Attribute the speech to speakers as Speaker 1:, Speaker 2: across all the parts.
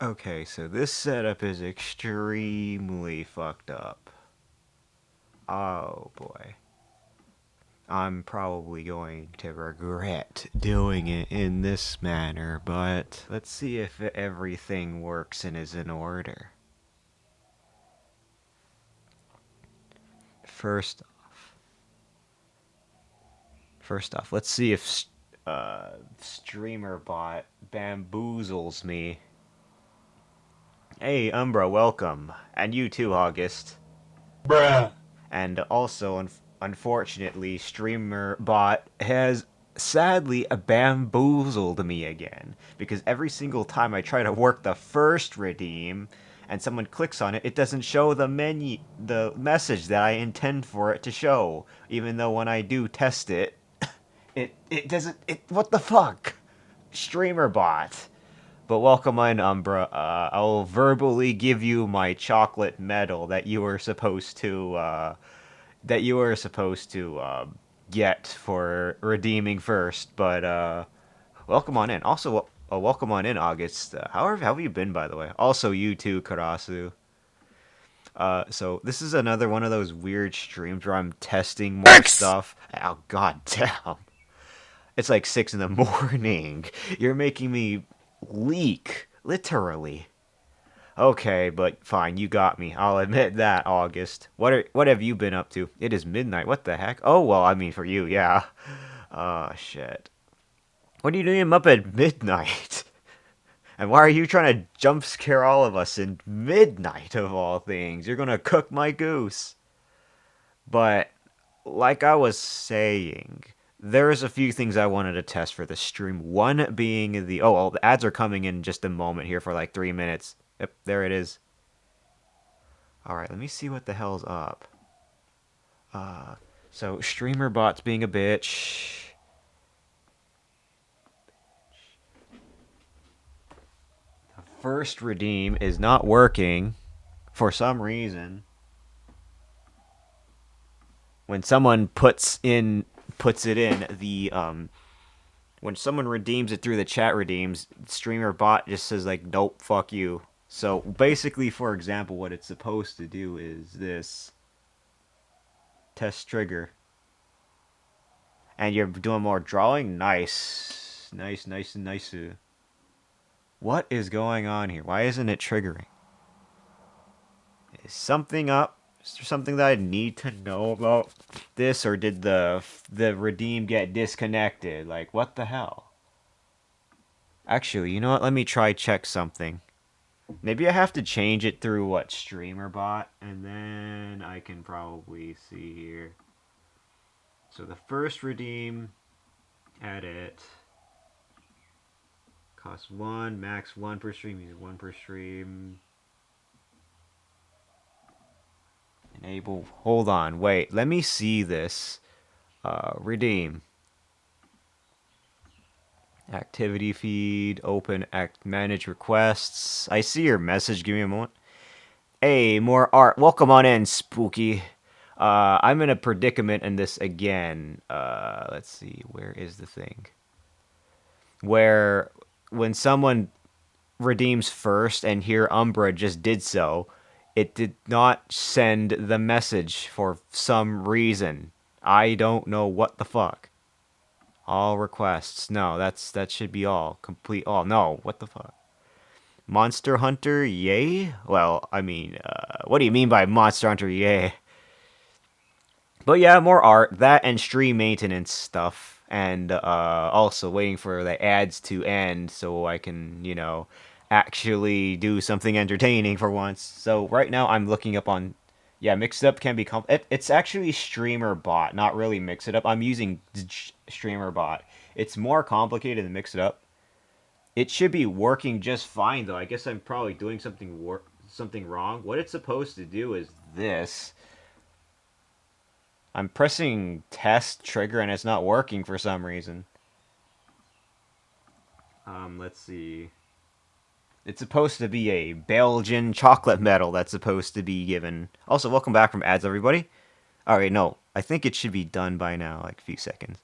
Speaker 1: Okay, so this setup is extremely fucked up. Oh boy. I'm probably going to regret doing it in this manner, but let's see if everything works and is in order. First, first off, let's see if StreamerBot bamboozles me. Hey, Umbra, welcome, and you too, August.
Speaker 2: Bruh.
Speaker 1: And also, unfortunately, StreamerBot has sadly bamboozled me again. Because every single time I try to work the first redeem and someone clicks on it, it doesn't show the message that I intend for it to show. Even though when I do test it, it doesn't. What the fuck? StreamerBot. But welcome in, Umbra. I'll verbally give you my chocolate medal that you were supposed to get for redeeming first. But welcome on in. Also, welcome on in, August. How have you been, by the way? Also, you too, Karasu. So this is another one of those weird streams where I'm testing more
Speaker 2: X!
Speaker 1: stuff. Oh god damn! It's like 6 in the morning. You're making me leak, literally. Okay, but fine, you got me. I'll admit that, August. What have you been up to? It is midnight. What the heck? Oh, well, I mean for you, yeah. Oh, shit. What are you doing up at midnight? And why are you trying to jump scare all of us in midnight of all things? You're gonna cook my goose. But like I was saying, there's a few things I wanted to test for the stream. One being well, the ads are coming in just a moment here for like 3 minutes. Yep, there it is. All right, let me see what the hell's up. So streamer bots being a bitch. First redeem is not working for some reason. When someone puts it in the when someone redeems it through the chat redeems, streamer bot just says like nope, fuck you. So basically, for example, what it's supposed to do is this test trigger, and you're doing more drawing. Nice, nice, nice, nice. What is going on here? Why isn't it triggering? Is something up? Is there something that I need to know about this, or did the redeem get disconnected? Like what the hell? Actually, you know what? Let me try check something. Maybe I have to change it through what streamer bot, and then I can probably see here. So the first redeem, edit, costs one, max one per stream, use one per stream. Enable. Hold on, wait. Let me see this. Redeem. Activity feed. Open. Manage requests. I see your message. Give me a moment. Hey, more art. Welcome on in, Spooky. I'm in a predicament in this again. Let's see. Where is the thing? Where when someone redeems first and here Umbra just did so, it did not send the message for some reason. I don't know what the fuck. All requests. No, that should be all. Complete all. No, what the fuck? Monster Hunter, yay? Well, I mean, what do you mean by Monster Hunter, yay? But yeah, more art. That and stream maintenance stuff. And also waiting for the ads to end so I can, actually do something entertaining for once. So right now I'm looking up on. Yeah, Mix It Up can be. It's actually Streamer Bot, not really Mix It Up. I'm using Streamer Bot. It's more complicated than Mix It Up. It should be working just fine though. I guess I'm probably doing something wrong. What it's supposed to do is this. I'm pressing test trigger and it's not working for some reason. Let's see. It's supposed to be a Belgian chocolate medal that's supposed to be given. Also, welcome back from ads, everybody. All right, no, I think it should be done by now, like a few seconds.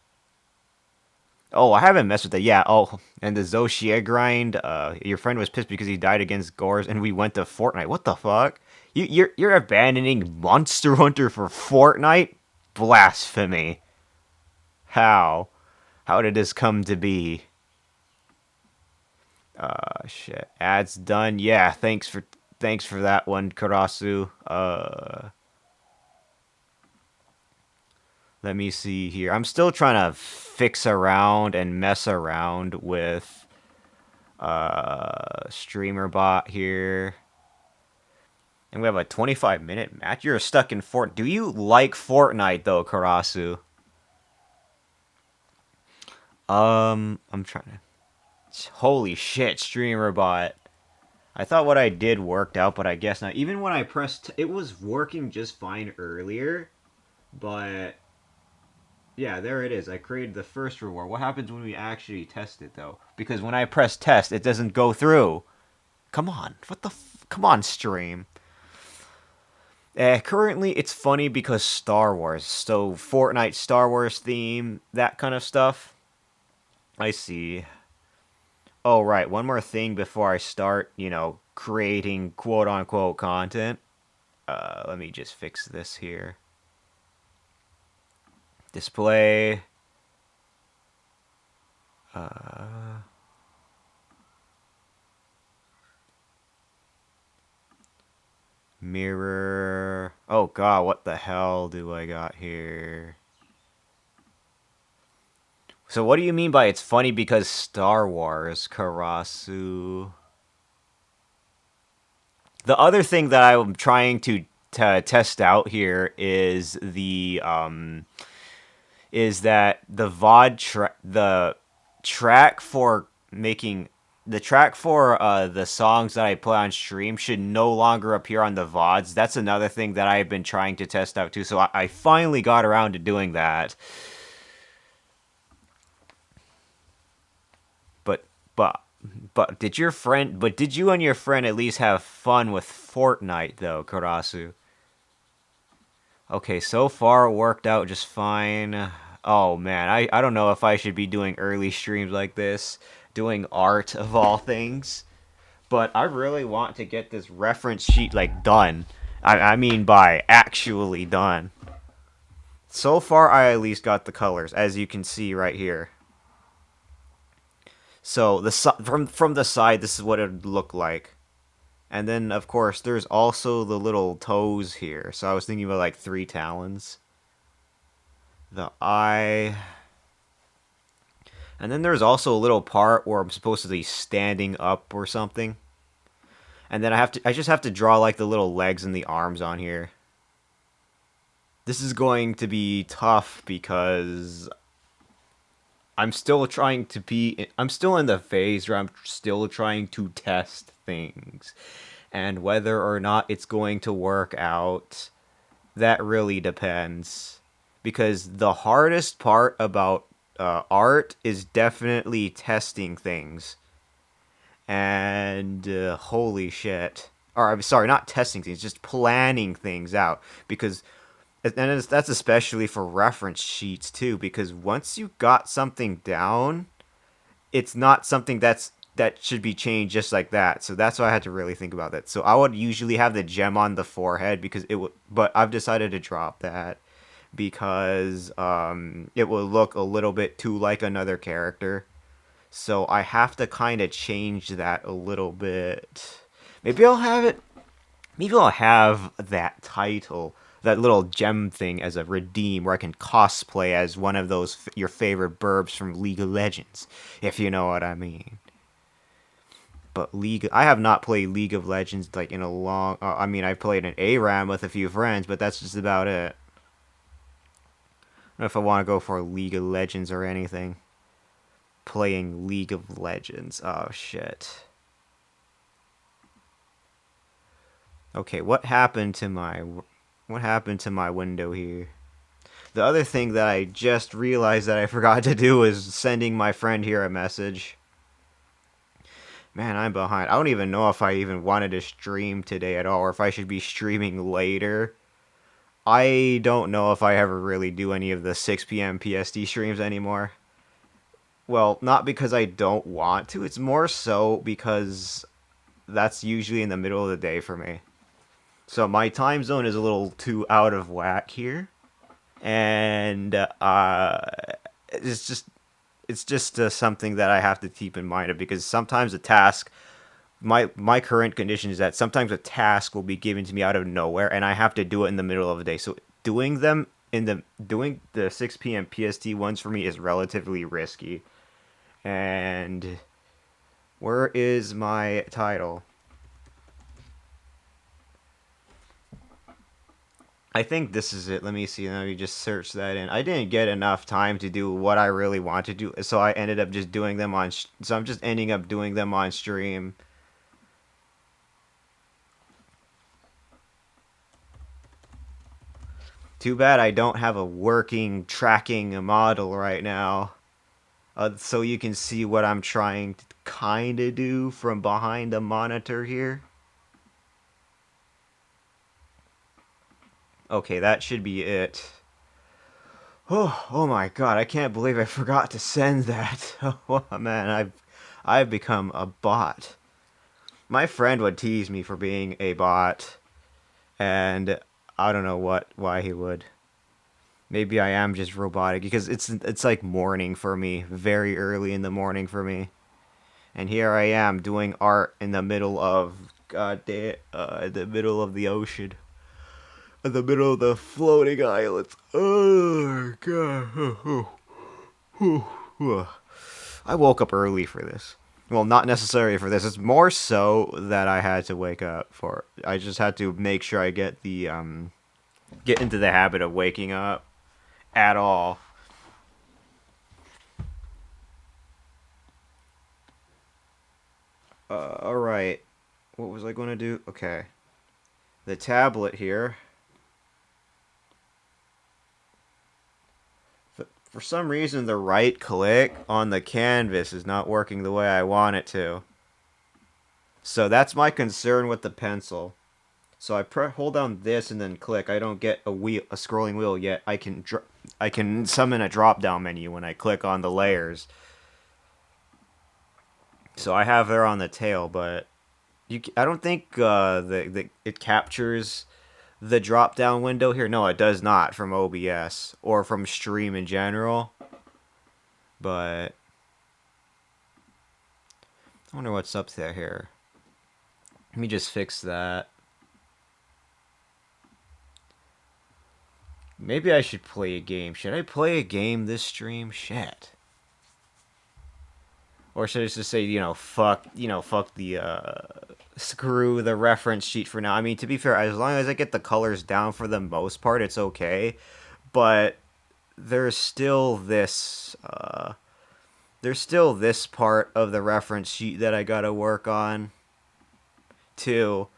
Speaker 1: Oh, I haven't messed with that. Yeah. Oh, and the Zoshia grind. Your friend was pissed because he died against Gores, and we went to Fortnite. What the fuck? You're abandoning Monster Hunter for Fortnite? Blasphemy. How? How did this come to be? Shit. Ads done. Yeah. Thanks for that one, Karasu. Let me see here. I'm still trying to fix around and mess around with streamer bot here. And we have a 25-minute match. You're stuck in Fort. Do you like Fortnite though, Karasu? I'm trying to. Holy shit, streamer bot. I thought what I did worked out, but I guess not. Even when I pressed, it was working just fine earlier, but yeah, there it is. I created the first reward. What happens when we actually test it though? Because when I press test, it doesn't go through. Come on, come on, stream. Currently, it's funny because Star Wars. So Fortnite, Star Wars theme, that kind of stuff. I see. Oh right, one more thing before I start. Creating quote unquote content. Let me just fix this here. Display. Uh, Mirror. Oh god, what the hell do I got here? So what do you mean by it's funny because Star Wars, Karasu? The other thing that I'm trying to test out here is that the VOD the track for making the track for the songs that I play on stream should no longer appear on the VODs. That's another thing that I've been trying to test out too. So I finally got around to doing that. But but did you and your friend at least have fun with Fortnite though, Karasu? Okay, so far it worked out just fine. Oh man, I don't know if I should be doing early streams like this, doing art of all things, but I really want to get this reference sheet like done. I mean by actually done. So far I at least got the colors as you can see right here. So from the side this is what it would look like. And then of course there's also the little toes here. So I was thinking about like 3 talons. The eye. And then there's also a little part where I'm supposed to be standing up or something. And then I just have to draw like the little legs and the arms on here. This is going to be tough because I'm still in the phase where I'm still trying to test things. And whether or not it's going to work out, that really depends. Because the hardest part about art is definitely testing things. And holy shit. Or I'm sorry, not testing things, just planning things out. Because that's especially for reference sheets too. Because once you got something down, it's not something that should be changed just like that. So that's why I had to really think about that. So I would usually have the gem on the forehead because it would, but I've decided to drop that because it will look a little bit too like another character. So I have to kind of change that a little bit. Maybe I'll have it. Maybe I'll have that title, that little gem thing, as a redeem where I can cosplay as one of those your favorite burbs from League of Legends, if you know what I mean. But I have not played League of Legends like in a long. I mean, I played an ARAM with a few friends, but that's just about it. I don't know if I want to go for League of Legends or anything. Playing League of Legends. Oh shit. Okay, what happened to my window here? The other thing that I just realized that I forgot to do is sending my friend here a message. Man, I'm behind. I don't even know if I even wanted to stream today at all, or if I should be streaming later. I don't know if I ever really do any of the 6 p.m. PST streams anymore. Well, not because I don't want to. It's more so because that's usually in the middle of the day for me. So my time zone is a little too out of whack here, and it's just something that I have to keep in mind because sometimes a task, my current condition is that sometimes a task will be given to me out of nowhere, and I have to do it in the middle of the day. So doing the 6 p.m. PST ones for me is relatively risky. And where is my title? I think this is it. Let me see. Let me just search that in. I didn't get enough time to do what I really want to do, so I ended up just doing them on. So I'm just ending up doing them on stream. Too bad I don't have a working tracking model right now, so you can see what I'm trying to kind of do from behind the monitor here. Okay, that should be it. Oh my god, I can't believe I forgot to send that. Oh man, I've become a bot. My friend would tease me for being a bot, and I don't know why he would. Maybe I am just robotic because it's like morning for me, very early in the morning for me. And here I am doing art in the middle of the middle of the ocean, in the middle of the floating islands. Oh god. I woke up early for this. Well, not necessarily for this. It's more so that I had to wake up for. I just had to make sure I get into the habit of waking up at all. All right. What was I going to do? Okay. The tablet here. For some reason, the right click on the canvas is not working the way I want it to. So that's my concern with the pencil. So hold down this and then click. I don't get a scrolling wheel yet. I can summon a drop down menu when I click on the layers. So I have her on the tail, but I don't think it captures the drop down window here. No, it does not from OBS or from Stream in general. But I wonder what's up there here. Let me just fix that. Maybe I should play a game. Should I play a game this stream? Shit. Or should I just say, fuck the screw the reference sheet for now. I mean, to be fair, as long as I get the colors down for the most part, it's okay. But there's still this part of the reference sheet that I gotta work on too,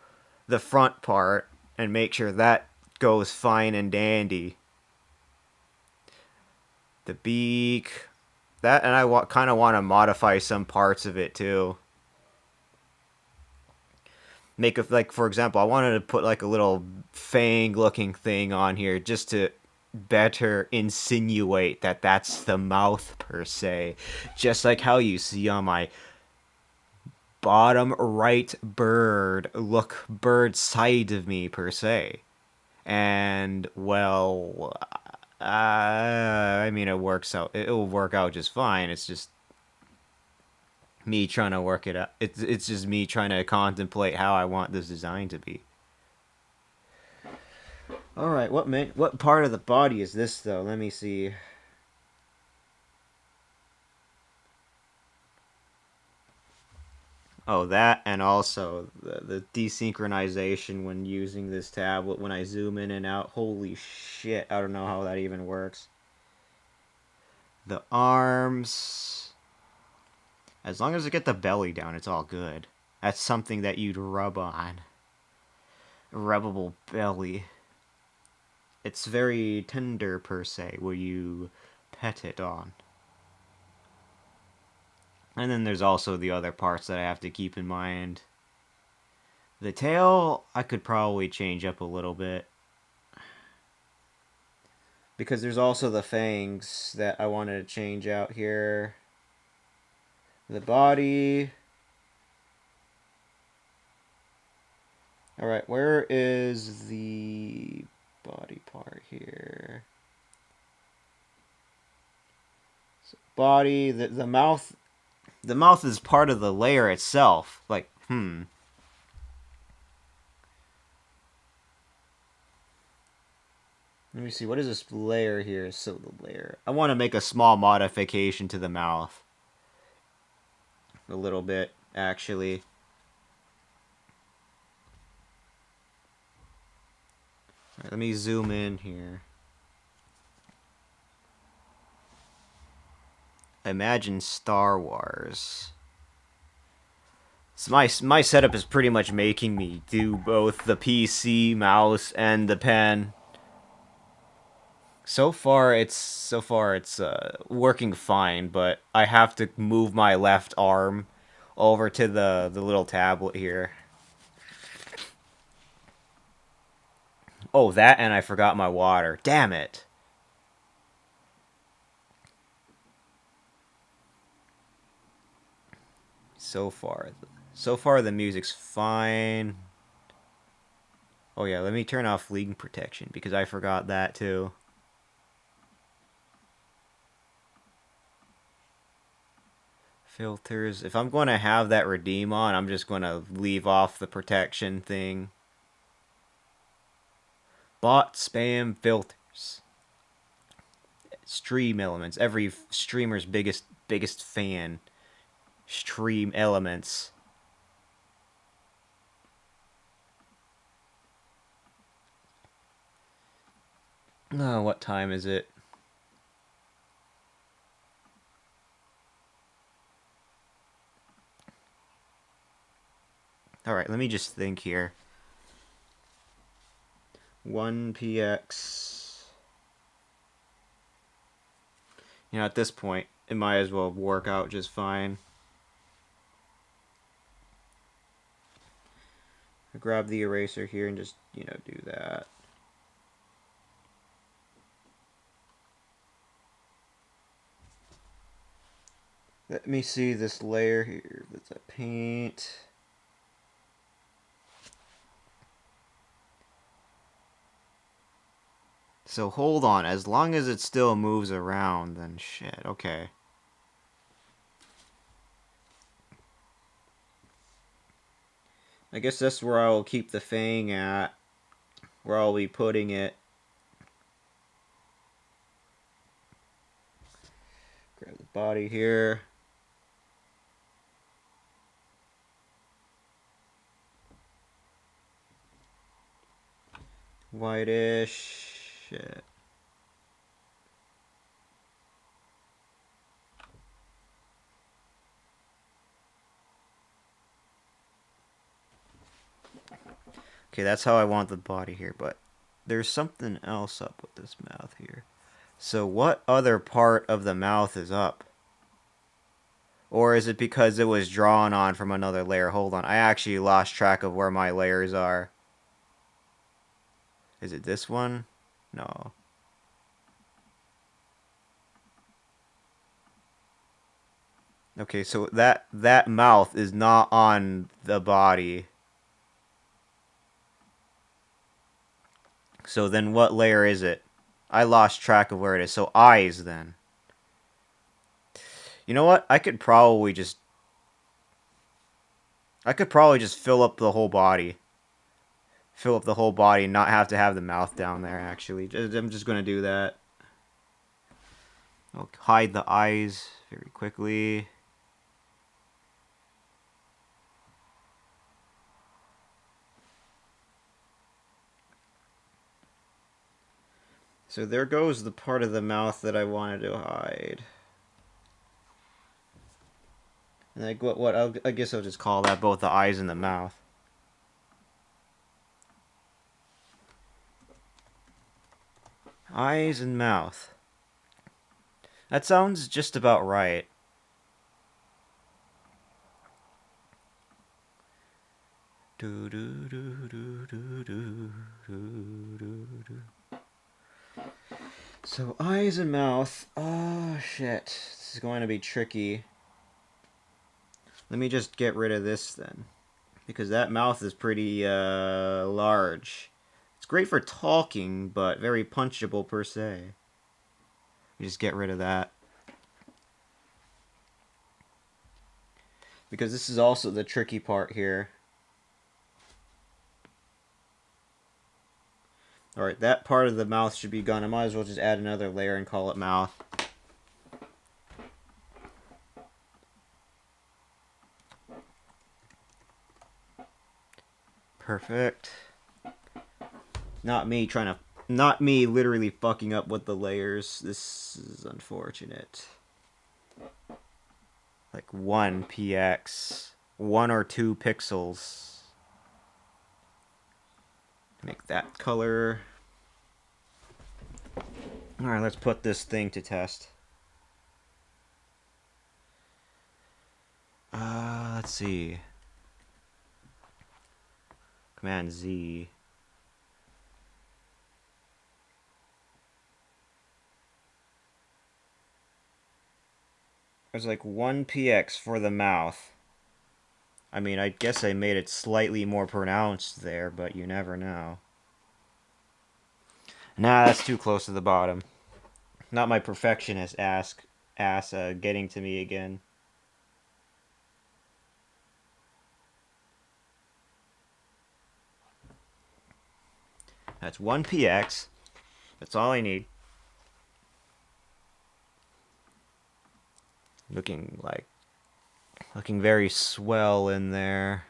Speaker 1: the front part, and make sure that goes fine and dandy. The beak, that, and kind of want to modify some parts of it too. Make a, like, for example, I wanted to put like a little fang looking thing on here just to better insinuate that that's the mouth per se, just like how you see on my bottom right bird side of me per se. And well, I mean, it works out. It'll work out just fine. It's just me trying to work it out. It's just me trying to contemplate how I want this design to be. All right, what part of the body is this though? Let me see. Oh, that, and also the desynchronization when using this tablet when I zoom in and out. Holy shit, I don't know how that even works. The arms, as long as I get the belly down, it's all good. That's something that you'd rub on. Rubbable belly. It's very tender per se, where you pet it on. And then there's also the other parts that I have to keep in mind. The tail, I could probably change up a little bit. Because there's also the fangs that I wanted to change out here. The body. Alright, where is the body part here? So body, the mouth. The mouth is part of the layer itself. Like, Let me see, what is this layer here? So the layer. I want to make a small modification to the mouth. A little bit, actually. Right, let me zoom in here. Imagine Star Wars. So my setup is pretty much making me do both the PC mouse and the pen. So far it's working fine, but I have to move my left arm over to the little tablet here. Oh, that, and I forgot my water. Damn it. So far the music's fine. Oh yeah, let me turn off leak protection because I forgot that too. Filters. If I'm going to have that redeem on, I'm just going to leave off the protection thing. Bot spam filters. Stream elements. Every streamer's biggest fan. Stream elements. Oh, what time is it? Alright, let me just think here. 1px. You know, at this point, it might as well work out just fine. Grab the eraser here and just, do that. Let me see this layer here. That's a paint. So hold on. As long as it still moves around, then shit. Okay. I guess that's where I'll keep the fang at. Where I'll be putting it. Grab the body here. Whitish. Shit. Okay, that's how I want the body here, but there's something else up with this mouth here. So what other part of the mouth is up? Or is it because it was drawn on from another layer? Hold on, I actually lost track of where my layers are. Is it this one? No. Okay, so that mouth is not on the body. So then what layer is it? I lost track of where it is. So eyes then. You know what? I could probably just fill up the whole body. Fill up the whole body and not have to have the mouth down there actually. I'm just going to do that. I'll hide the eyes very quickly. So there goes the part of the mouth that I wanted to hide. And I guess I'll just call that both the eyes and the mouth. Eyes and mouth. That sounds just about right. So eyes and mouth. Oh shit. This is going to be tricky. Let me just get rid of this then, because that mouth is pretty large. It's great for talking, but very punchable per se. You just get rid of that. Because this is also the tricky part here. Alright, that part of the mouth should be gone. I might as well just add another layer and call it mouth. Perfect. Not me literally fucking up with the layers. This is unfortunate. Like 1 px. 1 or 2 pixels. Make that color. Alright, let's put this thing to test. Let's see. Command Z. There's like 1 px for the mouth. I mean, I guess I made it slightly more pronounced there, but you never know. Nah, that's too close to the bottom. Not my perfectionist ass getting to me again. That's 1 px. That's all I need. Looking very swell in there.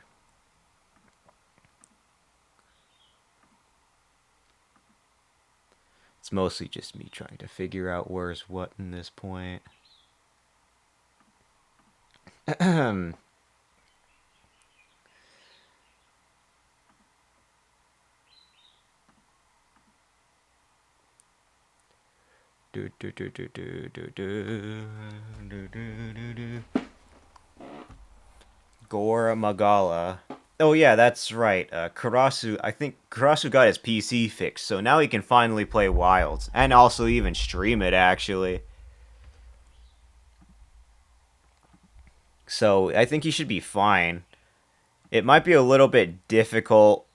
Speaker 1: It's mostly just me trying to figure out where's what in this point. Gore Magala. Oh yeah, that's right. Karasu, I think Karasu got his PC fixed, so now he can finally play Wilds. And also even stream it, actually. So I think he should be fine. It might be a little bit difficult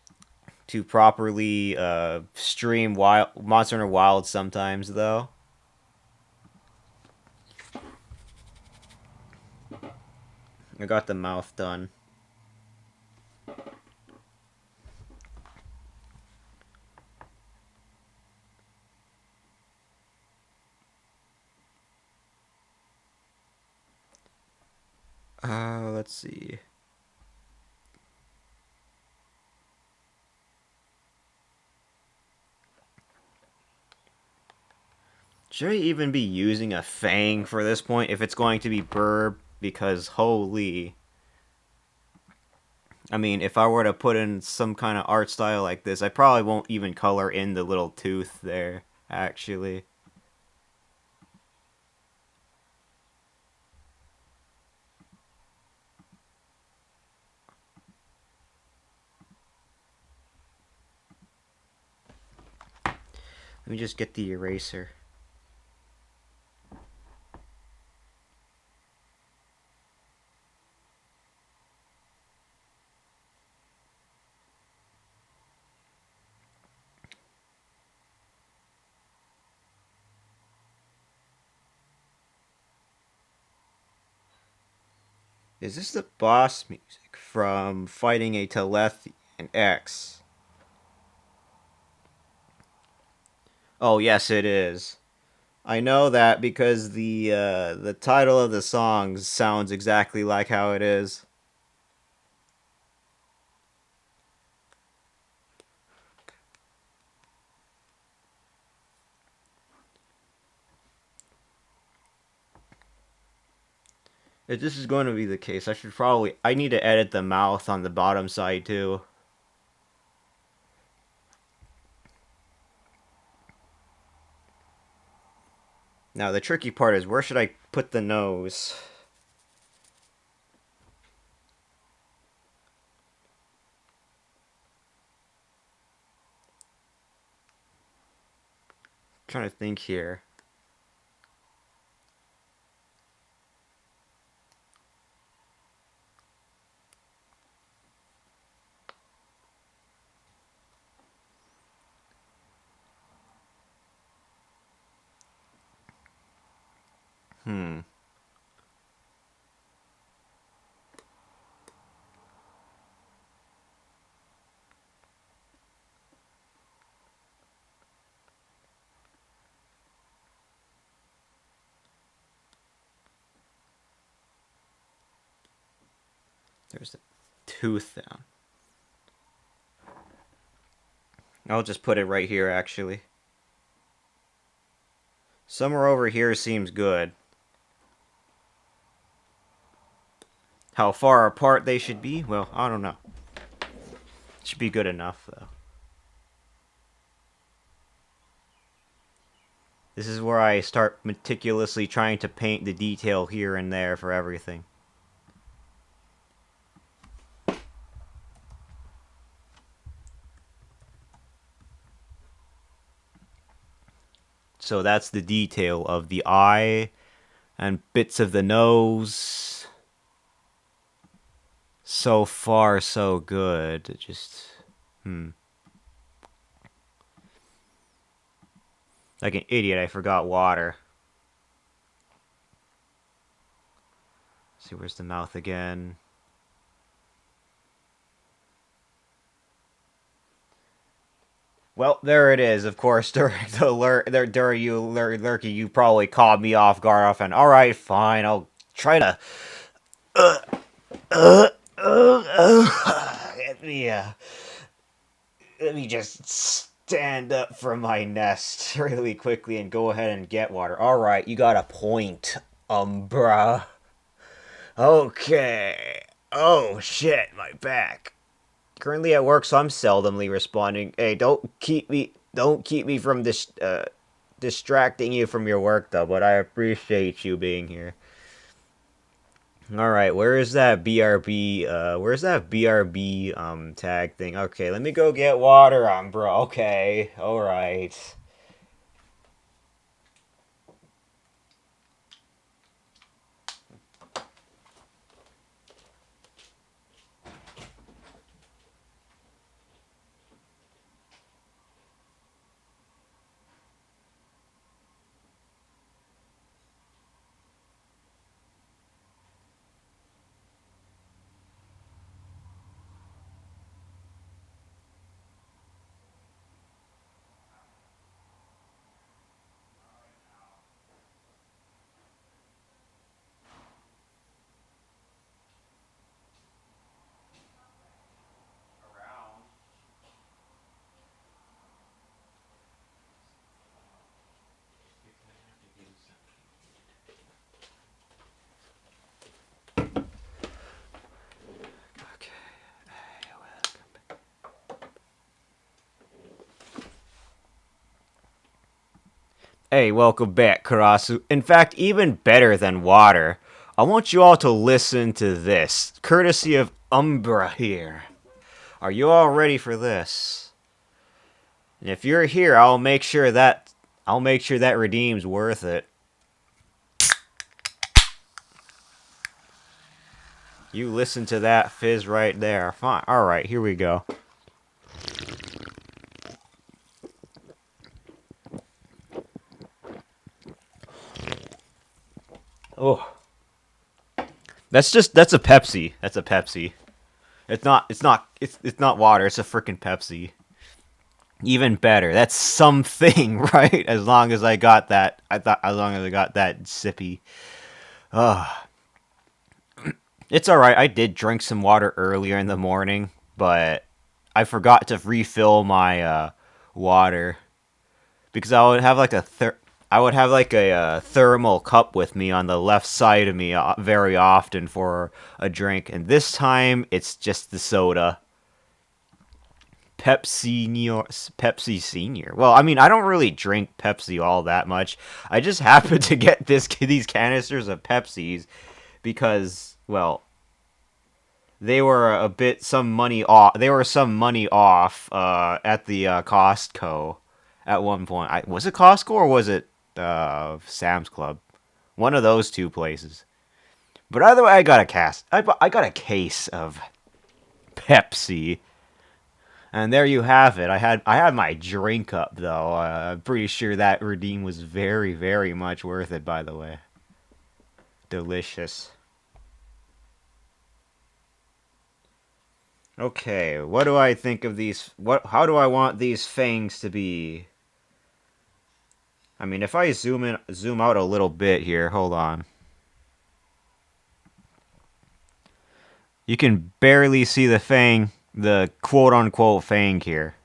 Speaker 1: to properly stream Monster Hunter Wilds sometimes, though. I got the mouth done. Let's see. Should I even be using a fang for this point if it's going to be burb? Because holy. I mean, if I were to put in some kind of art style like this, I probably won't even color in the little tooth there, actually. Let me just get the eraser. Is this the boss music from Fighting a Telethi and X? Oh, yes, it is. I know that because the title of the song sounds exactly like how it is. If this is going to be the case, I need to edit the mouth on the bottom side too. Now the tricky part is, where should I put the nose? I'm trying to think here. Hmm. There's a tooth down. I'll just put it right here, actually. Somewhere over here seems good. How far apart they should be? Well, I don't know. Should be good enough, though. This is where I start meticulously trying to paint the detail here and there for everything. So that's the detail of the eye and bits of the nose. So far, so good. It just, like an idiot, I forgot water. Let's see, where's the mouth again? Well, there it is. Of course, during the lurky, you probably caught me off guard. Off and all right, fine. I'll try to. Let me let me just stand up from my nest really quickly and go ahead and get water. All right, you got a point, Umbra. Okay. Oh shit, my back. Currently at work, so I'm seldomly responding. Hey, don't keep me from this, distracting you from your work, though. But I appreciate you being here. All right, where is that BRB? Where's that BRB tag thing? Okay, let me go get water, bro. Okay, all right. Hey, welcome back, Karasu. In fact, even better than water, I want you all to listen to this, courtesy of Umbra here. Are you all ready for this? And if you're here, I'll make sure that redeem's worth it. You listen to that fizz right there. Fine. All right, here we go. Oh, that's a Pepsi. That's a Pepsi. It's not water. It's a freaking Pepsi. Even better. That's something, right? As long as I got that, as long as I got that sippy. Ugh. It's all right. I did drink some water earlier in the morning, but I forgot to refill my water because I would have like a thermal cup with me on the left side of me very often for a drink, and this time it's just the soda. Pepsi Senior. Well, I mean, I don't really drink Pepsi all that much. I just happened to get these canisters of Pepsis because, well, they were a bit some money off. They were some money off at the Costco at one point. Was it Costco or was it Sam's Club? One of those two places. But either way, I got a case of Pepsi. And there you have it. I had my drink up though. I'm pretty sure that redeem was very much worth it. By the way. Delicious. Okay, what do I think of these? How do I want these fangs to be? I mean, if I zoom out a little bit here, hold on. You can barely see the fang, the quote-unquote fang here.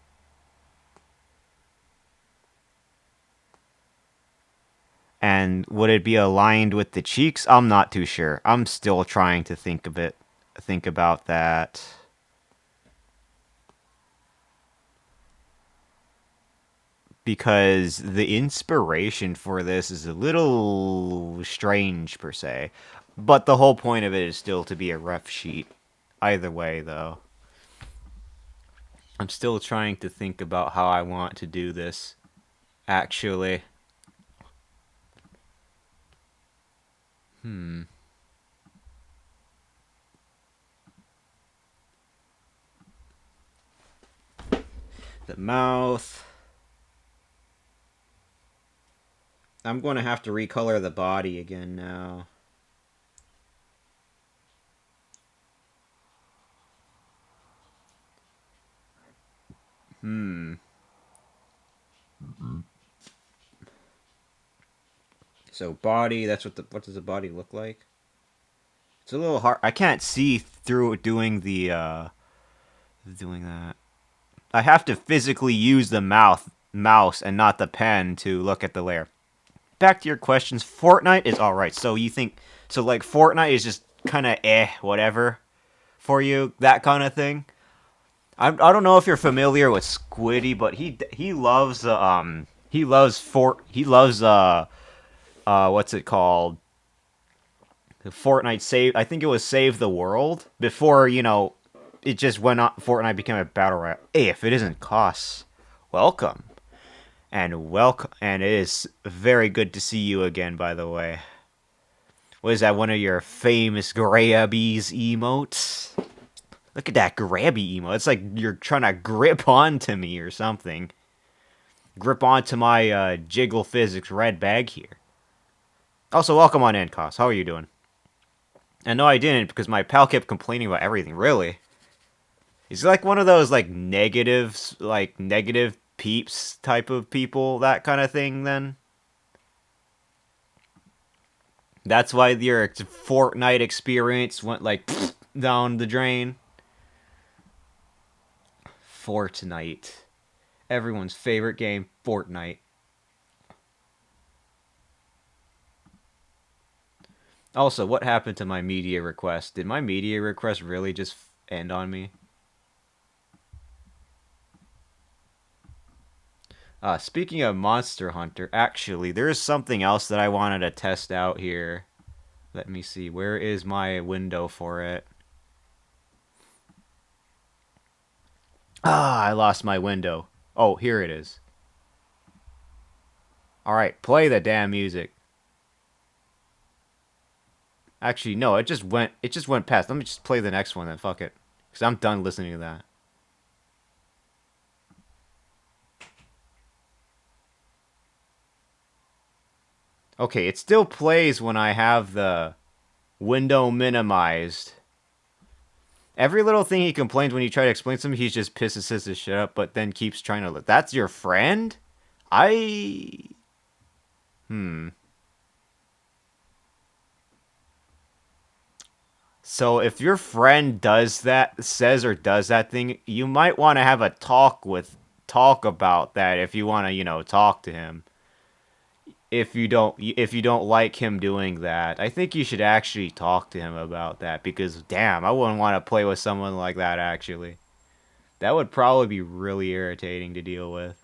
Speaker 1: And would it be aligned with the cheeks? I'm not too sure. I'm still trying to think about that. Because the inspiration for this is a little strange, per se. But the whole point of it is still to be a ref sheet. Either way, though. I'm still trying to think about how I want to do this, actually. The mouth. I'm going to have to recolor the body again now. So body, what does the body look like? It's a little hard. I can't see through doing doing that. I have to physically use the mouse and not the pen to look at the layer. Back to your questions. Fortnite is all right. So you think like Fortnite is just kind of whatever for you, that kind of thing. I don't know if you're familiar with Squiddy, but he loves what's it called? Fortnite save. I think it was Save the World before it just went on. Fortnite became a battle royale. Hey, if it isn't costs, welcome and it is very good to see you again. By the way, was that one of your famous grabbies emotes? Look at that grabby emote. It's like you're trying to grip onto me or something. Grip onto my Jiggle Physics red bag here. Also, welcome on in, Cos. How are you doing? And no, I didn't because my pal kept complaining about everything. Really? Is he like one of those like negative peeps type of people, that kind of thing? Then that's why your Fortnite experience went like down the drain. Fortnite, everyone's favorite game, Fortnite. Also, what happened to my media request? Did my media request really just end on me? Speaking of Monster Hunter, actually, there is something else that I wanted to test out here. Let me see. Where is my window for it? I lost my window. Oh, here it is. Alright, play the damn music. Actually, no, it just went past. Let me just play the next one then, fuck it. Because I'm done listening to that. Okay, it still plays when I have the window minimized. Every little thing he complains when you try to explain something, he just pisses his shit up, but then keeps trying to. That's your friend? I. So if your friend says or does that thing, you might want to have a talk about that if you want to, talk to him. If you don't like him doing that, I think you should actually talk to him about that because damn, I wouldn't want to play with someone like that actually. That would probably be really irritating to deal with.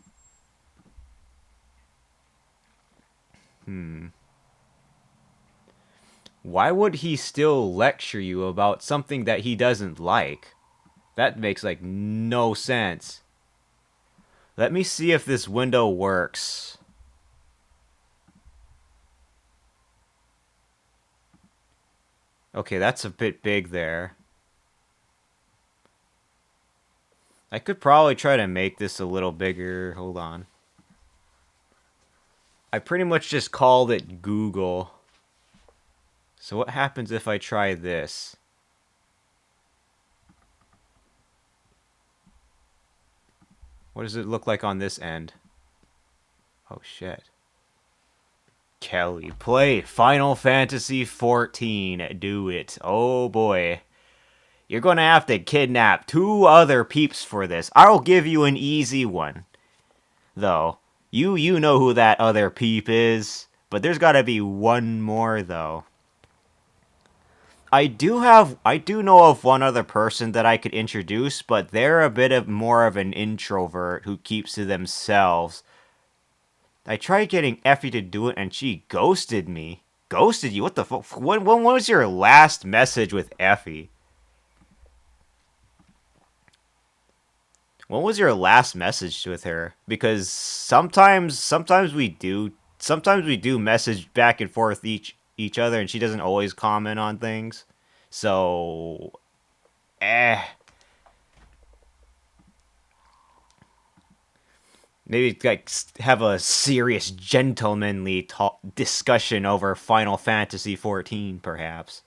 Speaker 1: Why would he still lecture you about something that he doesn't like? That makes like no sense. Let me see if this window works. Okay, that's a bit big there. I could probably try to make this a little bigger. Hold on. I pretty much just called it Google. So what happens if I try this? What does it look like on this end? Oh shit. Kelly, play Final Fantasy 14. Do it. Oh boy. You're gonna have to kidnap 2 other peeps for this. I'll give you an easy one. Though. You know who that other peep is. But there's gotta be one more though. I do know of one other person that I could introduce, but they're a bit of more of an introvert who keeps to themselves. I tried getting Effie to do it and she ghosted me. Ghosted you? What the fuck? When was your last message with Effie? When was your last message with her? Because sometimes we do message back and forth each other and she doesn't always comment on things. So eh. Maybe like have a serious gentlemanly discussion over Final Fantasy 14 perhaps.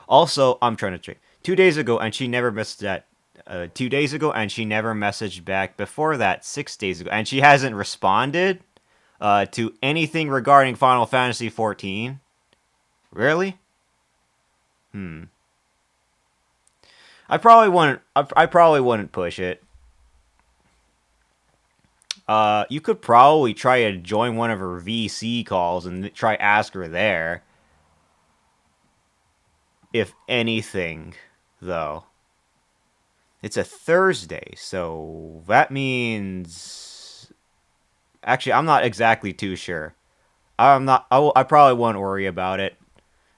Speaker 1: Also, I'm trying to check. 2 days ago, and she never messaged that. 2 days ago, and she never messaged back before that. 6 days ago, and she hasn't responded to anything regarding Final Fantasy 14. Really? Hmm. I probably wouldn't. I probably wouldn't push it. You could probably try to join one of her VC calls and try ask her there. If anything, though. It's a Thursday, so that means. Actually, I'm not exactly too sure. I'm not. I probably won't worry about it.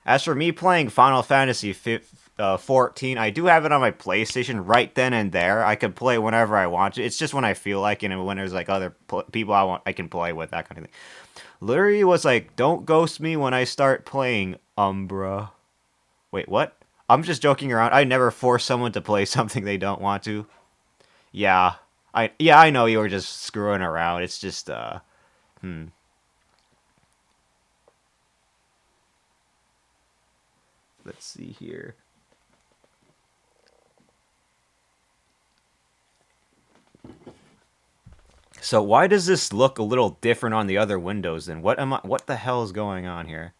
Speaker 1: As for me playing Final Fantasy 14, I do have it on my PlayStation right then and there. I can play whenever I want to. It's just when I feel like it, and when there's like other people I can play with, that kind of thing. Literally was like, "Don't ghost me when I start playing Umbra." Wait, what? I'm just joking around. I never force someone to play something they don't want to. Yeah. I know you were just screwing around. It's just hmm. Let's see here. So why does this look a little different on the other windows then? What the hell is going on here?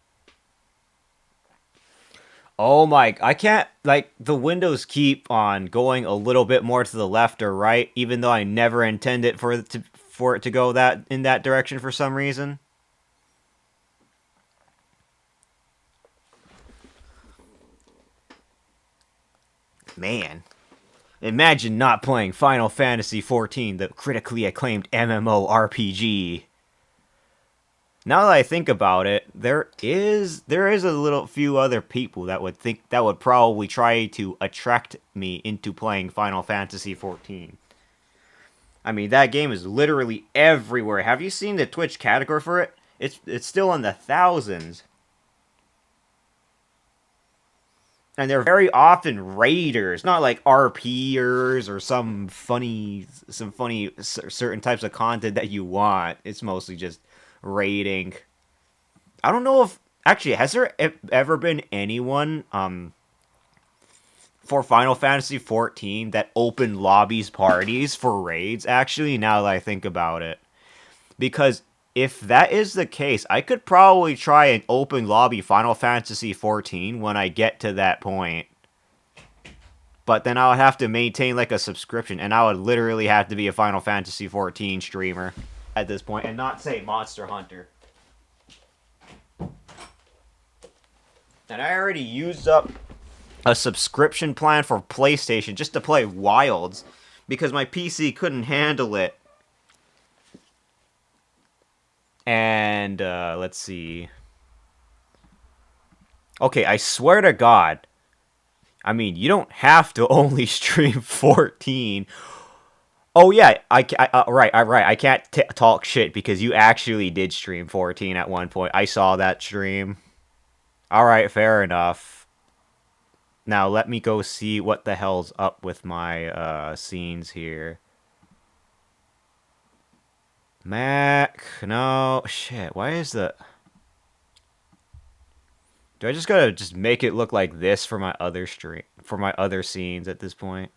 Speaker 1: Oh my, I can't like the windows keep on going a little bit more to the left or right even though I never intended for it to go that in that direction for some reason. Man, imagine not playing Final Fantasy 14, the critically acclaimed MMORPG. Now that I think about it, there is a little few other people that would probably try to attract me into playing Final Fantasy 14. I mean, that game is literally everywhere. Have you seen the Twitch category for it? It's still in the thousands. And they're very often raiders, not like RPers or some funny certain types of content that you want. It's mostly just raiding. I don't know if actually has there ever been anyone for Final Fantasy 14 that opened lobbies parties for raids actually now that I think about it. Because if that is the case, I could probably try an open lobby Final Fantasy 14 when I get to that point. But then I would have to maintain like a subscription, and I would literally have to be a Final Fantasy 14 streamer at this point, and not say Monster Hunter. And I already used up a subscription plan for PlayStation just to play Wilds because my PC couldn't handle it. And let's see. Okay, I swear to God. I mean, you don't have to only stream 14. Oh yeah, right. I can't talk shit because you actually did stream 14 at one point. I saw that stream. All right, fair enough. Now let me go see what the hell's up with my scenes here. Mac, no shit. Why is the Do I just gotta just make it look like this for my other stream, for my other scenes at this point?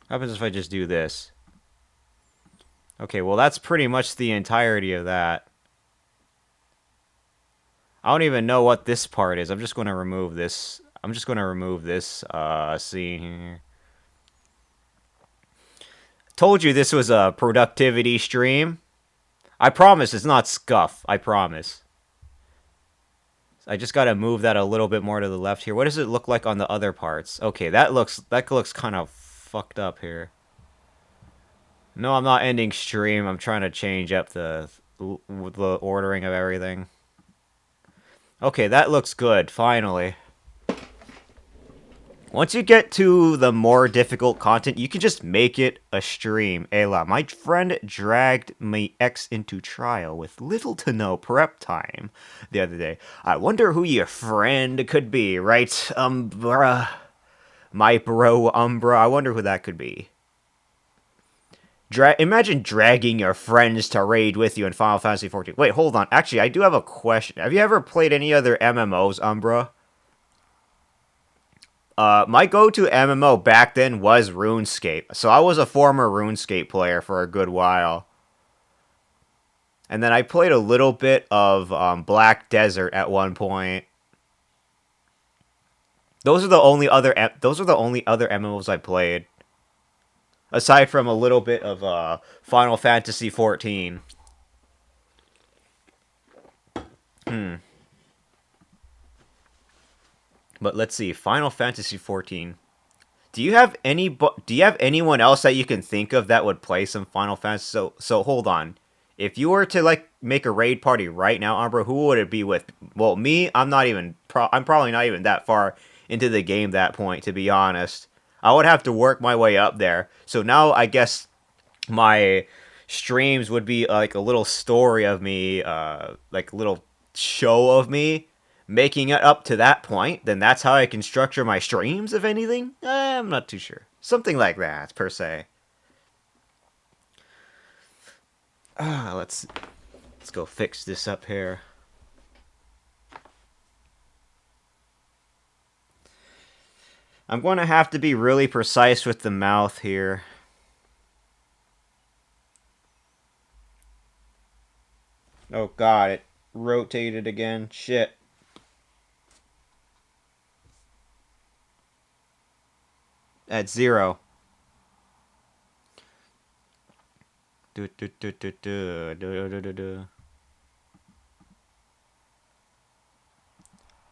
Speaker 1: What happens if I just do this? Okay, well that's pretty much the entirety of that. I don't even know what this part is. I'm just going to remove this. I'm just going to remove this scene here. Told you this was a productivity stream. I promise it's not scuff. I promise. I just got to move that a little bit more to the left here. What does it look like on the other parts? Okay, that looks kind of fucked up here. No, I'm not ending stream. I'm trying to change up the ordering of everything. Okay, that looks good, finally. Once you get to the more difficult content, you can just make it a stream. Ayla, my friend dragged my ex into trial with little to no prep time the other day. I wonder who your friend could be, right, Umbra? My bro, Umbra. I wonder who that could be. Imagine dragging your friends to raid with you in Final Fantasy XIV. Wait, hold on. Actually, I do have a question. Have you ever played any other MMOs, Umbra? My go-to MMO back then was RuneScape. So I was a former RuneScape player for a good while. And then I played a little bit of Black Desert at one point. Those are the only other MMOs I played. Aside from a little bit of Final Fantasy XIV. But let's see, Final Fantasy XIV. Do you have anyone else that you can think of that would play some Final Fantasy? So hold on. If you were to like make a raid party right now, Umbra, who would it be with? Well, me, I'm probably not even that far into the game that point, to be honest. I would have to work my way up there. So now I guess my streams would be like a little story of me, like a little show of me making it up to that point. Then that's how I can structure my streams, if anything. I'm not too sure. Something like that, per se. Let's go fix this up here. I'm going to have to be really precise with the mouth here. Oh god, it rotated again. Shit. At 0.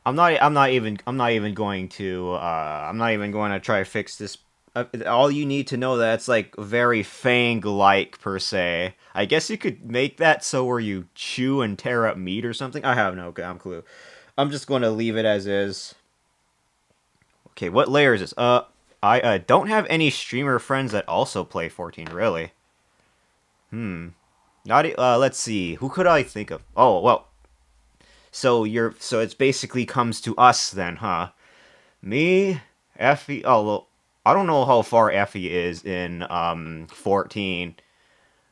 Speaker 1: I'm not even going to try to fix this. All you need to know that it's like very Fang-like per se. I guess you could make that so where you chew and tear up meat or something. I have no damn clue. I'm just going to leave it as is. Okay, what layer is this? I don't have any streamer friends that also play 14, really. Let's see. Who could I think of? Oh, well. So it's basically comes to us then, huh? Me, Effie. Oh, well, I don't know how far Effie is in 14,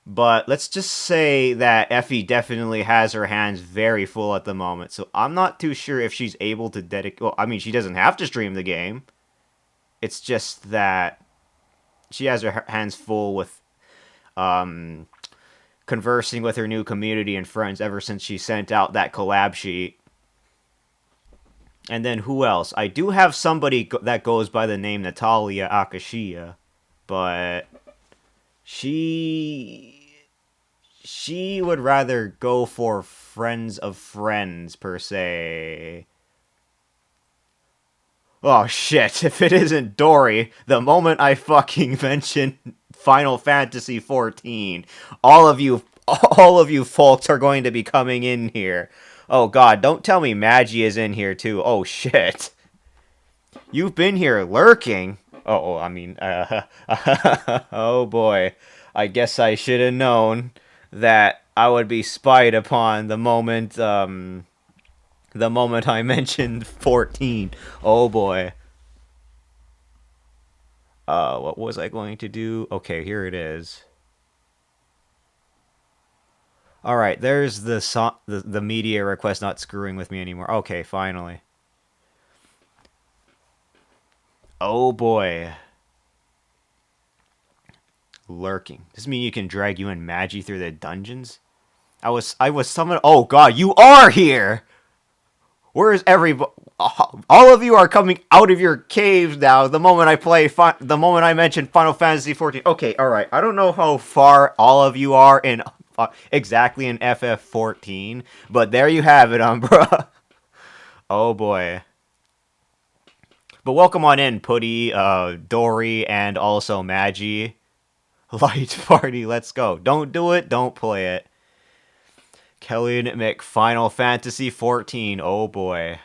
Speaker 1: but let's just say that Effie definitely has her hands very full at the moment. So I'm not too sure if she's able to dedicate. Well, I mean, she doesn't have to stream the game. It's just that she has her hands full with conversing with her new community and friends ever since she sent out that collab sheet. And then who else? I do have somebody that goes by the name Natalia Akashia, but she would rather go for friends of friends per se. Oh shit, if it isn't Dory, the moment I fucking mention Final Fantasy XIV, all of you folks are going to be coming in here. Oh god, don't tell me Maggie is in here too. Oh shit. You've been here lurking. I mean, oh boy. I guess I should have known that I would be spied upon the moment I mentioned 14. Oh boy. What was I going to do? Okay, here it is. All right, there's the media request not screwing with me anymore. Okay, finally. Oh boy, lurking. Does this mean you can drag you and Magi through the dungeons? I was summoned. Oh god, you are here. Where is everybody? All of you are coming out of your caves now. The moment I mention Final Fantasy 14. Okay, all right. I don't know how far all of you are in exactly in FF 14, but there you have it, Umbra. Oh boy. But welcome on in, Putty, Dory, and also Magi. Light party, let's go. Don't do it, don't play it. Kelly Mick, Final Fantasy 14. Oh boy.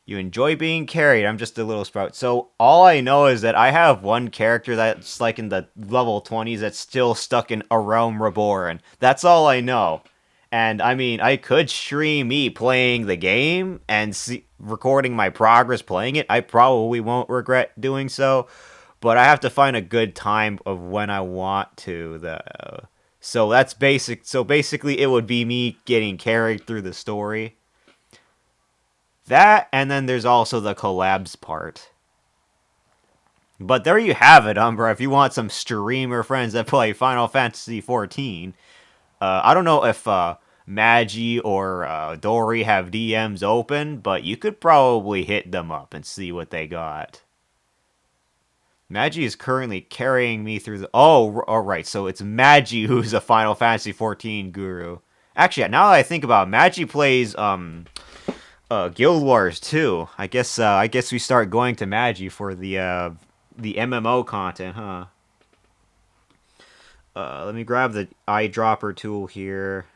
Speaker 1: You enjoy being carried. I'm just a little sprout. So all I know is that I have one character that's like in the level 20s that's still stuck in A Realm Reborn. That's all I know. And I mean, I could stream me playing the game and recording my progress playing it. I probably won't regret doing so, but I have to find a good time of when I want to. So that's basic. So basically, it would be me getting carried through the story. That, and then there's also the collabs part. But there you have it, Umbra. If you want some streamer friends that play Final Fantasy 14, I don't know if Magi or Dory have DMs open, but you could probably hit them up and see what they got. Magi is currently carrying me through the. Oh, all right. So it's Magi who's a Final Fantasy 14 guru. Actually, now that I think about it, Magi plays Guild Wars too. I guess we start going to Magi for the MMO content, huh? Let me grab the eyedropper tool here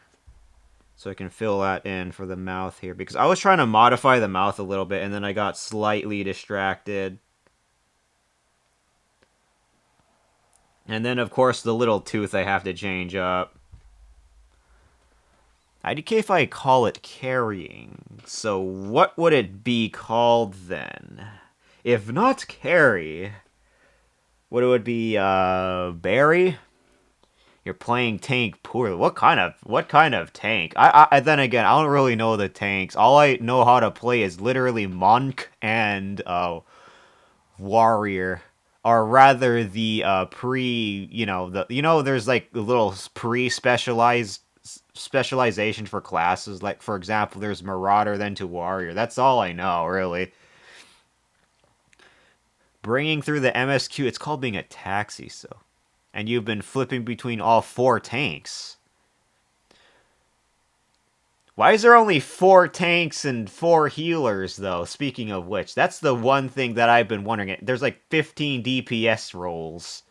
Speaker 1: so I can fill that in for the mouth here because I was trying to modify the mouth a little bit and then I got slightly distracted. And then of course the little tooth I have to change up. IDK if I call it carrying. So what would it be called then? If not carry, what it would be Barry? You're playing tank poorly. What kind of tank? I then again, I don't really know the tanks. All I know how to play is literally monk and warrior, or rather the there's like a little pre-specialized specialization for classes. Like for example, there's marauder then to warrior. That's all I know really. Bringing through the MSQ, it's called being a taxi. So, and you've been flipping between all four tanks. Why is there only four tanks and four healers, though? Speaking of which, that's the one thing that I've been wondering. There's like 15 DPS roles.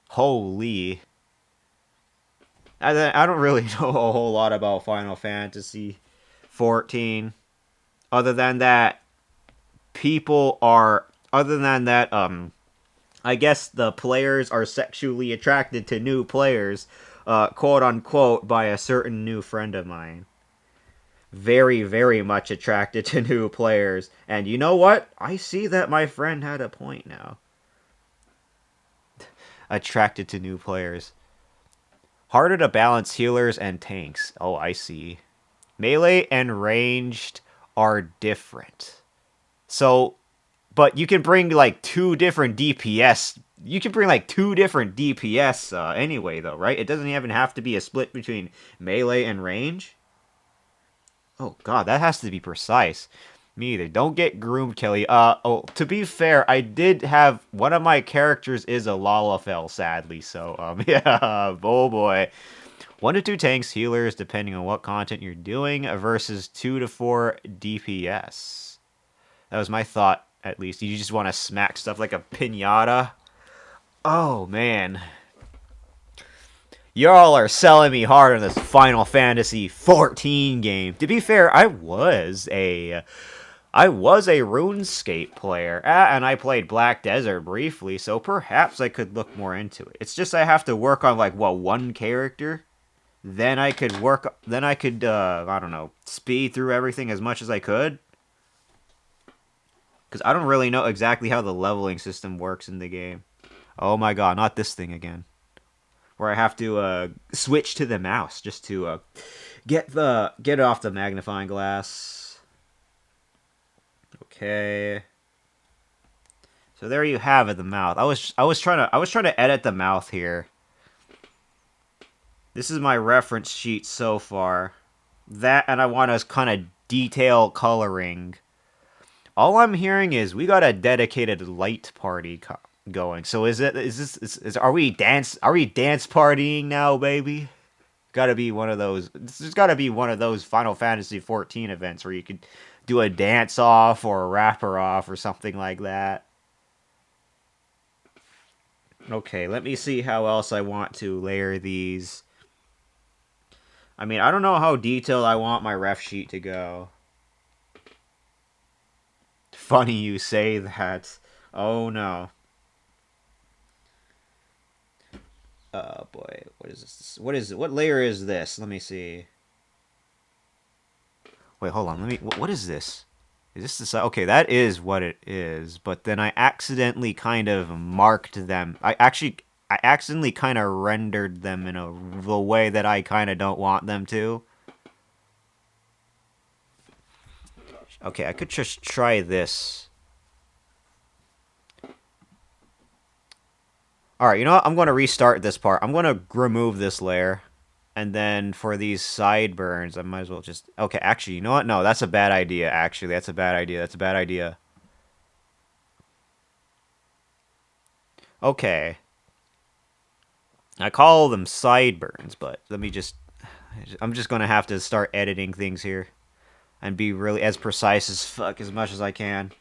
Speaker 1: Holy. I don't really know a whole lot about Final Fantasy 14. Other than that, people are. Other than that, I guess the players are sexually attracted to new players, quote unquote, by a certain new friend of mine. Very, very much attracted to new players. And you know what? I see that my friend had a point now. Attracted to new players. Harder to balance healers and tanks. Oh, I see. Melee and ranged are different. So, but you can bring like two different DPS. You can bring like two different DPS anyway, though, right? It doesn't even have to be a split between melee and range. Oh god, that has to be precise. Me either. Don't get groomed, Kelly. To be fair, I did have one of my characters is a Lalafell, sadly. So, yeah, oh boy. 1 to 2 tanks, healers, depending on what content you're doing, versus 2 to 4 DPS. That was my thought, at least. You just want to smack stuff like a pinata. Oh man, y'all are selling me hard on this Final Fantasy 14 game. To be fair, I was a RuneScape player, and I played Black Desert briefly, so perhaps I could look more into it. It's just I have to work on like one character, then I could I don't know, speed through everything as much as I could. Because I don't really know exactly how the leveling system works in the game. Oh my god, not this thing again. where I have to switch to the mouse just to get it off the magnifying glass. Okay. So there you have it, the mouth. I was trying to edit the mouth here. This is my reference sheet so far. That, and I want to kind of detail coloring. All I'm hearing is we got a dedicated light party going. So are we dance partying now, baby? Got to be one of those. This has got to be one of those Final Fantasy 14 events where you could do a dance off or a rapper off or something like that. Okay, let me see how else I want to layer these. I mean, I don't know how detailed I want my ref sheet to go. Funny you say that. Oh no. Boy, what is this? What is it? What layer is this? Let me see. Wait, hold on. Let me. What is this? Is this the side? Okay, that is what it is. But then I accidentally kind of marked them. I accidentally kind of rendered them in the way that I kind of don't want them to. Okay, I could just try this. Alright, you know what? I'm going to restart this part. I'm going to remove this layer. And then for these sideburns, I might as well just... Okay, actually, you know what? No, that's a bad idea, actually. That's a bad idea. That's a bad idea. Okay. I call them sideburns, but let me just... I'm just going to have to start editing things here. And be really as precise as fuck as much as I can.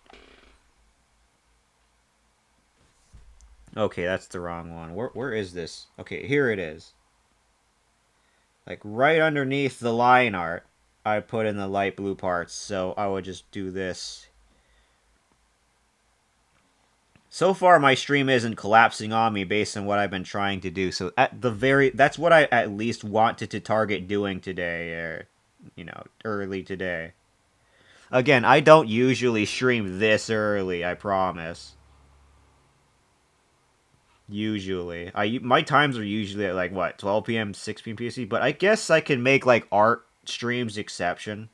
Speaker 1: Okay, that's the wrong one. Where is this? Okay, here it is. Like right underneath the line art, I put in the light blue parts, so I would just do this. So far, my stream isn't collapsing on me based on what I've been trying to do. So that's what I at least wanted to target doing today, or early today. Again, I don't usually stream this early, I promise. Usually, my times are usually at like what 12 p.m., 6 p.m. PC. But I guess I can make like art streams exception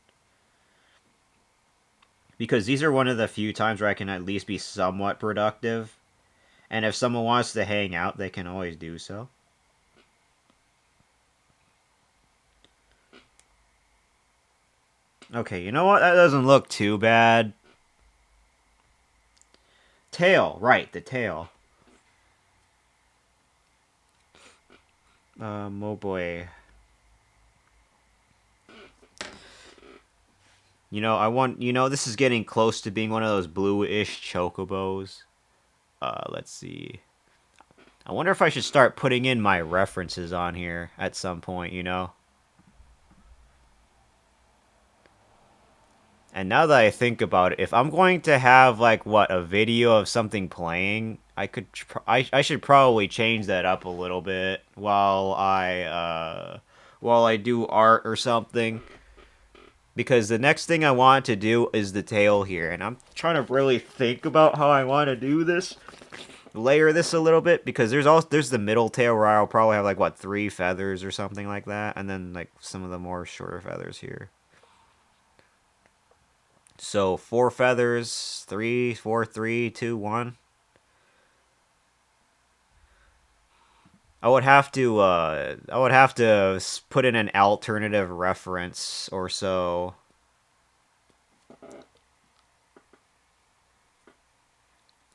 Speaker 1: because these are one of the few times where I can at least be somewhat productive. And if someone wants to hang out, they can always do so. Okay, you know what? That doesn't look too bad. Tail, right? The tail. Oh boy. This is getting close to being one of those bluish chocobos. Let's see. I wonder if I should start putting in my references on here at some point, And now that I think about it, if I'm going to have like a video of something playing, I should probably change that up a little bit while I do art or something. Because the next thing I want to do is the tail here, and I'm trying to really think about how I want to do this. Layer this a little bit because there's the middle tail where I'll probably have like 3 feathers or something like that, and then like some of the more shorter feathers here. So 4 feathers, 3, 4, 3, 2, 1. I would have to put in an alternative reference or so.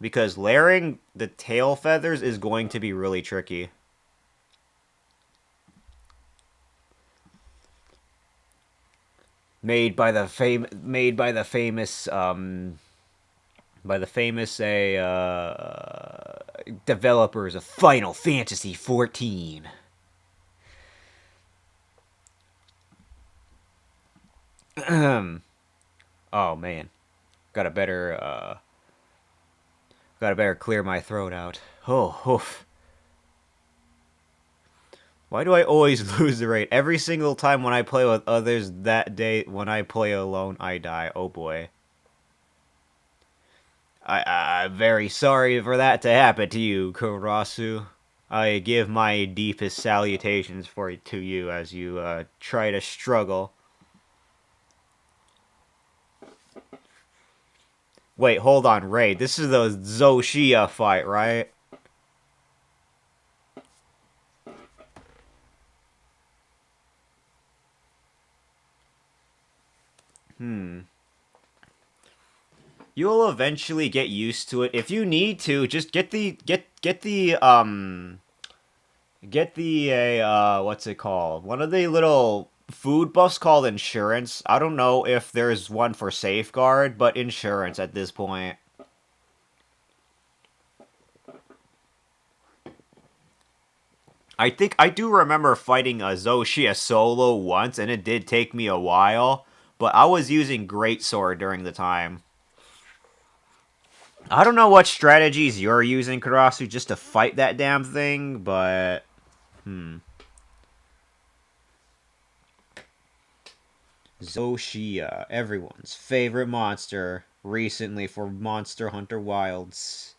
Speaker 1: Because layering the tail feathers is going to be really tricky. Made by the famous developers of Final Fantasy 14. Oh man, gotta better clear my throat out. Oh, oof. Why do I always lose the rate? Every single time when I play with others that day, when I play alone, I die. Oh boy. I'm very sorry for that to happen to you, Kurasu. I give my deepest salutations to you as you try to struggle. Wait, hold on, Ray. This is the Zoshia fight, right? Hmm. You'll eventually get used to it. If you need to, just get the what's it called? One of the little food buffs called insurance. I don't know if there's one for safeguard, but insurance at this point. I think I do remember fighting a Zoshia solo once, and it did take me a while, but I was using Greatsword during the time. I don't know what strategies you're using, Karasu, just to fight that damn thing, but Zoshia, everyone's favorite monster, recently for Monster Hunter Wilds.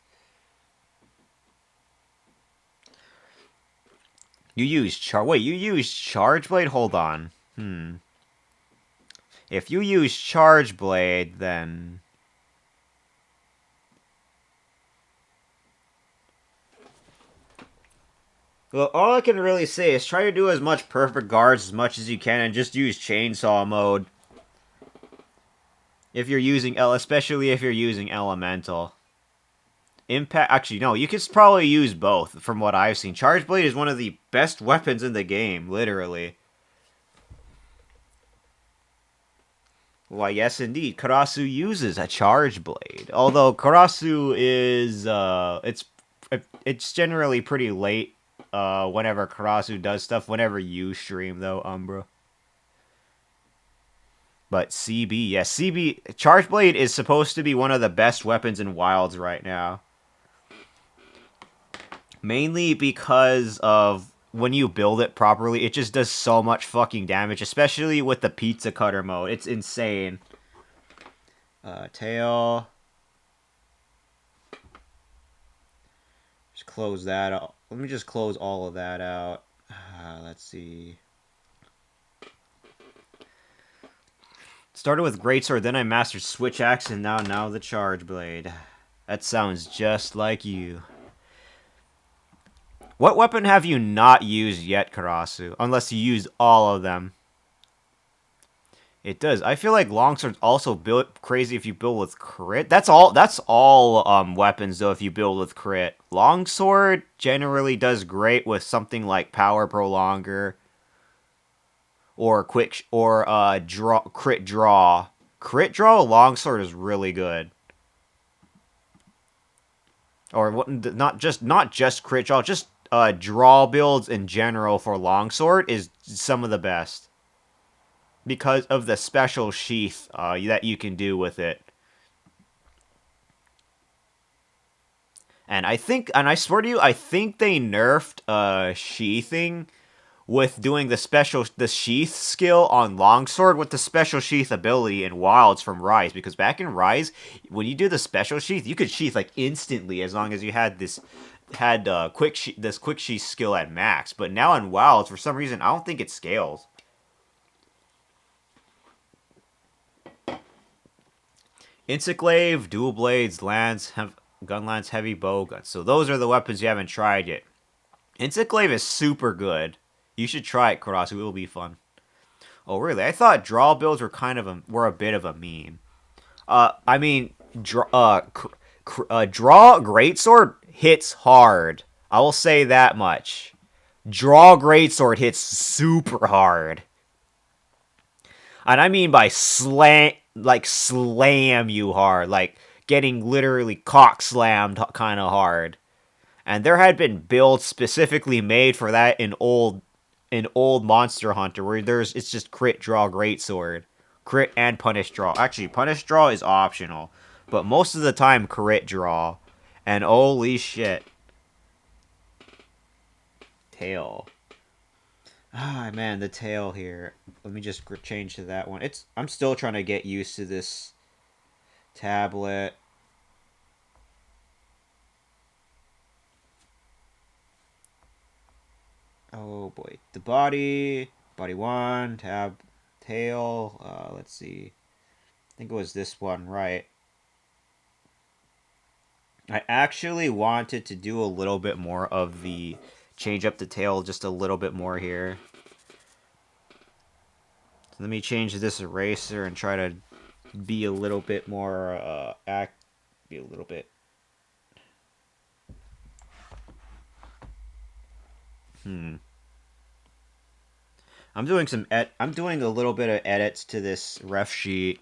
Speaker 1: You use Charge Blade? Hold on. If you use Charge Blade, then well, all I can really say is try to do as much perfect guards as much as you can and just use chainsaw mode. If you're using especially if you're using elemental. Impact actually no, you could probably use both from what I've seen. Charge Blade is one of the best weapons in the game, literally. Why yes indeed. Karasu uses a charge blade. Although Karasu is it's generally pretty late whenever Karasu does stuff, whenever you stream though, Umbra. But CB, yes, CB Charge Blade is supposed to be one of the best weapons in Wilds right now. Mainly because of when you build it properly, it just does so much fucking damage, especially with the pizza cutter mode. It's insane. Tail. Just close that out. Let me just close all of that out. Let's see. Started with Greatsword, then I mastered Switch Axe, and now the Charge Blade. That sounds just like you. What weapon have you not used yet, Karasu? Unless you used all of them. It does. I feel like longsword's also built crazy if you build with crit. That's all. That's all weapons though. If you build with crit, longsword generally does great with something like power prolonger or quick or draw crit draw. Crit draw longsword is really good. Or what? Not just crit draw. Just draw builds in general for longsword is some of the best because of the special sheath that you can do with it. And I swear to you, I think they nerfed sheathing with doing the sheath skill on longsword with the special sheath ability in Wilds from Rise. Because back in Rise, when you do the special sheath, you could sheath like instantly as long as you had this quick sheath skill at max. But now in Wilds, for some reason, I don't think it scales. Insuclave, dual blades, gun lance, heavy bow guns. So those are the weapons you haven't tried yet. Insuclave is super good. You should try it, Karasu. It will be fun. Oh, really? I thought draw builds were a bit of a meme. I mean, draw greatsword hits hard. I will say that much. Draw greatsword hits super hard, and I mean by slam you hard, like getting literally cock slammed kind of hard. And there had been builds specifically made for that in old Monster Hunter where it's just crit draw greatsword, crit and punish draw. Actually, punish draw is optional, but most of the time crit draw. And holy shit, tail. Ah man, the tail here. Let me just change to that one. I'm still trying to get used to this tablet. Oh boy, the body, body one, tab, tail. Let's see. I think it was this one, right? I actually wanted to do a little bit more of the change up the tail just a little bit more here. So let me change this eraser and try to be a little bit more be a little bit. I'm doing a little bit of edits to this ref sheet.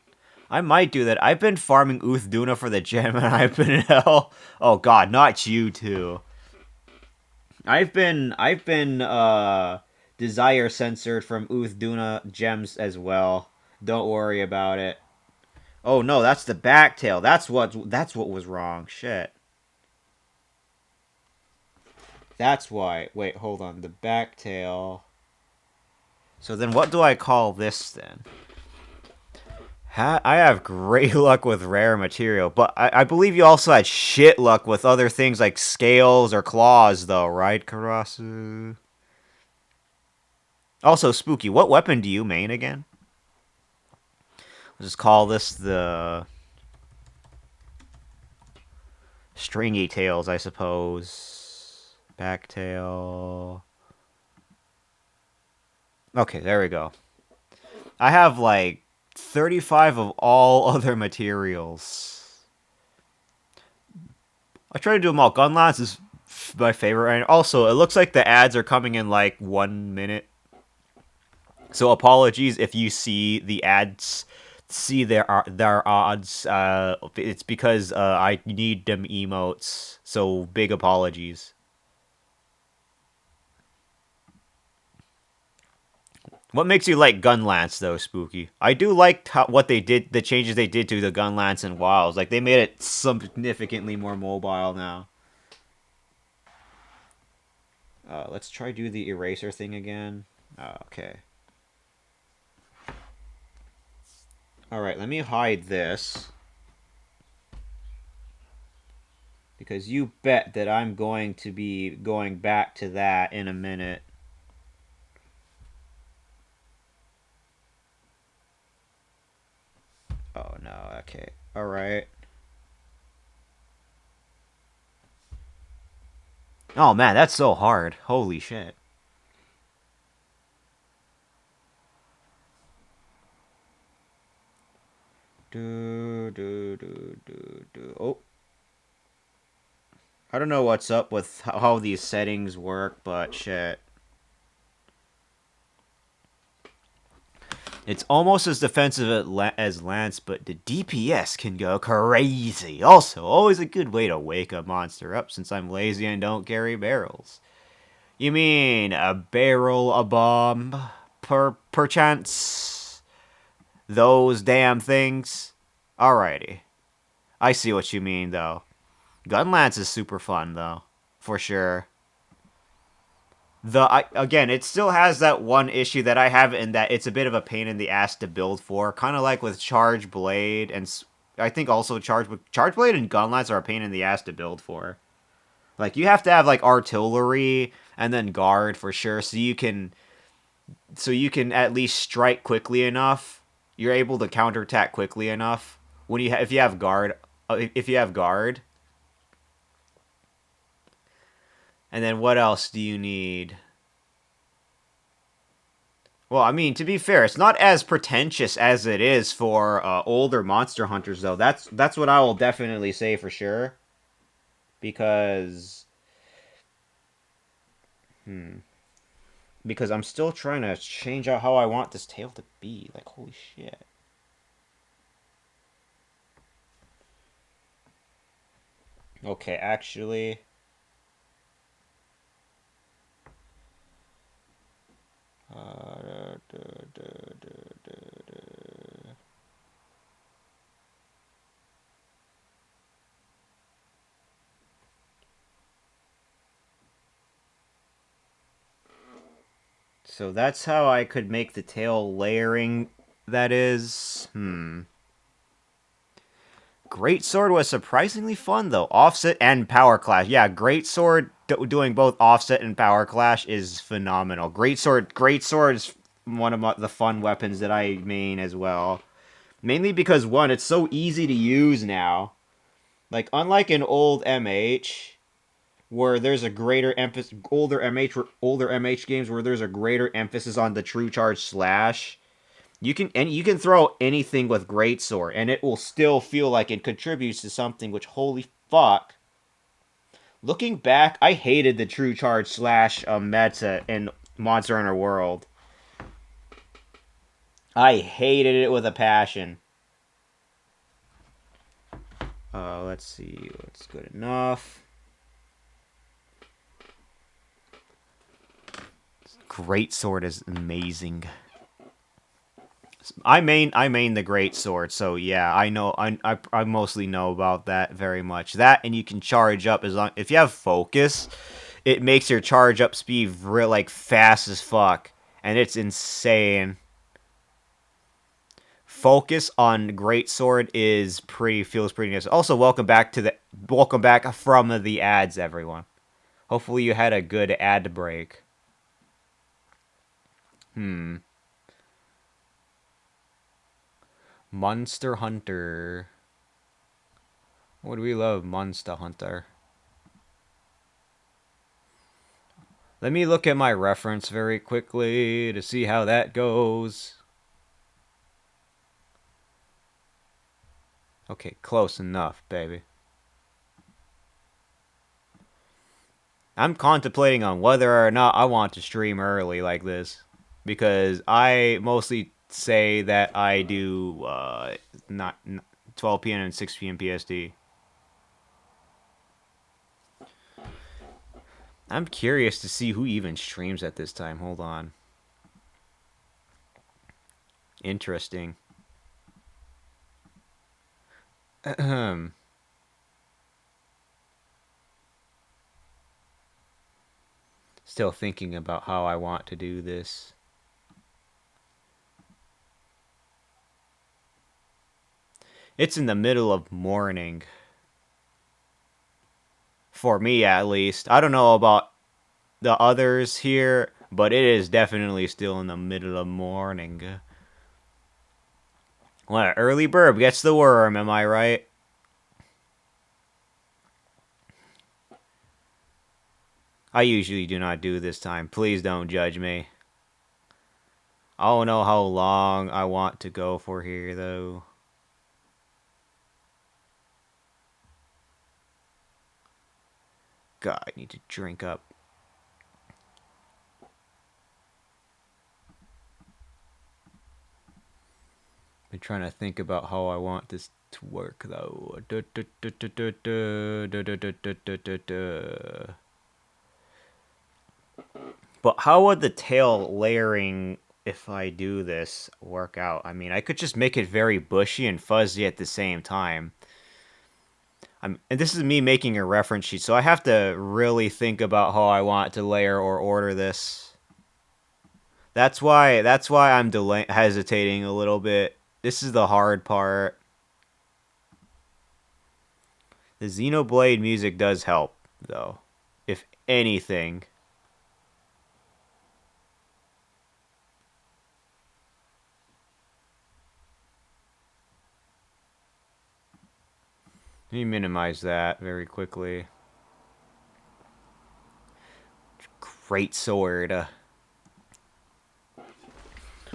Speaker 1: I might do that. I've been farming Duna for the gem, and I've been in hell. Oh God, not you too. I've been desire censored from Duna gems as well. Don't worry about it. Oh no, that's the back tail. That's what was wrong. Shit. That's why. Wait, hold on. The back tail. So then what do I call this then? I have great luck with rare material, but I believe you also had shit luck with other things like scales or claws, though, right, Karasu? Also, Spooky, what weapon do you main again? Let's just call this the stringy tails, I suppose. Back tail. Okay, there we go. I have like 35 of all other materials. I try to do them all. Gun lance is my favorite. And also, it looks like the ads are coming in like 1 minute. So apologies if you see the ads, see their odds. It's because I need them emotes. So big apologies. What makes you like Gun Lance though, Spooky? I do like what they did, the changes they did to the Gun Lance and Wilds. Like they made it significantly more mobile now. Let's try do the eraser thing again. Okay. All right, let me hide this. Because you bet that I'm going to be going back to that in a minute. Oh no, okay. Alright. Oh man, that's so hard. Holy shit. Oh. I don't know what's up with how these settings work, but shit. It's almost as defensive as Lance, but the DPS can go crazy. Also, always a good way to wake a monster up since I'm lazy and don't carry barrels. You mean a barrel, a bomb, perchance? Those damn things? Alrighty. I see what you mean, though. Gunlance is super fun, though. For sure. Again, it still has that one issue that I have in that it's a bit of a pain in the ass to build for. Kind of like with Charge Blade, and I think also Charge Blade and Gunlance are a pain in the ass to build for. Like, you have to have, like, artillery and then guard for sure, so you can at least strike quickly enough. You're able to counterattack quickly enough when if you have guard. If you have guard, and then what else do you need? Well, I mean, to be fair, it's not as pretentious as it is for older monster hunters, though. That's what I will definitely say for sure. Because, because I'm still trying to change out how I want this tail to be. Like, holy shit. Okay, actually, so that's how I could make the tail layering. That is, Great Sword was surprisingly fun though. Offset and Power Clash. Yeah, Great Sword doing both Offset and Power Clash is phenomenal. Great Sword is one of the fun weapons that I main as well. Mainly because one, it's so easy to use now. Like unlike an old MH where there's a greater emphasis older MH games where there's a greater emphasis on the true charge slash. You can throw anything with greatsword, and it will still feel like it contributes to something. Which holy fuck! Looking back, I hated the True Charge slash meta in Monster Hunter World. I hated it with a passion. Let's see what's good enough. Greatsword is amazing. I main the great sword, so yeah, I know I mostly know about that very much. That and you can charge up as long if you have focus, it makes your charge up speed real like fast as fuck, and it's insane. Focus on great sword is feels pretty nice. Also, welcome back from the ads, everyone. Hopefully you had a good ad break. Monster Hunter. What do we love, Monster Hunter? Let me look at my reference very quickly to see how that goes. Okay, close enough, baby. I'm contemplating on whether or not I want to stream early like this. Because I mostly say that I do not 12 p.m. and 6 p.m. PST. I'm curious to see who even streams at this time. Hold on. Interesting. Still thinking about how I want to do this. It's in the middle of morning. For me, at least. I don't know about the others here, but it is definitely still in the middle of morning. What, early bird gets the worm, am I right? I usually do not do this time. Please don't judge me. I don't know how long I want to go for here, though. God, I need to drink up. Been trying to think about how I want this to work, though. But how would the tail layering, if I do this, work out? I mean, I could just make it very bushy and fuzzy at the same time. And this is me making a reference sheet, so I have to really think about how I want to layer or order this. That's why I'm hesitating a little bit. This is the hard part. The Xenoblade music does help, though. If anything. Let me minimize that very quickly. Great sword.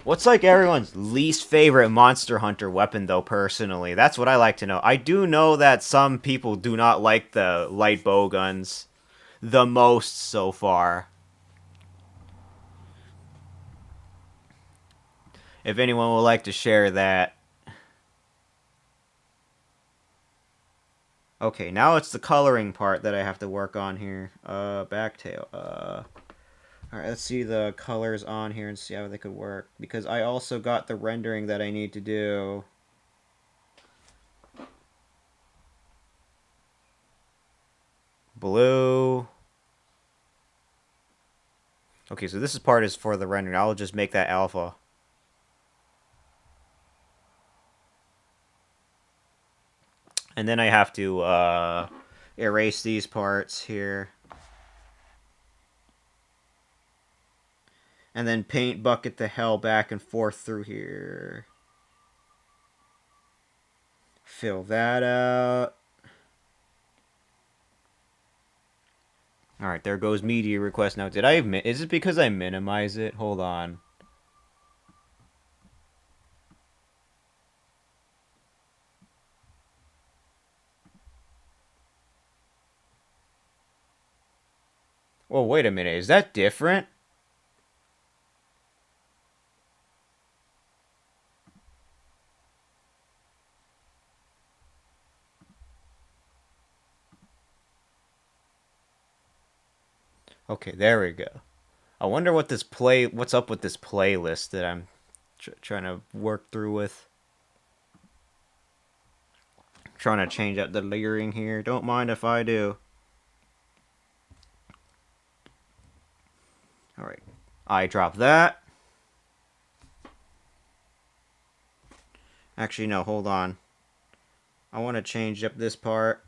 Speaker 1: What's like everyone's least favorite Monster Hunter weapon, though, personally? That's what I like to know. I do know that some people do not like the light bow guns the most so far. If anyone would like to share that. Okay, now it's the coloring part that I have to work on here. Backtail. Alright, let's see the colors on here and see how they could work. Because I also got the rendering that I need to do. Blue. Okay, so this part is for the rendering. I'll just make that alpha. And then I have to erase these parts here. And then paint bucket the hell back and forth through here. Fill that out. Alright, there goes media request. Now, is it because I minimize it? Hold on. Well, wait a minute. Is that different? Okay, there we go. I wonder what's up with this playlist that I'm trying to work through with. Trying to change up the layering here. Don't mind if I do. Alright. I drop that. Actually, no, hold on. I want to change up this part.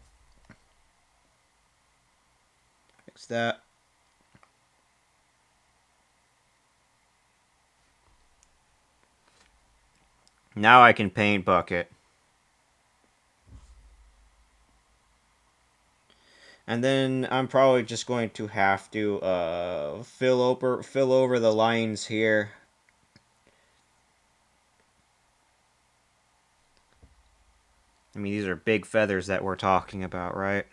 Speaker 1: Fix that. Now I can paint bucket. And then I'm probably just going to have to fill over the lines here. I mean, these are big feathers that we're talking about, right?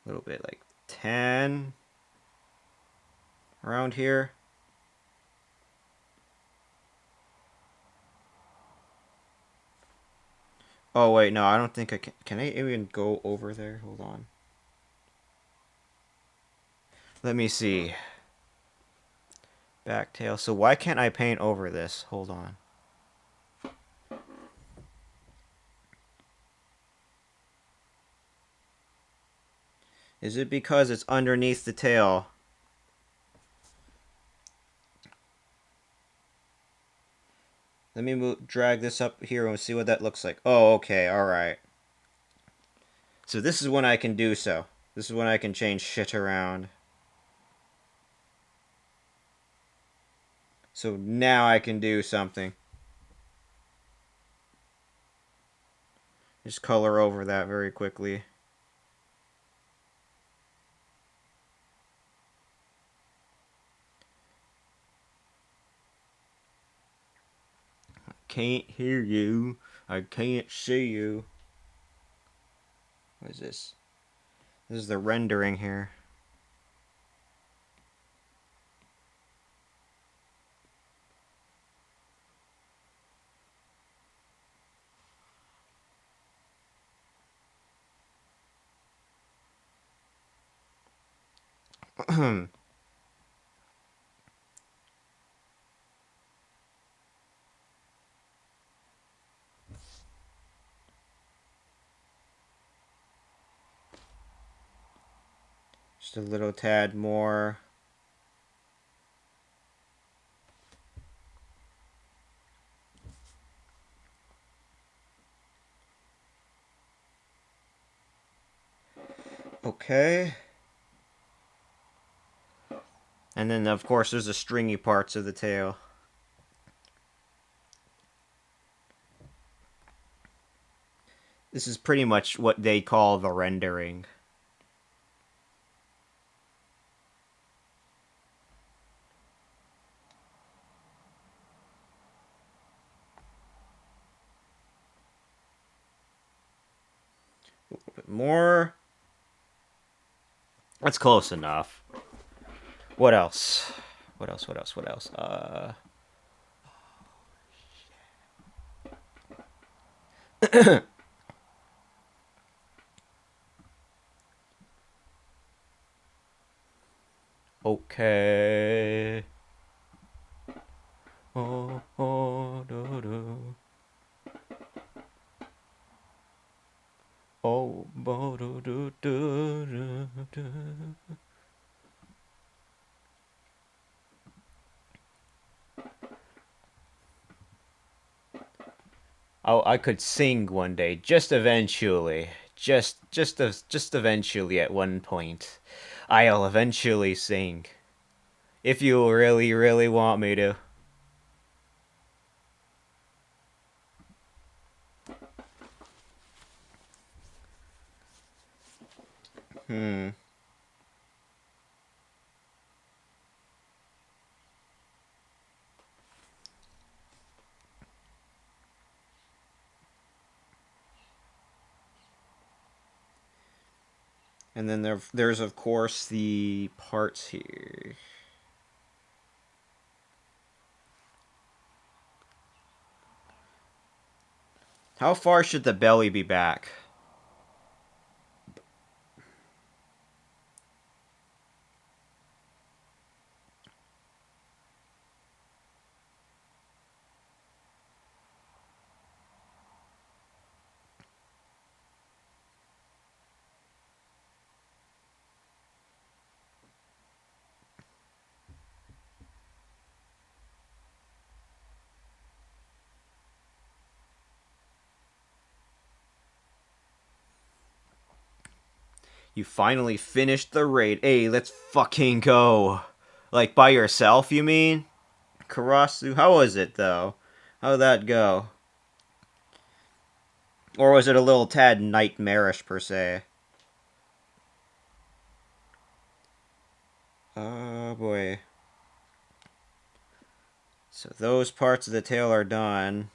Speaker 1: A little bit like 10 around here. Oh, wait, no, I don't think I can. Can I even go over there? Hold on. Let me see. Backtail. So why can't I paint over this? Hold on. Is it because it's underneath the tail? Let me drag this up here and see what that looks like. Oh, okay, alright. So this is when I can do so. This is when I can change shit around. So now I can do something. Just color over that very quickly. I can't hear you. I can't see you. What is this? This is the rendering here. Just a little tad more. Okay. And then, of course, there's the stringy parts of the tail. This is pretty much what they call the rendering. A little bit more. That's close enough. What else? What else? What else? What else? Okay. Oh, oh, do, do. Oh, bo, do, do, do, do, do. I could sing one day, just eventually. Just eventually at one point. I'll eventually sing. If you really, really want me to. Hmm. And then there's of course the parts here. How far should the belly be back? You finally finished the raid. Hey, let's fucking go. Like by yourself, you mean? Karasu, how was it though? How'd that go? Or was it a little tad nightmarish per se? Oh boy. So those parts of the tail are done.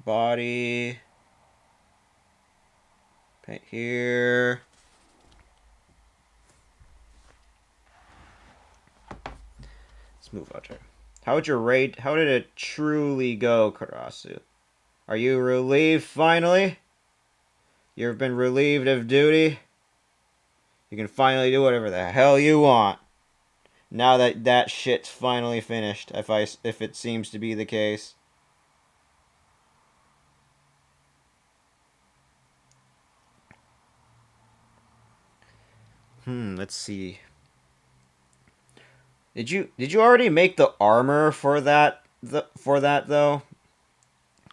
Speaker 1: Body. Paint here. Let's move on. How'd your raid? How did it truly go, Karasu? Are you relieved finally? You've been relieved of duty? You can finally do whatever the hell you want. Now that that shit's finally finished, if it seems to be the case. Let's see. Did you already make the armor for that though?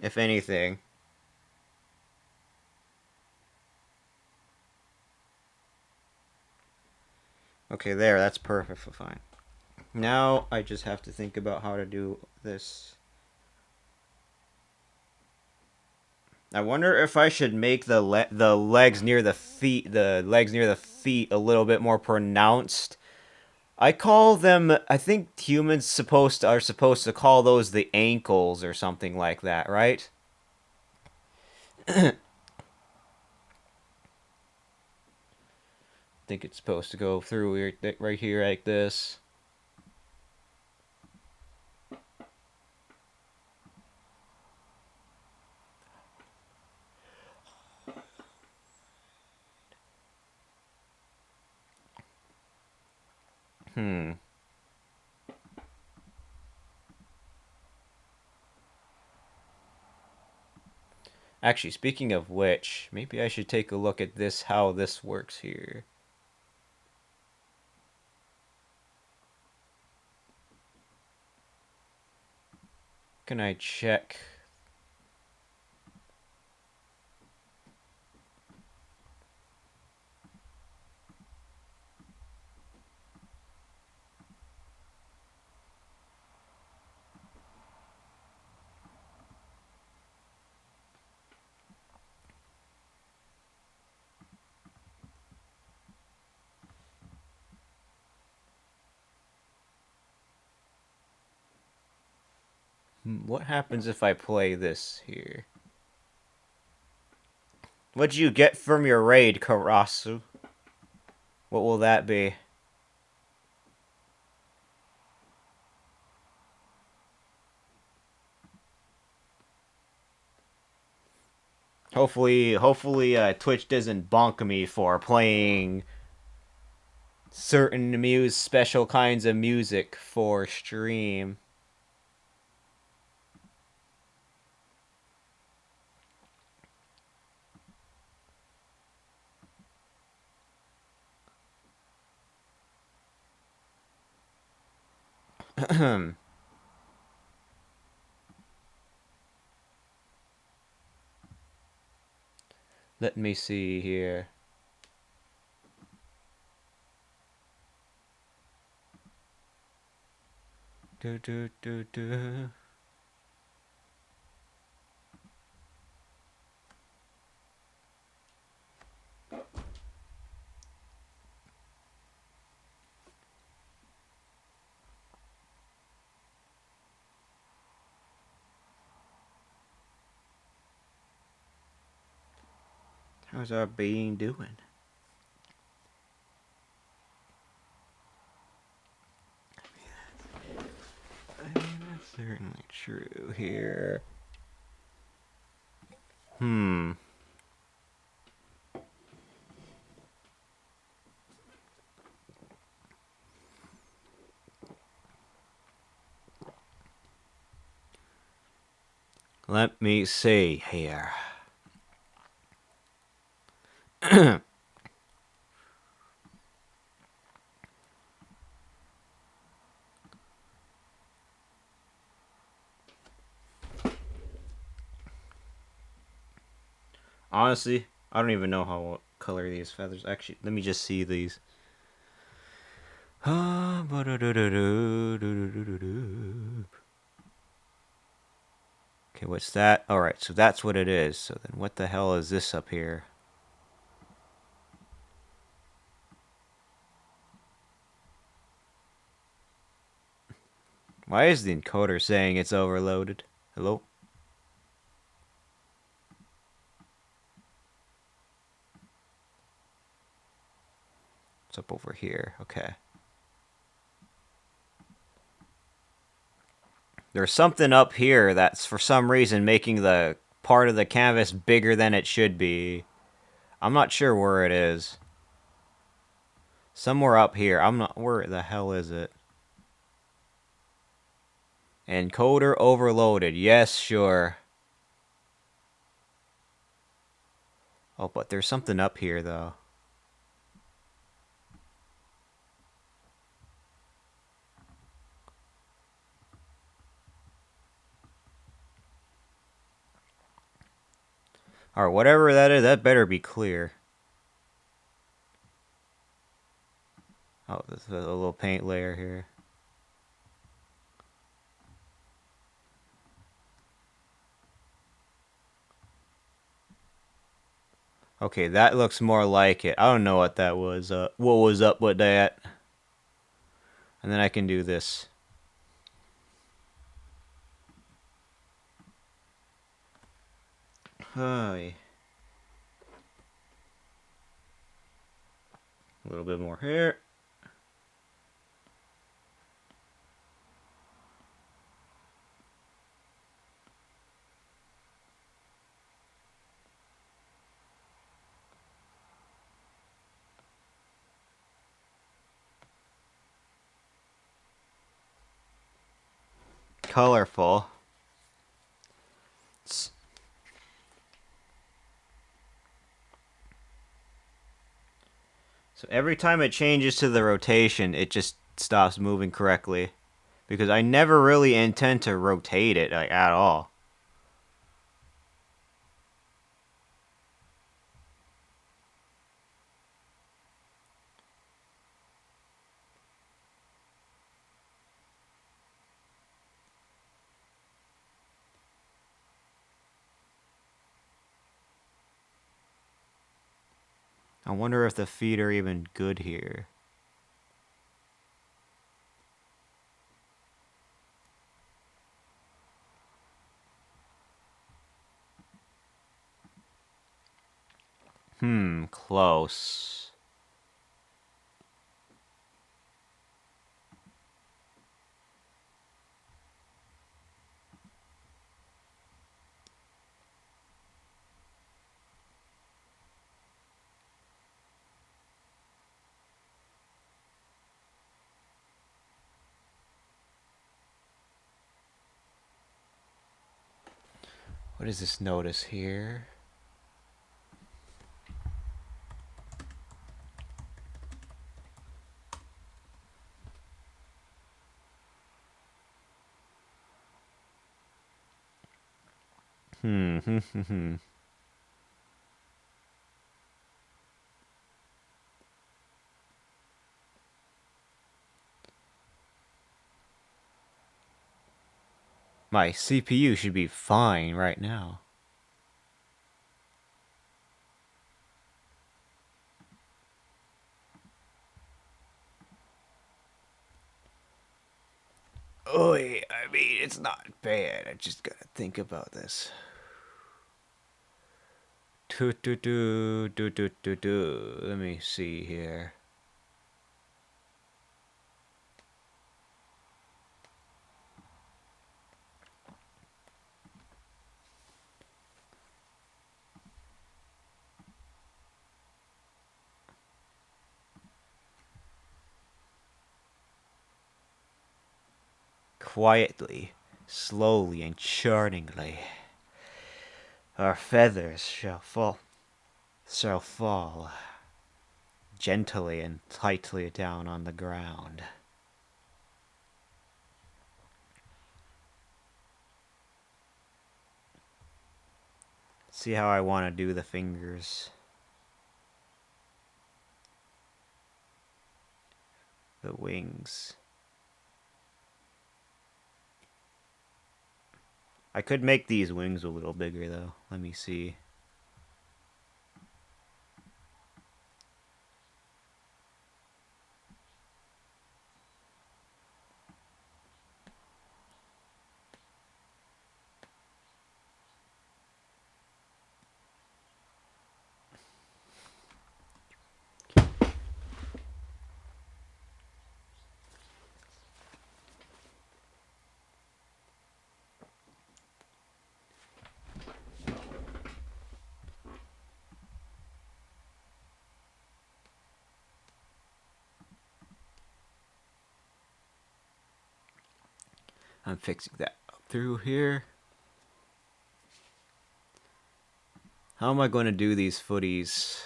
Speaker 1: If anything. Okay, there, that's perfectly fine. Now I just have to think about how to do this. I wonder if I should make the legs near the feet a little bit more pronounced. I call them. I think humans are supposed to call those the ankles or something like that, right? I think it's supposed to go through right here like this. Hmm. Actually, speaking of which, maybe I should take a look at this, how this works here. Can I check? What happens if I play this here? What'd you get from your raid, Karasu? What will that be? Hopefully, Twitch doesn't bonk me for playing certain special kinds of music for stream. Let me see here. Do, do, do, do. How's our being doing? I mean, that's certainly true here. Let me see here. Honestly, I don't even know how color these feathers. Actually, let me just see these. Okay, what's that? Alright, so that's what it is. So then what the hell is this up here? Why is the encoder saying it's overloaded? Hello? It's up over here. Okay. There's something up here that's for some reason making the part of the canvas bigger than it should be. I'm not sure where it is. Somewhere up here. I'm not... Where the hell is it? Encoder overloaded. Yes, sure. Oh, but there's something up here, though. Alright, whatever that is, that better be clear. Oh, there's a little paint layer here. Okay, that looks more like it. I don't know what that was. What was up with that? And then I can do this. Hi. A little bit more here. Colorful. So every time it changes to the rotation, it just stops moving correctly. Because I never really intend to rotate it like, at all. I wonder if the feet are even good here. Close. What is this notice here? My CPU should be fine right now. Oi, I mean, it's not bad. I just gotta think about this. Let me see here. Quietly, slowly, and charmingly, our feathers shall fall gently and tightly down on the ground. See how I want to do the fingers. The wings. I could make these wings a little bigger though. Let me see. I'm fixing that up through here. How am I going to do these footies?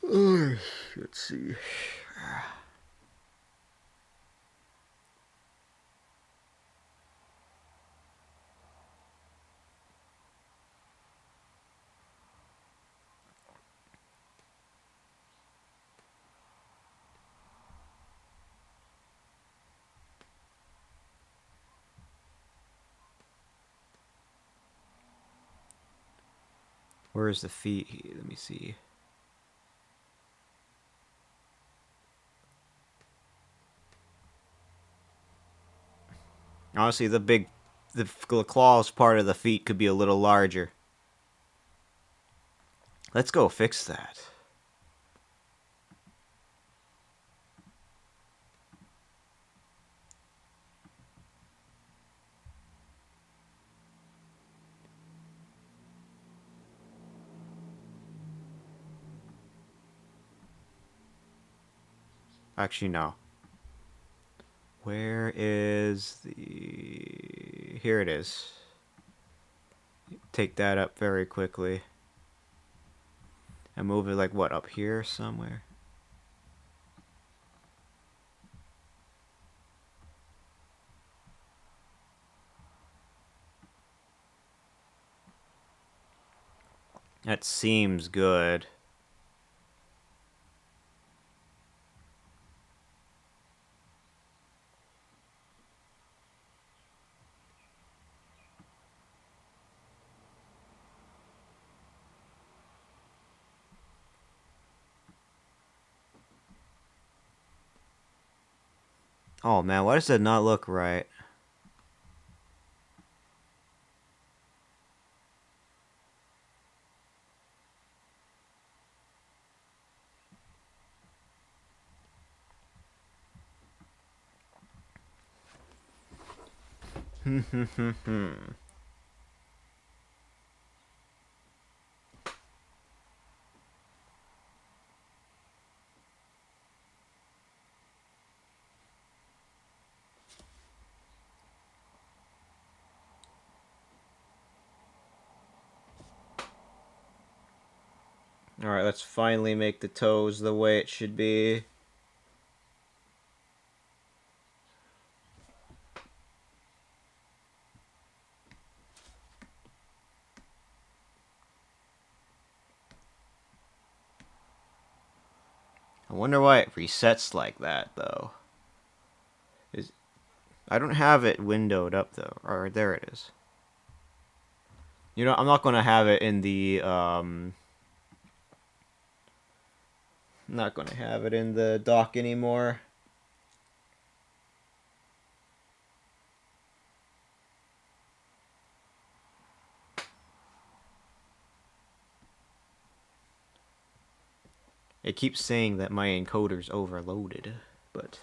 Speaker 1: Let's see. Where's the feet? Let me see. Honestly, the claws part of the feet could be a little larger. Let's go fix that. Actually, no. Where is the... Here it is. Take that up very quickly. And move it like, what, up here somewhere? That seems good. Oh man, why does that not look right? Alright, let's finally make the toes the way it should be. I wonder why it resets like that, though. I don't have it windowed up, though. Or, there it is. You know, I'm not going to have it in the, I'm not going to have it in the dock anymore. It keeps saying that my encoder's overloaded, but...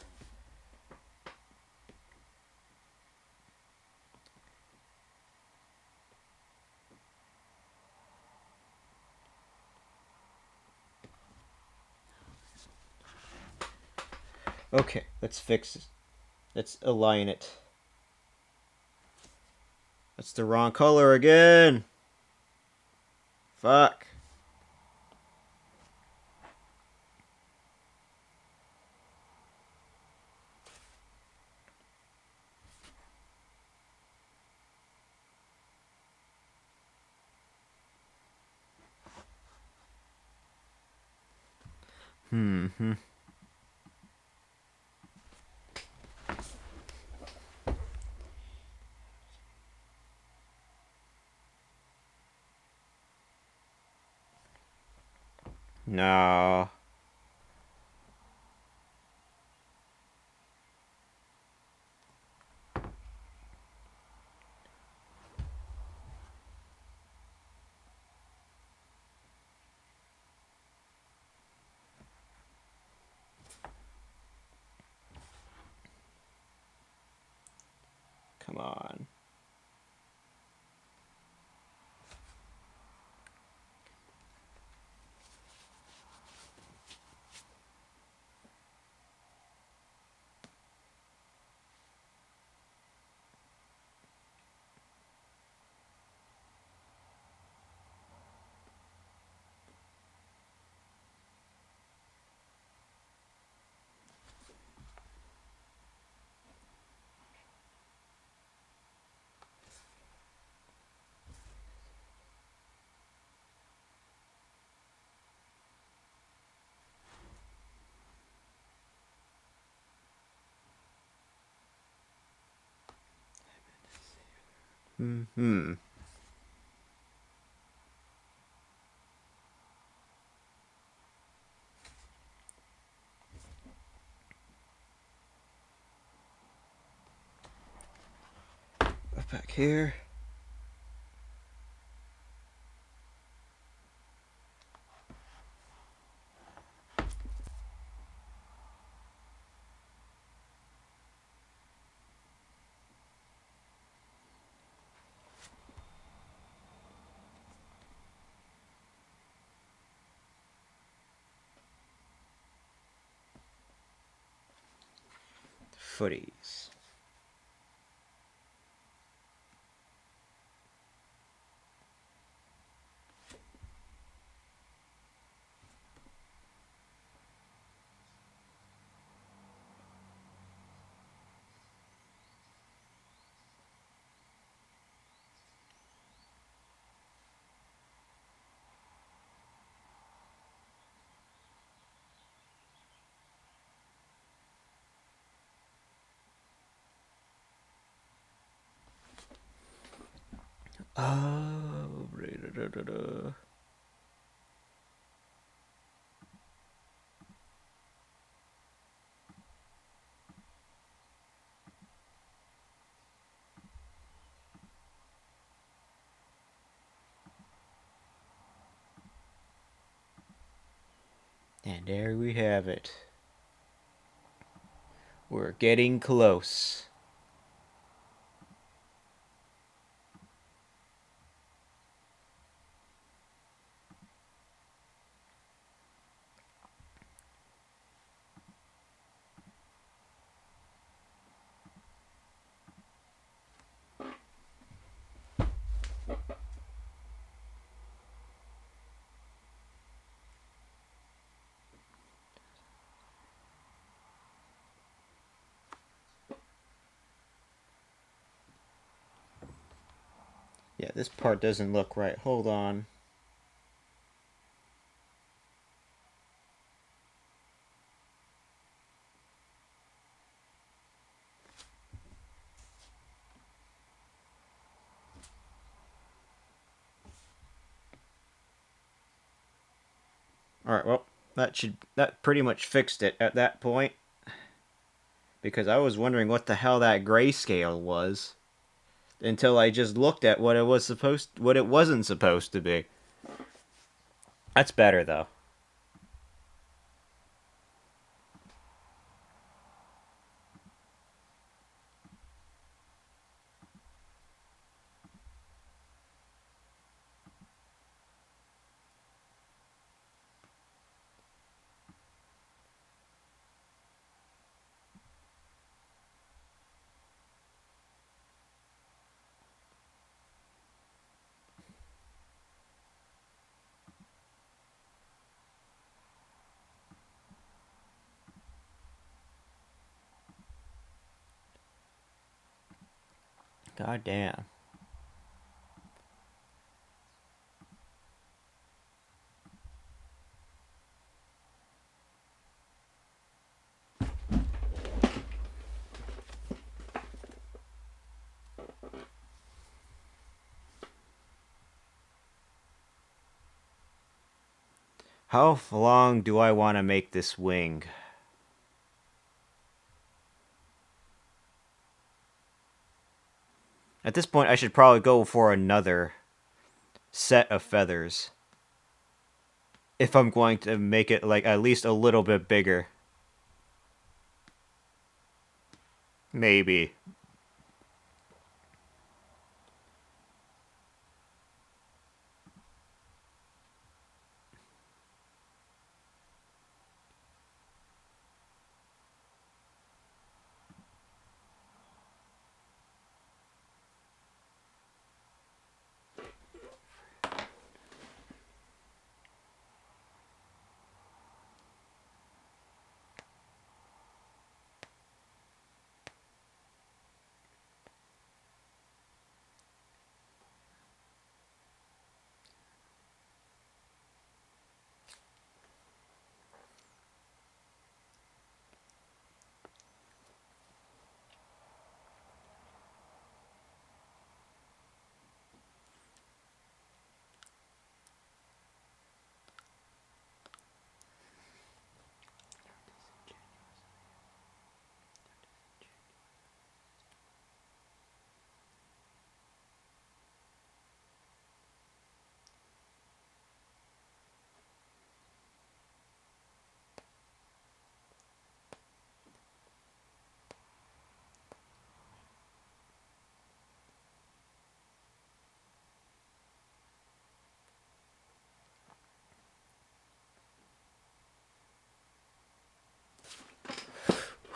Speaker 1: Okay, let's fix it. Let's align it. That's the wrong color again! Fuck. Hmm. No. Come on. Hmm. Back here. Footies. Oh, and there we have it. We're getting close. Yeah, this part doesn't look right. Hold on. Alright, well, that pretty much fixed it at that point. Because I was wondering what the hell that grayscale was. Until I just looked at what it wasn't supposed to be. That's better though. God damn. How long do I want to make this wing? At this point, I should probably go for another set of feathers. If I'm going to make it, like, at least a little bit bigger. Maybe.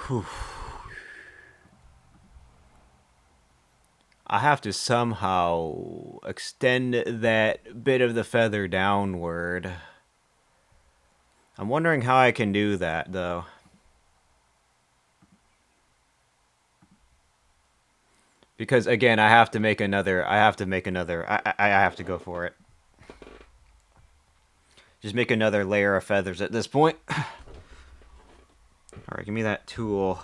Speaker 1: Whew. I have to somehow extend that bit of the feather downward. I'm wondering how I can do that, though. Because, again, I have to make another... I have to go for it. Just make another layer of feathers at this point. Alright, give me that tool.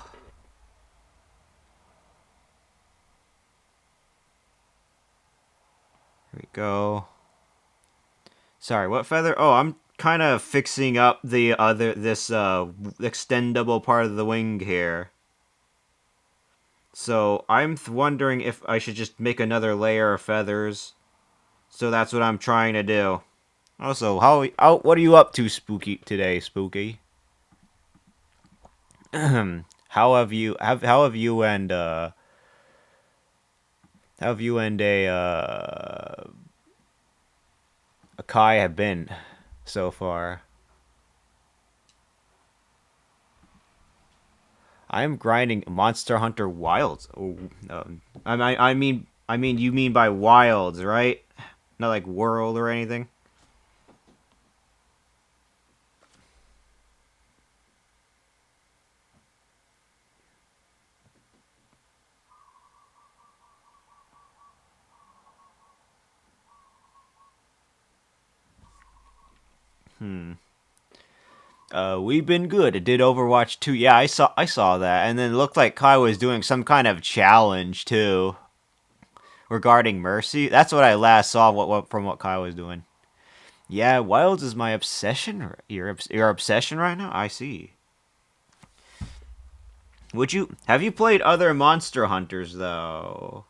Speaker 1: Here we go. Sorry, what feather? Oh, I'm kind of fixing up this extendable part of the wing here. So I'm wondering if I should just make another layer of feathers. So that's what I'm trying to do. Also, what are you up to, Spooky, today, Spooky? How have you and a Kai have been so far? I'm grinding Monster Hunter Wilds. Oh, you mean by Wilds, right? Not like World or anything. We've been good. It did Overwatch 2. Yeah, I saw that, and then it looked like Kai was doing some kind of challenge too regarding Mercy. That's what I last saw. From what Kai was doing. Yeah, Wilds is my obsession. Your obsession right now? I see. Would you have you played other Monster Hunters though?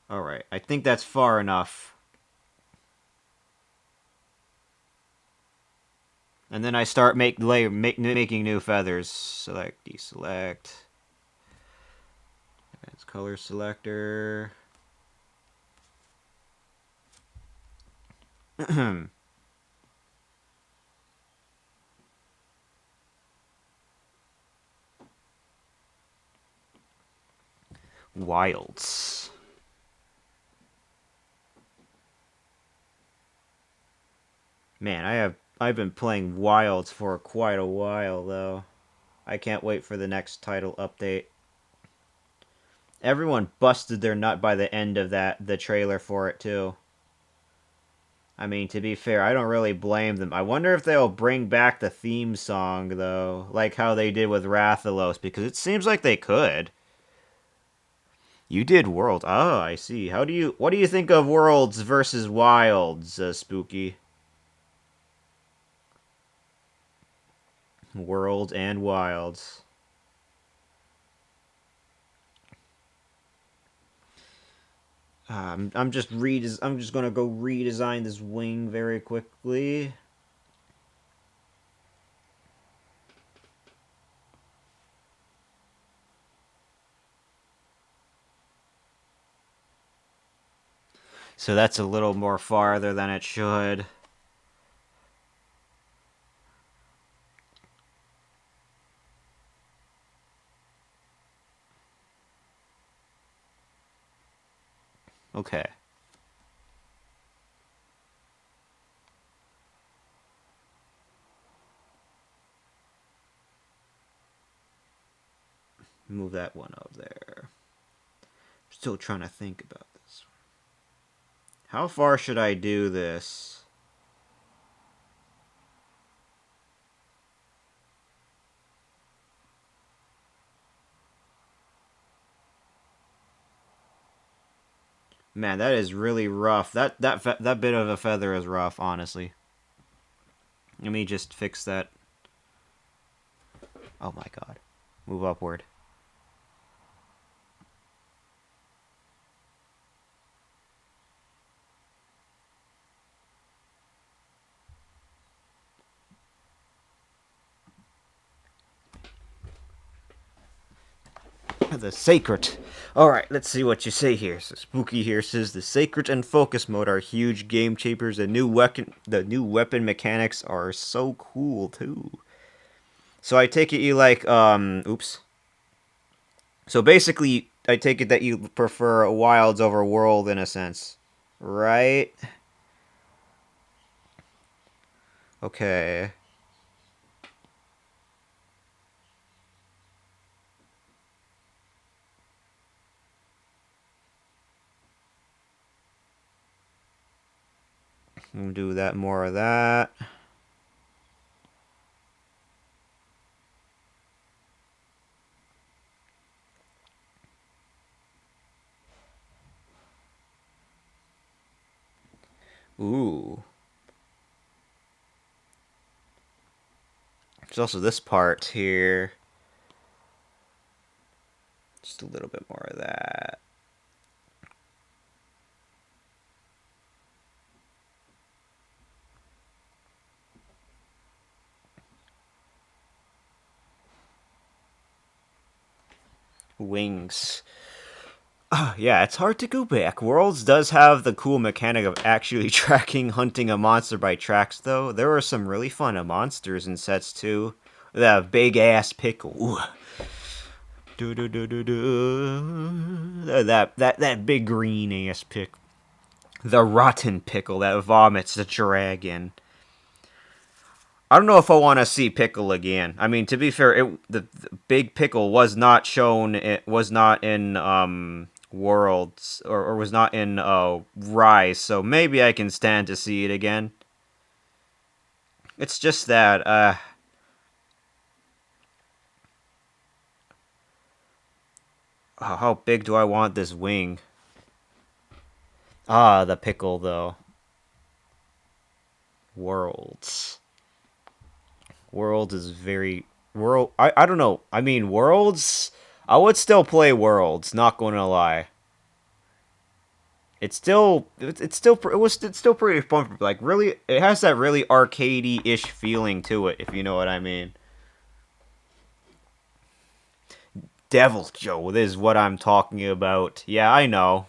Speaker 1: All right, I think that's far enough. And then I start making new feathers. Select, deselect. Advanced color selector. Wilds. Man, I've been playing Wilds for quite a while though. I can't wait for the next title update. Everyone busted their nut by the end of the trailer for it too. I mean, to be fair, I don't really blame them. I wonder if they'll bring back the theme song though, like how they did with Rathalos, because it seems like they could. You did World. Oh, I see. What do you think of Worlds versus Wilds, Spooky? World and Wilds. I'm just gonna go redesign this wing very quickly. So that's a little more farther than it should. Okay. Move that one up there. Still trying to think about this. How far should I do this? Man, that is really rough. That bit of a feather is rough, honestly. Let me just fix that. Oh my god. Move upward. The sacred. Alright, let's see what you say here. So Spooky here says the sacred and focus mode are huge game changers. The new weapon mechanics are so cool too. So I take it you like oops. So basically I take it that you prefer Wilds over World in a sense. Right? Okay. We'll do that more of that. Ooh. There's also this part here. Just a little bit more of that. Wings. Yeah, it's hard to go back. Worlds does have the cool mechanic of actually tracking, hunting a monster by tracks, though. There were some really fun monsters in sets, too. That big-ass pickle. Ooh. That big green-ass pickle. The rotten pickle that vomits the dragon. I don't know if I want to see Pickle again. I mean, to be fair, the big Pickle was not shown. It was not in Worlds or was not in Rise. So maybe I can stand to see it again. It's just that how big do I want this wing? Ah, the Pickle though. Worlds. Worlds is very I don't know. I mean, Worlds. I would still play Worlds. Not going to lie. It's still it's still pretty fun. Like really, it has that really arcadey-ish feeling to it. If you know what I mean. Devil Joe, this is what I'm talking about. Yeah, I know.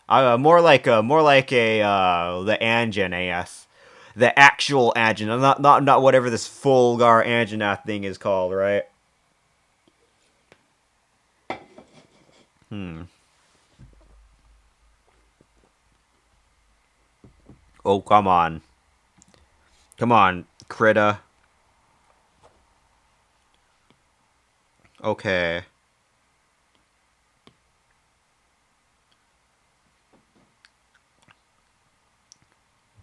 Speaker 1: More like a the Anjanath, the actual Anjanath, not whatever this Fulgar Anjanath thing is called, right? Hmm. Oh, come on. Come on, Krita. Okay.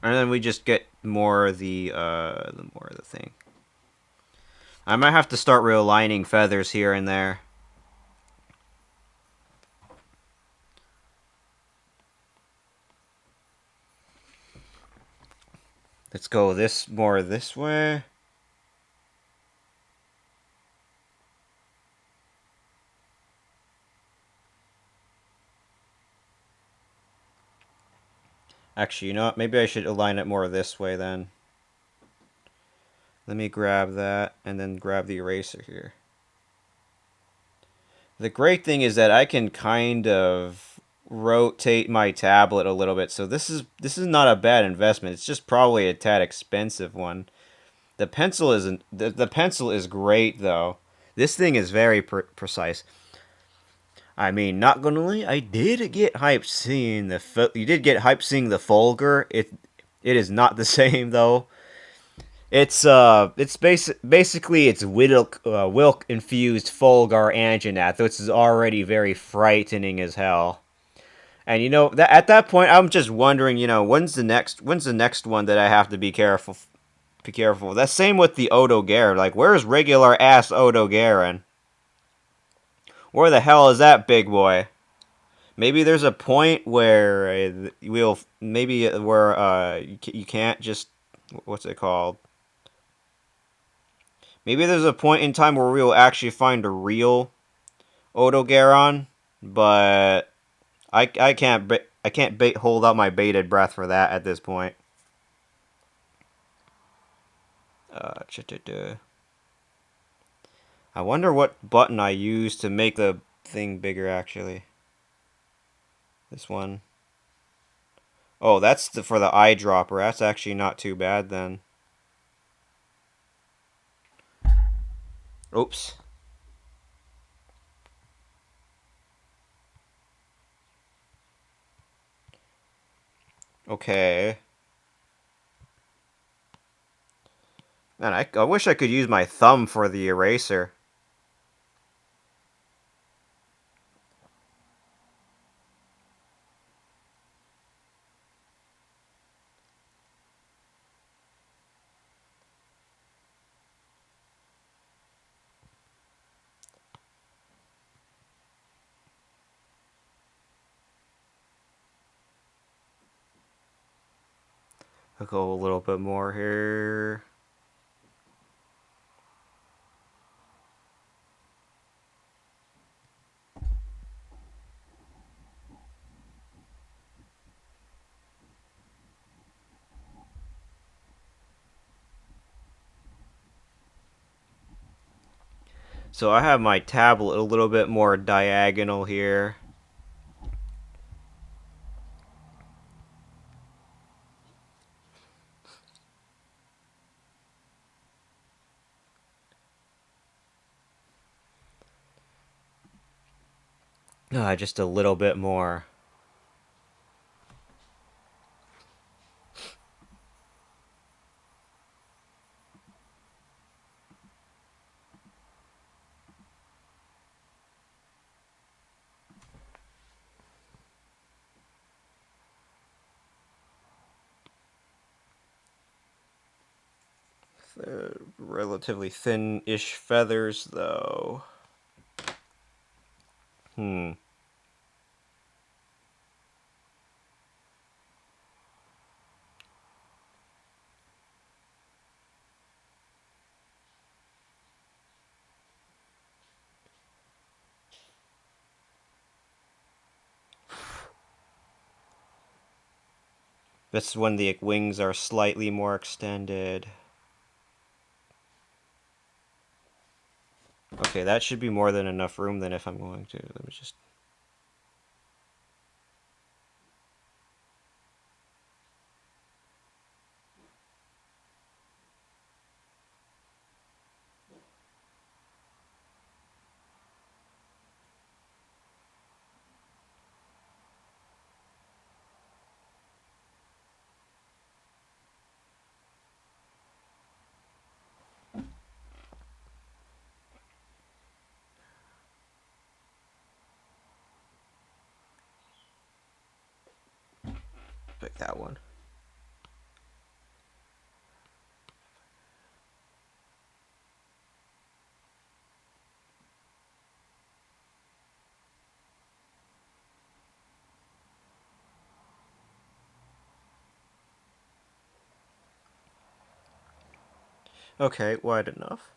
Speaker 1: And then we just get more of the more of the thing. I might have to start realigning feathers here and there. Let's go this way. Actually, you know what? Maybe I should align it more this way then. Let me grab that and then grab the eraser here. The great thing is that I can kind of rotate my tablet a little bit. So this is not a bad investment. It's just probably a tad expensive one. The pencil isn't the pencil is great though. This thing is very precise. I mean, not gonna lie, I did get hyped seeing you did get hyped seeing the Fulgur. It is not the same though. Basically it's Wilk infused Fulgar Anjanath, which is already very frightening as hell. And you know that at that point I'm just wondering, you know, when's the next one that I have to be careful. Be careful. That's same with the Odo Garen. Like, where's regular ass Odo Garen? Where the hell is that big boy? Maybe there's a point where we'll maybe where you can't just what's it called? Maybe there's a point in time where we'll actually find a real Odogaron, but I can't hold out my bated breath for that at this point. I wonder what button I use to make the thing bigger. Actually, this one. Oh, that's for the eyedropper. That's actually not too bad then. Oops. Okay. Man, I wish I could use my thumb for the eraser. I'll go a little bit more here. So I have my tablet a little bit more diagonal here. Just a little bit more. Relatively thin-ish feathers, though. Hmm. That's when the wings are slightly more extended. Okay, that should be more than enough room then if I'm going to. Let me just... pick that one. Okay, wide enough.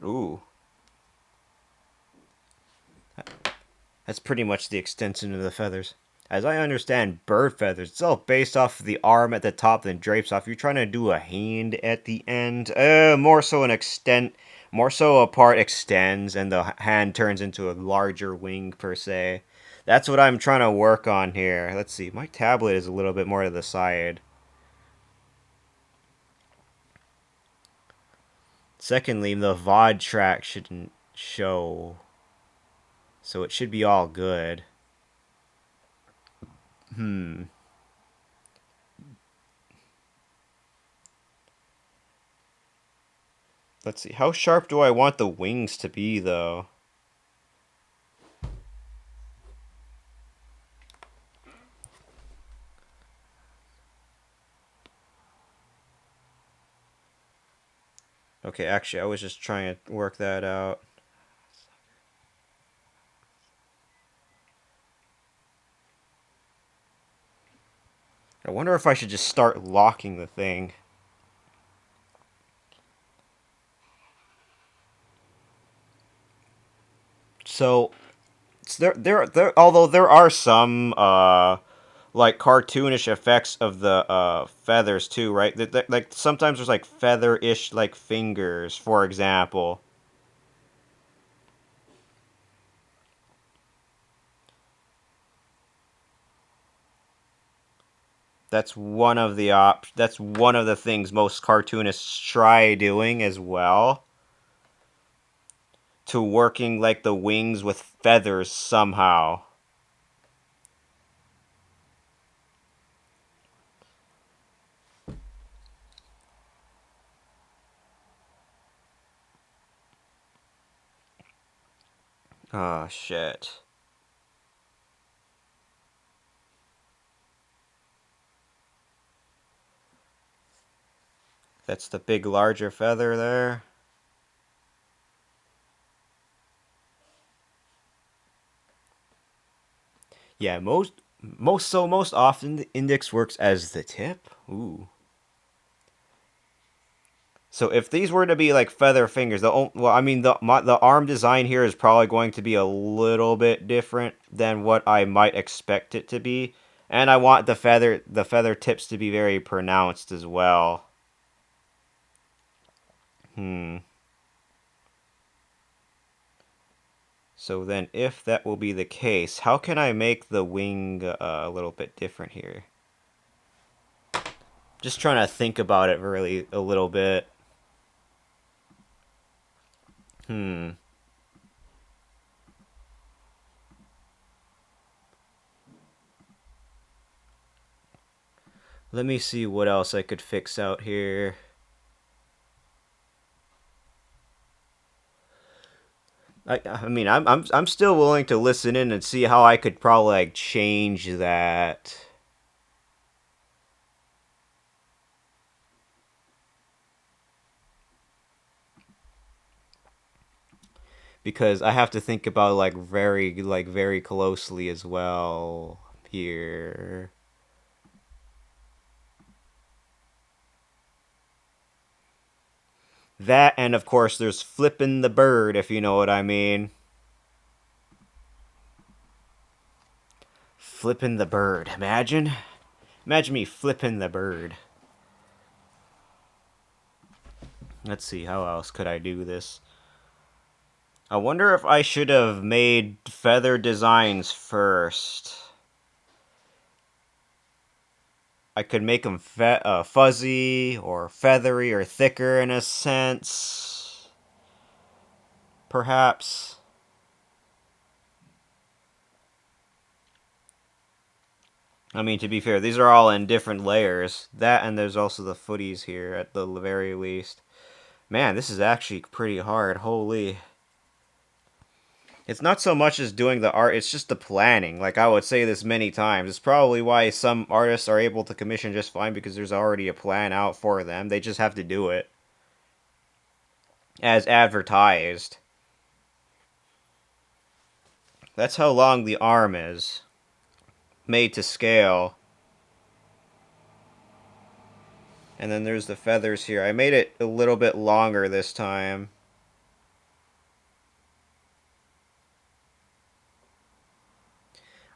Speaker 1: Ooh. That's pretty much the extension of the feathers. As I understand, bird feathers, it's all based off of the arm at the top, then drapes off. You're trying to do a hand at the end. More so an extent, more so a part extends and the hand turns into a larger wing per se. That's what I'm trying to work on here. Let's see, my tablet is a little bit more to the side. Secondly, the VOD track shouldn't show, so it should be all good. Hmm. Let's see. How sharp do I want the wings to be, though? Okay, actually, I was just trying to work that out. I wonder if I should just start locking the thing. So, although there are some, like cartoonish effects of the feathers too, right? Like sometimes there's like feather-ish like fingers, for example. That's one of the things most cartoonists try doing as well. To working like the wings with feathers somehow. Oh shit. That's the big larger feather there. Yeah, most often the index works as the tip. Ooh. So if these were to be like feather fingers, well, I mean the arm design here is probably going to be a little bit different than what I might expect it to be, and I want the feather tips to be very pronounced as well. Hmm. So then, if that will be the case, how can I make the wing a little bit different here? Just trying to think about it really a little bit. Hmm. Let me see what else I could fix out here. I mean, I'm still willing to listen in and see how I could probably like change that. Because I have to think about like very closely as well here. That, and of course, there's flipping the bird, if you know what I mean. Flipping the bird. Imagine. Imagine me flipping the bird. Let's see, how else could I do this? I wonder if I should have made feather designs first. I could make them fuzzy or feathery or thicker in a sense. Perhaps. I mean, to be fair, these are all in different layers. That, and there's also the footies here at the very least. Man, this is actually pretty hard. Holy. It's not so much as doing the art, it's just the planning. Like, I would say this many times. It's probably why some artists are able to commission just fine, because there's already a plan out for them. They just have to do it. As advertised. That's how long the arm is. Made to scale. And then there's the feathers here. I made it a little bit longer this time.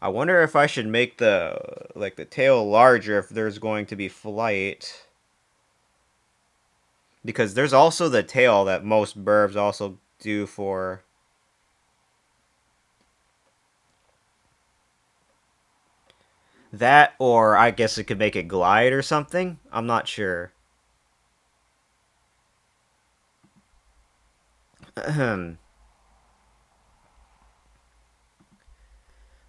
Speaker 1: I wonder if I should make the tail larger if there's going to be flight. Because there's also the tail that most birds also do for. That, or I guess it could make it glide or something? I'm not sure.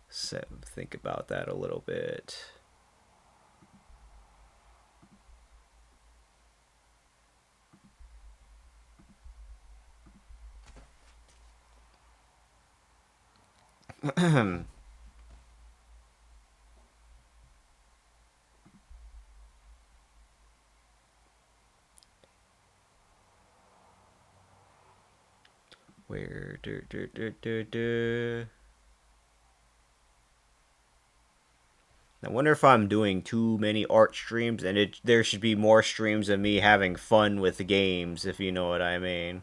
Speaker 1: So, think about that a little bit. Where? I wonder if I'm doing too many art streams, and there should be more streams of me having fun with the games, if you know what I mean.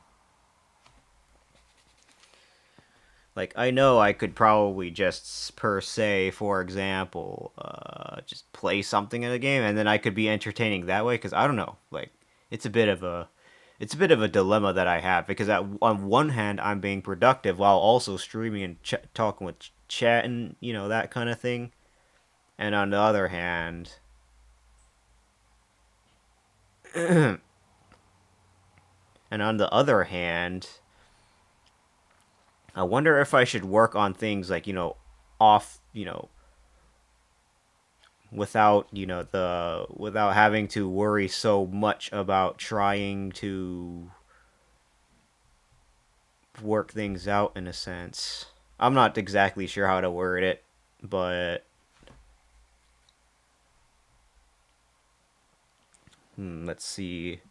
Speaker 1: Like, I know I could probably just, per se, for example, just play something in a game, and then I could be entertaining that way, because I don't know, like, it's a bit of a it's a bit of a dilemma that I have, because on one hand I'm being productive while also streaming and talking with chat and that kind of thing, and on the other hand, and on the other hand, I wonder if I should work on things like off without the without having to worry so much about trying to work things out in a sense. I'm not exactly sure how to word it, but let's see.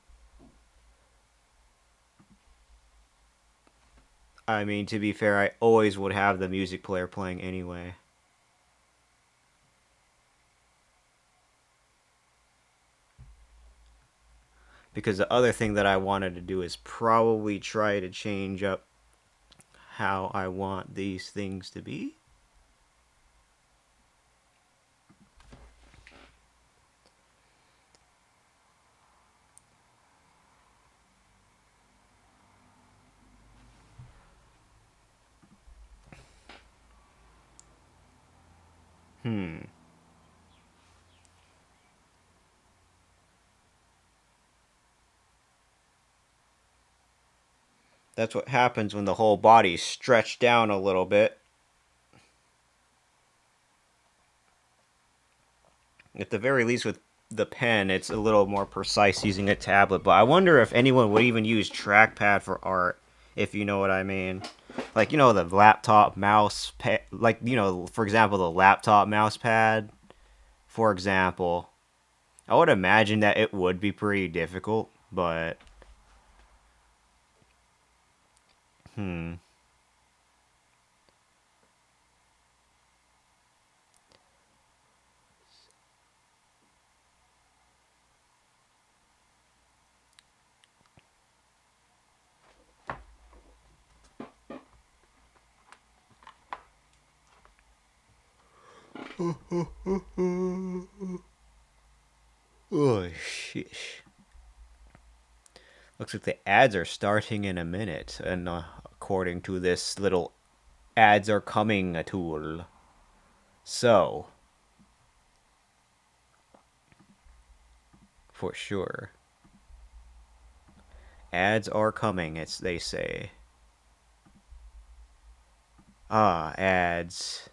Speaker 1: I mean, to be fair, I always would have the music player playing anyway. Because the other thing that I wanted to do is probably try to change up how I want these things to be. Hmm. That's what happens when the whole body's stretched down a little bit. At the very least, with the pen, it's a little more precise using a tablet. But I wonder if anyone would even use trackpad for art, if you know what I mean. Like, the laptop mouse pad. Like, for example, the laptop mouse pad, for example. I would imagine that it would be pretty difficult, but. Hmm. Oh, shit. Looks like the ads are starting in a minute, and according to this little ads are coming tool. So, for sure. Ads are coming, it's they say. Ah, ads.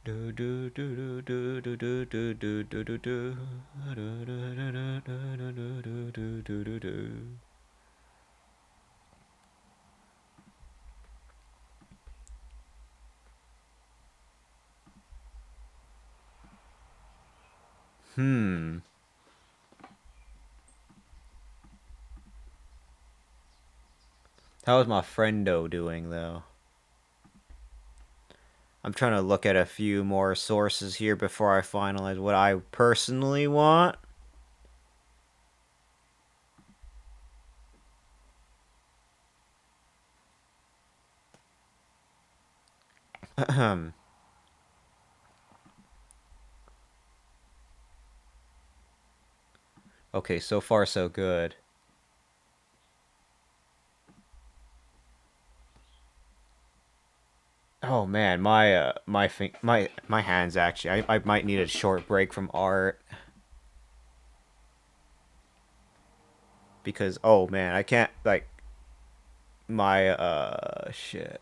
Speaker 1: Do do do do do do do do do do do do. Hmm. How is my friendo doing though? I'm trying to look at a few more sources here before I finalize what I personally want. Okay, so far so good. Oh man, my hands actually. I might need a short break from art because oh man, I can't like my shit.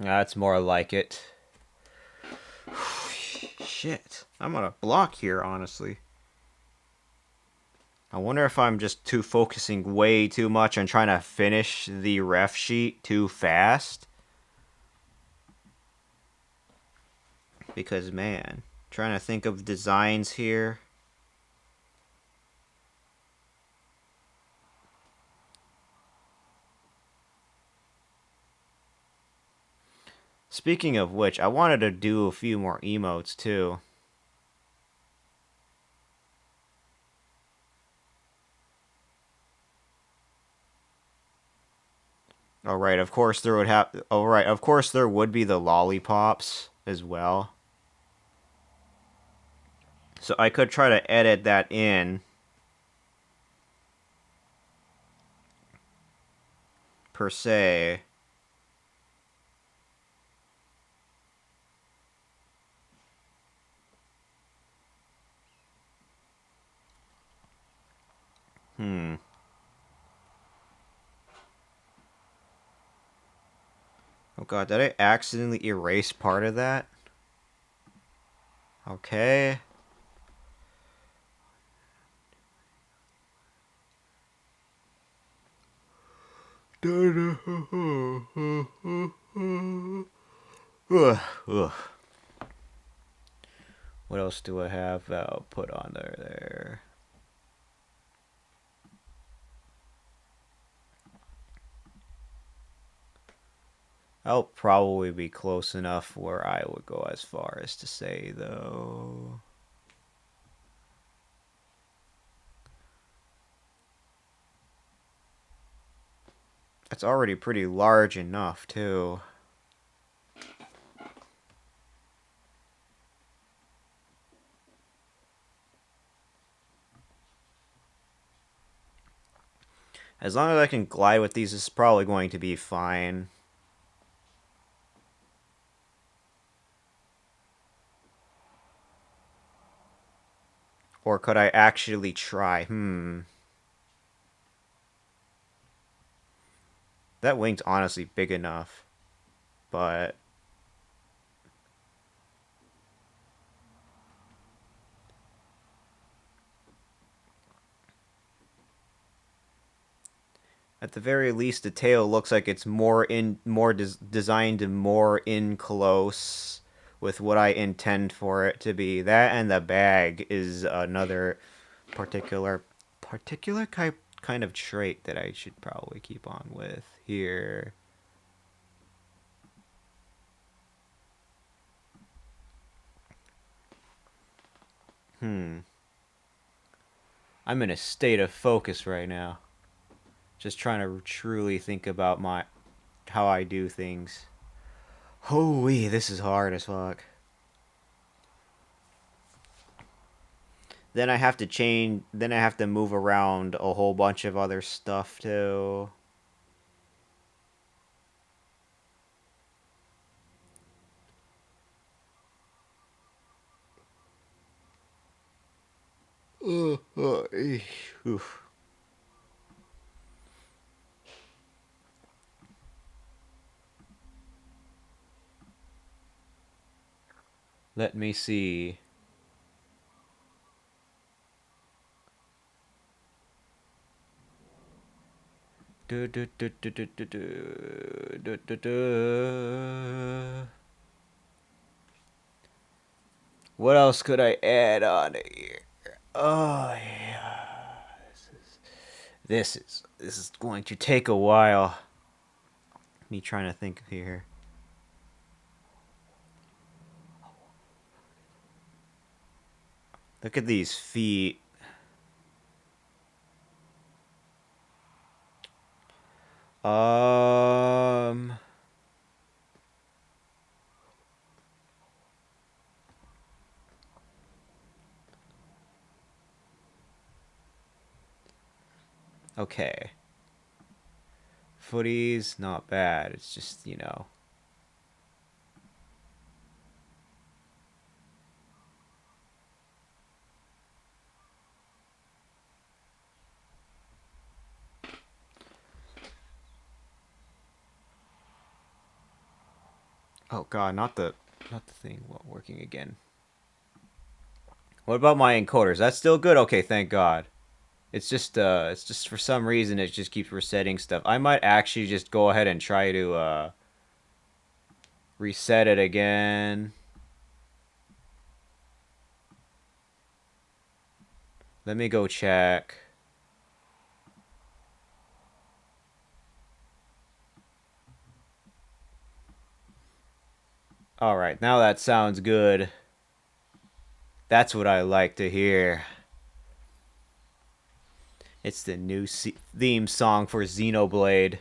Speaker 1: That's more like it. Shit. I'm on a block here, honestly. I wonder if I'm just too focusing way too much on trying to finish the ref sheet too fast. Because, man, trying to think of designs here. Speaking of which, I wanted to do a few more emotes too. All right, of course there would have. All right, of course there would be the lollipops as well. So I could try to edit that in per se. Hmm. Oh god, did I accidentally erase part of that? Okay. Ugh, ugh. What else do I have put on there? I'll probably be close enough where I would go as far as to say, though. That's already pretty large enough, too. As long as I can glide with these, this is probably going to be fine. Or could I actually try? That wing's honestly big enough. But At the very least, the tail looks like it's designed more in close with what I intend for it to be. That and the bag is another particular kind of trait that I should probably keep on with here. I'm in a state of focus right now. Just trying to truly think about how I do things. Holy, this is hard as fuck. Then I have to change. Then I have to move around a whole bunch of other stuff too. Oof. Let me see. What else could I add on here? Oh yeah. This is going to take a while. Me trying to think here. Look at these feet. Um okay. Footies, not bad. It's just, Oh god, not the thing working again. What about my encoders? That's still good? Okay, thank god. It's just for some reason it just keeps resetting stuff. I might actually just go ahead and try to reset it again. Let me go check. Alright, now that sounds good. That's what I like to hear. It's the new theme song for Xenoblade.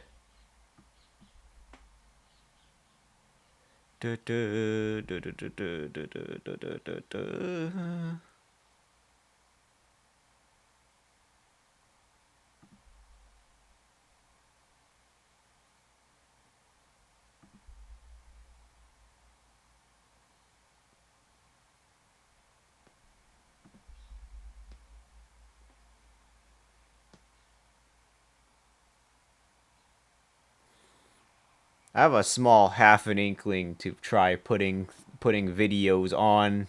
Speaker 1: I have a small half an inkling to try putting videos on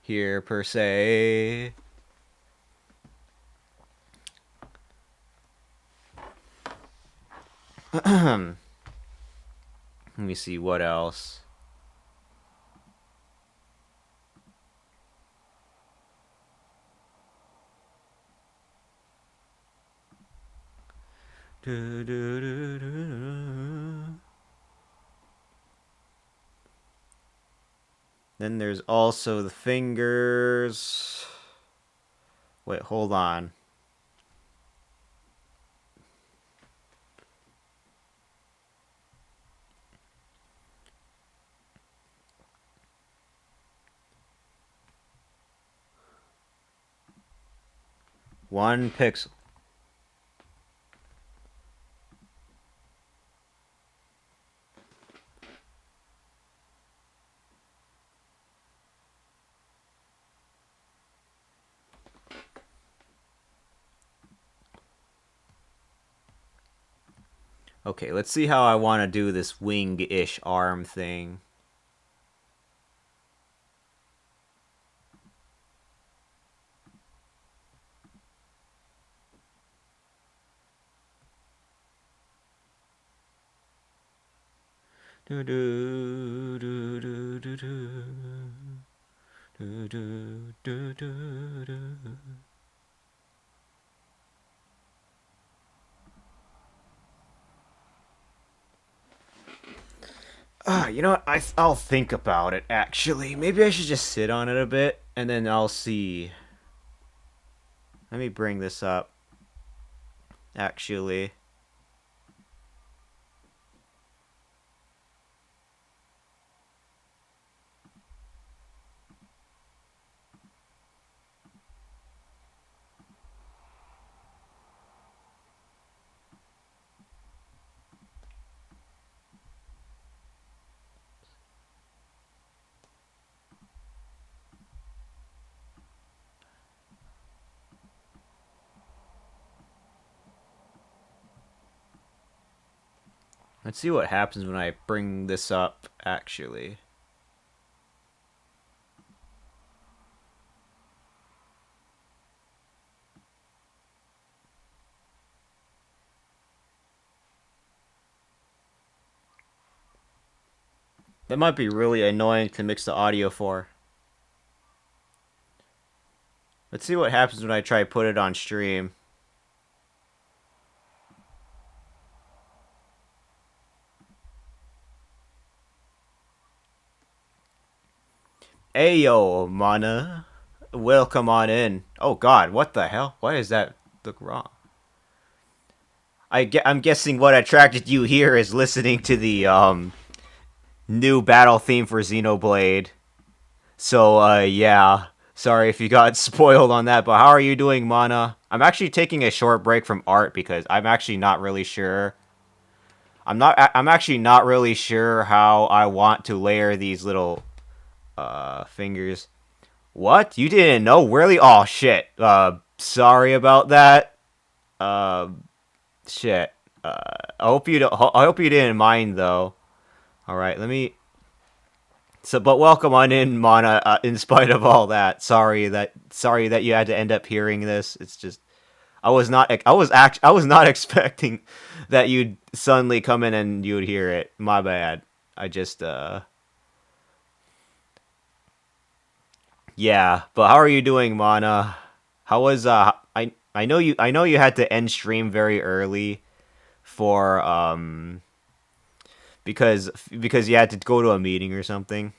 Speaker 1: here per se. Let me see what else. Then there's also the fingers. Wait, hold on. One pixel. Okay, let's see how I want to do this wing-ish arm thing. You know what? I'll think about it, actually. Maybe I should just sit on it a bit, and then I'll see. Let me bring this up, actually. Let's see what happens when I bring this up, actually. That might be really annoying to mix the audio for. Let's see what happens when I try to put it on stream. Ayo, mana. Welcome on in. Oh god, what the hell? Why does that look wrong? I'm guessing what attracted you here is listening to the new battle theme for Xenoblade. So yeah. Sorry if you got spoiled on that, but how are you doing, Mana? I'm actually taking a short break from art because I'm actually not really sure. I'm actually not really sure how I want to layer these little fingers. What? You didn't know? Really? Oh shit. Sorry about that. Uh shit. I hope you didn't mind though. All right, let me. So, but welcome on in, Mana. In spite of all that, sorry that you had to end up hearing this. It's just I was not expecting that you'd suddenly come in and you'd hear it. My bad. I just yeah. But how are you doing, Mana? How was I know you had to end stream very early for because you had to go to a meeting or something.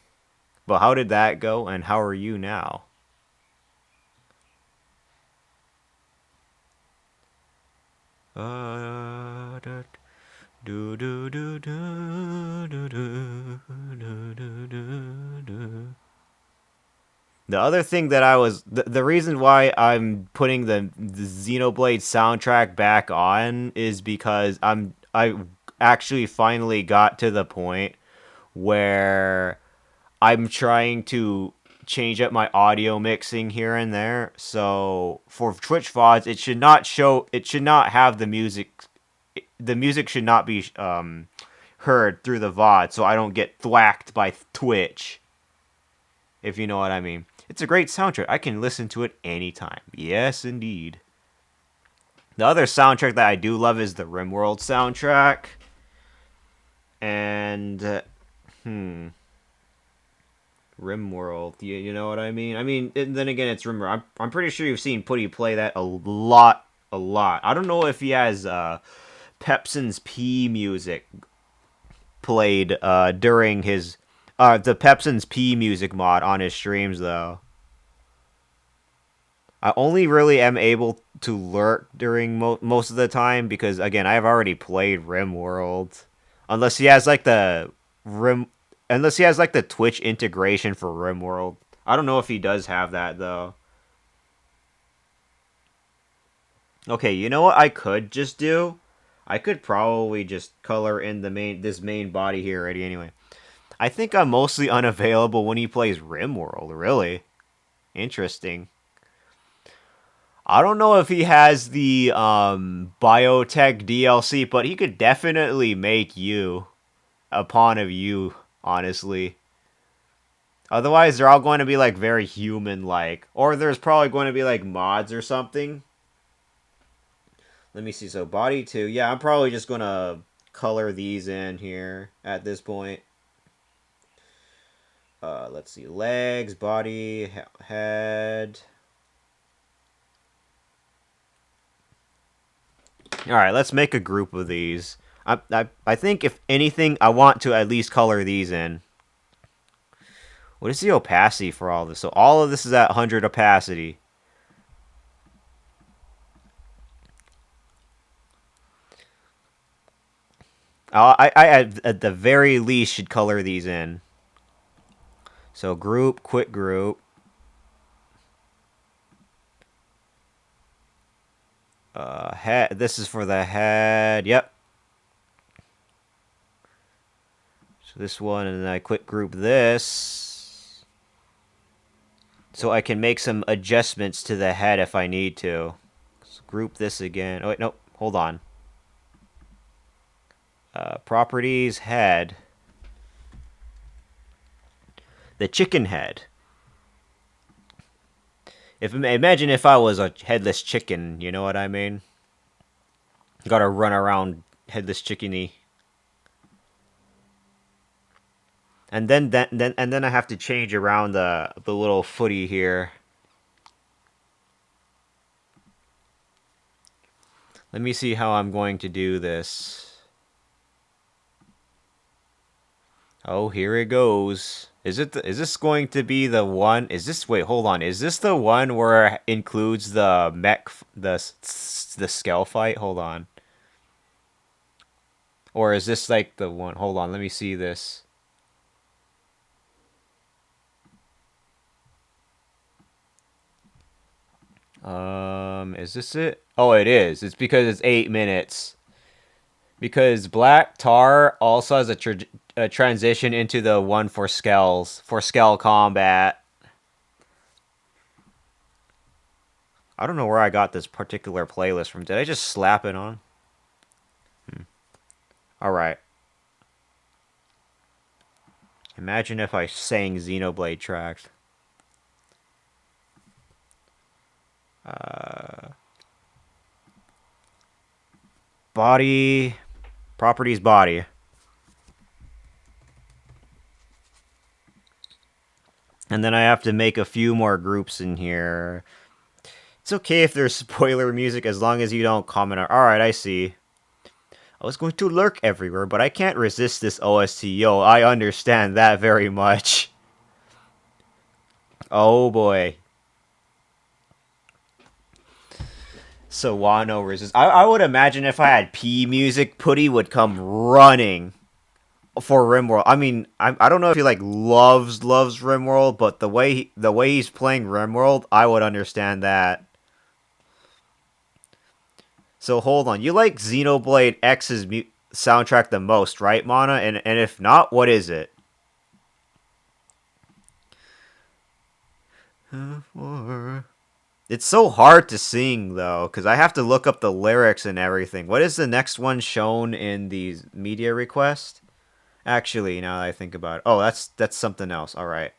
Speaker 1: But how did that go, and how are you now? Do do do do do do do do do. The other thing that the reason why I'm putting the Xenoblade soundtrack back on is because I actually finally got to the point where I'm trying to change up my audio mixing here and there. So for Twitch VODs, it should not have the music. The music should not be heard through the VOD, so I don't get thwacked by Twitch. If you know what I mean. It's a great soundtrack. I can listen to it anytime. Yes, indeed. The other soundtrack that I do love is the RimWorld soundtrack. And RimWorld. You know what I mean? I mean, and then again, it's RimWorld. I'm pretty sure you've seen Putty play that a lot, a lot. I don't know if he has Pepsin's P music played during his the Pepsin's P music mod on his streams though. I only really am able to lurk during most of the time because again I have already played RimWorld, unless he has like the Rim, unless he has like the Twitch integration for RimWorld. I don't know if he does have that though. Okay, you know what I could just do? I could probably just color in this main body here already anyway. I think I'm mostly unavailable when he plays RimWorld, really. Interesting. I don't know if he has the biotech DLC, but he could definitely make you a pawn of you, honestly. Otherwise, they're all going to be like very human like. Or there's probably going to be like mods or something. Let me see. So, body 2. Yeah, I'm probably just going to color these in here at this point. Let's see, legs, body, head. All right, let's make a group of these. I think if anything, I want to at least color these in. What is the opacity for all this? So all of this is at 100 opacity. I at the very least should color these in. So group, quit group. Head. This is for the head. Yep. So this one, and then I quit group this. So I can make some adjustments to the head if I need to. So group this again. Oh wait, nope. Hold on. Properties, head. The chicken head. Imagine if I was a headless chicken, you know what I mean? Gotta run around headless chickeny. And then I have to change around the little footy here. Let me see how I'm going to do this. Oh, here it goes. Is this going to be the one? Wait, hold on. Is this the one where it includes the mech the scale fight? Hold on. Or is this like the one? Hold on, let me see this. Is this it? Oh, it is. It's because it's 8 minutes. Because Black Tar also has a transition into the one for Skells, for Skell combat. I don't know where I got this particular playlist from. Did I just slap it on? Alright. Imagine if I sang Xenoblade tracks. Body. Properties body. And then I have to make a few more groups in here. It's okay if there's spoiler music as long as you don't comment on. Alright, I see. I was going to lurk everywhere, but I can't resist this OST. Yo, I understand that very much. Oh boy. So Wano resist. I would imagine if I had P music, Putty would come running for RimWorld. I mean, I don't know if he like loves RimWorld, but the way he's playing RimWorld, I would understand that. So hold on, you like Xenoblade X's soundtrack the most, right, Mana? And if not, what is it? It's so hard to sing though, because I have to look up the lyrics and everything. What is the next one shown in the media request? Actually, now that I think about it, oh, that's something else. All right.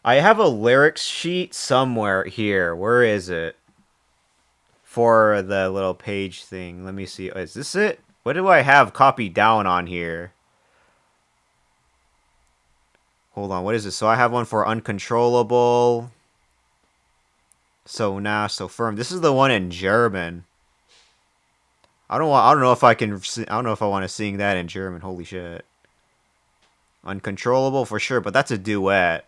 Speaker 1: I have a lyrics sheet somewhere here. Where is it? For the little page thing. Let me see. Is this it? What do I have copied down on here? Hold on. What is this? So I have one for uncontrollable. So now, so firm. This is the one in German. I don't know if I can. I don't know if I want to sing that in German. Holy shit. Uncontrollable for sure, but that's a duet.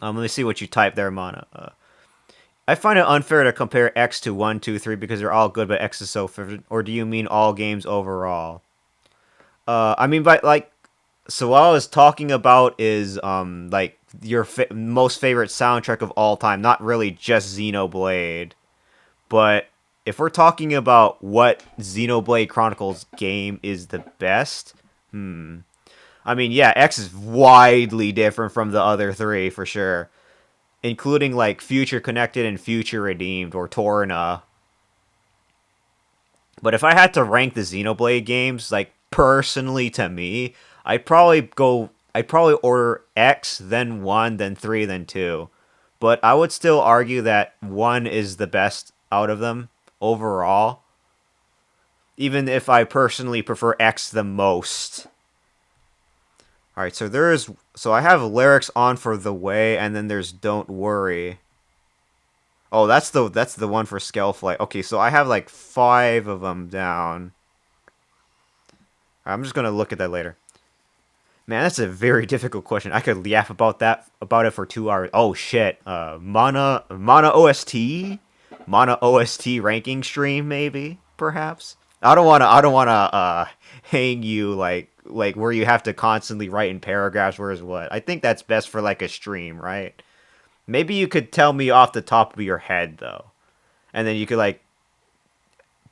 Speaker 1: Let me see what you type there, Mana. I find it unfair to compare X to 1, 2, 3 because they're all good, but X is so different. Or do you mean all games overall? I mean by like, so what I was talking about is like your most favorite soundtrack of all time, not really just Xenoblade, but if we're talking about what Xenoblade Chronicles game is the best, I mean, yeah, X is widely different from the other three for sure, including like Future Connected and Future Redeemed or Torna. But if I had to rank the Xenoblade games, like personally to me, I'd probably order X, then 1, then 3, then 2. but I would still argue that 1 is the best out of them overall. Even if I personally prefer X the most. Alright, so I have lyrics on for The Way, and then there's Don't Worry. Oh, that's the one for Scaleflight. Okay, so I have like 5 of them down. I'm just gonna look at that later. Man, that's a very difficult question. I could yap about it for 2 hours. Oh shit. Mana OST? Mana OST ranking stream, maybe? Perhaps? I don't wanna hang you like where you have to constantly write in paragraphs where's what. I think that's best for like a stream, right? Maybe you could tell me off the top of your head though. And then you could like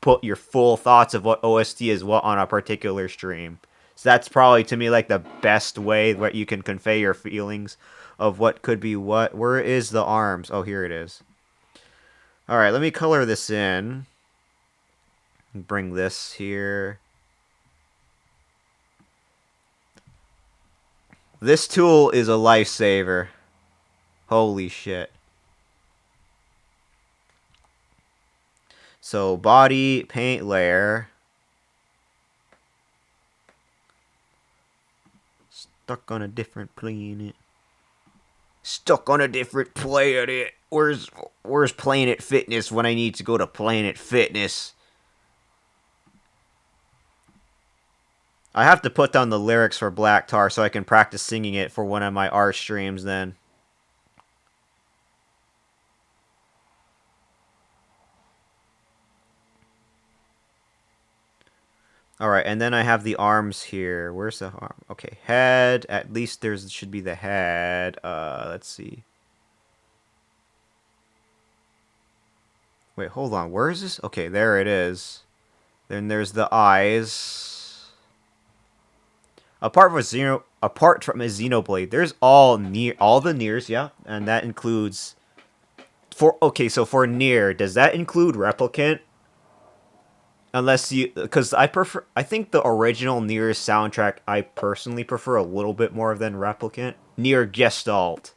Speaker 1: put your full thoughts of what OST is what on a particular stream. So that's probably to me like the best way that you can convey your feelings of what could be what. Where is the arms? Oh, here it is. All right, let me color this in. Bring this here. This tool is a lifesaver. Holy shit. So body paint layer. Stuck on a different planet. Stuck on a different planet. Where's Planet Fitness when I need to go to Planet Fitness? I have to put down the lyrics for Black Tar so I can practice singing it for one of my art streams then. Alright, and then I have the arms here. Where's the arm? Okay, head. At least there's should be the head. Let's see. Wait, hold on. Where is this? Okay, there it is. Then there's the eyes. Apart from a Xenoblade, there's all the Niers, yeah, and that includes so for Nier, does that include Replicant? Unless because I think the original Nier soundtrack I personally prefer a little bit more than Replicant. Nier Gestalt.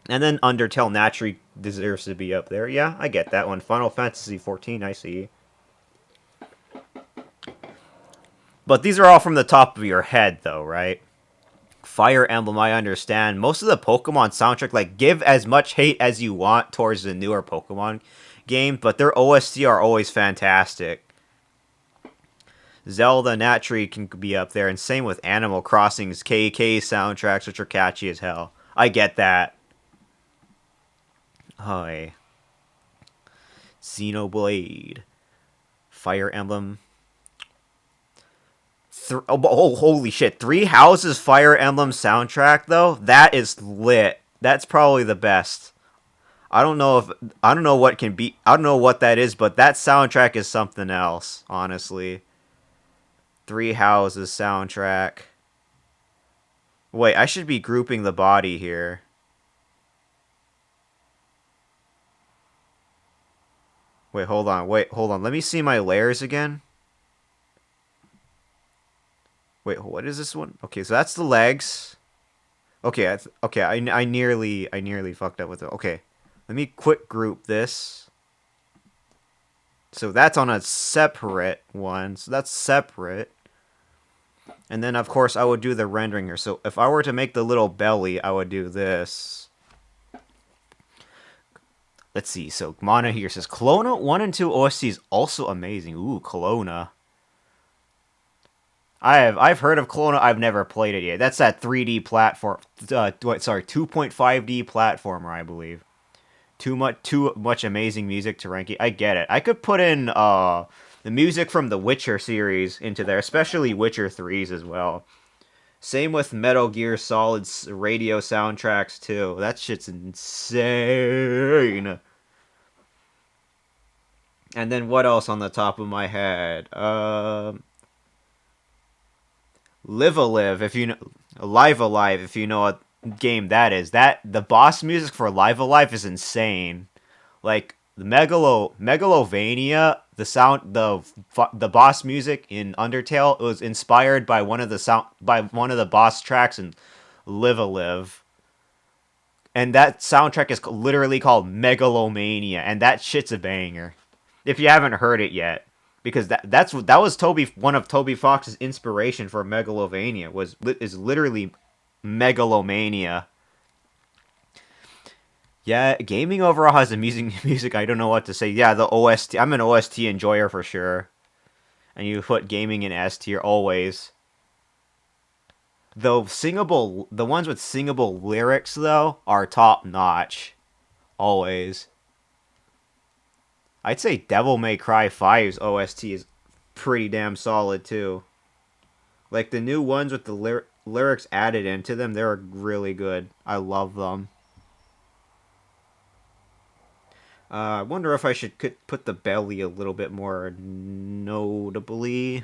Speaker 1: And then Undertale naturally deserves to be up there. Yeah, I get that one. Final Fantasy 14, I see. But these are all from the top of your head, though, right? Fire Emblem, I understand. Most of the Pokemon soundtrack, like, give as much hate as you want towards the newer Pokemon game, but their OST are always fantastic. Zelda naturally can be up there, and same with Animal Crossing's KK soundtracks, which are catchy as hell. I get that. Hi. Xenoblade. Fire Emblem. Holy shit. Three Houses Fire Emblem soundtrack, though? That is lit. That's probably the best. I don't know what that is, but that soundtrack is something else, honestly. Three Houses soundtrack. Wait, I should be grouping the body here. Wait, hold on. Let me see my layers again. Wait, what is this one? Okay, so that's the legs. Okay, I nearly fucked up with it. Okay, let me quick group this. So that's on a separate one. So that's separate. And then, of course, I would do the rendering here. So if I were to make the little belly, I would do this. Let's see. So Mana here says, Kelowna 1 and 2 OST is also amazing. Ooh, Kelowna. I've heard of Kelowna. I've never played it yet. That's that 3D platform. 2.5D platformer, I believe. Too much amazing music to rank it. I get it. I could put in the music from the Witcher series into there, especially Witcher 3's as well. Same with Metal Gear Solid's radio soundtracks too. That shit's insane. And then what else on the top of my head? Live Alive, if you know, Live Alive, if you know what game that is. That the boss music for Live Alive is insane. Like the Megalovania, the boss music in Undertale was inspired by one of the boss tracks in Live Alive. And that soundtrack is literally called Megalomania, and that shit's a banger. If you haven't heard it yet, because that was one of Toby Fox's inspiration for Megalovania is literally Megalomania. Yeah, gaming overall has amusing music. I don't know what to say. Yeah, the OST. I'm an OST enjoyer for sure. And you put gaming in S tier always. The ones with singable lyrics though are top notch. Always. I'd say Devil May Cry 5's OST is pretty damn solid too. Like the new ones with the lyrics added into them, they're really good. I love them. I wonder if I should put the belly a little bit more notably.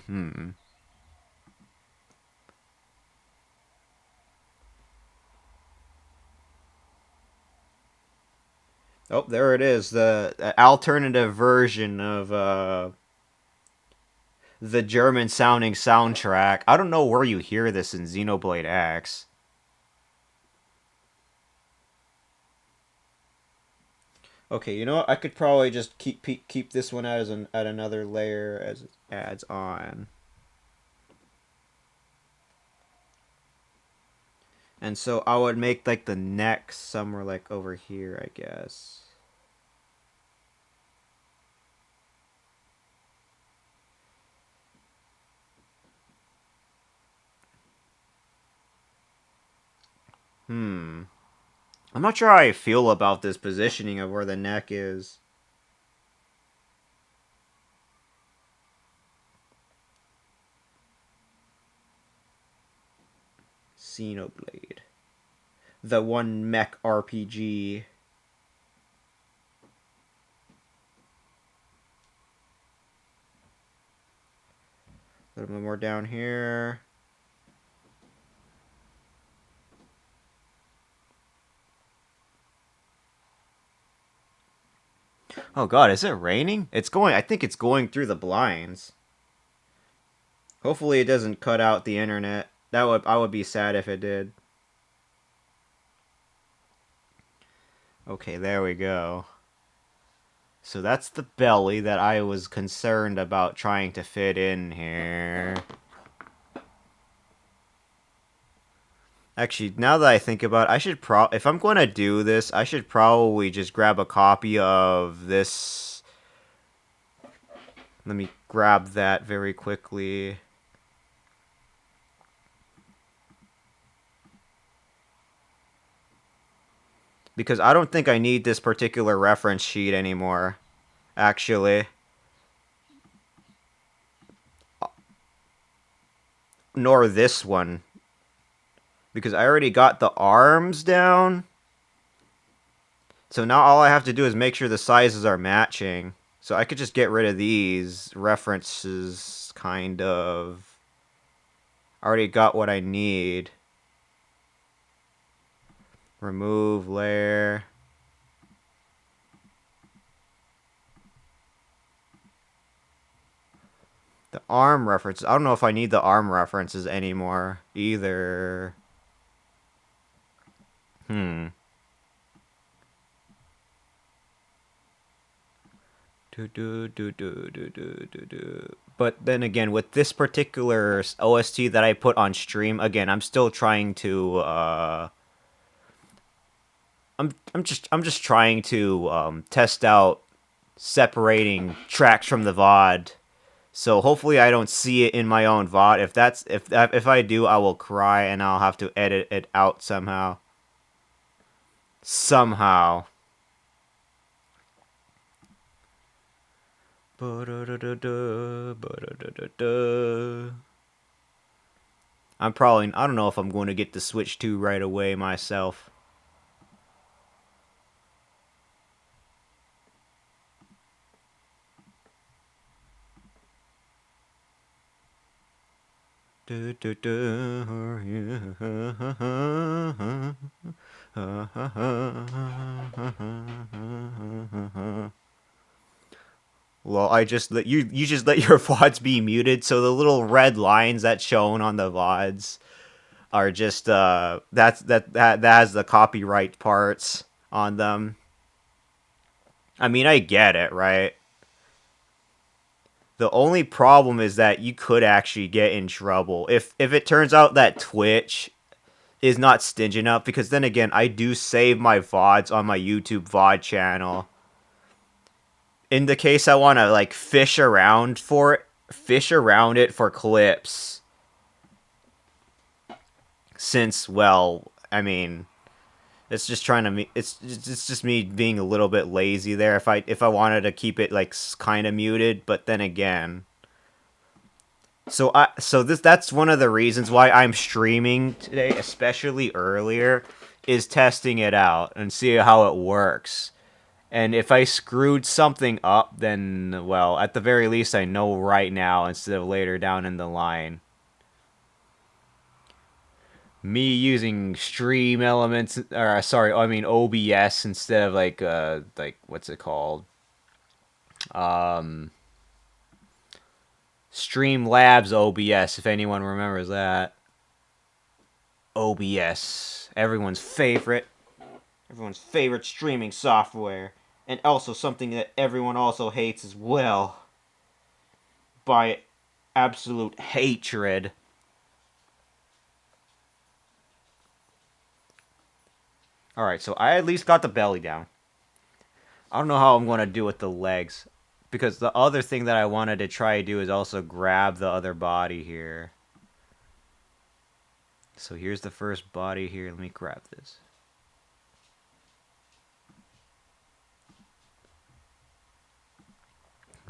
Speaker 1: Oh, there it is. The alternative version of the German sounding soundtrack. I don't know where you hear this in Xenoblade X. Okay, you know what? I could probably just keep this one as at another layer as it adds on. And so I would make like the neck somewhere like over here, I guess. I'm not sure how I feel about this positioning of where the neck is. Xenoblade. The one mech RPG. A little bit more down here. Oh god, is it raining? It's going. I think it's going through the blinds. Hopefully it doesn't cut out the internet. I would be sad if it did. Okay, there we go. So that's the belly that I was concerned about trying to fit in here. Actually, now that I think about it, I should if I'm going to do this, I should probably just grab a copy of this. Let me grab that very quickly. Because I don't think I need this particular reference sheet anymore, actually. Nor this one. Because I already got the arms down. So now all I have to do is make sure the sizes are matching. So I could just get rid of these references, kind of. I already got what I need. Remove layer. The arm references. I don't know if I need the arm references anymore either. But then again, with this particular OST that I put on stream, again, I'm still trying to I'm just trying to test out separating tracks from the VOD. So hopefully I don't see it in my own VOD. If I do, I will cry and I'll have to edit it out somehow. Somehow. I don't know if I'm going to get the Switch 2 right away myself. Well, I just let you just let your VODs be muted, so the little red lines that's shown on the VODs are just that has the copyright parts on them. I mean, I get it, right? The only problem is that you could actually get in trouble if it turns out that Twitch is not stingy enough, because then again, I do save my VODs on my YouTube VOD channel. In the case I want to like fish around it for clips. Since, well, I mean, it's just trying to it's just me being a little bit lazy there. If I wanted to keep it like kind of muted, but then again, so that's one of the reasons why I'm streaming today, especially earlier, is testing it out and see how it works. And if I screwed something up, then, well, at the very least I know right now instead of later down in the line. Me using stream elements, or sorry, I mean OBS instead of like what's it called? Um Streamlabs OBS, if anyone remembers that. OBS, everyone's favorite streaming software, and also something that everyone also hates as well, by absolute hatred. Alright, so I at least got the belly down. I don't know how I'm going to do with the legs, because the other thing that I wanted to try to do is also grab the other body here. So here's the first body here. Let me grab this.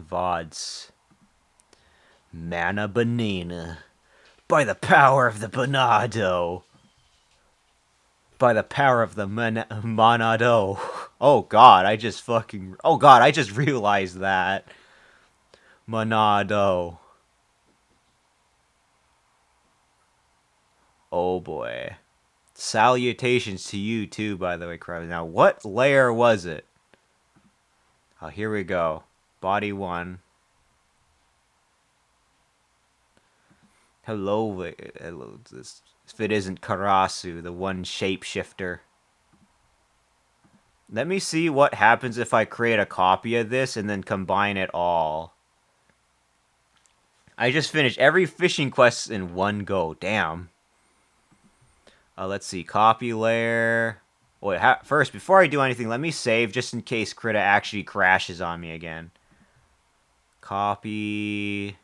Speaker 1: VODs. Mana Banana. By the power of the Bonado. By the power of the Monado. Oh god, I just fucking... Oh god, I just realized that. Monado. Oh boy. Salutations to you too, by the way, Crowd. Now, what layer was it? Oh, here we go. Body 1. Hello, if it isn't Karasu, the one shapeshifter. Let me see what happens if I create a copy of this and then combine it all. I just finished every fishing quest in one go. Damn. Let's see. Copy layer. Wait, first, before I do anything, let me save just in case Krita actually crashes on me again. Copy.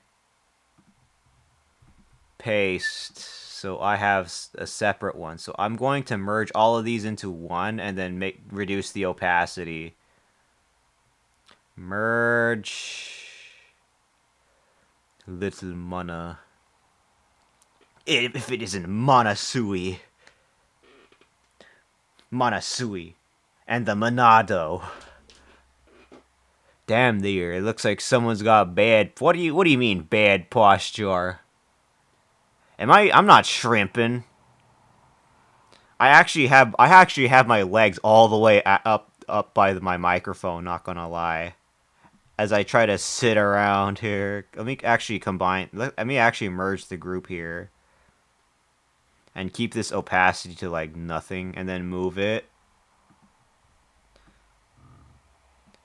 Speaker 1: Paste. So I have a separate one. So I'm going to merge all of these into one and then reduce the opacity. Merge. Little Mana. If it isn't Monasui. Monasui. And the Monado. Damn dear, it looks like someone's got bad... What do you mean, bad posture? I'm not shrimping. I actually have my legs all the way up by my microphone, not gonna lie. As I try to sit around here. Let me actually merge the group here. And keep this opacity to like nothing and then move it.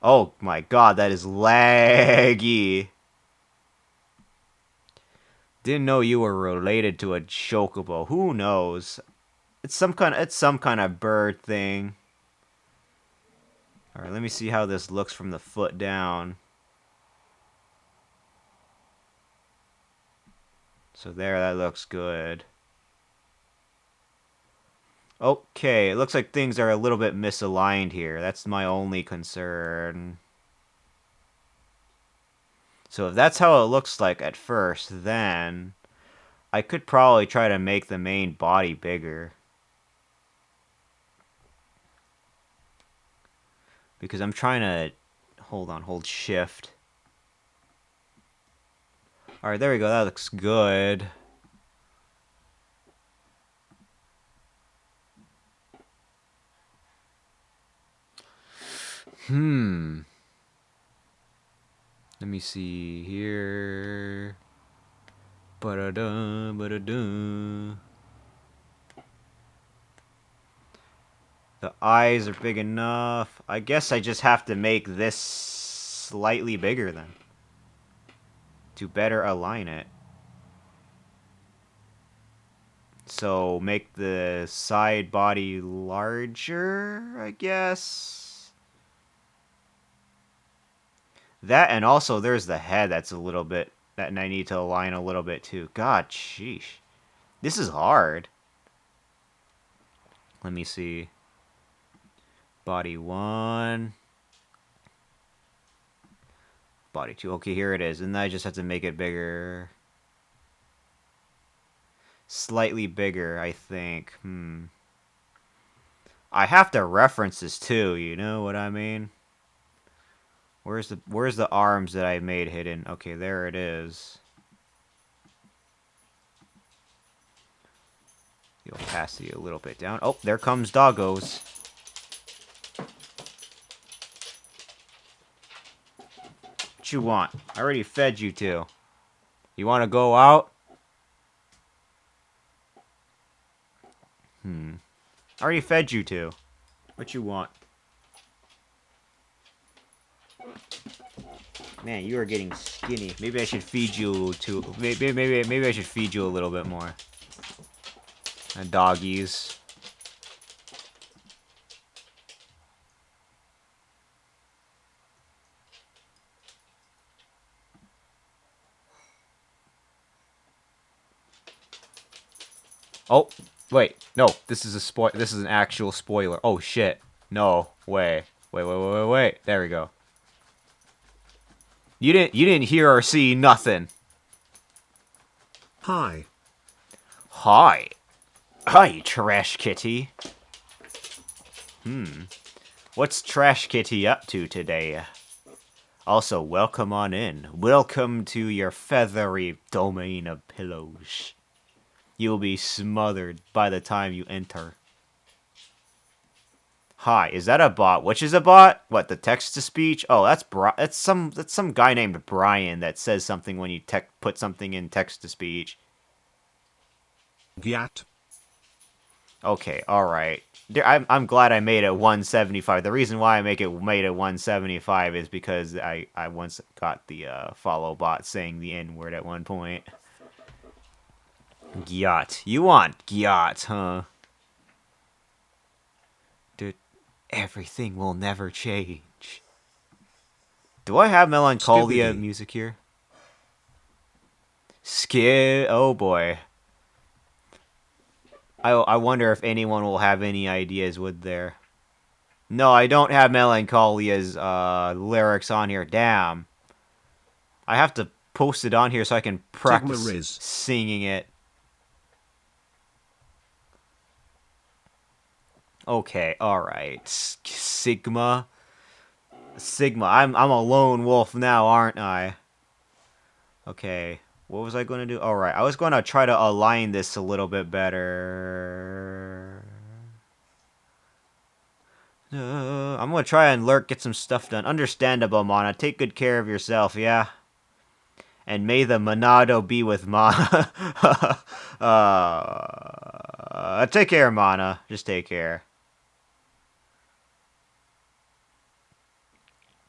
Speaker 1: Oh my god, that is laggy. Didn't know you were related to a chocobo. Who knows? It's some kind of bird thing. All right, let me see how this looks from the foot down. So there, that looks good. Okay, it looks like things are a little bit misaligned here. That's my only concern. So if that's how it looks like at first, then I could probably try to make the main body bigger. Because I'm trying to... hold shift. Alright, there we go. That looks good. Let me see here. Ba-da-dum, ba-da-dum. The eyes are big enough. I guess I just have to make this slightly bigger then. To better align it. So make the side body larger, I guess. That, and also there's the head that's a little bit, that I need to align a little bit too. God, sheesh. This is hard. Let me see. Body 1. Body 2. Okay, here it is. And I just have to make it bigger. Slightly bigger, I think. I have to reference this too, you know what I mean? Where's the arms that I made hidden? Okay, there it is. You'll pass you a little bit down. Oh, there comes doggos. What you want? I already fed you two. You want to go out? I already fed you two. What you want? Man, you are getting skinny. Maybe I should feed you too. Maybe I should feed you a little bit more. Doggies. Oh, wait. No, this is a this is an actual spoiler. Oh shit. No way. Wait. There we go. You didn't hear or see nothing.
Speaker 2: Hi.
Speaker 1: Hi. Hi, Trash Kitty. What's Trash Kitty up to today? Also, welcome on in. Welcome to your feathery domain of pillows. You'll be smothered by the time you enter. Hi, is that a bot? Which is a bot? What, the text-to-speech? Oh, that's some guy named Brian that says something when you put something in text-to-speech.
Speaker 2: Gyat.
Speaker 1: Okay, alright. I'm glad I made it 175. The reason why I made it 175 is because I once got the follow bot saying the N-word at one point. Gyat. You want Gyat, huh? Dude, everything will never change. Do I have Melancholia
Speaker 2: Skibbity.
Speaker 1: music here? Oh boy. I wonder if anyone will have any ideas with there. No, I don't have Melancholia's lyrics on here. Damn. I have to post it on here so I can practice
Speaker 2: Sigma Riz.
Speaker 1: singing it. Okay, alright. Sigma. I'm a lone wolf now, aren't I? Okay. What was I going to do? Alright, I was going to try to align this a little bit better. I'm going to try and get some stuff done. Understandable, Mana. Take good care of yourself, yeah? And may the Monado be with Mana. Take care, Mana. Just take care.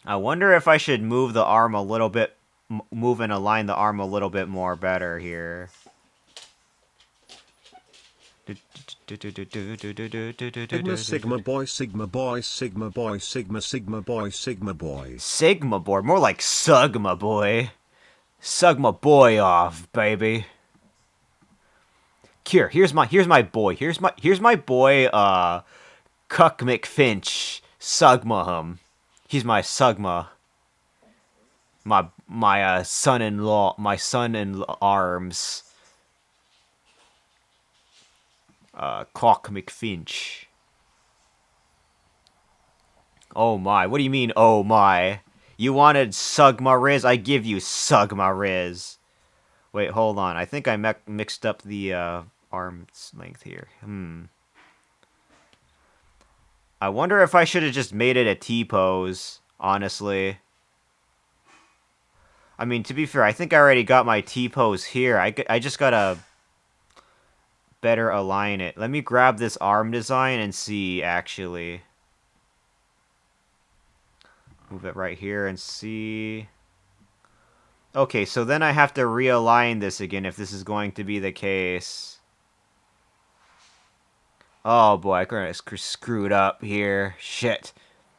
Speaker 1: I wonder if I should move the arm a little bit, move and align the arm a little bit more better here.
Speaker 2: Sigma boy, Sigma boy, Sigma boy, Sigma Sigma boy, Sigma boy.
Speaker 1: Sigma boy, more like Sugma boy. Sugma boy off, baby. Here, here's my boy. Here's my boy, Cuck McFinch. Sugma. He's my Sugma. My son-in-law, my son in arms. Cock McFinch. Oh my, what do you mean, oh my? You wanted Sugma Riz? I give you Sugma Riz. Wait, hold on. I think I mixed up the arm's length here. I wonder if I should have just made it a T-pose, honestly. I mean, to be fair, I think I already got my T-pose here. I just gotta better align it. Let me grab this arm design and see, actually. Move it right here and see. Okay, so then I have to realign this again if this is going to be the case. Oh boy, I kind of screwed up here. Shit.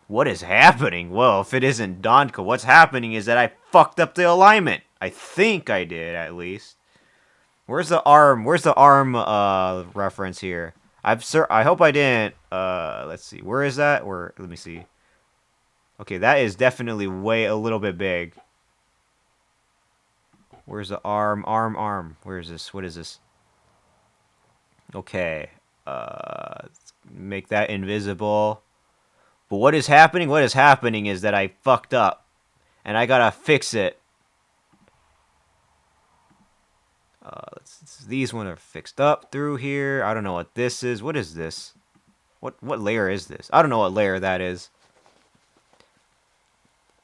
Speaker 1: What is happening? Well, if it isn't Donka, what's happening is that I fucked up the alignment. I think I did, at least. Where's the arm? Where's the arm reference here? I hope I didn't. Let's see. Where is that? Let me see. Okay, that is definitely way a little bit big. Where's the arm? Arm. Where is this? What is this? Okay. Make that invisible. But what is happening? What is happening is that I fucked up. And I gotta fix it. These ones are fixed up through here. I don't know what this is. What is this? What layer is this? I don't know what layer that is.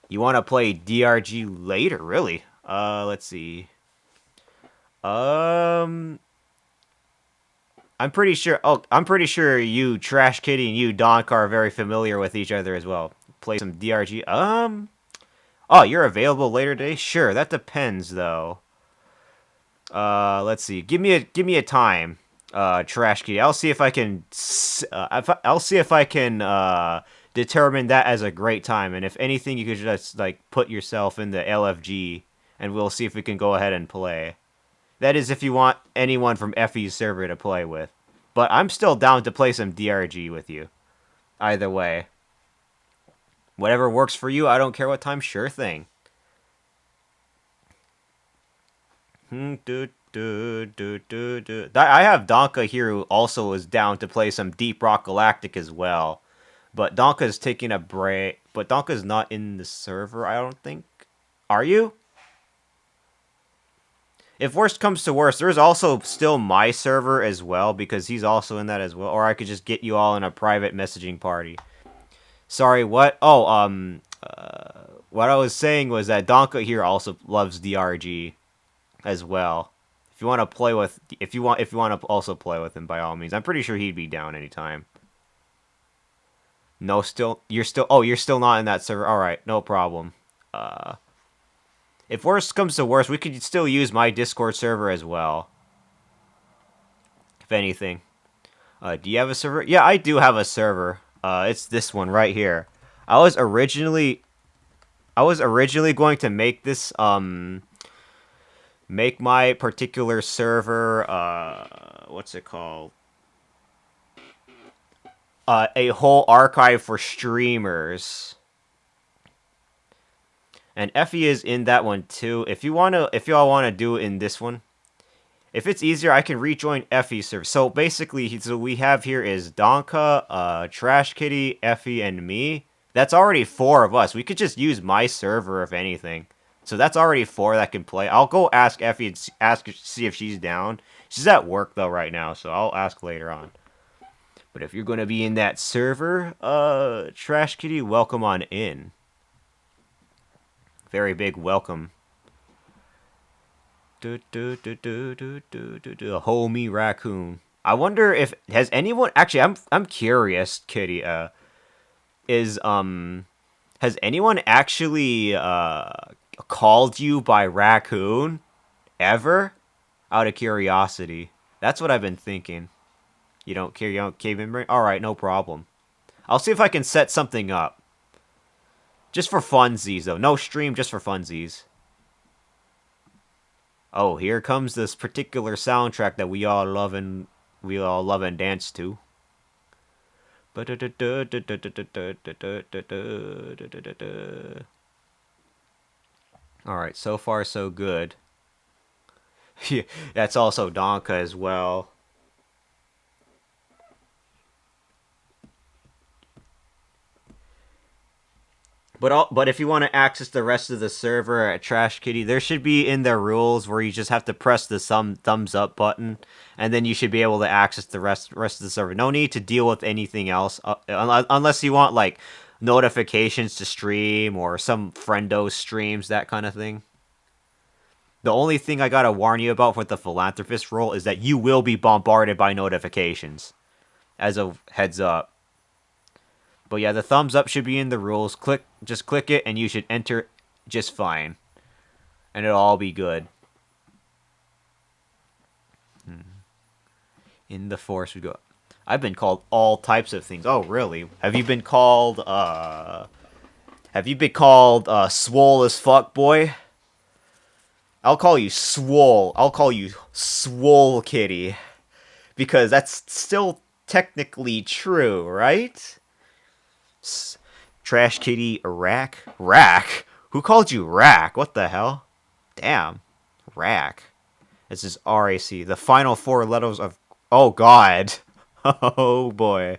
Speaker 1: You want to play DRG later? Really? Let's see. I'm pretty sure. Oh, I'm pretty sure you, Trash Kitty, and you, Donk, are very familiar with each other as well. Play some DRG. Oh, you're available later today? Sure. That depends, though. Let's see. Give me a time. Trash Kitty. I'll see if I can. I'll see if I can determine that as a great time. And if anything, you could just like put yourself in the LFG, and we'll see if we can go ahead and play. That is if you want anyone from FE's server to play with. But I'm still down to play some DRG with you. Either way. Whatever works for you, I don't care what time, sure thing. I have Donka here who also is down to play some Deep Rock Galactic as well. But Donka's taking a break. But Donka's not in the server, I don't think. Are you? If worst comes to worst, there's also still my server as well, because he's also in that as well. Or I could just get you all in a private messaging party. Sorry, what? Oh, what I was saying was that Donka here also loves DRG as well. If you want to play with, if you want to also play with him, by all means. I'm pretty sure he'd be down anytime. No, you're still not in that server. All right, no problem. If worst comes to worst, we could still use my Discord server as well. If anything. Do you have a server? Yeah, I do have a server. It's this one right here. I was originally going to make this make my particular server what's it called? A whole archive for streamers. And Effie is in that one too. If y'all want to do it in this one, if it's easier, I can rejoin Effie's server. So basically, so we have here is Donka, Trash Kitty, Effie, and me. That's already 4 of us. We could just use my server if anything. So that's already 4 that can play. I'll go ask Effie and see if she's down. She's at work though right now, so I'll ask later on. But if you're gonna be in that server, Trash Kitty, welcome on in. Very big welcome. A homie raccoon. I wonder if has anyone actually. I'm curious, Kitty. Has anyone actually called you by raccoon ever? Out of curiosity, that's what I've been thinking. You don't care. You don't cave in. All right, no problem. I'll see if I can set something up. Just for funsies, though. No stream, just for funsies. Oh, here comes this particular soundtrack that we all love and dance to. Alright, so far so good. Yeah, that's also Donka as well. But if you want to access the rest of the server at Trash Kitty, there should be in their rules where you just have to press the thumbs up button, and then you should be able to access the rest of the server. No need to deal with anything else, unless you want like notifications to stream or some friendo streams, that kind of thing. The only thing I gotta warn you about with the philanthropist role is that you will be bombarded by notifications. As a heads up. But yeah, the thumbs up should be in the rules. Just click it, and you should enter just fine, and it'll all be good. In the forest we go. I've been called all types of things. Oh, really? Have you been called? Swole as fuck, boy? I'll call you Swole. I'll call you Swole Kitty, because that's still technically true, right? Trash Kitty Rack? Rack? Who called you Rack? What the hell? Damn. Rack. This is RAC. The final four letters of... Oh, God. Oh, boy.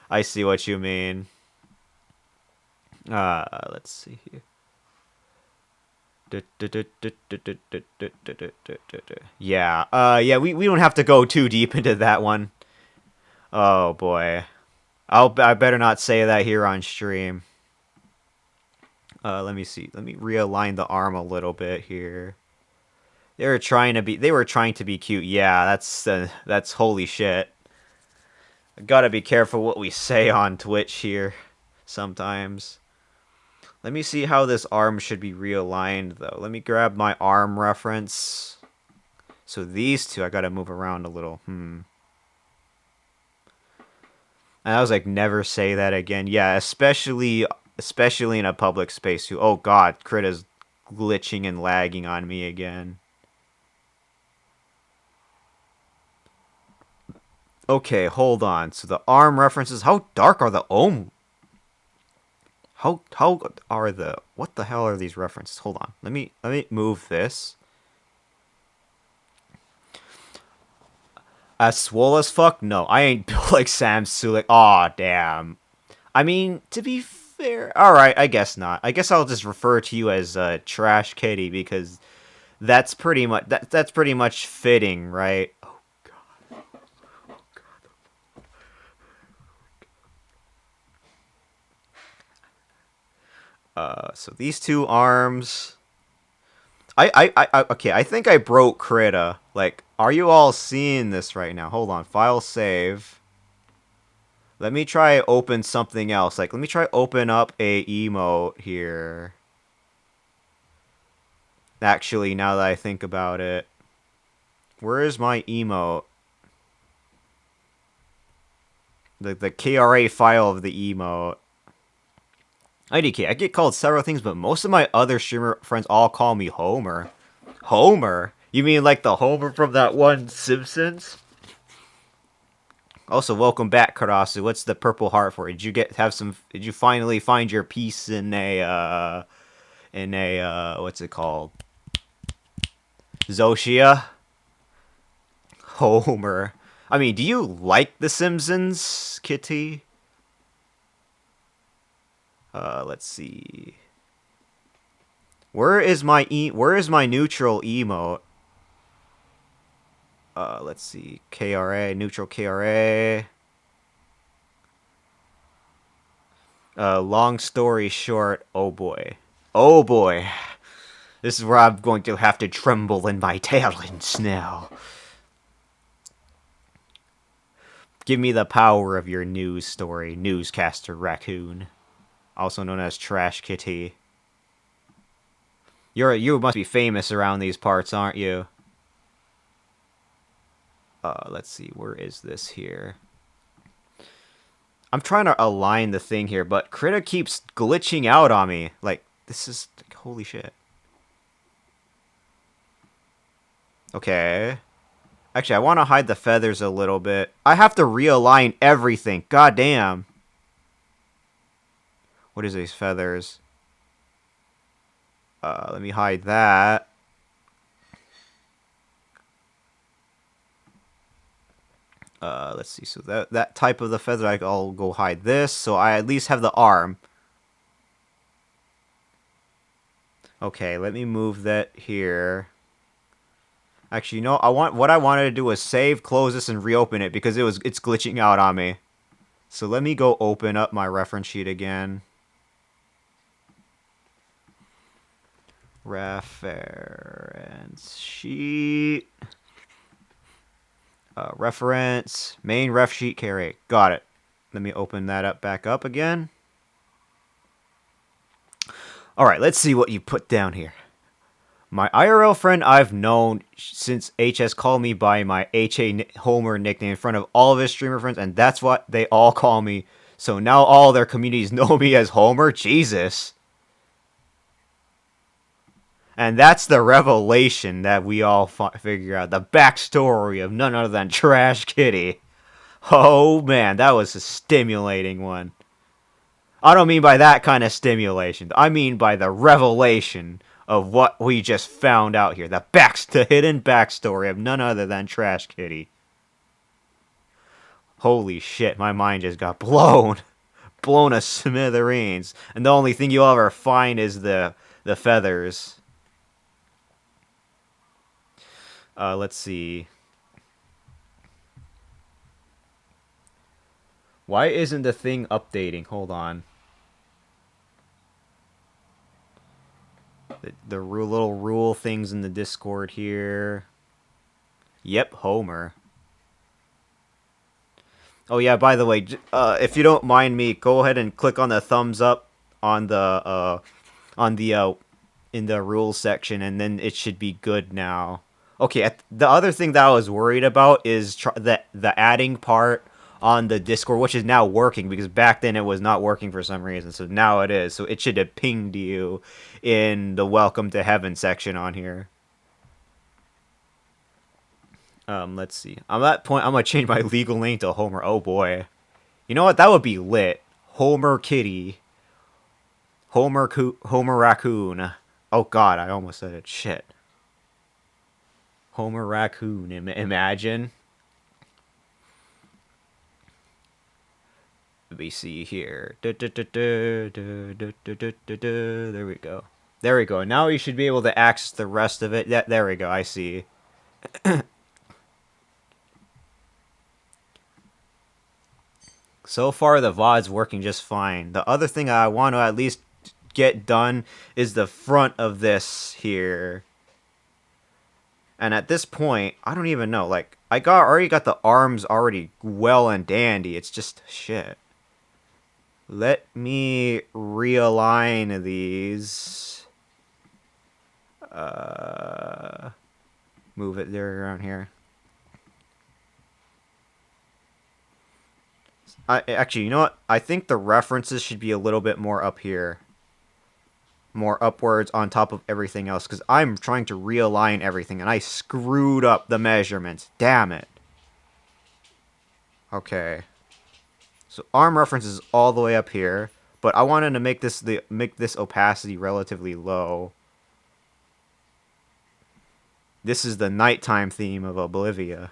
Speaker 1: I see what you mean. Let's see here. Yeah, we don't have to go too deep into that one. Oh, boy. I better not say that here on stream. Let me see. Let me realign the arm a little bit here. They were trying to be cute. Yeah, that's holy shit. Gotta be careful what we say on Twitch here sometimes. Let me see how this arm should be realigned, though. Let me grab my arm reference. So these two, I gotta move around a little. And I was like, never say that again. Yeah, especially in a public space too. Oh god, Crit is glitching and lagging on me again. Okay, hold on. So the arm references, how dark are the ohm? How are the... What the hell are these references? Hold on. Let me move this. As swole as fuck? No, I ain't built like Sam Sulik. Aw, damn. I mean, to be fair... Alright, I guess not. I guess I'll just refer to you as Trash Kitty, because that's pretty much... That's pretty much fitting, right? So these two arms. Okay, I think I broke Krita. Like, are you all seeing this right now? Hold on, file save. Let me try open something else. Like, let me try open up a emote here. Actually, now that I think about it. Where is my emote? The KRA file of the emote. IDK, I get called several things, but most of my other streamer friends all call me Homer. Homer? You mean like the Homer from that one Simpsons? Also, welcome back, Karasu. What's the purple heart for? Did you finally find your peace in a what's it called? Zoshia? Homer. I mean, do you like The Simpsons, Kitty? Let's see. Where is my neutral emote? Let's see. KRA, neutral KRA. Long story short, oh boy. Oh boy. This is where I'm going to have to tremble in my talons now. Give me the power of your news story, Newscaster Raccoon. Also known as Trash Kitty. You must be famous around these parts, aren't you? Let's see, where is this here? I'm trying to align the thing here, but Krita keeps glitching out on me. Like, this is... Holy shit. Okay. Actually, I want to hide the feathers a little bit. I have to realign everything. God damn. What is these feathers? Let me hide that. Let's see. So that type of the feather, I'll go hide this. So I at least have the arm. Okay, let me move that here. Actually, no. What I wanted to do was save, close this, and reopen it because it's glitching out on me. So let me go open up my reference sheet again. Reference sheet. Reference. Main ref sheet carry. Got it. Let me open that up back up again. Alright, let's see what you put down here. My IRL friend I've known since HS called me by my HA Homer nickname in front of all of his streamer friends, and that's what they all call me. So now all their communities know me as Homer? Jesus. And that's the revelation that we all figure out. The backstory of none other than Trash Kitty. Oh man, that was a stimulating one. I don't mean by that kind of stimulation. I mean by the revelation of what we just found out here. The hidden backstory of none other than Trash Kitty. Holy shit, my mind just got blown. Blown to smithereens. And the only thing you'll ever find is the feathers. Let's see. Why isn't the thing updating? Hold on. The little rule things in the Discord here. Yep, Homer. Oh yeah, by the way, if you don't mind me, go ahead and click on the thumbs up on the in the rules section, and then it should be good now. Okay, the other thing that I was worried about is the adding part on the Discord, which is now working because back then it was not working for some reason. So now it is. So it should have pinged you in the Welcome to Heaven section on here. Let's see. I'm at that point. I'm gonna change my legal name to Homer. Oh boy, you know what? That would be lit. Homer Kitty. Homer Raccoon. Oh god, I almost said it. Shit. Homer Raccoon. Imagine. Let me see here. There we go. There we go. Now you should be able to access the rest of it. There we go. I see. So far, the VOD's working just fine. The other thing I want to at least get done is the front of this here. And at this point, I don't even know. Like, already got the arms already well and dandy. It's just shit. Let me realign these. Move it there around here. Actually, you know what? I think the references should be a little bit more up here. More upwards on top of everything else. Because I'm trying to realign everything. And I screwed up the measurements. Damn it. Okay. So arm reference is all the way up here. But I wanted to make this opacity relatively low. This is the nighttime theme of Oblivia.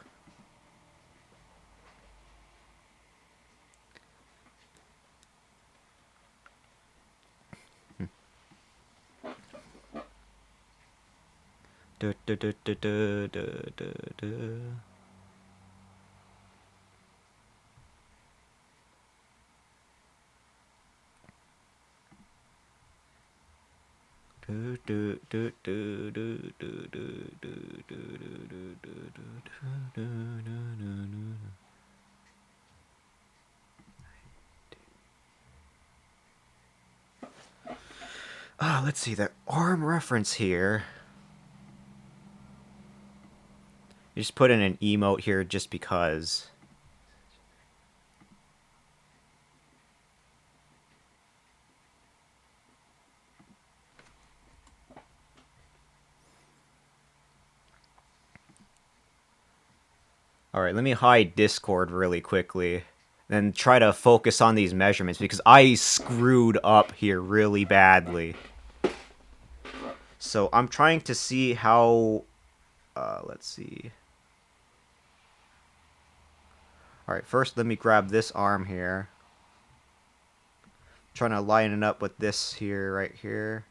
Speaker 1: Let's see, the arm reference here. You just put in an emote here just because. Alright, let me hide Discord really quickly. Then try to focus on these measurements because I screwed up here really badly. So I'm trying to see how... let's see. Alright, first let me grab this arm here. Trying to line it up with this here, right here.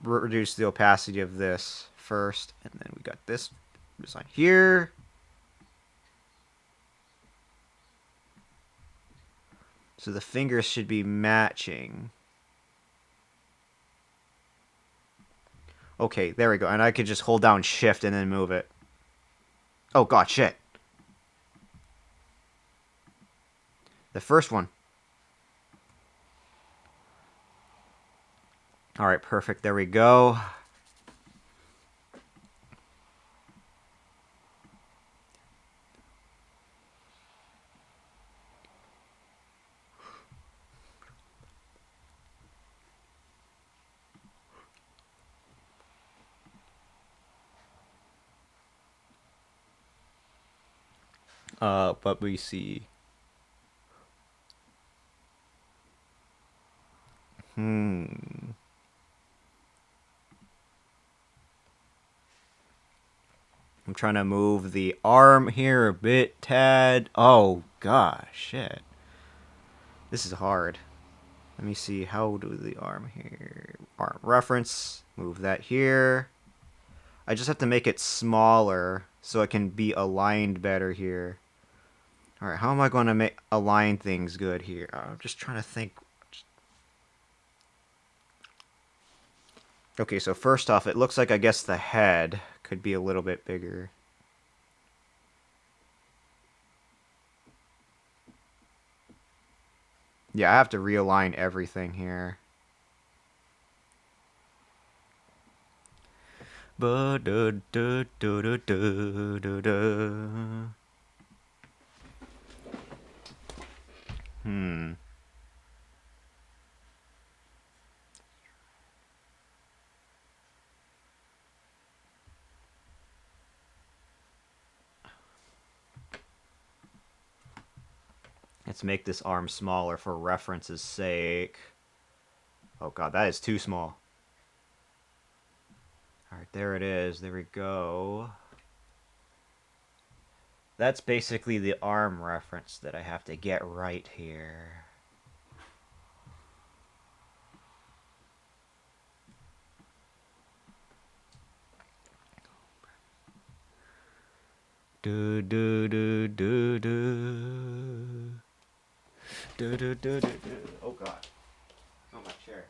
Speaker 1: Reduce the opacity of this first, and then we got this design here. So the fingers should be matching. Okay, there we go. And I could just hold down shift and then move it. Oh god, shit. The first one. Alright, perfect. There we go. But we see. Hmm. I'm trying to move the arm here a bit, Tad. Oh, gosh, shit. This is hard. Let me see. How do the arm here? Arm reference. Move that here. I just have to make it smaller so it can be aligned better here. Alright, how am I going to align things good here? I'm just trying to think. Okay, so first off, it looks like I guess the head could be a little bit bigger. Yeah, I have to realign everything here. Hmm. Let's make this arm smaller for reference's sake. Oh god, that is too small. Alright, there it is. There we go. That's basically the arm reference that I have to get right here. Do do do do do. Do do do do do. Oh god. Oh my chair.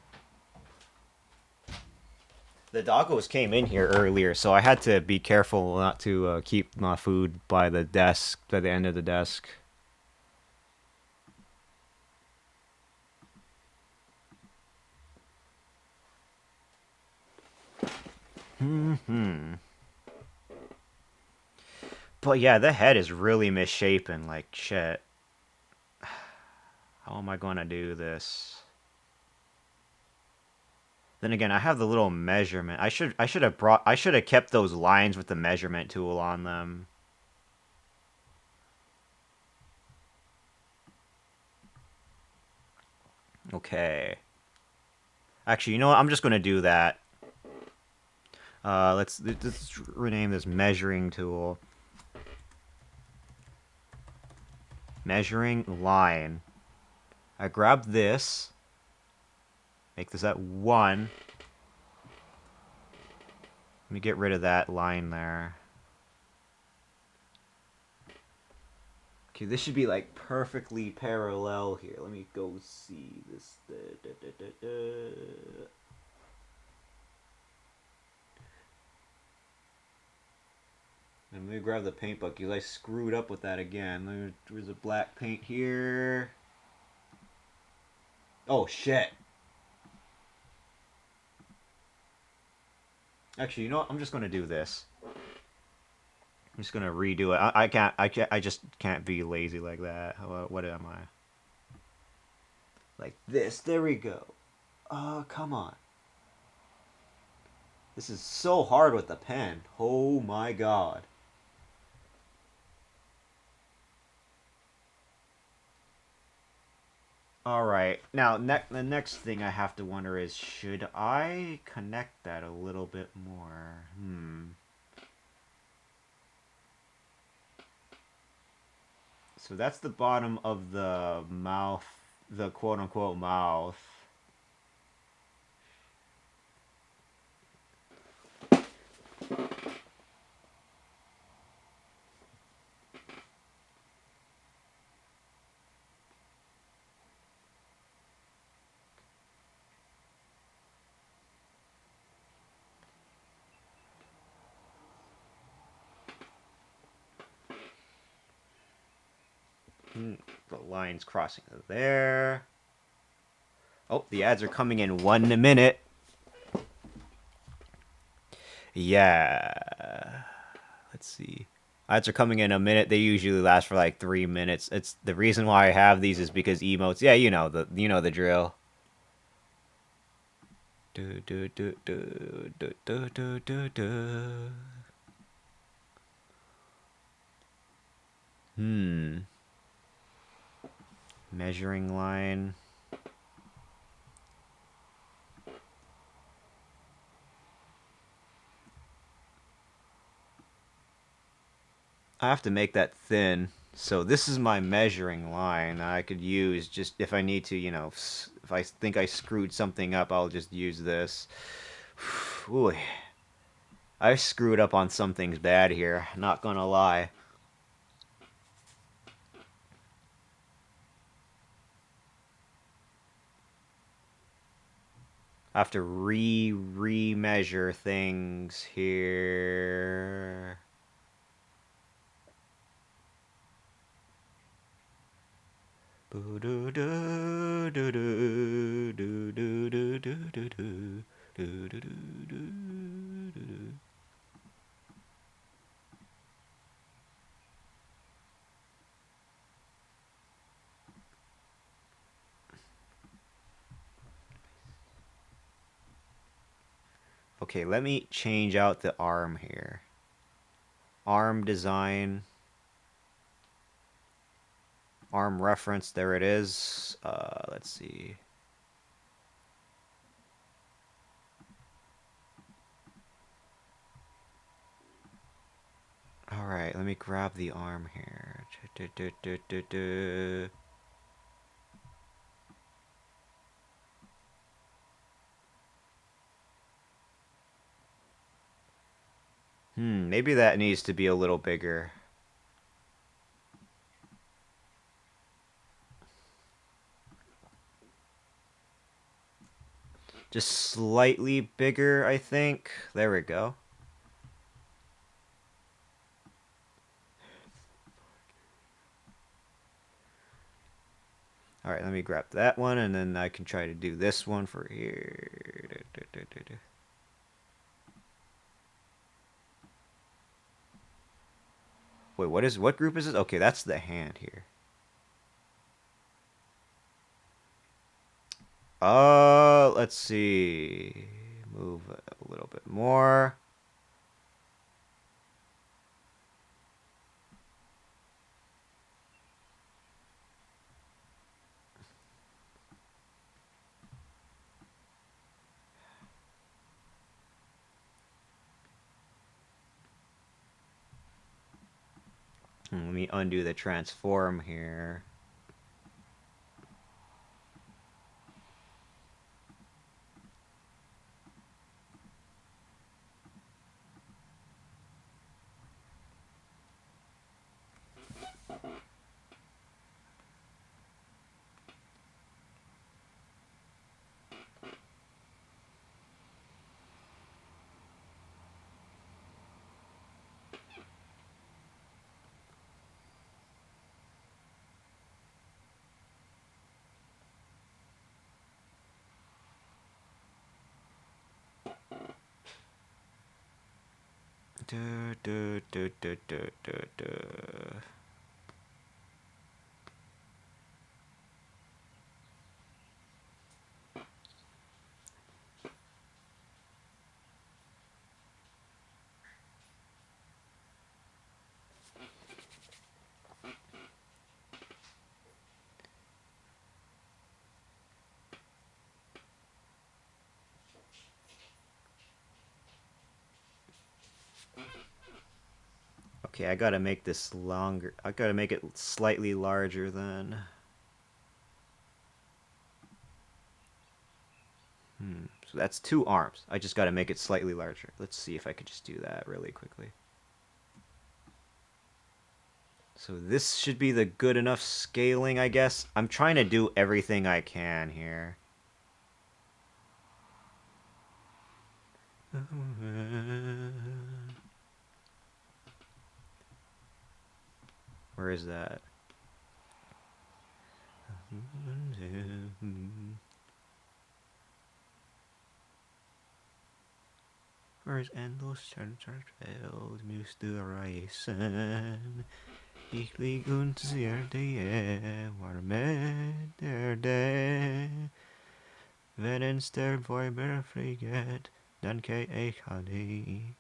Speaker 1: The doggos came in here earlier, so I had to be careful not to keep my food by the desk, by the end of the desk. Hmm. But yeah, the head is really misshapen, like shit. How am I gonna do this? Then again, I have the little measurement. I should have kept those lines with the measurement tool on them. Okay. Actually, you know what? I'm just gonna do that. Let's rename this measuring tool. Measuring line. I grab this. Make this at 1. Let me get rid of that line there. Okay, this should be like perfectly parallel here. Let me go see this. And let me grab the paint bucket because I screwed up with that again. There's a black paint here. Oh shit. Actually, you know what? I'm just gonna do this. I'm just gonna redo it. I just can't be lazy like that. What am I? Like this. There we go. Come on. This is so hard with the pen. Oh my god. Alright, now the next thing I have to wonder is, should I connect that a little bit more? So that's the bottom of the mouth, the quote-unquote mouth. The line's crossing there. Oh, the ads are coming in 1 minute. Yeah. Let's see. Ads are coming in a minute. They usually last for like 3 minutes. It's the reason why I have these is because emotes. Yeah, you know the drill. Do do do do do do do do do. Hmm. Measuring line. I have to make that thin. So this is my measuring line that I could use just if I need to, if I think I screwed something up, I'll just use this. Ooh, I screwed up on some things bad here, not gonna lie. I have to re-measure things here. Okay, let me change out the arm here. Arm design. Arm reference, there it is. Let's see. Alright, let me grab the arm here. Maybe that needs to be a little bigger. Just slightly bigger, I think. There we go. Alright, let me grab that one, and then I can try to do this one for here. Wait, what group is this? Okay, that's the hand here. Let's see. Move a little bit more. Let me undo the transform here. Du, du, du, du, du, du, du. Okay, I gotta make this longer. I gotta make it slightly larger then. So that's 2 arms. I just gotta make it slightly larger. Let's see if I could just do that really quickly. So this should be the good enough scaling, I guess. I'm trying to do everything I can here. Where is that? Where's endlos Welt müsste reisen. Ich lieg und sehe die warme der. Wenn ens der Feuer fliegt, dann kei ich an die.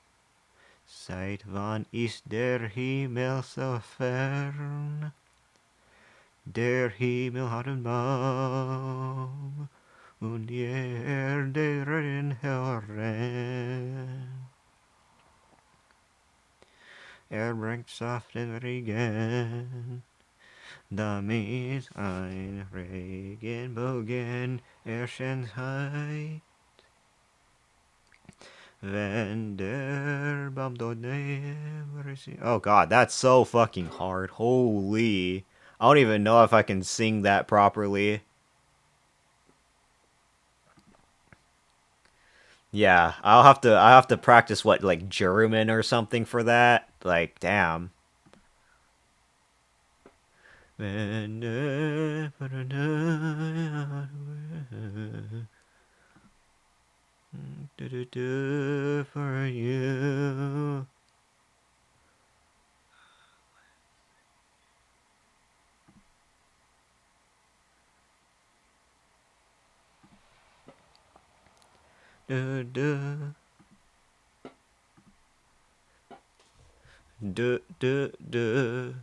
Speaker 1: Seit wann ist der Himmel so fern? Der Himmel hat einen Baum und die Erde rennen heran. Bringt Saft in Regen, damit ein Regenbogen erscheint. Wenn der Baum dort never is. Oh god, that's so fucking hard. Holy. I don't even know if I can sing that properly. Yeah, I'll have to practice what, like German or something for that. Like, damn. For you. Du, du. Du, du, du.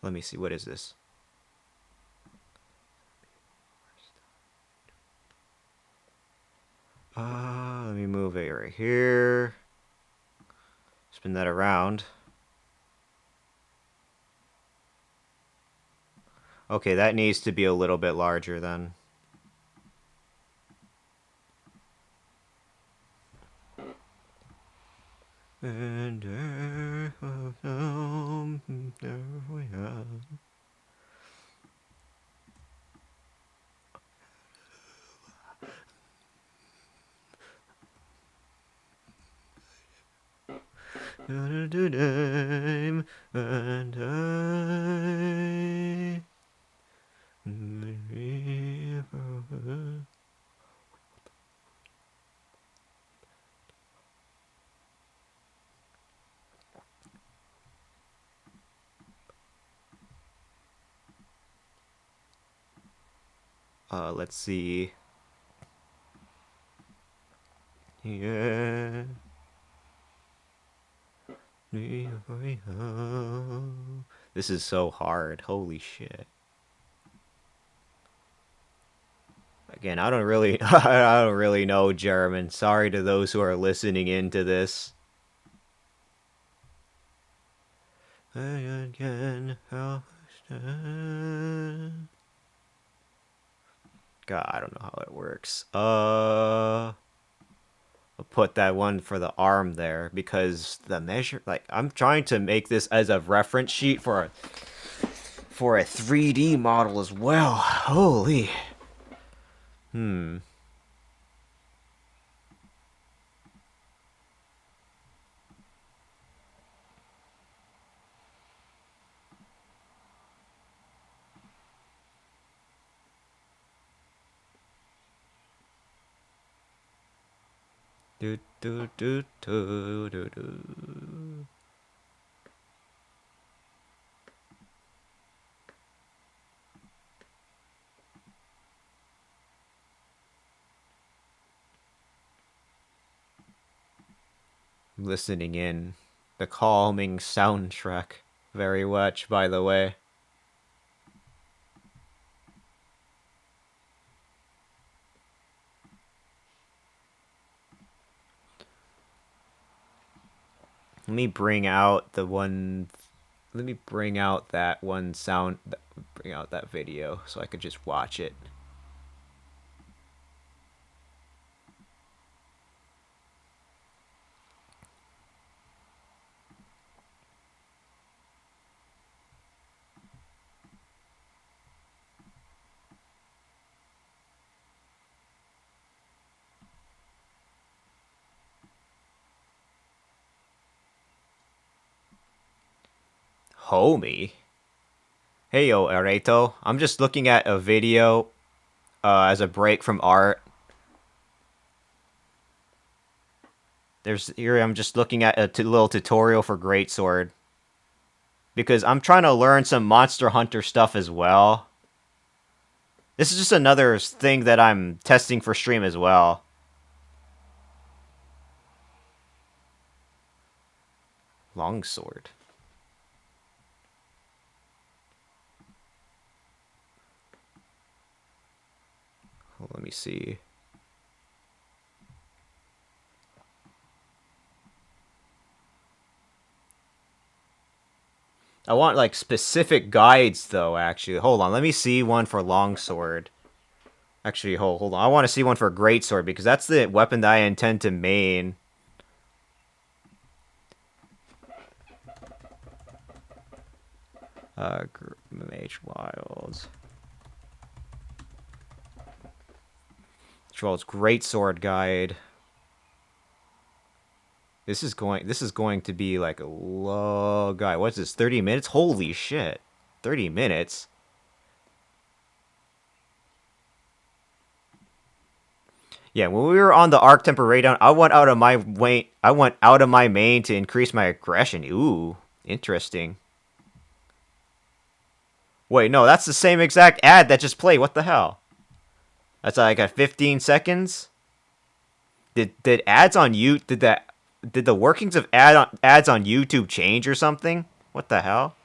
Speaker 1: Let me see, what is this? Let me move it right here. Spin that around. Okay, that needs to be a little bit larger then. And there we are. And let's see. Yeah. This is so hard. Holy shit. Again, I don't really I don't really know German. Sorry to those who are listening into this. Again, God, I don't know how it works. I'll put that one for the arm there because the measure, like, I'm trying to make this as a reference sheet for a 3D model as well. Holy. Hmm. Do do do do do do. Listening in the calming soundtrack very much, by the way. Let me bring out the one. Let me bring out that one sound. Bring out that video so I could just watch it. Homie. Hey yo, Areto. I'm just looking at a video as a break from art. There's here I'm just looking at a little tutorial for Greatsword. Because I'm trying to learn some Monster Hunter stuff as well. This is just another thing that I'm testing for stream as well. Longsword. Let me see. I want like specific guides though, actually. Hold on, let me see one for longsword. Actually, hold on. I want to see one for greatsword because that's the weapon that I intend to main. Mage Wilds. Troll's greatsword guide. This is going to be like a long guide. What's this? 30 minutes? Holy shit. 30 minutes. Yeah, when we were on the arc temper raid-down, I went out of my main to increase my aggression. Ooh, interesting. Wait, no, that's the same exact ad that just played. What the hell? That's like at 15 seconds. Did ads on you did the workings of ads on YouTube change or something? What the hell?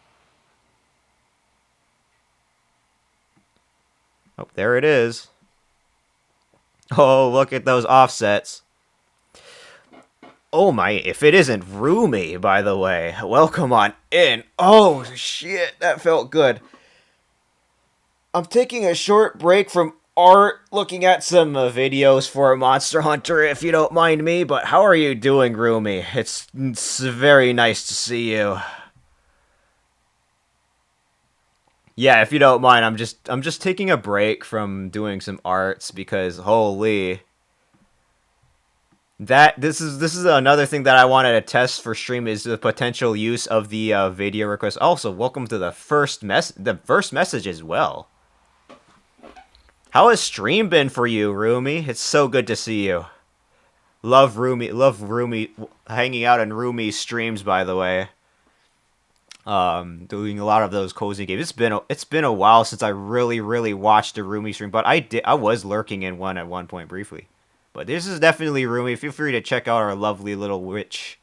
Speaker 1: Oh, there it is. Oh, look at those offsets. Oh my, if it isn't roomy, by the way. Welcome on in. Oh shit, that felt good. I'm taking a short break from art, looking at some videos for Monster Hunter, if you don't mind me. But how are you doing, Rumi? It's very nice to see you. Yeah, if you don't mind, I'm just taking a break from doing some arts because holy, that this is another thing that I wanted to test for stream is the potential use of the video request. Also, welcome to the first message as well. How has stream been for you, Rumi? It's so good to see you. Love Rumi hanging out in Rumi's streams, by the way. Doing a lot of those cozy games. It's been a while since I really watched a Rumi stream, but I was lurking in one at one point briefly. But this is definitely Rumi. Feel free to check out our lovely little witch.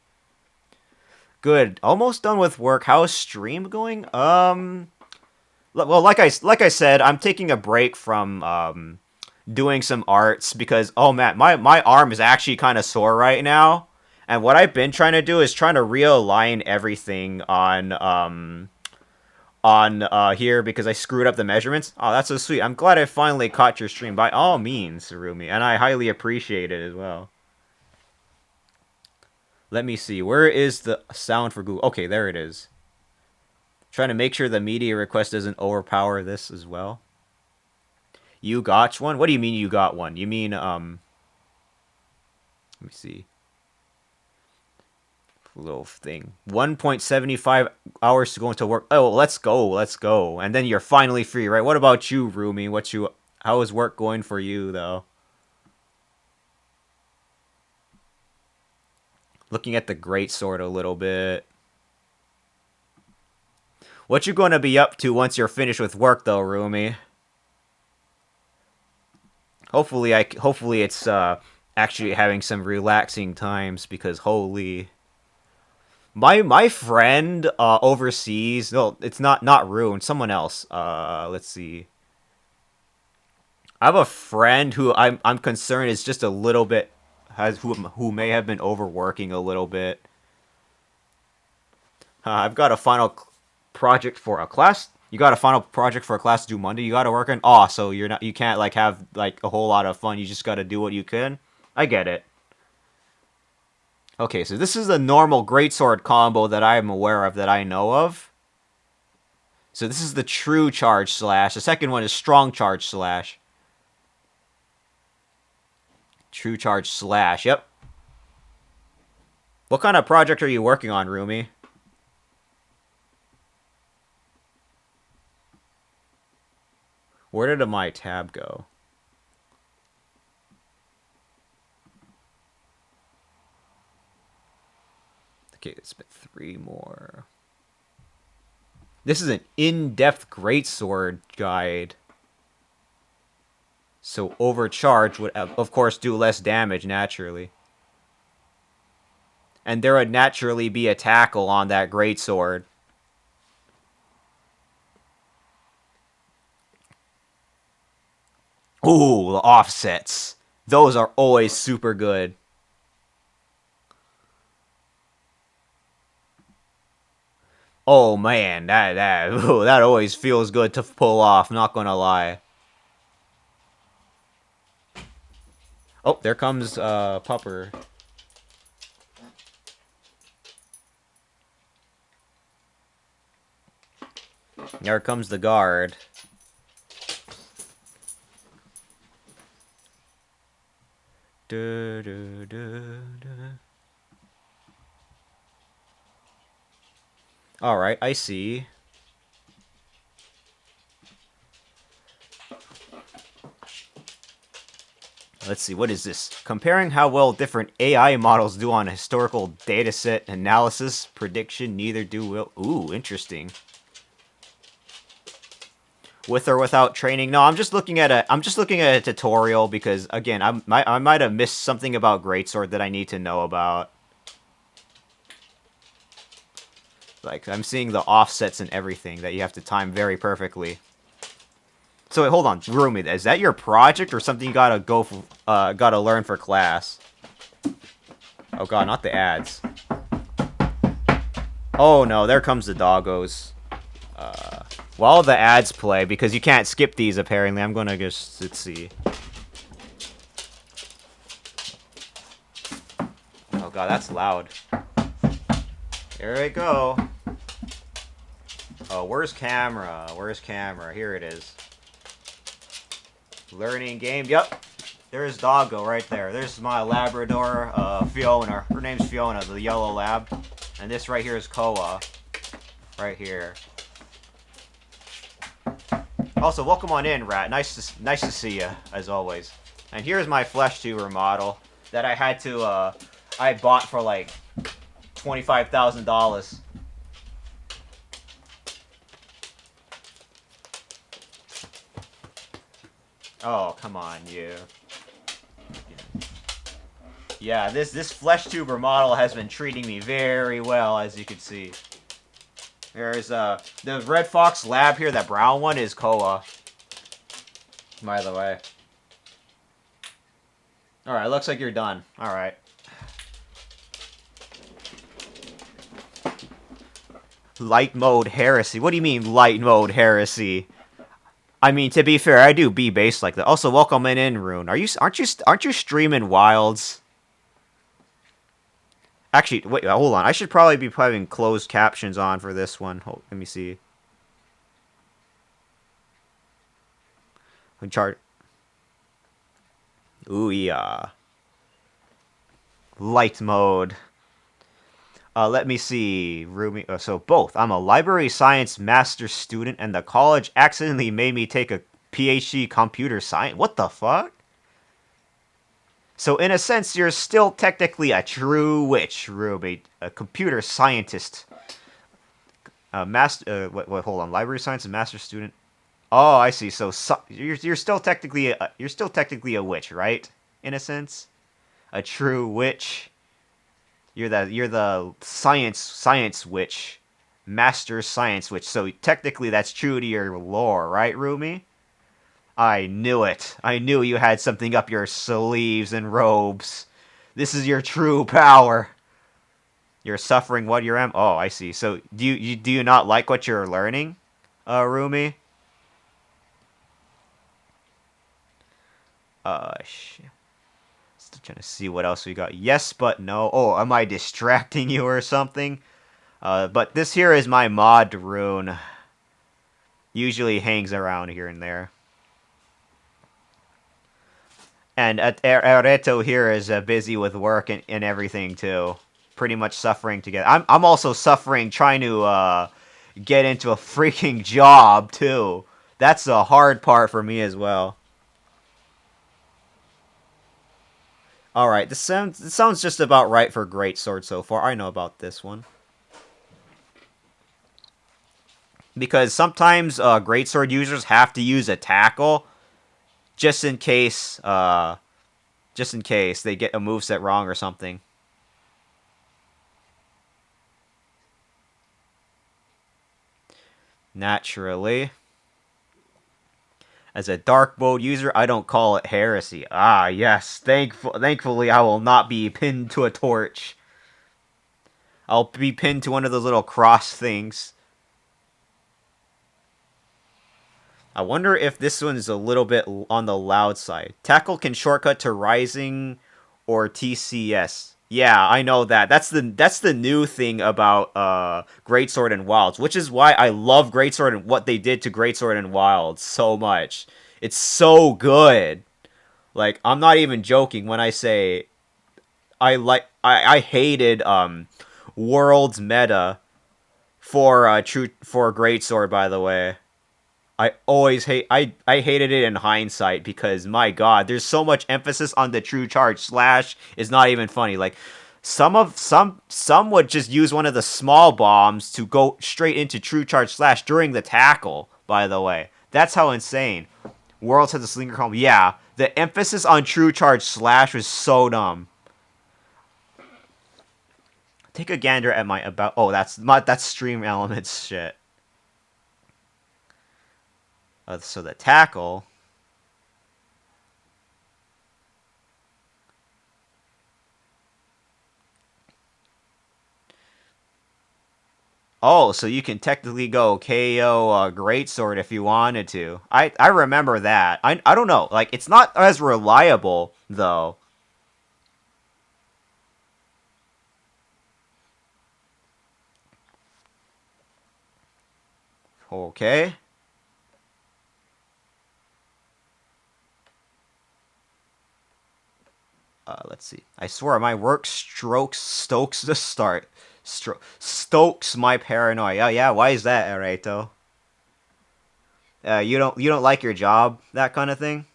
Speaker 1: Good. Almost done with work. How's stream going? Well, like I said, I'm taking a break from doing some arts because oh man, my arm is actually kind of sore right now. And what I've been trying to do is trying to realign everything on here because I screwed up the measurements. Oh, that's so sweet. I'm glad I finally caught your stream. By all means, Sarumi, and I highly appreciate it as well. Let me see. Where is the sound for Google? Okay, there it is. Trying to make sure the media request doesn't overpower this as well. You got one? What do you mean you got one? You mean let me see. Little thing. 1.75 hours to go into work. Oh, let's go. And then you're finally free, right? What about you, Rumi? How is work going for you though? Looking at the great sword a little bit. What you going to be up to once you're finished with work though, Rumi? Hopefully it's actually having some relaxing times because holy, my friend overseas. No, it's not Rune. Someone else. Let's see. I have a friend who I'm concerned is just a little bit who may have been overworking a little bit. I've got a final project for a class. You got a final project for a class due Monday. You got to work on. Oh, so you can't like have like a whole lot of fun. You just got to do what you can. I get it. Okay, so this is a normal greatsword combo that I am aware of that I know of. So this is the true charge slash. The second one is strong charge slash. True charge slash. Yep. What kind of project are you working on, Rumi? Where did my tab go? Okay, it's been 3 more. This is an in-depth greatsword guide. So overcharge would, of course, do less damage naturally. And there would naturally be a tackle on that greatsword. Ooh, the offsets. Those are always super good. Oh man, that always feels good to pull off, not gonna lie. Oh, there comes Pupper. There comes the guard. Du, du, du, du. Alright, I see. Let's see, what is this? Comparing how well different AI models do on historical dataset analysis, prediction, neither do will. Ooh, interesting. With or without training? No, I'm just looking at a tutorial because again, I might have missed something about Greatsword that I need to know about. Like I'm seeing the offsets and everything that you have to time very perfectly. So wait, hold on, Rumi, is that your project or something you gotta learn for class? Oh god, not the ads. Oh no, there comes the doggos. While the ads play, because you can't skip these apparently, I'm gonna just, let's see. Oh god, that's loud. Here we go. Oh, where's camera? Where's camera? Here it is. Learning game. Yep. There's Doggo right there. There's my Labrador, Fiona. Her name's Fiona, the yellow lab. And this right here is Koa. Right here. Also, welcome on in, Rat. Nice to see you, as always. And here's my flesh tuber model that I had to, I bought for like $25,000. Oh, come on, you. Yeah, this flesh tuber model has been treating me very well, as you can see. There's the Red Fox lab here, that brown one is Koa. By the way. Alright, looks like you're done. Alright. Light mode heresy. What do you mean light mode heresy? I mean, to be fair, I do be based like that. Also, welcome in, Rune. Aren't you streaming Wilds? Actually, wait, hold on. I should probably be putting closed captions on for this one. Let me see. Chart. Ooh, yeah. Light mode. Let me see. So both. I'm a library science master student, and the college accidentally made me take a PhD computer science. What the fuck? So in a sense, you're still technically a true witch, Ruby, a computer scientist. Wait, hold on. Library science and master student. Oh, I see. So you're still technically a witch, right? In a sense, a true witch. You're the science witch, master science witch. So technically, that's true to your lore, right, Rumi? I knew it. I knew you had something up your sleeves and robes. This is your true power. You're suffering what you're am. Oh, I see. So do you not like what you're learning, Rumi? Shit. Still trying to see what else we got. Yes, but no. Oh, am I distracting you or something? But this here is my mod rune. Usually hangs around here and there. And Areto here is busy with work and everything too. Pretty much suffering together. I'm also suffering trying to get into a freaking job too. That's a hard part for me as well. All right, this sounds just about right for greatsword so far. I know about this one because sometimes greatsword users have to use a tackle just in case they get a moveset wrong or something. Naturally, as a dark mode user, I don't call it heresy. Ah, yes. Thankfully, I will not be pinned to a torch. I'll be pinned to one of those little cross things. I wonder if this one is a little bit on the loud side. Tackle can shortcut to Rising or TCS. Yeah, I know that. That's the new thing about Greatsword and Wilds, which is why I love Greatsword and what they did to Greatsword and Wilds so much. It's so good. Like I'm not even joking when I say I hated World's meta for Greatsword, by the way. I hated it in hindsight because my god, there's so much emphasis on the true charge slash is not even funny. Like some would just use one of the small bombs to go straight into true charge slash during the tackle, by the way. That's how insane. Worlds has a slinger combo. Yeah, the emphasis on true charge slash was so dumb. Take a gander at my about. Oh, that's stream elements shit. So the tackle. Oh, so you can technically go KO Greatsword if you wanted to. I remember that. I don't know. Like it's not as reliable though. Okay. Let's see. I swear my work strokes stokes the start. Stokes my paranoia. Yeah, yeah. Why is that, Ereto? You don't like your job, that kind of thing.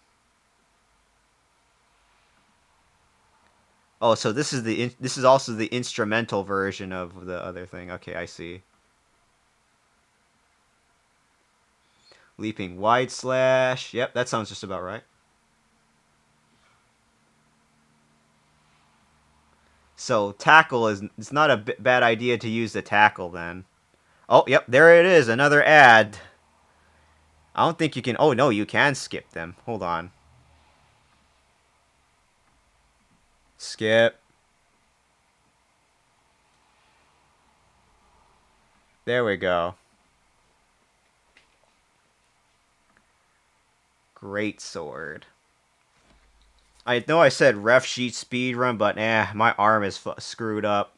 Speaker 1: Oh, so this is also the instrumental version of the other thing. Okay, I see. Leaping wide slash. Yep, that sounds just about right. So tackle is it's not a bad idea to use the tackle then. Oh, yep, there it is, another ad. I don't think you can. Oh no, you can skip them. Hold on. Skip. There we go. Great sword. I know I said ref sheet speed run, but my arm is screwed up.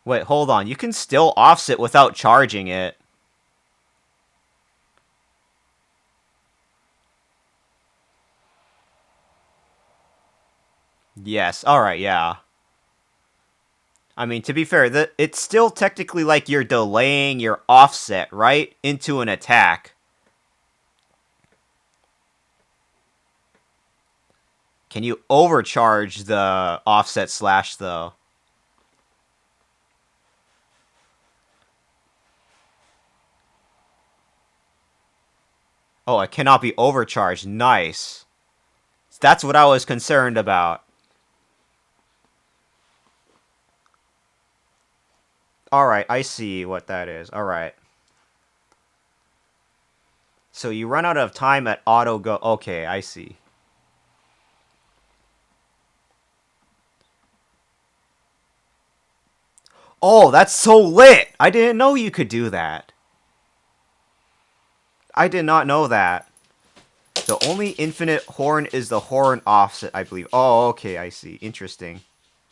Speaker 1: Wait, hold on. You can still offset without charging it. Yes. All right. Yeah. I mean, to be fair, it's still technically like you're delaying your offset, right? Into an attack. Can you overcharge the offset slash, though? Oh, it cannot be overcharged. Nice. That's what I was concerned about. Alright, I see what that is. Alright. So you run out of time at auto go. Okay, I see. Oh, that's so lit! I didn't know you could do that. I did not know that. The only infinite horn is the horn offset, I believe. Oh, okay, I see. Interesting.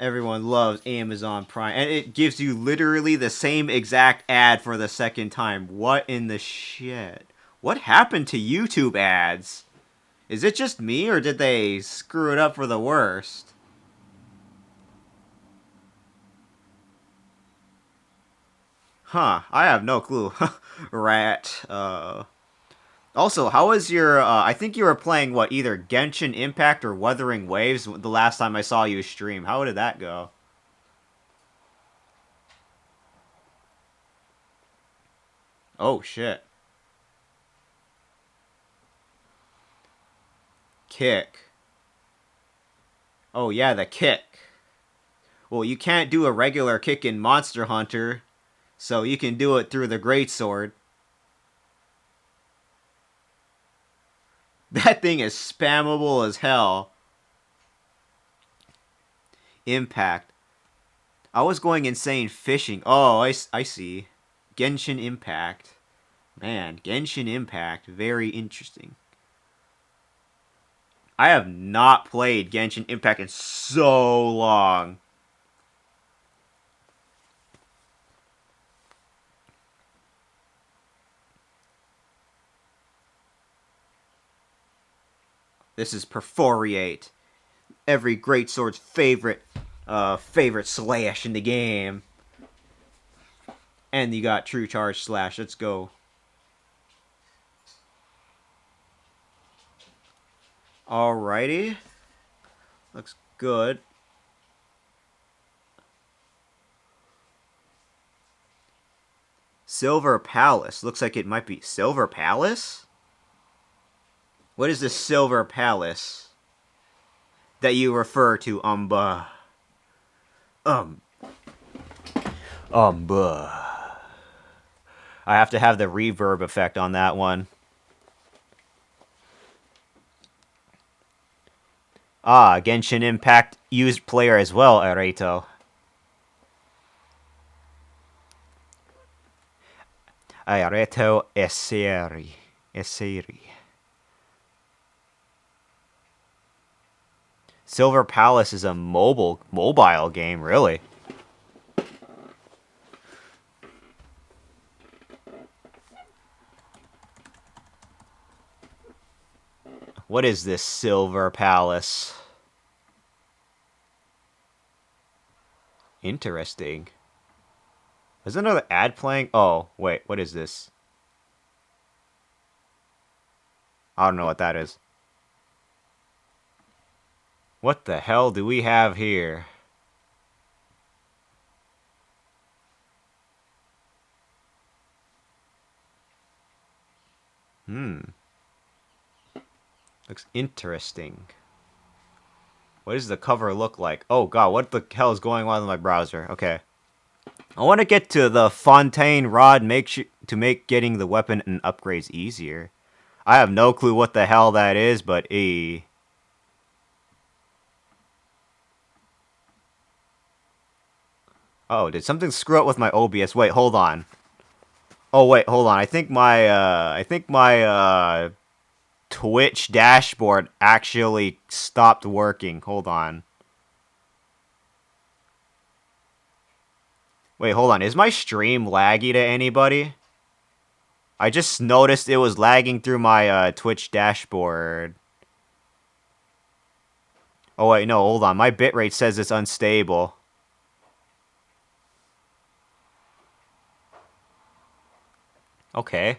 Speaker 1: Everyone loves Amazon Prime, and it gives you literally the same exact ad for the second time. What in the shit? What happened to YouTube ads? Is it just me, or did they screw it up for the worst? Huh, I have no clue. Rat. Also, how was your, I think you were playing, what, either Genshin Impact or Wuthering Waves the last time I saw you stream. How did that go? Oh, shit. Kick. Oh, yeah, the kick. Well, you can't do a regular kick in Monster Hunter, so you can do it through the Greatsword. That thing is spammable as hell. Impact. I was going insane fishing. Oh, I see. Genshin Impact. Man, Genshin Impact. Very interesting. I have not played Genshin Impact in so long. This is Perforate. Every great sword's favorite slash in the game. And you got True Charge Slash. Let's go. Alrighty. Looks good. Silver Palace. Looks like it might be Silver Palace? What is this Silver Palace that you refer to, Um. Umba. I have to have the reverb effect on that one. Ah, Genshin Impact used player as well, Areto. Areto Esseri. Esseri. Silver Palace is a mobile game, really. What is this Silver Palace? Interesting. Is another ad playing? Oh, wait, what is this? I don't know what that is. What the hell do we have here? Looks interesting. What does the cover look like? Oh god, what the hell is going on in my browser? Okay. I want to get to the Fontaine Rod to make getting the weapon and upgrades easier. I have no clue what the hell that is, but Oh, did something screw up with my OBS? Wait, hold on. Oh wait, hold on. I think my Twitch dashboard actually stopped working. Hold on. Wait, hold on. Is my stream laggy to anybody? I just noticed it was lagging through my Twitch dashboard. Oh wait, no, hold on. My bitrate says it's unstable. Okay.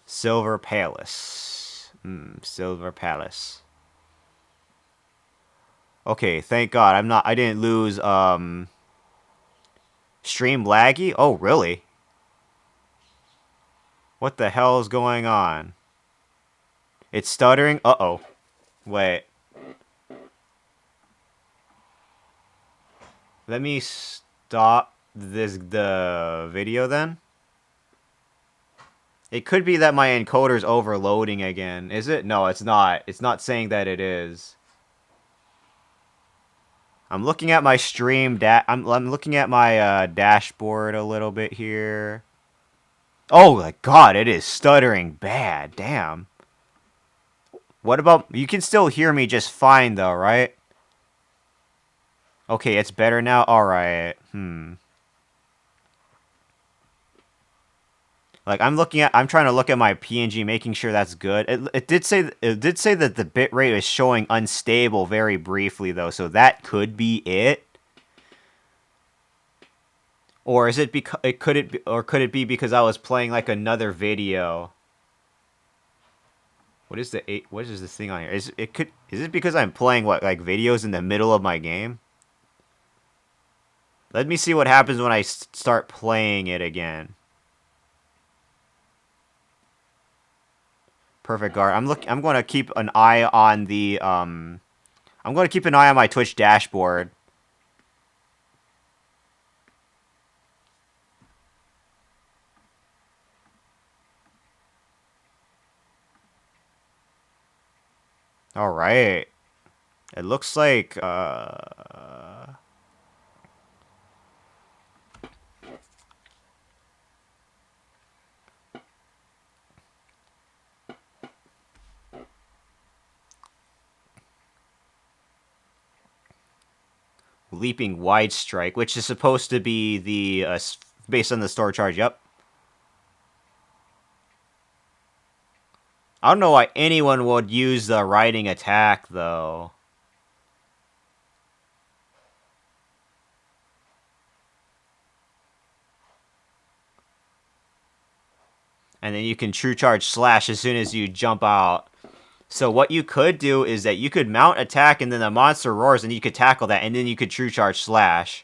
Speaker 1: Silver Palace. Silver Palace. Okay, thank God. I didn't lose stream laggy? Oh, really? What the hell is going on? It's stuttering? Uh-oh. Wait. Let me stop the video then. It could be that my encoder's overloading again. Is it? No, it's not. It's not saying that it is. I'm looking at my stream I'm looking at my dashboard a little bit here. Oh my god, it is stuttering bad. Damn. What about... You can still hear me just fine, though, right? Okay, it's better now? Alright. Like, I'm trying to look at my PNG, making sure that's good. It did say that the bitrate is showing unstable very briefly, though, so that could be it. Or is it because could it be because I was playing like another video? What is this thing on here? Is it because I'm playing like videos in the middle of my game? Let me see what happens when I start playing it again. Perfect guard. I'm going to keep an eye on the I'm going to keep an eye on my Twitch dashboard. All right. It looks like Leaping Wide Strike, which is supposed to be the based on the store charge. Yep. I don't know why anyone would use the riding attack though. And then you can true charge slash as soon as you jump out. So what you could do is that you could mount attack and then the monster roars and you could tackle that and then you could true charge slash.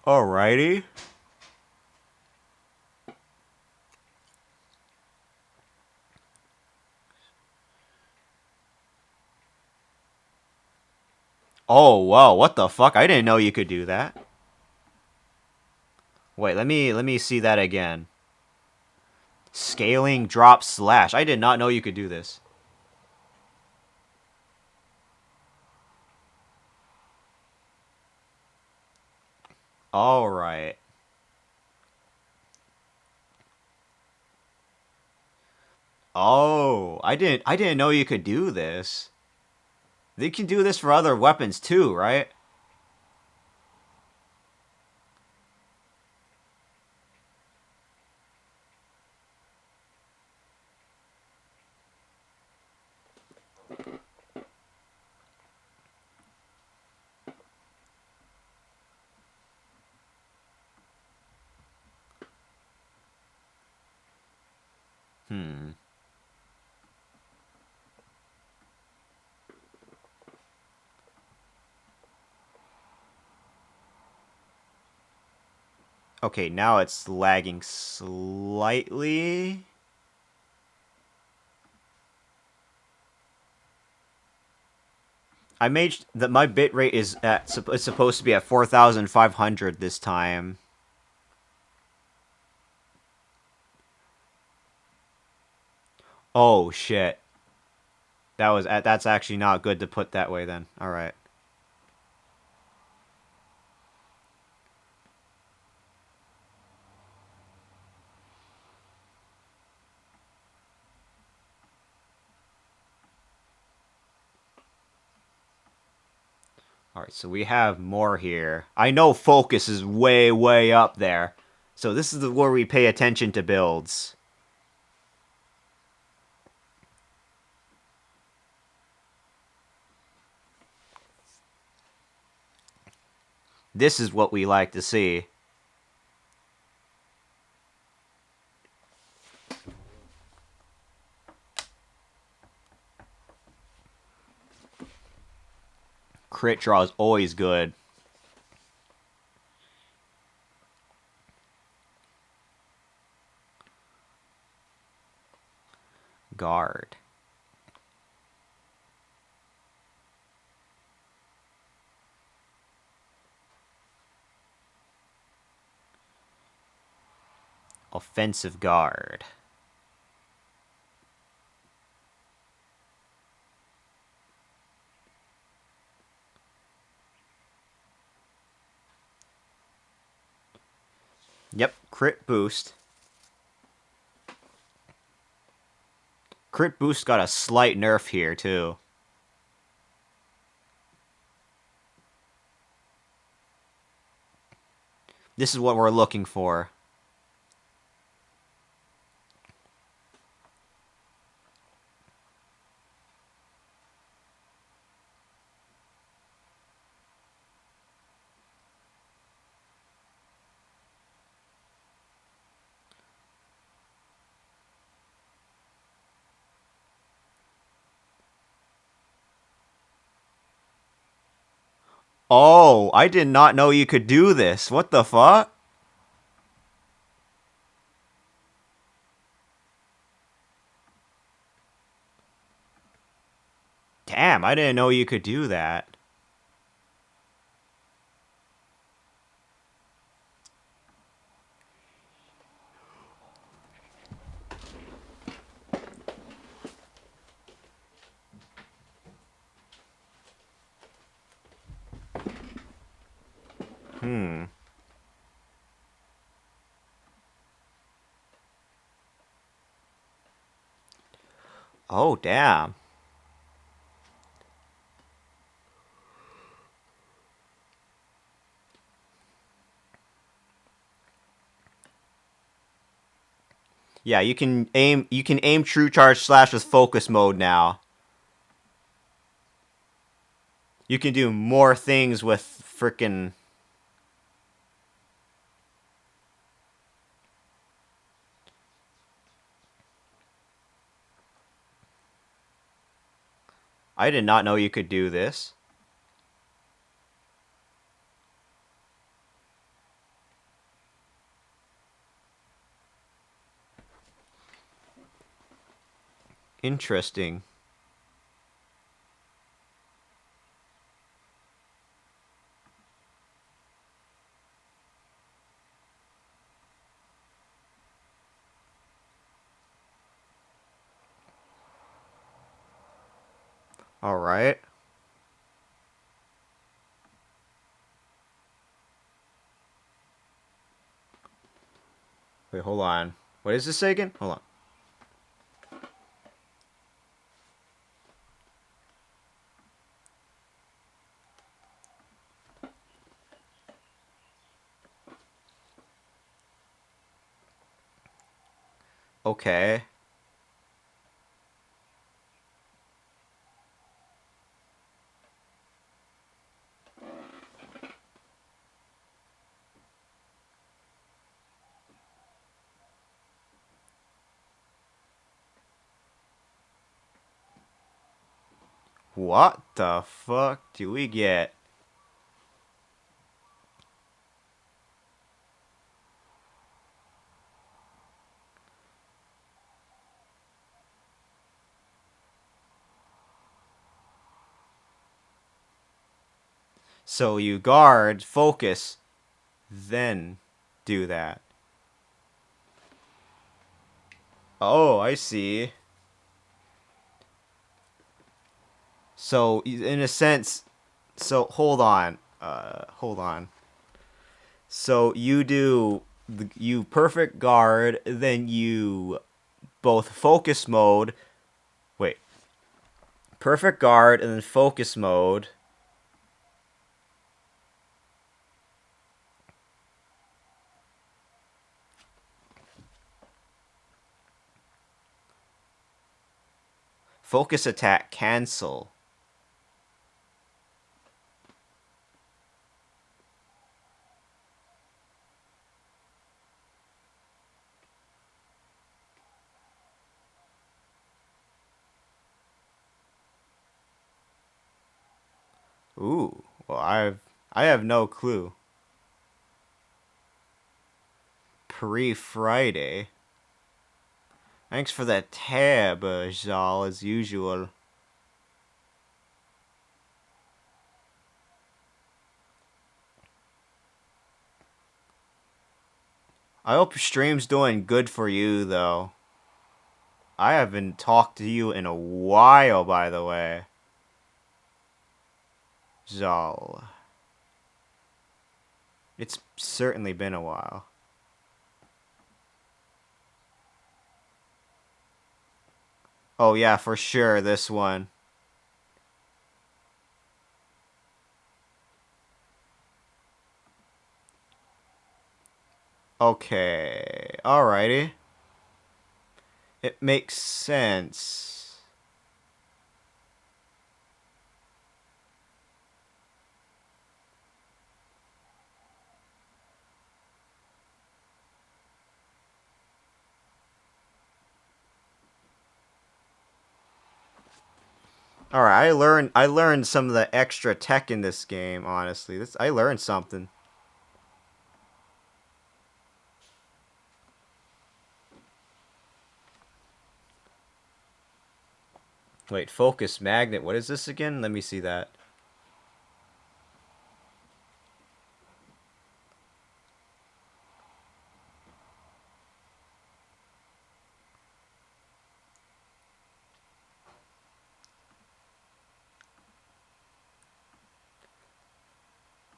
Speaker 1: Alrighty. Oh wow, what the fuck? I didn't know you could do that. Wait, let me see that again. Scaling drop slash. I did not know you could do this. All right. Oh, I didn't know you could do this. They can do this for other weapons too, right? Hmm. Okay, now it's lagging slightly. I made that my bitrate is it's supposed to be at 4,500 this time. Oh shit. That's actually not good to put that way then. All right. All right, so we have more here. I know focus is way up there. So this is where we pay attention to builds. This is what we like to see. Crit draw is always good. Guard. Offensive guard. Yep, crit boost. Crit boost got a slight nerf here, too. This is what we're looking for. Oh, I did not know you could do this. What the fuck? Damn, I didn't know you could do that. Hmm. Oh, damn. Yeah, you can aim true charge slash with focus mode now. You can do more things with frickin' I did not know you could do this. Interesting. Alright. Wait, hold on. What is this say again? Hold on. Okay. What the fuck do we get? So you guard, focus, then do that. Oh, I see. So in a sense, so hold on. Hold on. So you perfect guard, then you both focus mode. Wait, perfect guard and then focus mode. Focus attack cancel. Ooh, well I have no clue. Pre-Friday. Thanks for that tab, Zal, as usual. I hope your stream's doing good for you, though. I haven't talked to you in a while, by the way. Zal. It's certainly been a while. Oh yeah, for sure, this one. Okay, alrighty. It makes sense. All right, I learned some of the extra tech in this game. Honestly, this I learned something. Wait, focus magnet. What is this again? Let me see that.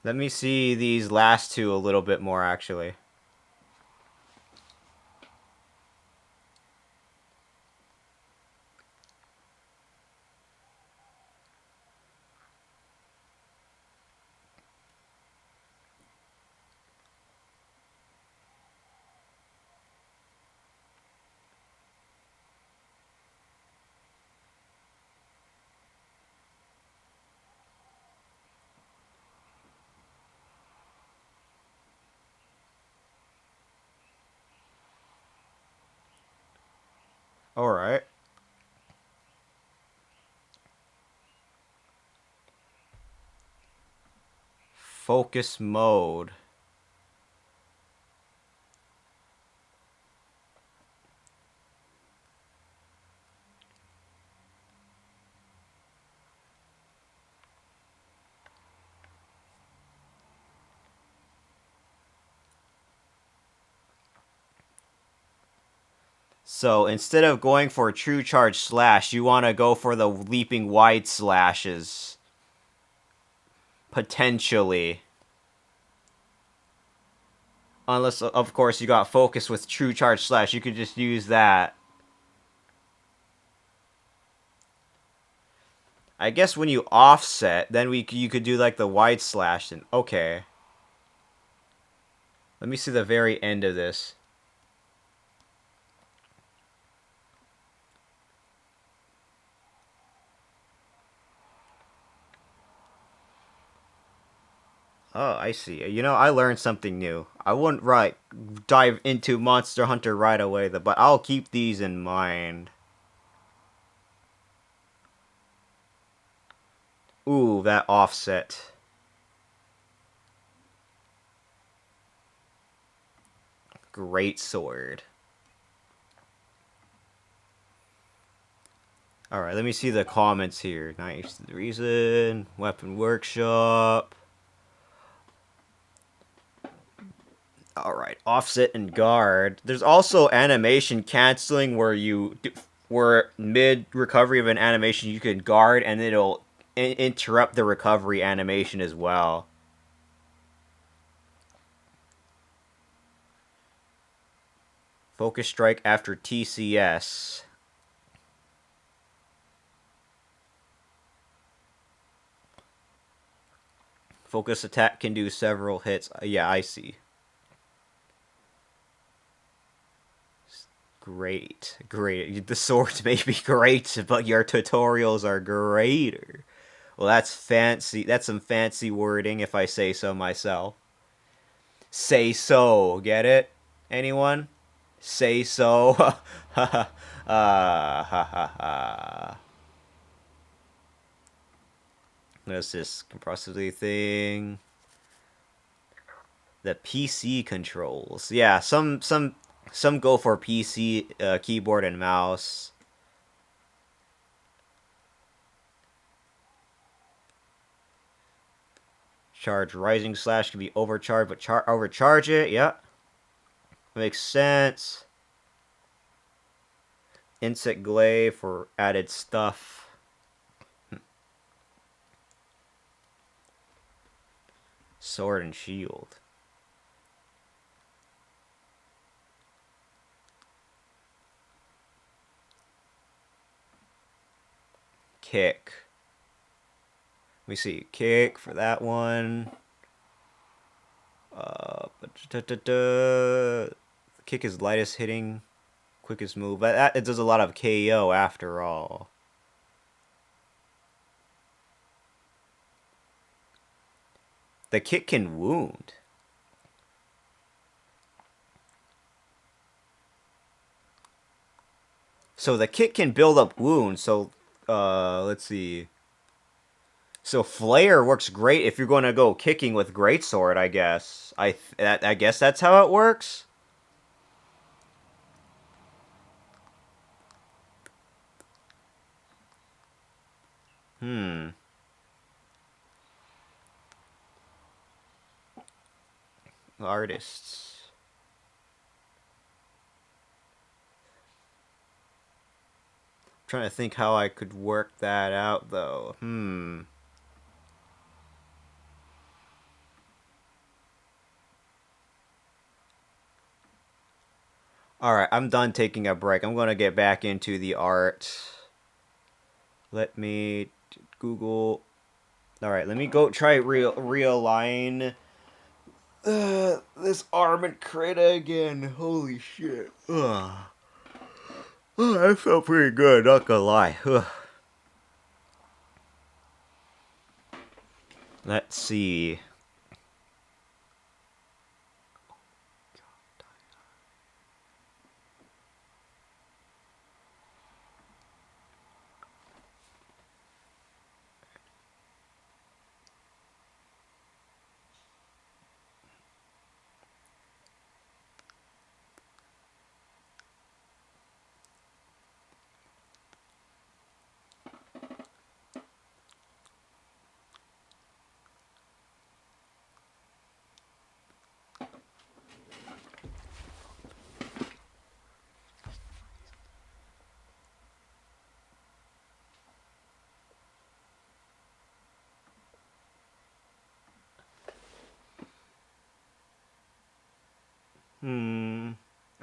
Speaker 1: Let me see these last two a little bit more actually. All right. Focus mode. So instead of going for a true charge slash, you want to go for the leaping wide slashes. Potentially. Unless, of course, you got focus with true charge slash. You could just use that. I guess when you offset, then you could do like the wide slash. And okay. Let me see the very end of this. Oh, I see. You know, I learned something new. I wouldn't dive into Monster Hunter right away, but I'll keep these in mind. Ooh, that offset. Great sword. Alright, let me see the comments here. Nice. The reason. Weapon Workshop. Alright, offset and guard. There's also animation canceling where mid recovery of an animation you can guard and it'll interrupt the recovery animation as well. Focus strike after TCS. Focus attack can do several hits. Yeah, I see. Great, great. The swords may be great, but your tutorials are greater. Well, that's fancy. That's some fancy wording, if I say so myself. Say so. Get it? Anyone? Say so. Ha ha ha ha ha. What's this compressively thing? The PC controls. Yeah, some go for PC keyboard and mouse. Charge rising slash can be overcharged, but overcharge it. Yeah, makes sense. Insect glaive for added stuff. Sword and shield. kick. Let me see. Kick for that one. Kick is lightest hitting, quickest move. But it does a lot of KO after all. The kick can wound. So the kick can build up wounds. So, let's see. So Flare works great if you're going to go kicking with Greatsword, I guess. I guess that's how it works. Artists. I'm trying to think how I could work that out, though. Alright, I'm done taking a break. I'm going to get back into the art. Let me Google. Alright, let me go try realign this arm and Krita again. Holy shit. Ugh. Oh, that felt pretty good, not gonna lie. Ugh. Let's see.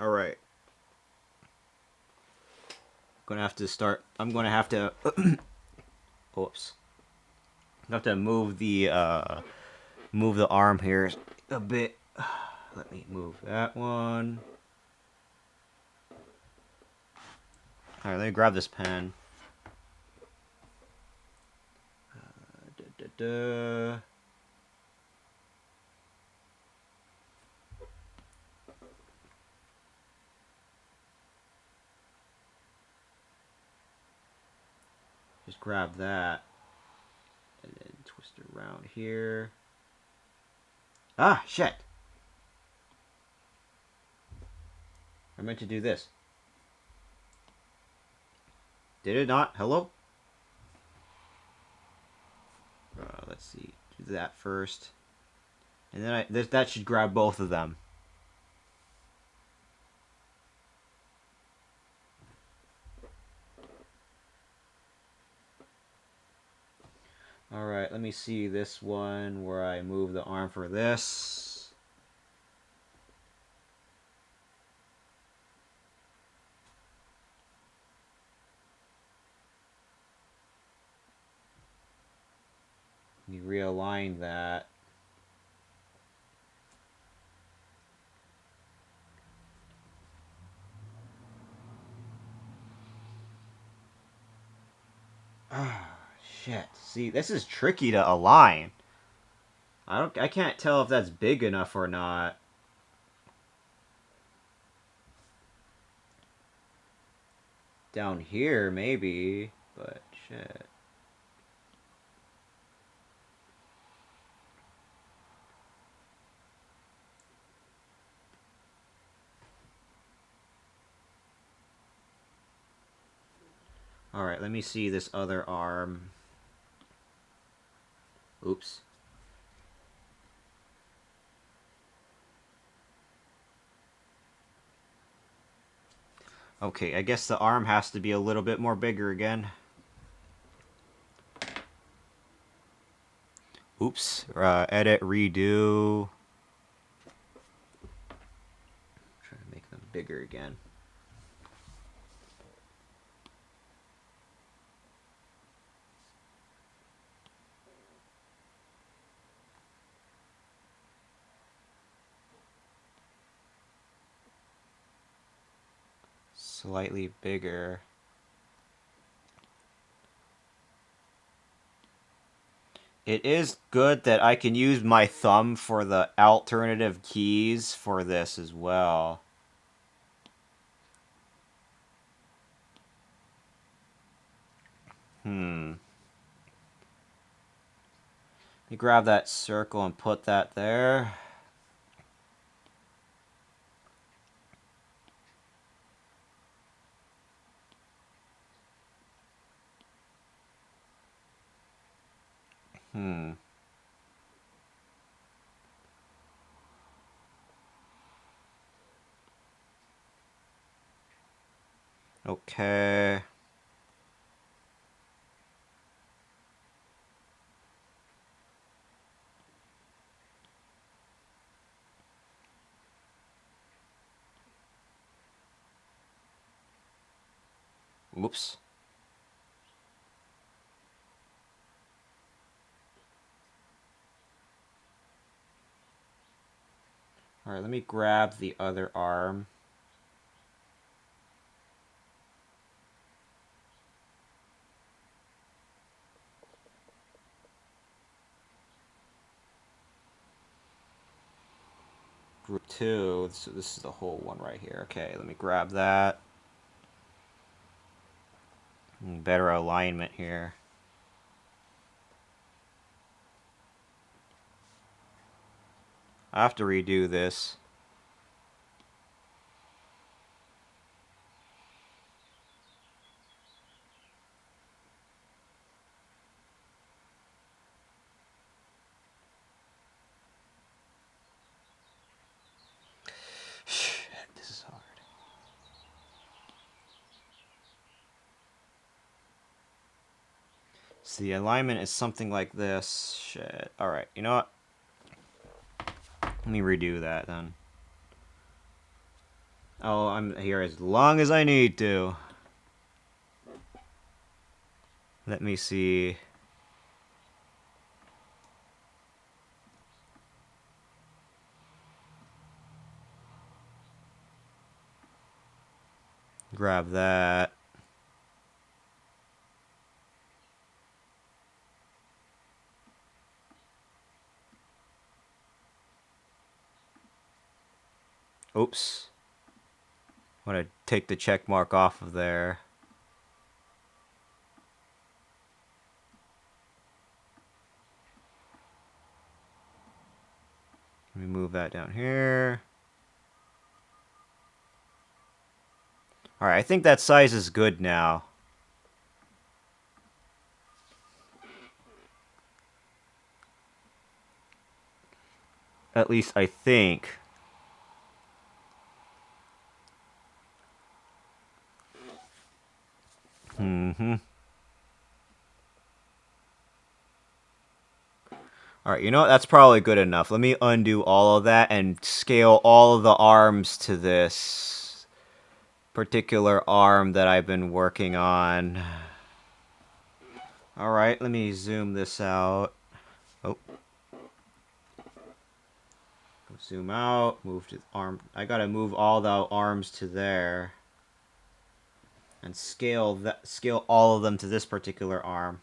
Speaker 1: Alright. Gonna have to start. I'm gonna have to. Oops. I have to move the arm here a bit. Let me move that one. Alright, let me grab this pen. Da, da, da. Just grab that. And then twist it around here. Ah, shit! I meant to do this. Did it not? Hello? Let's see. Do that first. And then that should grab both of them. Alright, let me see this one where I move the arm for this. You realign that. Ah, shit. See, this is tricky to align. I can't tell if that's big enough or not. Down here, maybe, but shit. Alright, let me see this other arm. Oops. Okay, I guess the arm has to be a little bit more bigger again. Oops. Edit, redo. Try to make them bigger again. slightly bigger. It is good that I can use my thumb for the alternative keys for this as well. Let me grab that circle and put that there. Okay. Whoops. Alright, let me grab the other arm. Group 2, so this is the whole one right here. Okay, let me grab that. Better alignment here. I have to redo this. Shit, this is hard. So the alignment is something like this. Shit. Alright, you know what? Let me redo that then. Oh, I'm here as long as I need to. Let me see. Grab that. Oops. I'm gonna take the check mark off of there. Let me move that down here. Alright, I think that size is good now. At least I think. Alright, you know what? That's probably good enough. Let me undo all of that and scale all of the arms to this particular arm that I've been working on. Alright, let me zoom this out. Oh. Zoom out, move to arm. I gotta move all the arms to there. And scale all of them to this particular arm.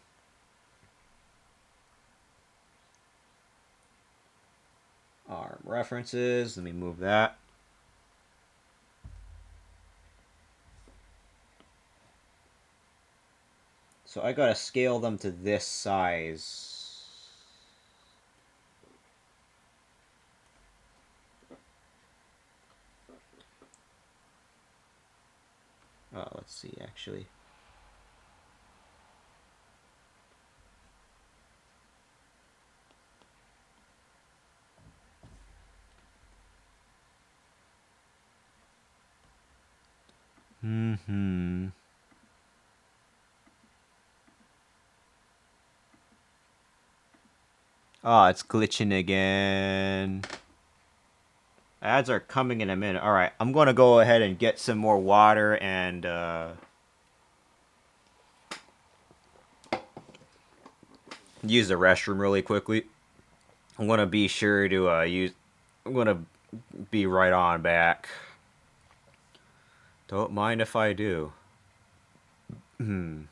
Speaker 1: Arm references, let me move that. So I gotta scale them to this size. Oh, let's see, actually. Oh, it's glitching again. Ads are coming in a minute. Alright, I'm gonna go ahead and get some more water and, use the restroom really quickly. I'm gonna be sure to, I'm gonna be right on back. Don't mind if I do. Hmm.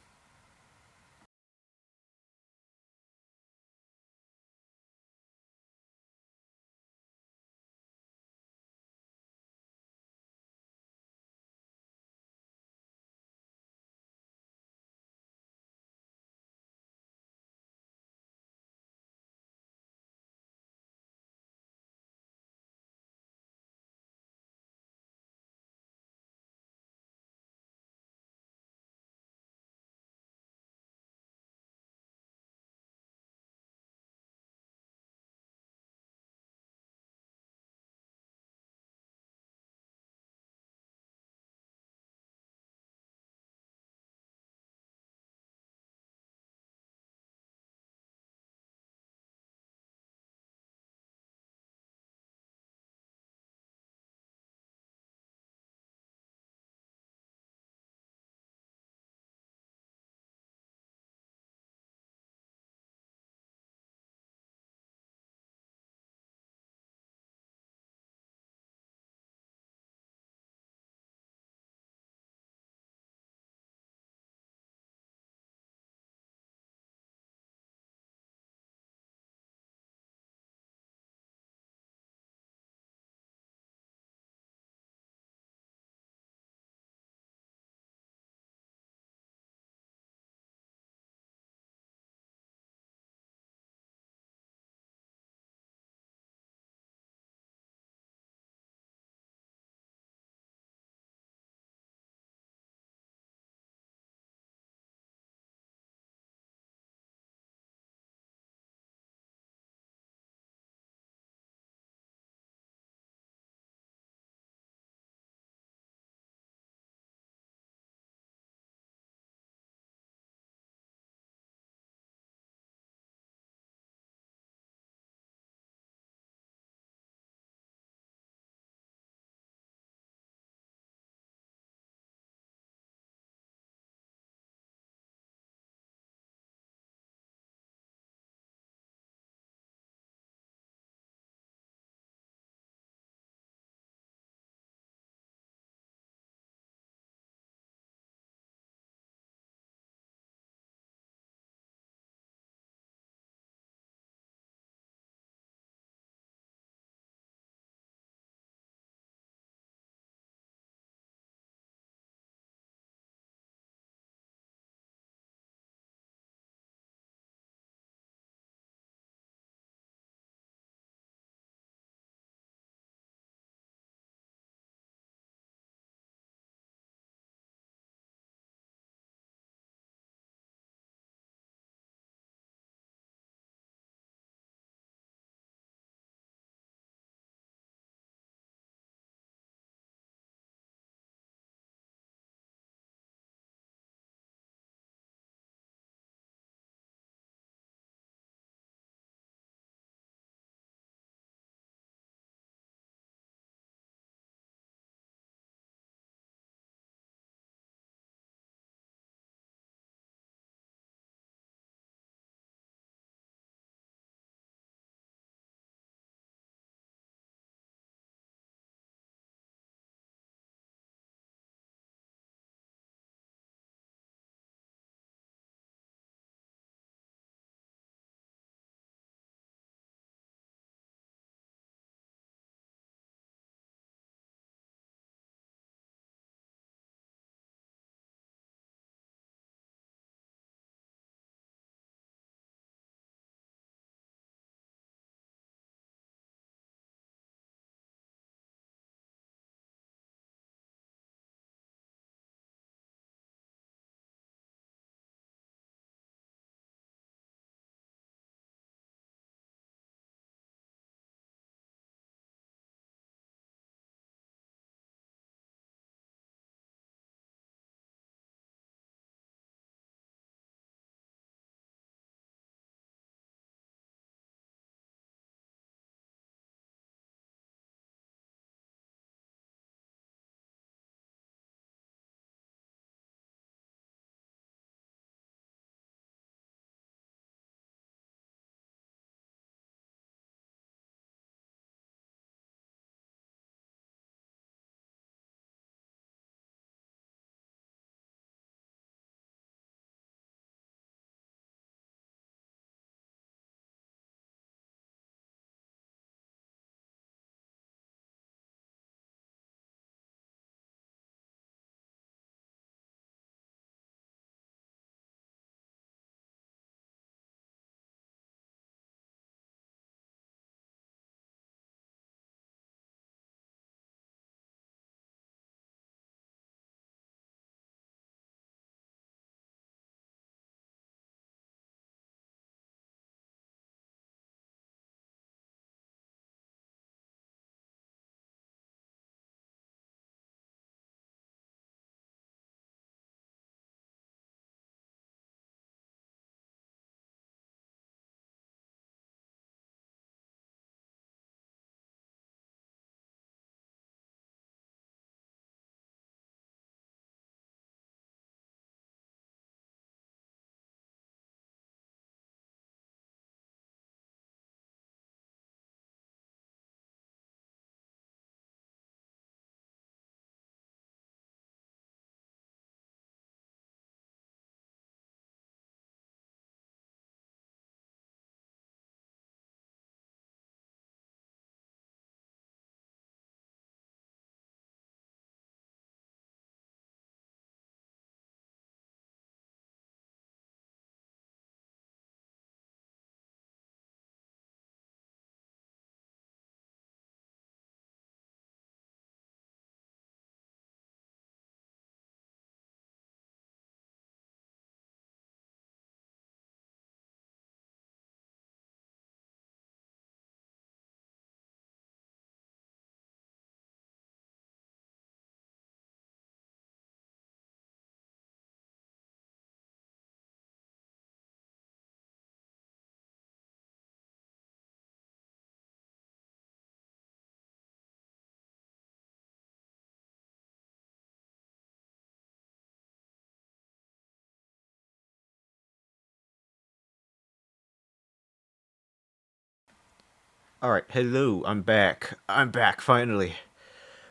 Speaker 1: All right, hello, I'm back. I'm back finally.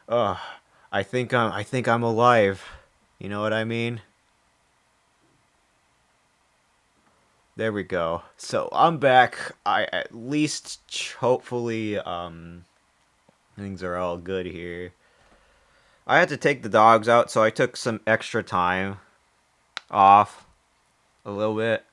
Speaker 1: Uh, I think I'm alive. You know what I mean? There we go. So I'm back. I at least hopefully things are all good here. I had to take the dogs out, so I took some extra time off a little bit.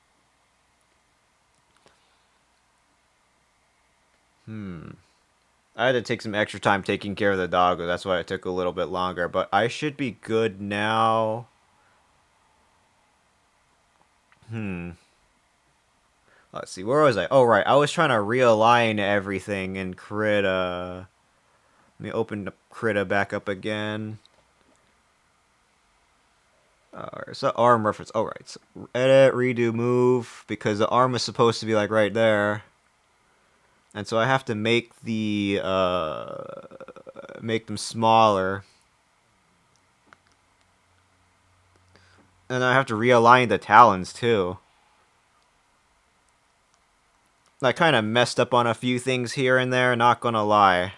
Speaker 1: I had to take some extra time taking care of the dog. That's why it took a little bit longer, but I should be good now. Hmm. Let's see, where was I? Oh, right. I was trying to realign everything in Krita. Let me open the Krita back up again. So arm reference. Oh, right. So edit, redo, move, because the arm is supposed to be like right there. And so I have to make them smaller. And I have to realign the talons too. I kind of messed up on a few things here and there, not gonna lie.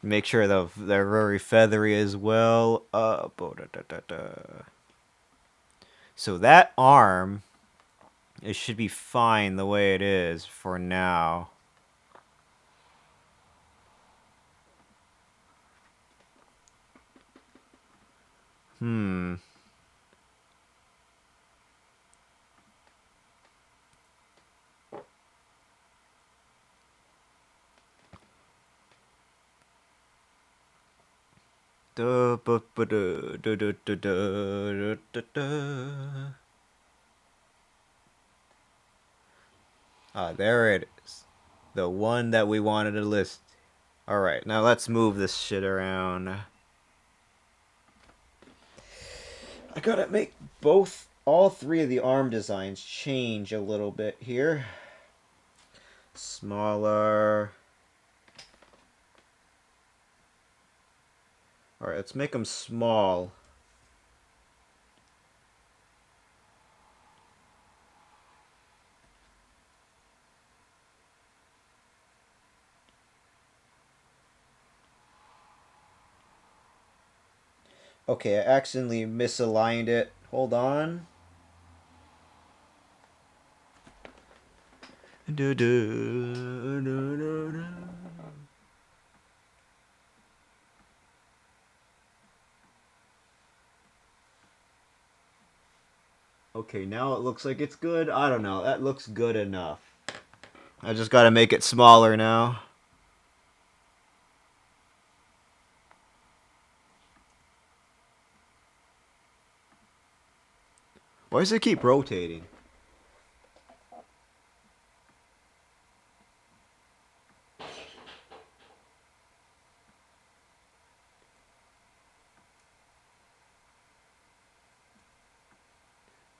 Speaker 1: Make sure they're very feathery as well. So that arm, it should be fine the way it is for now. Hmm. Ah, there it is. The one that we wanted to list. Alright, now let's move this shit around. I gotta make all three of the arm designs change a little bit here. Smaller. Alright, let's make them small. Okay, I accidentally misaligned it. Hold on. Okay, now it looks like it's good. I don't know. That looks good enough. I just gotta make it smaller now. Why does it keep rotating?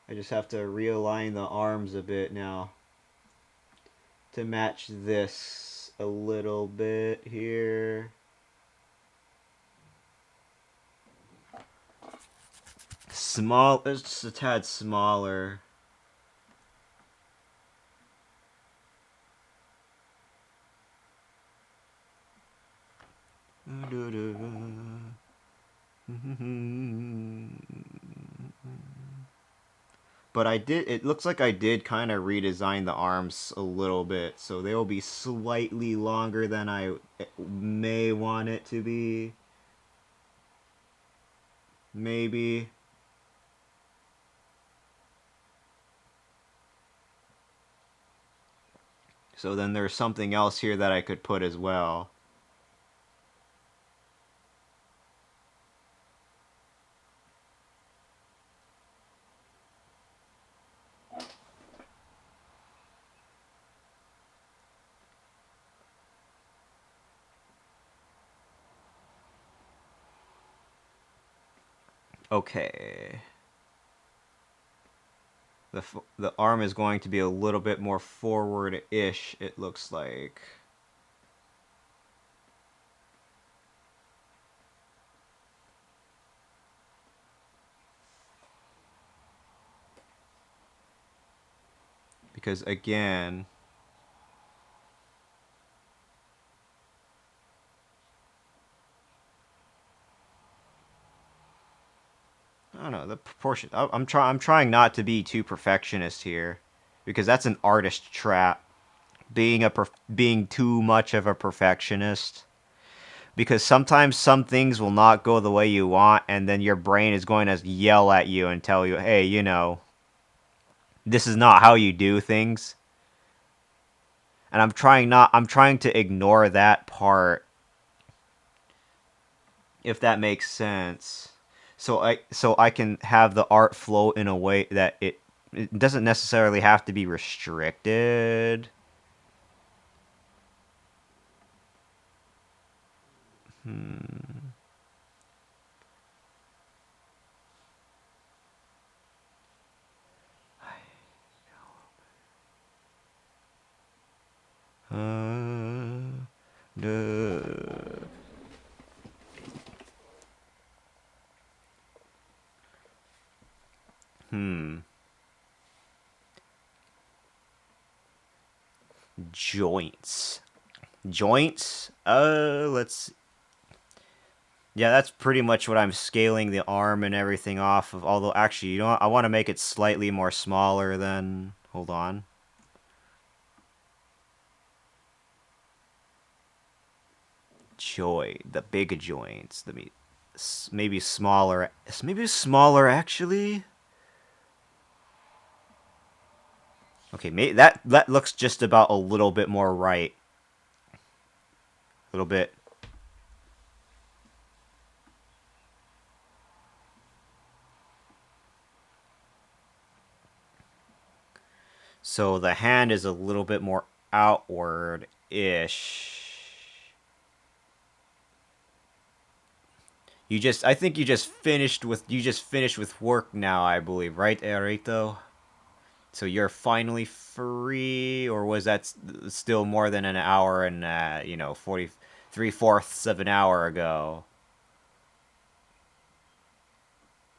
Speaker 1: I just have to realign the arms a bit now to match this a little bit here. Small, it's just a tad smaller. But it looks like I did kind of redesign the arms a little bit, so they will be slightly longer than I may want it to be. Maybe. So then there's something else here that I could put as well. Okay. The arm is going to be a little bit more forward-ish, it looks like. because again, I don't know the proportion. I'm trying not to be too perfectionist here, because that's an artist trap. Being too much of a perfectionist, because sometimes some things will not go the way you want, and then your brain is going to yell at you and tell you, hey, this is not how you do things. And I'm trying to ignore that part, if that makes sense. So I can have the art flow in a way that it doesn't necessarily have to be restricted. Hmm. The hmm joints. Joints. Let's. Yeah, that's pretty much what I'm scaling the arm and everything off of. Although, actually, you know what? I want to make it slightly more smaller than. Hold on. The big joints. Maybe smaller. Maybe smaller, actually. Okay, that looks just about a little bit more right. A little bit. So the hand is a little bit more outward-ish. I think you just finished with work now, I believe, right, Erito? So you're finally free, or was that still more than an hour and 43/4 of an hour ago?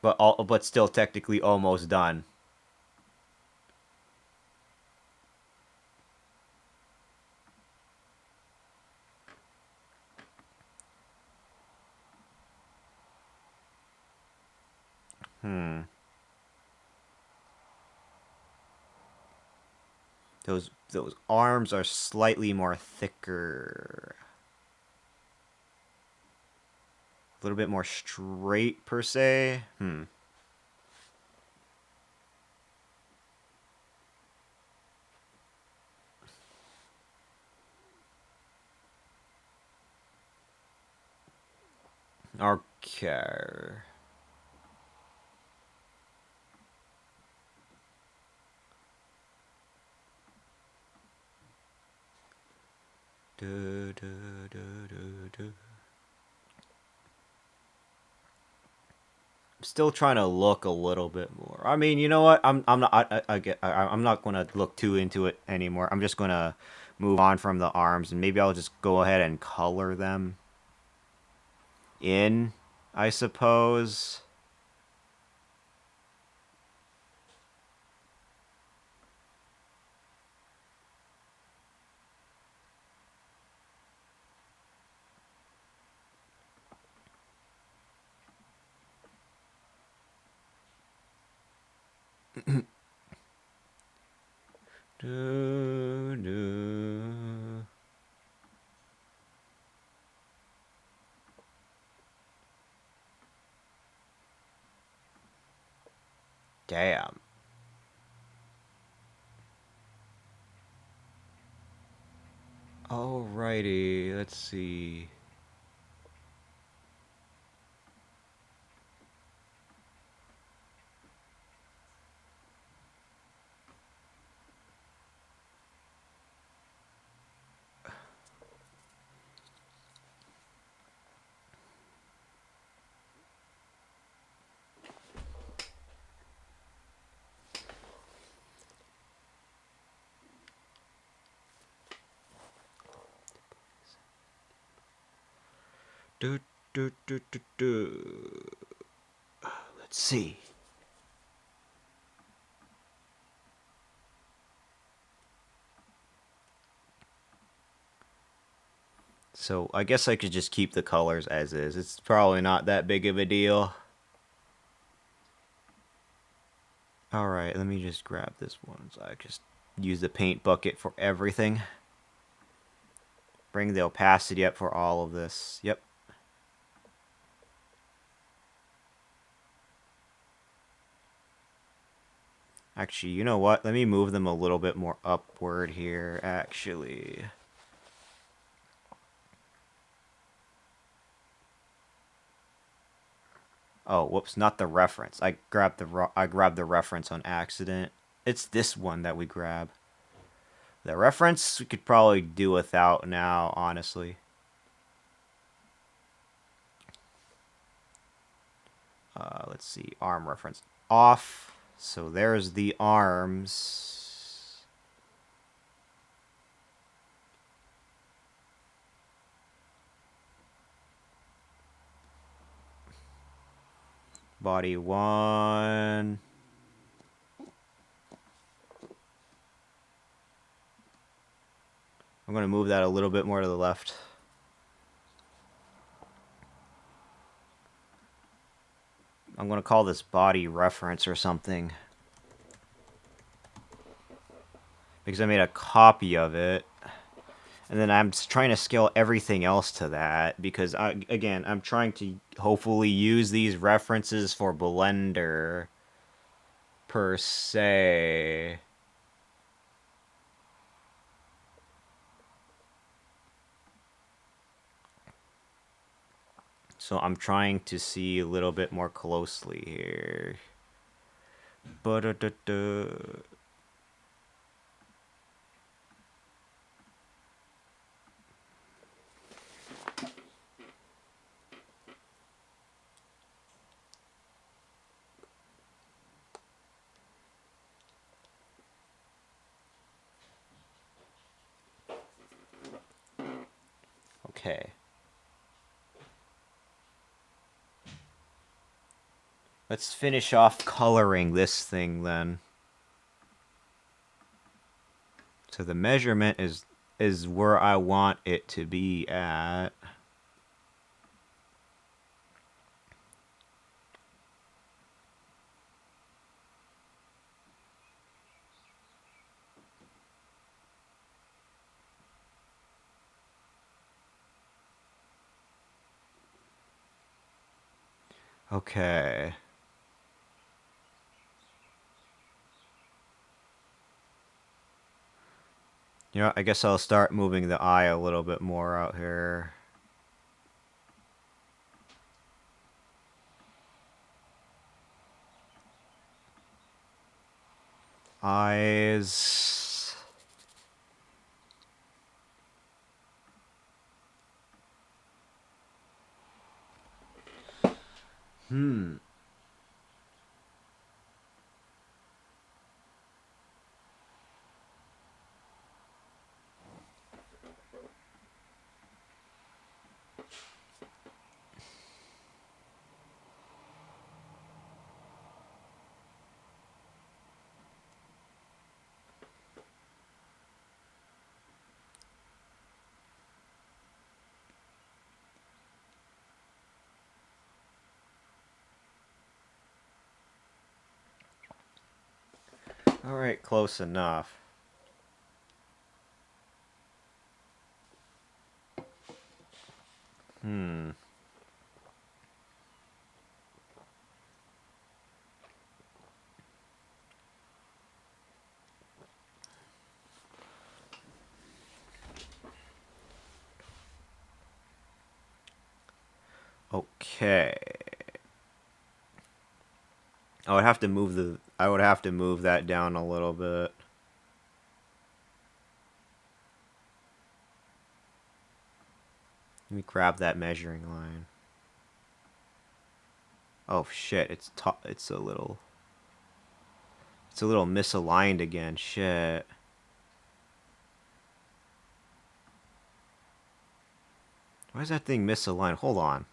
Speaker 1: But still technically almost done. Hmm. Those arms are slightly more thicker. A little bit more straight per se. Hmm. Okay. Du, du, du, du, du. I'm still trying to look a little bit more. I mean, you know what? I'm not I'm not gonna look too into it anymore. I'm just gonna move on from the arms, and maybe I'll just go ahead and color them in, I suppose. Du, du. Damn. Alrighty, let's see. Du, du, du, du, du. Let's see. So I guess I could just keep the colors as is. It's probably not that big of a deal. Alright, let me just grab this one. So I just use the paint bucket for everything. Bring the opacity up for all of this. Yep. Actually, you know what? Let me move them a little bit more upward here, actually. Oh, whoops, not the reference. I grabbed the reference on accident. It's this one that we grab. The reference we could probably do without now, honestly. Let's see, arm reference off. So there's the arms. Body 1. I'm going to move that a little bit more to the left. I'm going to call this body reference or something. Because I made a copy of it. And then I'm trying to scale everything else to that. Because, again, I'm trying to hopefully use these references for Blender. Per se. So I'm trying to see a little bit more closely here. Ba-da-da-da. Okay. Let's finish off coloring this thing then. So the measurement is where I want it to be at. Okay. You know, I guess I'll start moving the eye a little bit more out here. Eyes. Alright, close enough. Okay. I would have to move that down a little bit. Let me grab that measuring line. Oh shit, it's a little misaligned again. Shit. Why is that thing misaligned? Hold on.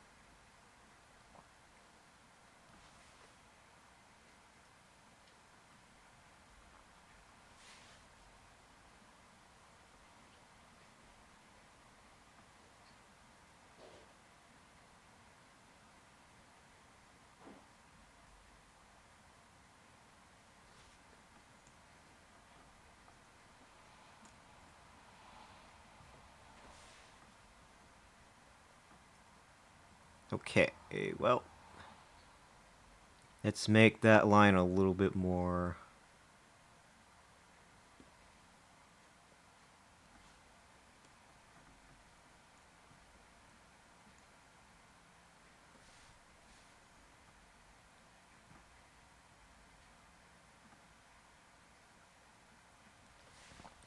Speaker 1: Okay, well, let's make that line a little bit more.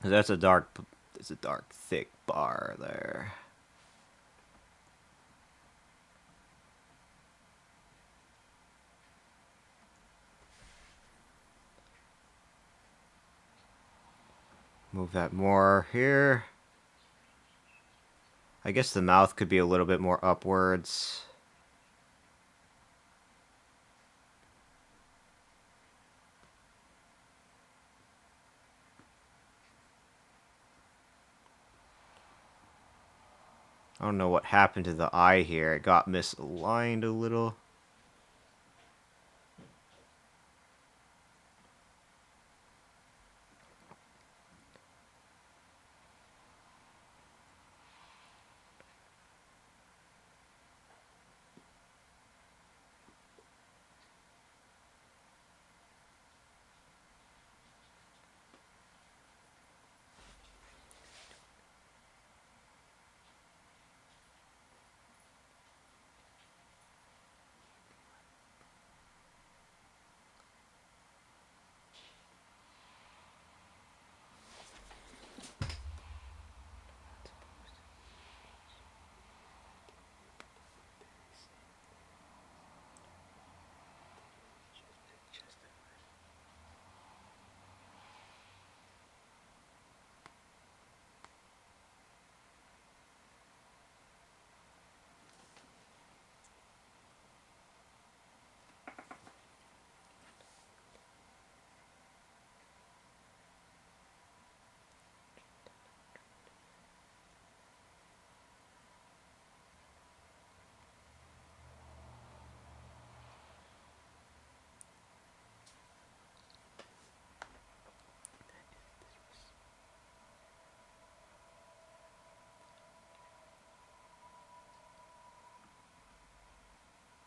Speaker 1: That's a dark, it's a dark, thick bar there. Move that more here. I guess the mouth could be a little bit more upwards. I don't know what happened to the eye here. It got misaligned a little.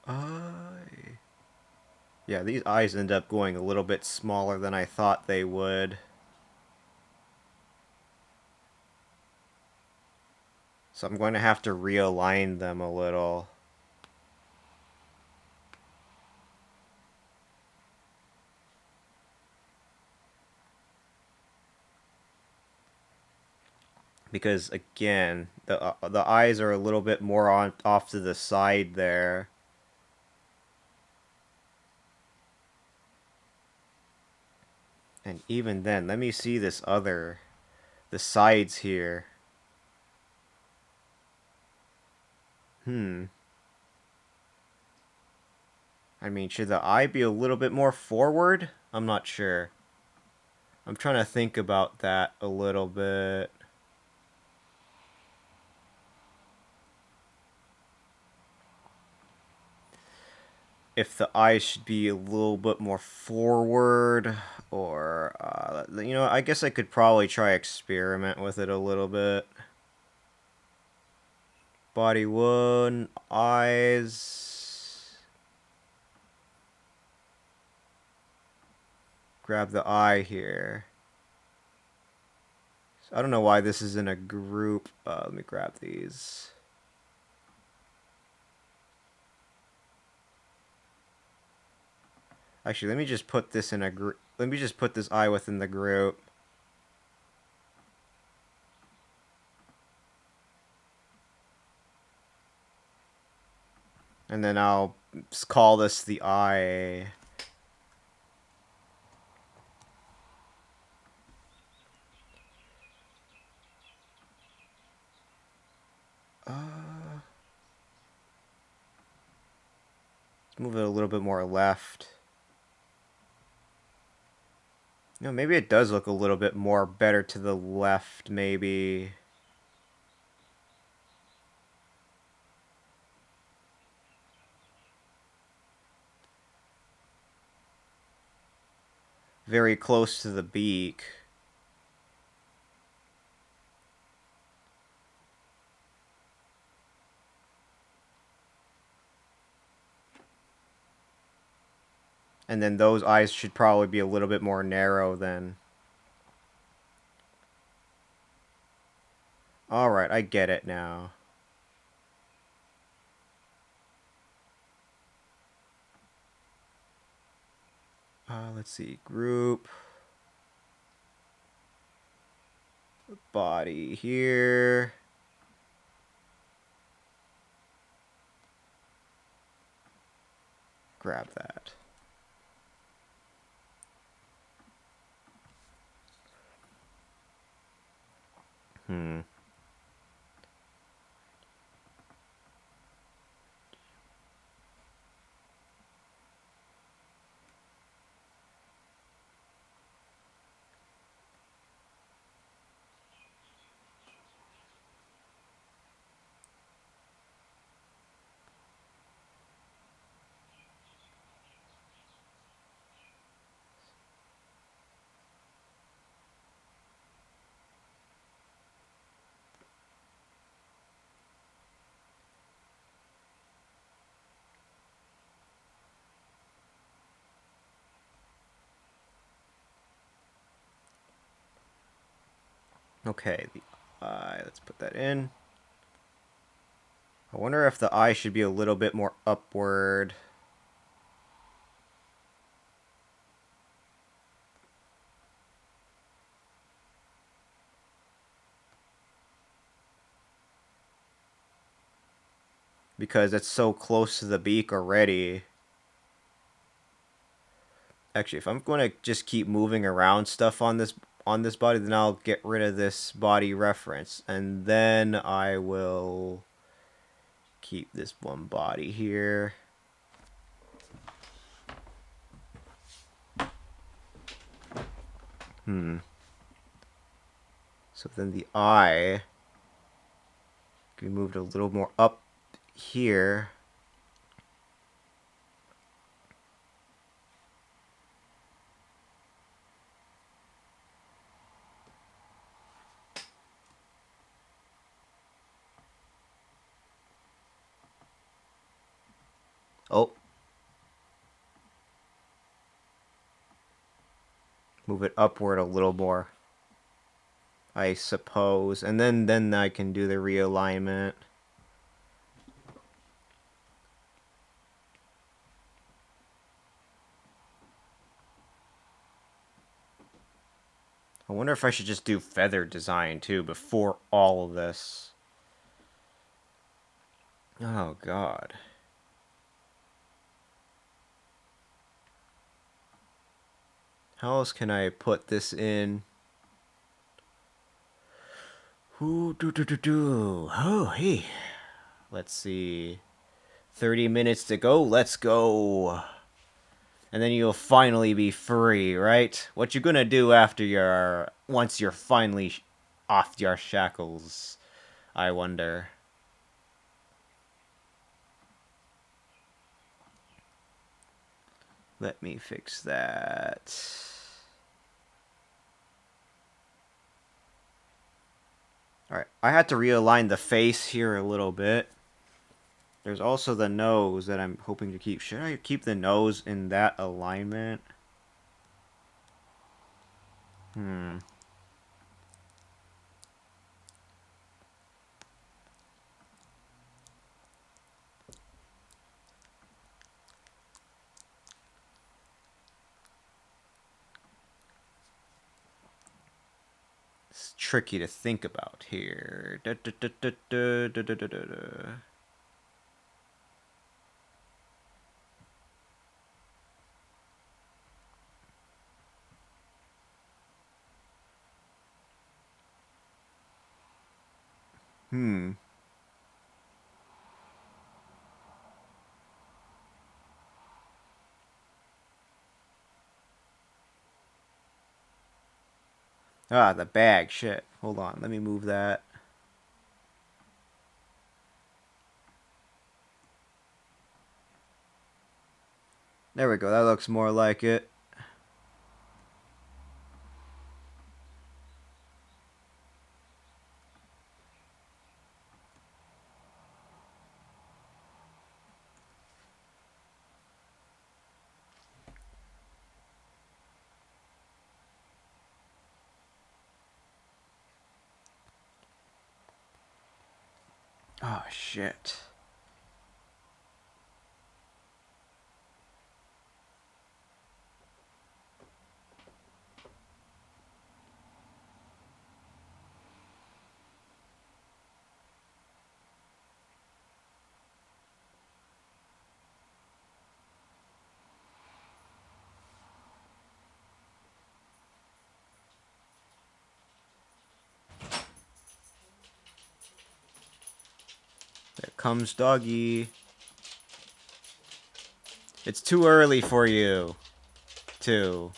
Speaker 1: Eye. Yeah, these eyes end up going a little bit smaller than I thought they would. So I'm going to have to realign them a little. Because again, the eyes are a little bit more on off to the side there. And even then, let me see this other, the sides here. I mean, should the eye be a little bit more forward? I'm not sure. I'm trying to think about that a little bit. If the eyes should be a little bit more forward, or, I guess I could probably try experiment with it a little bit. Body one, eyes. Grab the eye here. So I don't know why this is in a group. Let me grab these. Actually, let me just put this in a group. Let me just put this eye within the group. And then I'll call this the eye. Let's move it a little bit more left. Maybe it does look a little bit more better to the left, maybe. Very close to the beak. And then those eyes should probably be a little bit more narrow then. Alright, I get it now. Let's see. Group. Body here. Grab that. Okay, the eye. Let's put that in. I wonder if the eye should be a little bit more upward. Because it's so close to the beak already. Actually, if I'm going to just keep moving around stuff on this body, then I'll get rid of this body reference. And then I will keep this one body here. So then the eye can be moved a little more up here. Oh. Move it upward a little more, I suppose. And then I can do the realignment. I wonder if I should just do feather design too before all of this. Oh, God. How else can I put this in? Ooh, Oh, hey. Let's see. 30 minutes to go. Let's go. And then you'll finally be free, right? What you gonna do after once you're finally off your shackles? I wonder. Let me fix that. Alright, I had to realign the face here a little bit. There's also the nose that I'm hoping to keep. Should I keep the nose in that alignment? It's tricky to think about here. Hmm. Ah, the bag. Shit. Hold on. Let me move that. There we go. That looks more like it. Oh, shit. There comes Doggy. It's too early for you, too.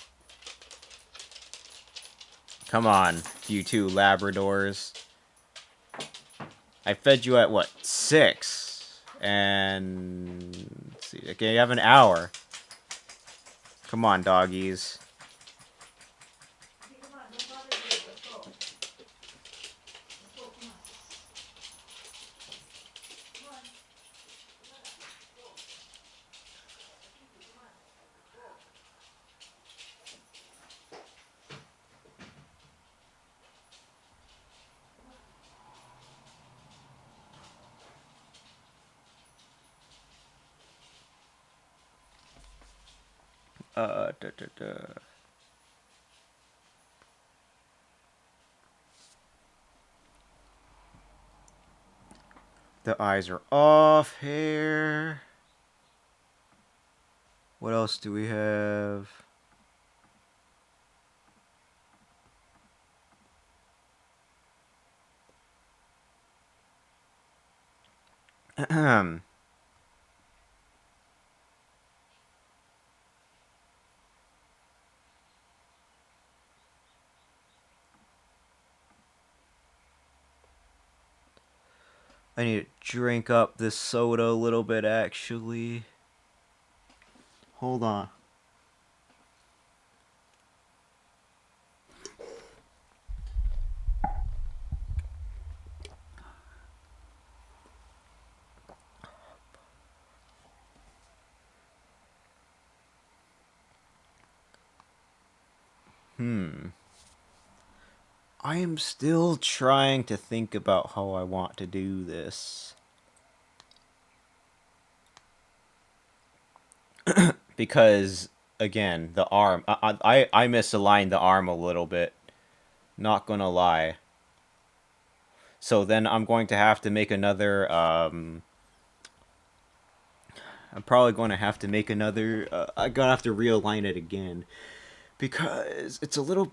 Speaker 1: Come on, you two Labradors. I fed you at, what, 6? And... let's see. Okay, you have an hour. Come on, doggies. Da, da, da. The eyes are off here. What else do we have? Ahem. I need to drink up this soda a little bit, actually. Hold on. I am still trying to think about how I want to do this. Because, again, the arm... I misaligned the arm a little bit. Not gonna lie. So then I'm going to have to make another... I'm probably going to have to make another... I'm gonna have to realign it again. Because it's a little...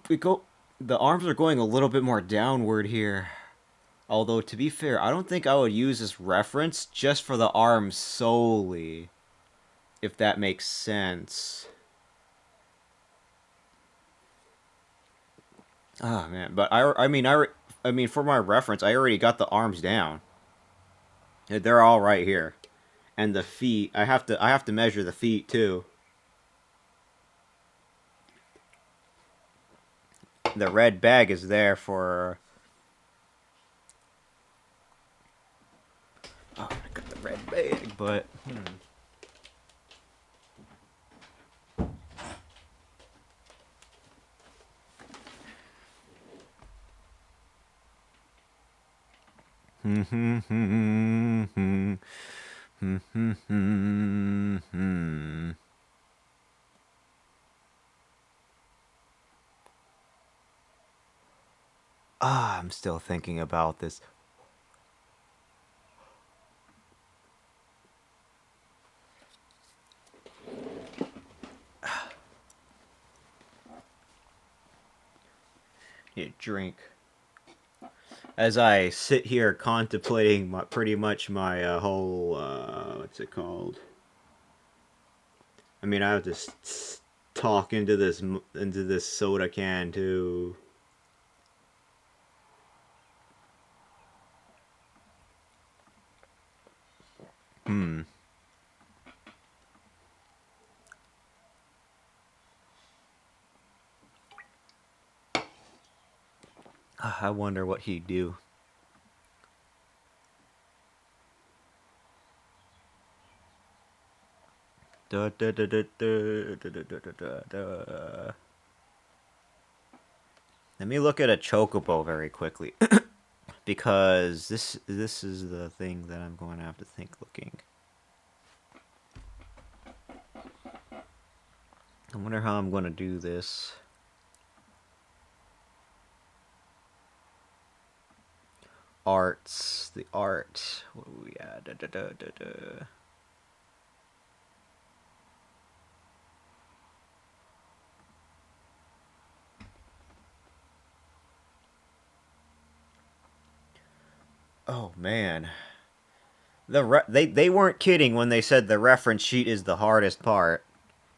Speaker 1: the arms are going a little bit more downward here. Although, to be fair, I don't think I would use this reference just for the arms solely. If that makes sense. Oh, man. But, I mean, for my reference, I already got the arms down. They're all right here. And the feet, I have to measure the feet, too. The red bag is there for... Oh, I got the red bag, but... I'm still thinking about this. Need a drink. As I sit here contemplating pretty much my whole, what's it called? I mean, I have to talk into this soda can too. I wonder what he'd do. Da, da, da, da, da, da, da, da, da, da. Let me look at a chocobo very quickly. because this is the thing that I'm going to have to think looking. I wonder how I'm going to do this. Arts, the art. What do we add? Da, da, da, da, da. Oh man, they weren't kidding when they said the reference sheet is the hardest part,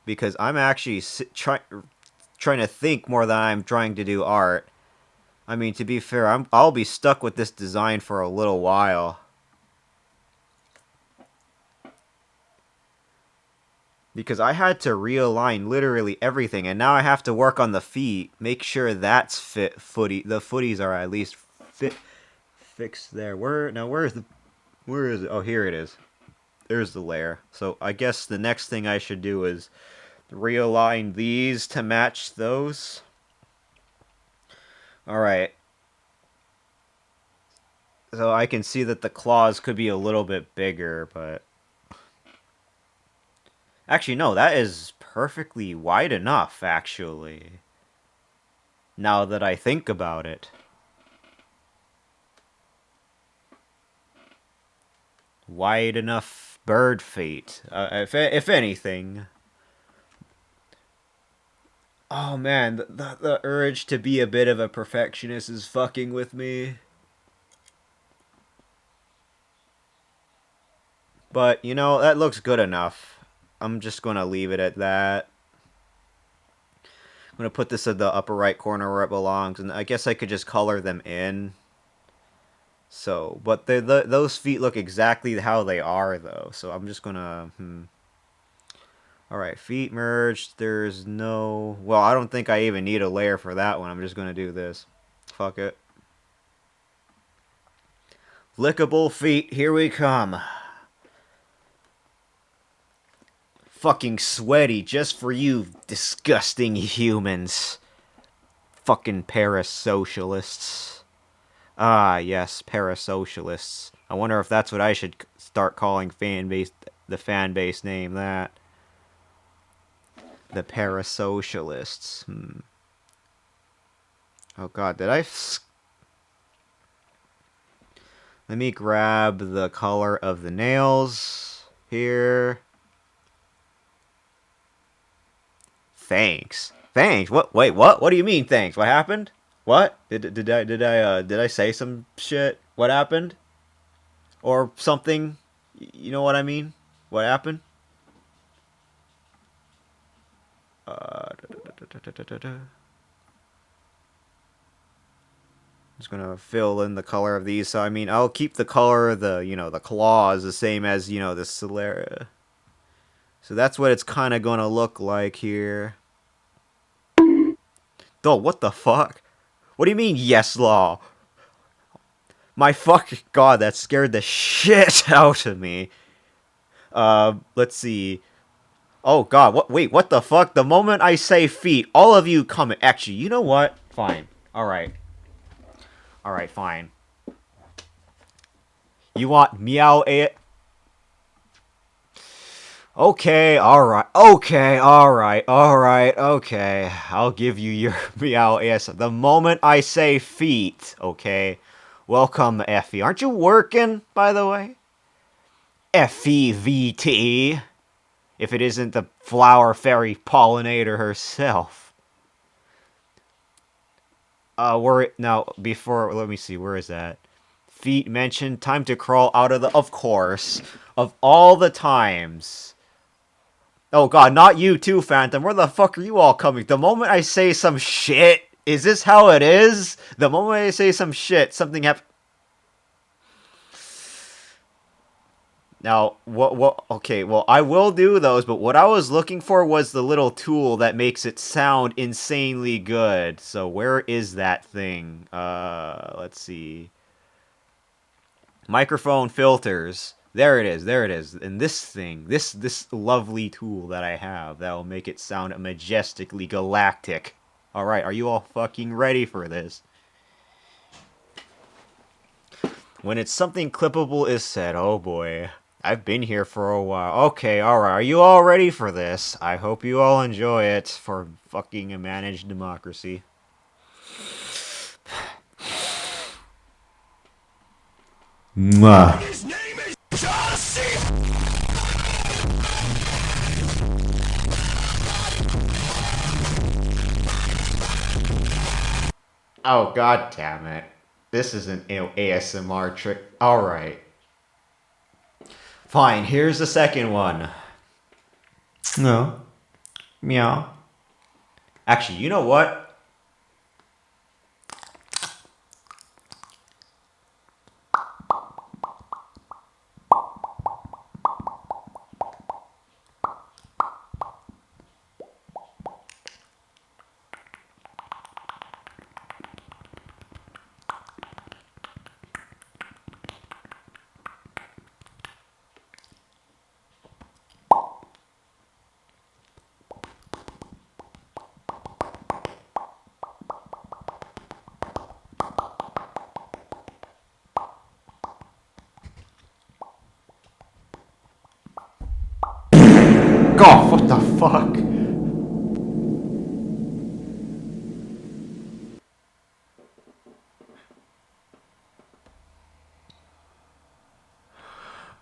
Speaker 1: because I'm actually trying to think more than I'm trying to do art. I mean, to be fair, I'll be stuck with this design for a little while. Because I had to realign literally everything, and now I have to work on the feet, make sure that's the footies are at least fixed there. Where is it? Oh, here it is. There's the layer. So I guess the next thing I should do is realign these to match those. Alright. So I can see that the claws could be a little bit bigger, but... Actually, no, that is perfectly wide enough, actually. Now that I think about it. Wide enough bird feet, if anything. Oh man, the urge to be a bit of a perfectionist is fucking with me. But, you know, that looks good enough. I'm just going to leave it at that. I'm going to put this in the upper right corner where it belongs, and I guess I could just color them in. So, but those feet look exactly how they are, though. So I'm just going to... Alright, feet merged. There's no... Well, I don't think I even need a layer for that one. I'm just going to do this. Fuck it. Lickable feet, here we come. Fucking sweaty just for you disgusting humans. Fucking parasocialists. Ah, yes, parasocialists. I wonder if that's what I should start calling the fan base name that. The parasocialists. Oh god, Let me grab the color of the nails here. Thanks. Thanks. What? Wait. What? What do you mean? Thanks. What happened? What? Did I say some shit? What happened? Or something? You know what I mean? What happened? Just gonna fill in the color of these. So I mean, I'll keep the color of the claws the same as the Solera. So that's what it's kind of gonna look like here. Oh, what the fuck? What do you mean, yes, law? My fucking god, that scared the shit out of me. Let's see. Oh god, what? Wait, what the fuck? The moment I say feet, all of you come. Actually, you know what? Fine. All right. All right, fine. You want meow it? Okay, alright, okay, alright, alright, okay. I'll give you your meow ass. The moment I say feet, okay? Welcome, Effie. Aren't you working, by the way? F-E-V-T. If it isn't the flower fairy pollinator herself. Let me see, where is that? Feet mentioned, time to crawl out of course. Of all the times. Oh god, not you too, Phantom. Where the fuck are you all coming? The moment I say some shit, is this how it is? The moment I say some shit, something happens. Now, okay, well, I will do those, but what I was looking for was the little tool that makes it sound insanely good. So where is that thing? Let's see. Microphone filters. There it is, there it is. And this thing, this lovely tool that I have that will make it sound majestically galactic. Alright, are you all fucking ready for this? When it's something clippable is said, oh boy. I've been here for a while. Okay, alright. Are you all ready for this? I hope you all enjoy it for fucking a managed democracy. Mwah. His name is Oh, god damn it. This is an ASMR trick. Alright. Fine, here's the second one. No. Meow. Actually, you know what? God, what the fuck?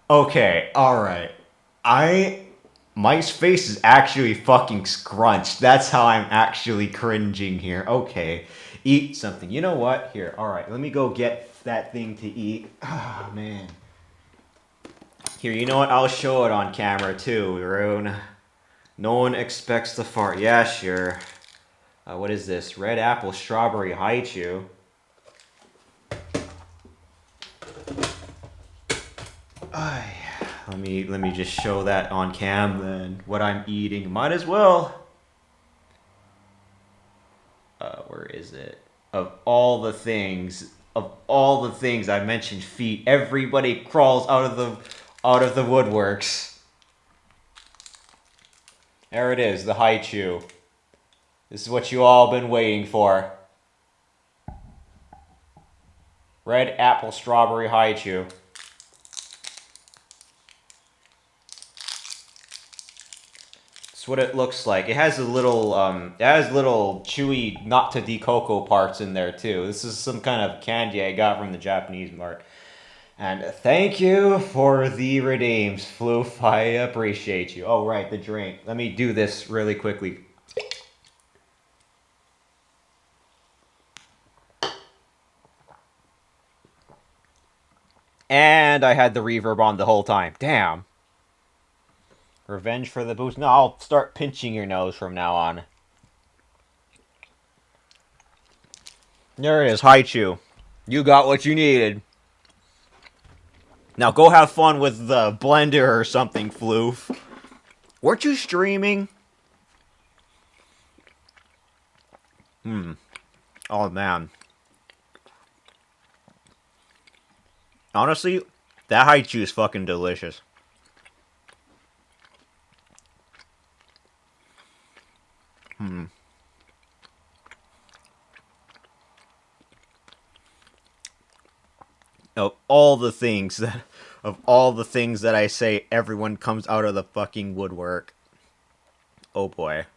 Speaker 1: Okay, alright. My face is actually fucking scrunched. That's how I'm actually cringing here. Okay. Eat something. You know what? Here, alright, let me go get that thing to eat. Ah, man. Here, you know what? I'll show it on camera too, Rune. No one expects to fart. Yeah, sure. What is this? Red apple strawberry haichu. Ay, let me just show that on cam then. What I'm eating. Might as well. Where is it? Of all the things I mentioned, feet. Everybody crawls out of the woodworks. There it is, the haichu. This is what you all been waiting for. Red apple strawberry haichu. That's what it looks like. It has little chewy not to decocoa parts in there too. This is some kind of candy I got from the Japanese mart. And thank you for the redeems, Floof. I appreciate you. Oh right, the drink. Let me do this really quickly. And I had the reverb on the whole time. Damn. Revenge for the boost. No, I'll start pinching your nose from now on. There it is, Haichu. You got what you needed. Now go have fun with the blender or something, Floof. Weren't you streaming? Oh man. Honestly, that Haichu is fucking delicious. Of all the things that I say, everyone comes out of the fucking woodwork. Oh boy.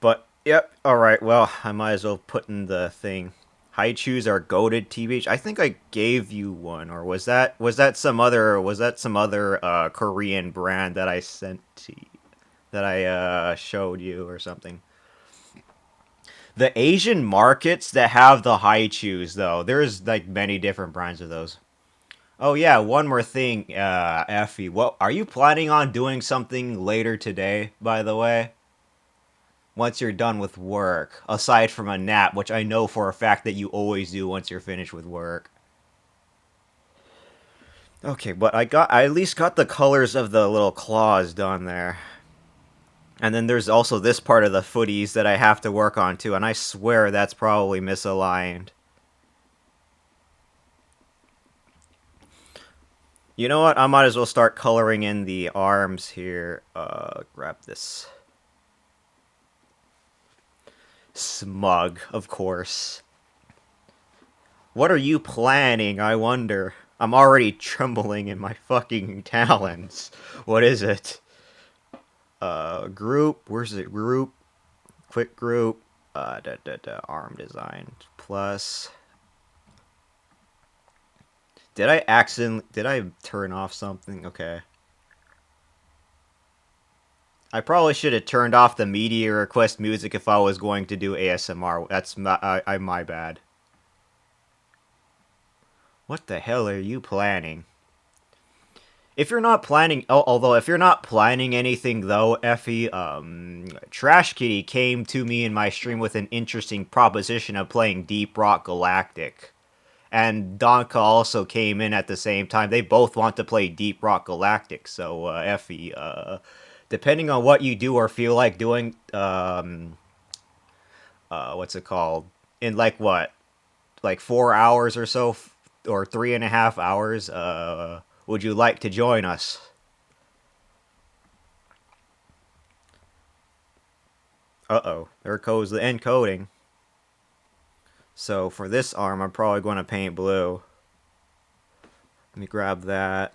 Speaker 1: But yep, all right. Well, I might as well put in the thing. Haichus are goated, TBH. I think I gave you one, or was that some other Korean brand that I sent to you, that I showed you or something. The Asian markets that have the Haichus though, there's like many different brands of those. Oh yeah, one more thing, Effie. What are you planning on doing something later today, by the way? Once you're done with work, aside from a nap, which I know for a fact that you always do once you're finished with work. Okay, but I at least got the colors of the little claws done there. And then there's also this part of the footies that I have to work on too, and I swear that's probably misaligned. You know what? I might as well start coloring in the arms here. Grab this. Smug, of course. What are you planning, I wonder? I'm already trembling in my fucking talons. What is it? Group? Where's it? Group? Quick group? Arm design. Plus. Did I turn off something? Okay. I probably should have turned off the media request music if I was going to do ASMR. That's my bad. What the hell are you planning? If you're not planning, although if you're not planning anything though, Effie, Trash Kitty came to me in my stream with an interesting proposition of playing Deep Rock Galactic. And Donka also came in at the same time. They both want to play Deep Rock Galactic. So, Effie, depending on what you do or feel like doing, what's it called? In like what? Like 4 hours or so, or 3.5 hours, would you like to join us? Uh-oh, there goes the encoding. So for this arm, I'm probably going to paint blue. Let me grab that.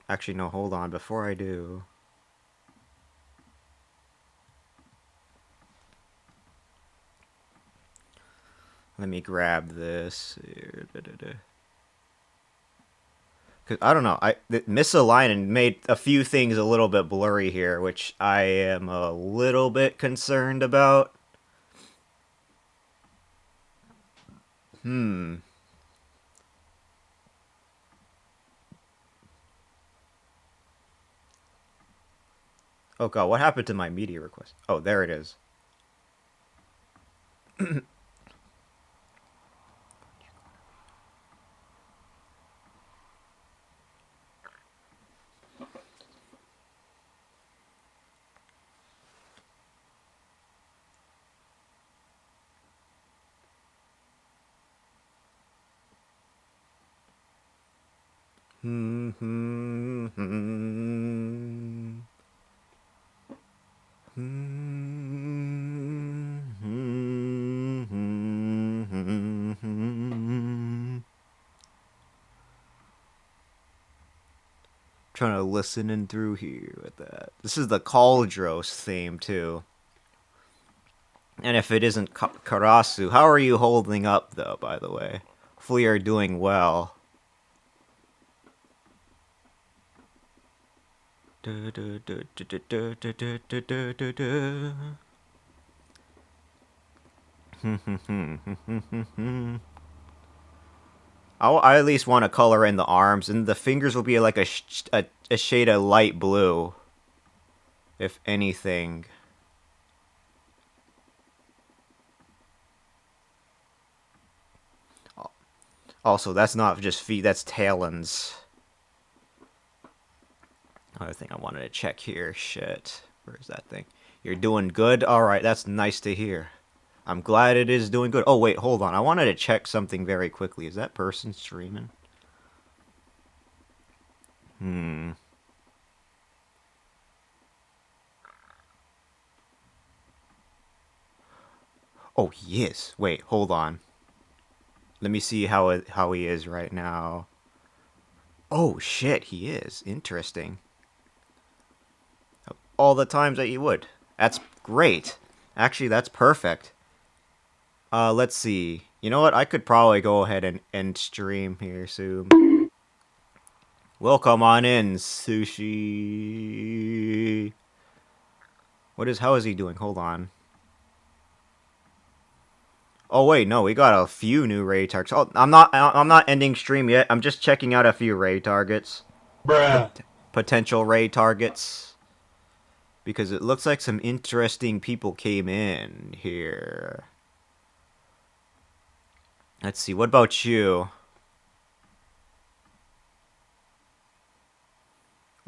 Speaker 1: Actually, no, hold on. Before I do... Let me grab this. Cause I don't know, misalignment made a few things a little bit blurry here, which I am a little bit concerned about. Hmm. Oh god, what happened to my media request? Oh, there it is. Hmm. Hmm. Hmm. Trying to listen in through here with that. This is the Cauldros theme too. And if it isn't Karasu, how are you holding up though? By the way, hopefully you're doing well. I at least want to color in the arms, and the fingers will be like a shade of light blue, if anything. Also, that's not just feet, that's talons. Another thing I wanted to check here. Shit. Where's that thing? You're doing good? Alright, that's nice to hear. I'm glad it is doing good. Oh, wait, hold on. I wanted to check something very quickly. Is that person streaming? Hmm. Oh, he is. Wait, hold on. Let me see how he is right now. Oh, shit, he is. Interesting. All the times that you would. That's great. Actually, that's perfect. Let's see. You know what? I could probably go ahead and end stream here soon. Welcome on in, Sushi. How is he doing? Hold on. Oh wait, no, we got a few new raid targets. Oh, I'm not ending stream yet. I'm just checking out a few raid targets.
Speaker 3: Bruh.
Speaker 1: Potential raid targets. Because it looks like some interesting people came in here. Let's see, what about you?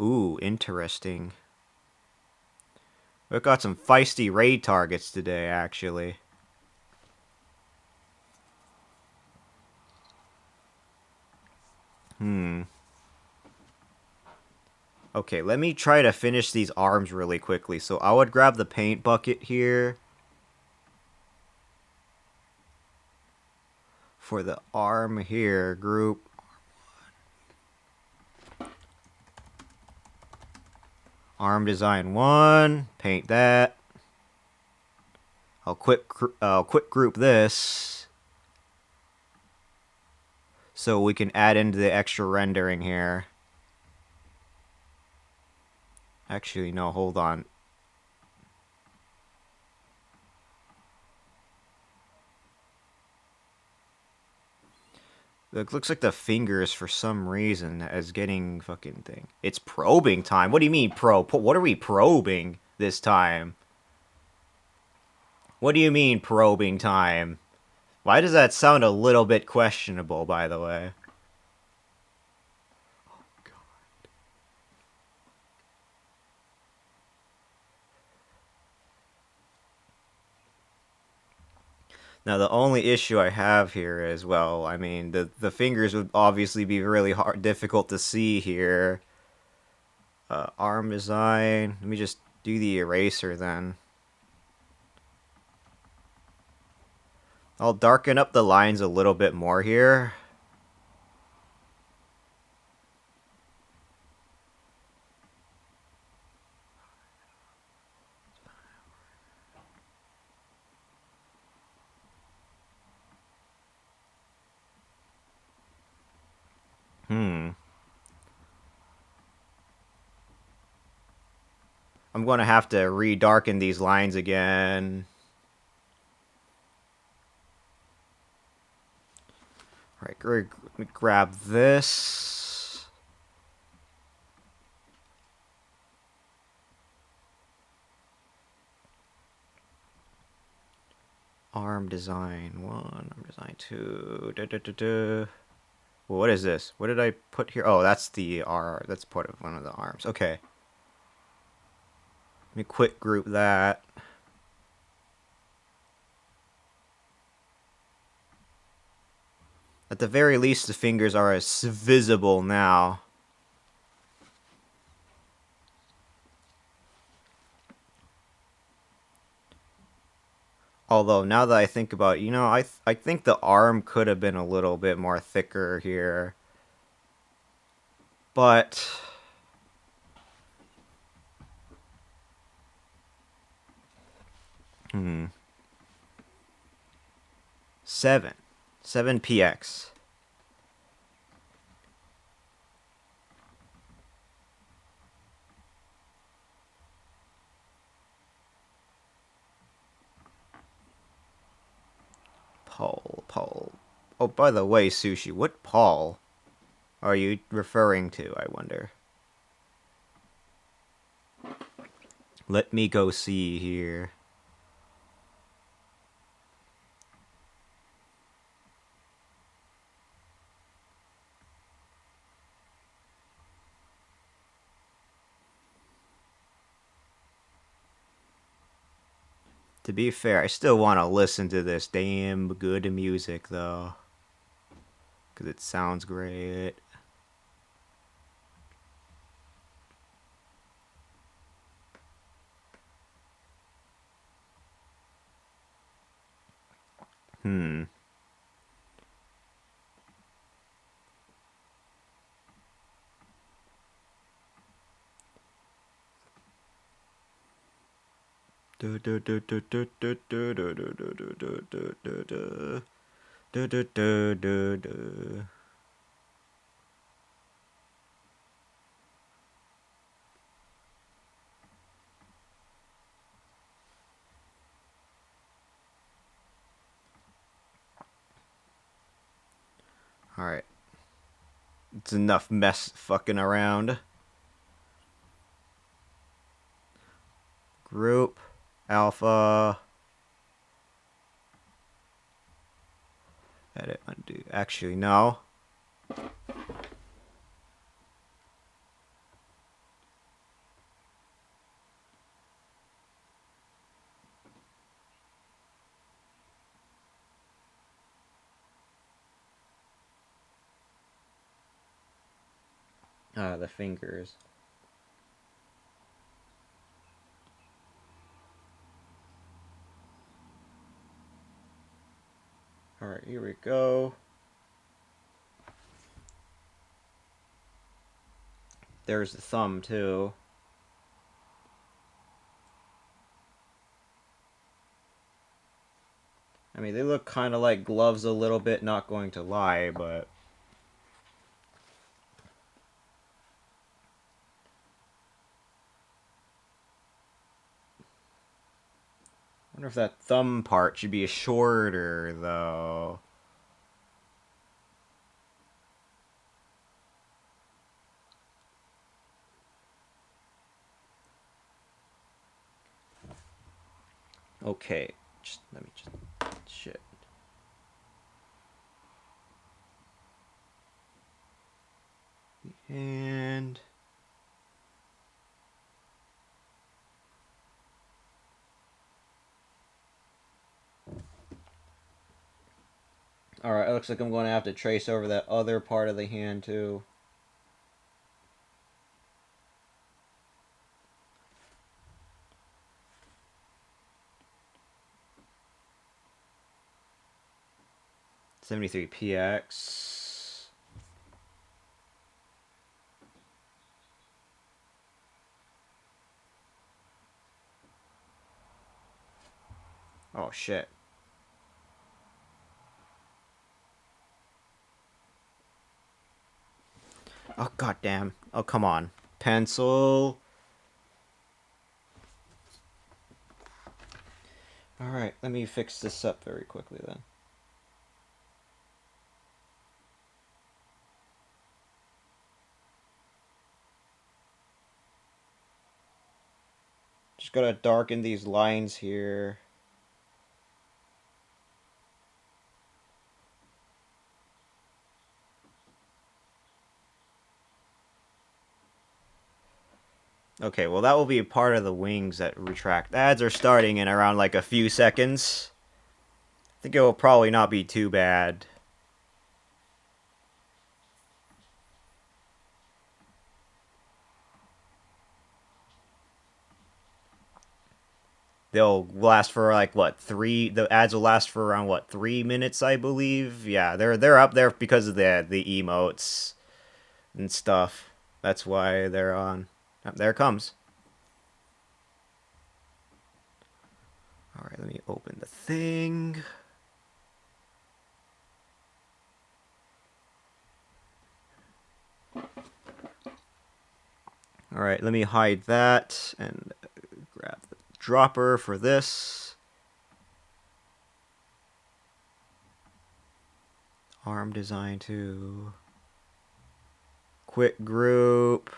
Speaker 1: Ooh, interesting. We've got some feisty raid targets today, actually. Hmm. Okay, let me try to finish these arms really quickly. So I would grab the paint bucket here. for the arm here, group arm design 1, paint that. I'll quick group this so we can add into the extra rendering here. Actually, no, hold on. It looks like the fingers, for some reason, is getting fucking thing. It's probing time. What do you mean what are we probing this time? What do you mean probing time? Why does that sound a little bit questionable, by the way? Now, the only issue I have here is, well, I mean, the fingers would obviously be really difficult to see here. Arm design. Let me just do the eraser then. I'll darken up the lines a little bit more here. I'm going to have to re-darken these lines again. All right, grab this. Arm design 1, arm design 2. Well, what is this? What did I put here? Oh, that's the R. That's part of one of the arms. Okay. Let me quick group that. At the very least, the fingers are as visible now. Although, now that I think about it, you know, I think the arm could have been a little bit more thicker here. But... 7px. Paul. Oh, by the way, Sushi, what Paul are you referring to, I wonder? Let me go see here. To be fair, I still want to listen to this damn good music, though. Because it sounds great. Alright. It's enough mess fucking around. Group. Alpha. Edit, undo. Actually, no. The fingers. Alright, here we go. There's the thumb, too. I mean, they look kind of like gloves a little bit, not going to lie, but... I wonder if that thumb part should be shorter, though. Okay, let me shit. And alright, it looks like I'm going to have to trace over that other part of the hand too. $73px. Oh shit. Oh goddamn. Oh come on. Pencil. Alright, let me fix this up very quickly then. Just gotta darken these lines here. Okay, well that will be part of the wings that retract. Ads are starting in around like a few seconds. I think it will probably not be too bad. They'll last for like what, the ads will last for around what, 3 minutes, I believe. Yeah, they're up there because of the emotes and stuff. That's why they're on. Oh, there it comes. Alright, let me open the thing. Alright, let me hide that and grab the dropper for this. Arm design too. Quick group.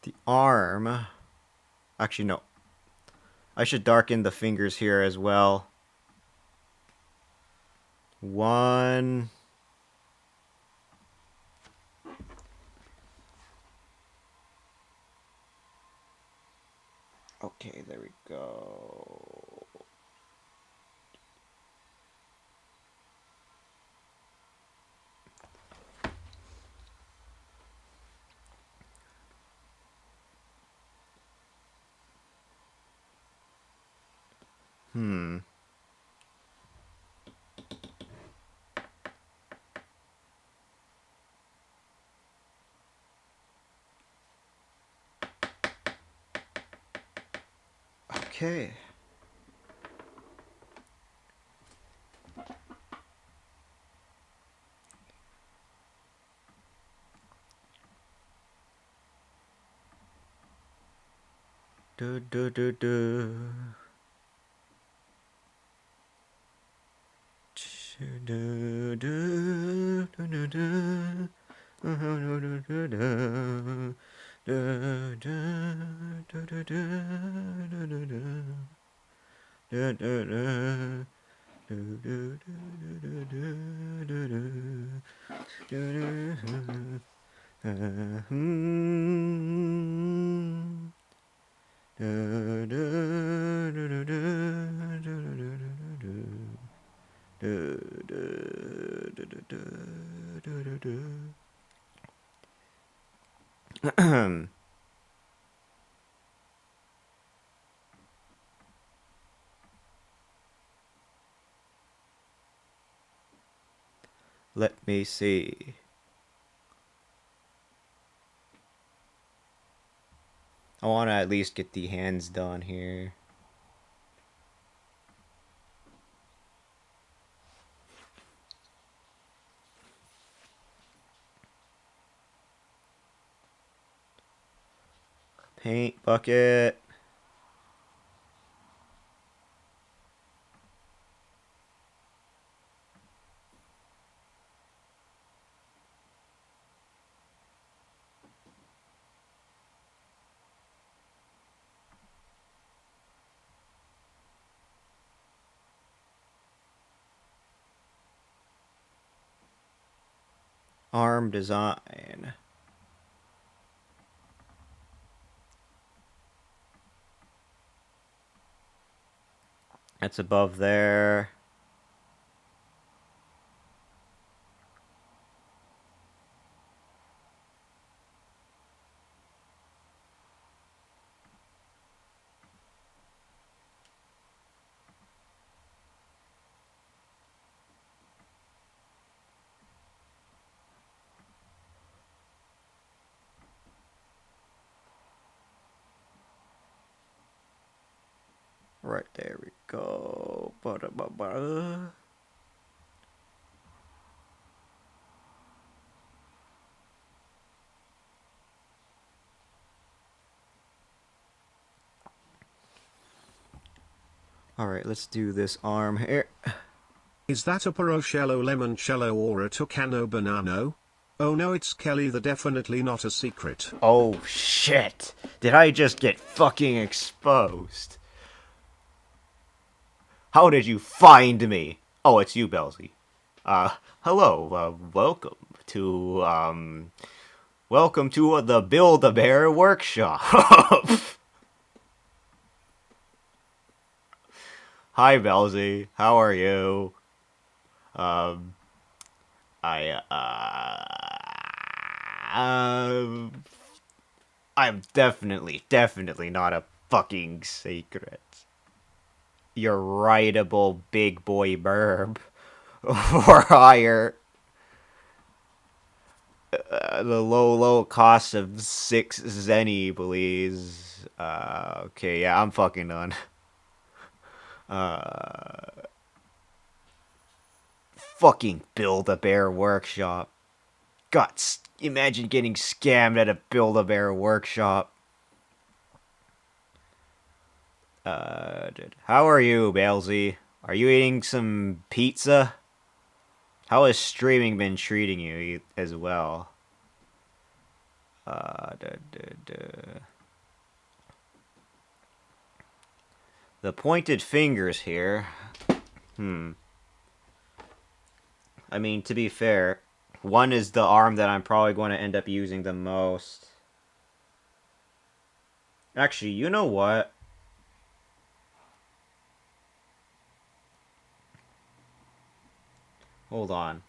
Speaker 1: The arm. Actually, no. I should darken the fingers here as well. One. Okay, there we go. Hmm. Okay. Do do do do. Do do do do do. Let me see. I want to at least get the hands done here. Paint bucket. Arm design. That's above there. Right there we go. Ba-da-ba-ba. Alright, let's do this arm here.
Speaker 2: Is that a Porochello Lemoncello or a Tucano Banano? Oh no, it's Kelly, the definitely not a secret.
Speaker 1: Oh shit! Did I just get fucking exposed? How did you find me? Oh, it's you, Belzy. Hello, welcome to the Build-A-Bear workshop. Hi, Belzy. How are you? Um, I, I'm definitely not a fucking secret. You're writable big boy burb. For hire. The low cost of 6 zenny, please. Okay, yeah, I'm fucking done. Fucking Build-A-Bear workshop. God, imagine getting scammed at a Build-A-Bear workshop. How are you, Balesy? Are you eating some pizza? How has streaming been treating you as well? The pointed fingers here. I mean, to be fair, one is the arm that I'm probably going to end up using the most. Actually, you know what? Hold on.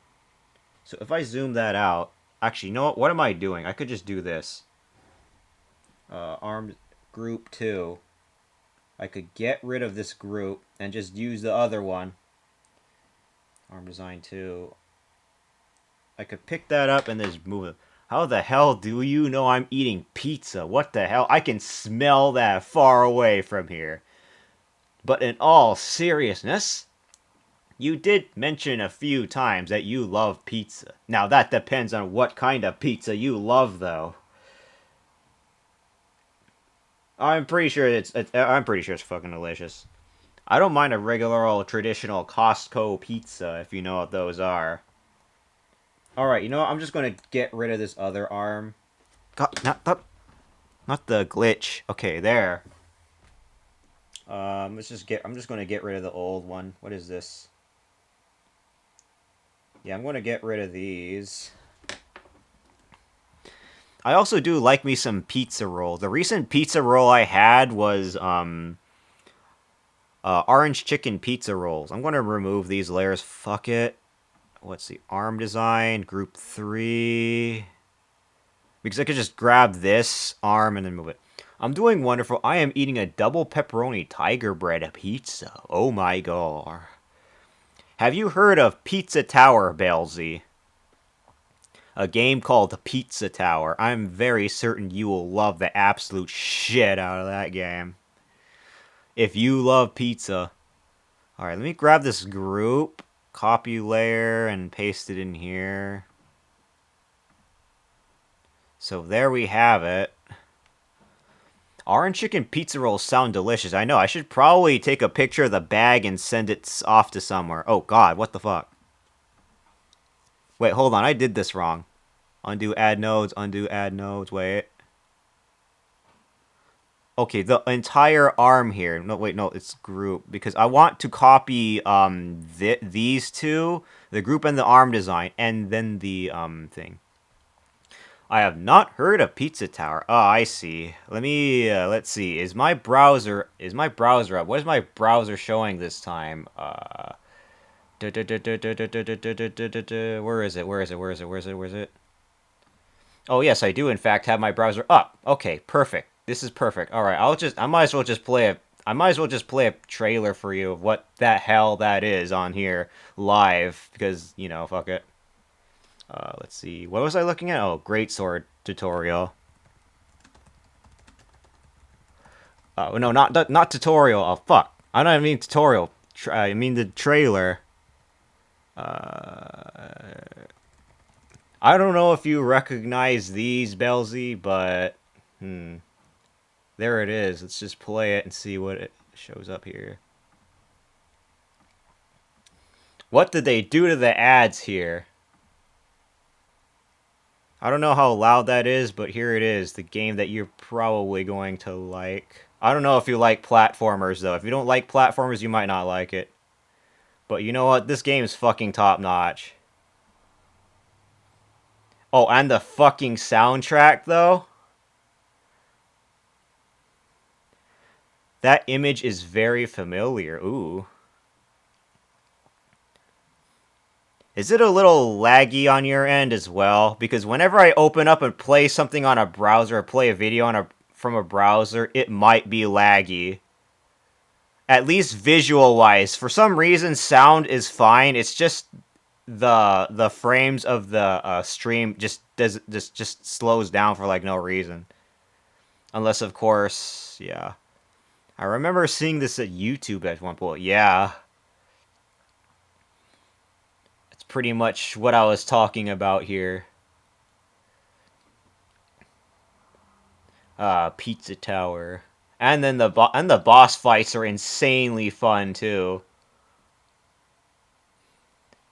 Speaker 1: So if I zoom that out, actually, you know what? What am I doing? I could just do this. Arm group 2. I could get rid of this group and just use the other one. Arm design 2. I could pick that up and just move it. How the hell do you know I'm eating pizza? What the hell? I can smell that far away from here. But in all seriousness, you did mention a few times that you love pizza. Now that depends on what kind of pizza you love, though. I'm pretty sure it's fucking delicious. I don't mind a regular old traditional Costco pizza if you know what those are. Alright, you know what? I'm just gonna get rid of this other arm. God, not the glitch. Okay, there. I'm just gonna get rid of the old one. What is this? Yeah, I'm gonna get rid of these. I also do like me some pizza roll. The recent pizza roll I had was orange chicken pizza rolls. I'm gonna remove these layers. Fuck it. what's the arm design? Group 3. Because I could just grab this arm and then move it. I'm doing wonderful. I am eating a double pepperoni tiger bread pizza. Oh my god. Have you heard of Pizza Tower, Belzy? A game called Pizza Tower. I'm very certain you will love the absolute shit out of that game. If you love pizza. Alright, let me grab this group, copy layer, and paste it in here. So there we have it. Orange chicken pizza rolls sound delicious. I know, I should probably take a picture of the bag and send it off to somewhere. Oh god, what the fuck? Wait, hold on, I did this wrong. Undo add nodes, wait. Okay, the entire arm here. No, wait, no, it's group. Because I want to copy these two, the group and the arm design, and then the thing. I have not heard of Pizza Tower. Oh, I see. Let's see. Is my browser up? What is my browser showing this time? Where is it? Where is it? Oh, yes, I do in fact have my browser up. Okay, perfect. This is perfect. All right, I might as well just play a trailer for you of what the hell that is on here live because, fuck it. Let's see. What was I looking at? Oh, greatsword tutorial. Oh, no, not tutorial. Oh, fuck. I don't mean tutorial. I mean the trailer. I don't know if you recognize these, Belzy, but there it is. Let's just play it and see what it shows up here. What did they do to the ads here? I don't know how loud that is, but here it is. The game that you're probably going to like. I don't know if you like platformers, though. If you don't like platformers, you might not like it. But you know what? This game is fucking top-notch. Oh, and the fucking soundtrack, though? That image is very familiar. Ooh. Is it a little laggy on your end as well? Because whenever I open up and play something on a browser or play a video from a browser, it might be laggy. At least visual-wise. For some reason, sound is fine. It's just the frames of the stream just slows down for like no reason. Unless, of course, yeah. I remember seeing this at YouTube at one point. Yeah. It's pretty much what I was talking about here. Pizza Tower. And then the boss fights are insanely fun too.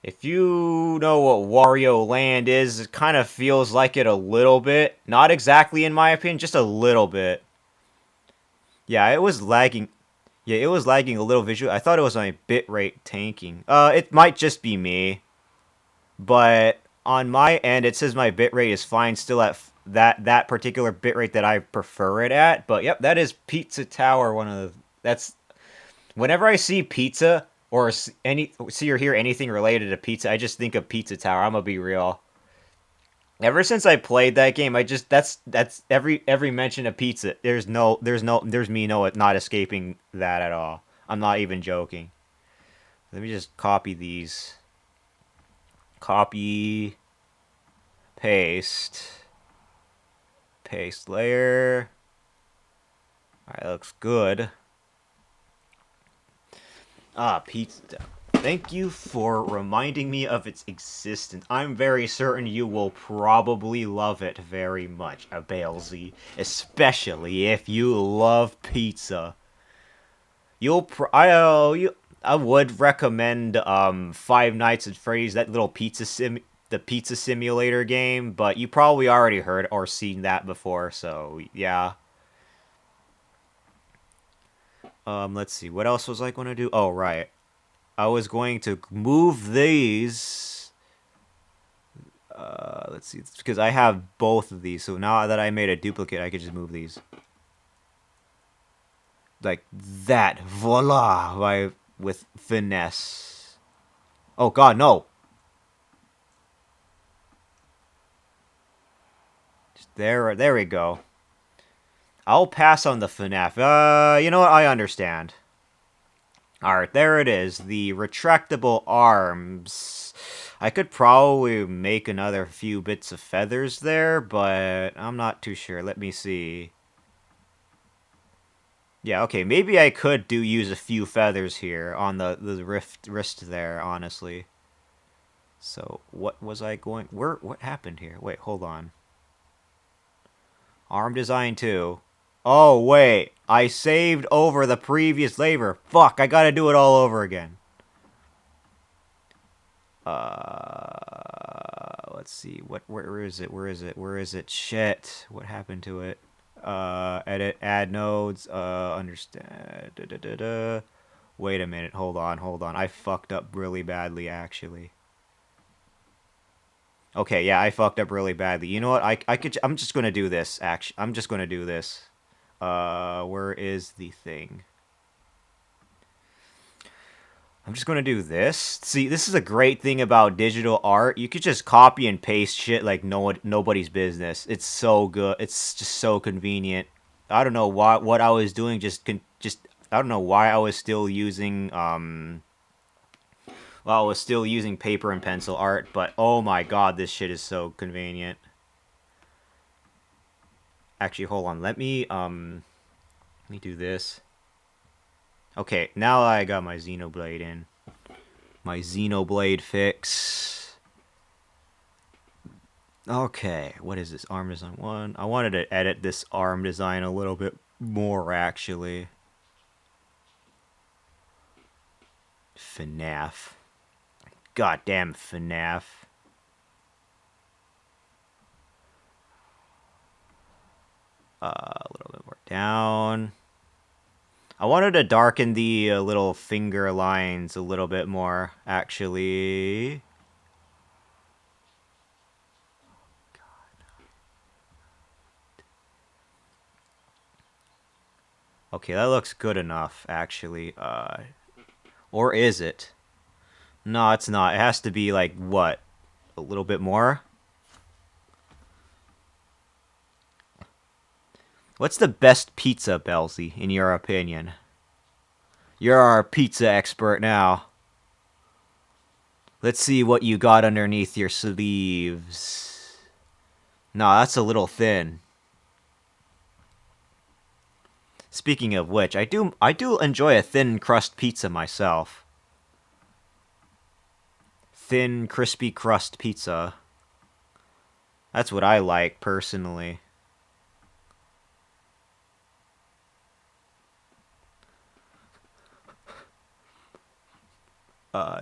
Speaker 1: If you know what Wario Land is, it kind of feels like it a little bit. Not exactly in my opinion, just a little bit. Yeah, it was lagging. Yeah, it was lagging a little visually. I thought it was my bitrate tanking. It might just be me. But on my end, it says my bitrate is fine still at that particular bitrate that I prefer it at. But yep, that is Pizza Tower. That's whenever I see pizza or see or hear anything related to pizza, I just think of Pizza Tower. I'm gonna be real. Ever since I played that game, I just that's every mention of pizza. There's me not escaping that at all. I'm not even joking. Let me just copy these. Copy, paste, paste layer. Alright, that looks good. Pizza. Thank you for reminding me of its existence. I'm very certain you will probably love it very much, Abalesy. Especially if you love pizza. I would recommend Five Nights at Freddy's, that little the pizza simulator game, but you probably already heard or seen that before, so yeah. Let's see. What else was I going to do? Oh, right. I was going to move these. Let's see. It's because I have both of these, so now that I made a duplicate, I could just move these. Like that. Voila! With finesse. Oh god, no! There we go. I'll pass on the FNAF. You know what? I understand. Alright, there it is. The retractable arms. I could probably make another few bits of feathers there, but I'm not too sure. Let me see. Yeah, okay, maybe I could use a few feathers here on the wrist there, honestly. So, what was I going... What happened here? Wait, hold on. Arm design 2. Oh, wait. I saved over the previous labor. Fuck, I gotta do it all over again. Let's see. Where is it? Where is it? Where is it? Shit. What happened to it? Edit, add nodes, understand. Da, da, da, da. Wait a minute. Hold on, hold on. I fucked up really badly, actually. Okay, yeah, I fucked up really badly. You know what? I'm just gonna do this. Actually, I'm just gonna do this. Where is the thing? I'm just gonna do this. See, this is a great thing about digital art. You could just copy and paste shit like nobody's business. It's so good. It's just so convenient. I don't know what I was doing. I don't know why I was still using I was still using paper and pencil art, but oh my god, this shit is so convenient. Actually, hold on. Let me do this. Okay, now I got my Xenoblade in. My Xenoblade fix. Okay, what is this? Arm design 1. I wanted to edit this arm design a little bit more, actually. FNAF. Goddamn FNAF. A little bit more down. I wanted to darken the little finger lines a little bit more, actually. Okay, that looks good enough, actually. Or is it? No, it's not. It has to be like, what? A little bit more? What's the best pizza, Belzy, in your opinion? You're our pizza expert now. Let's see what you got underneath your sleeves. No, that's a little thin. Speaking of which, I do enjoy a thin crust pizza myself. Thin, crispy crust pizza. That's what I like, personally.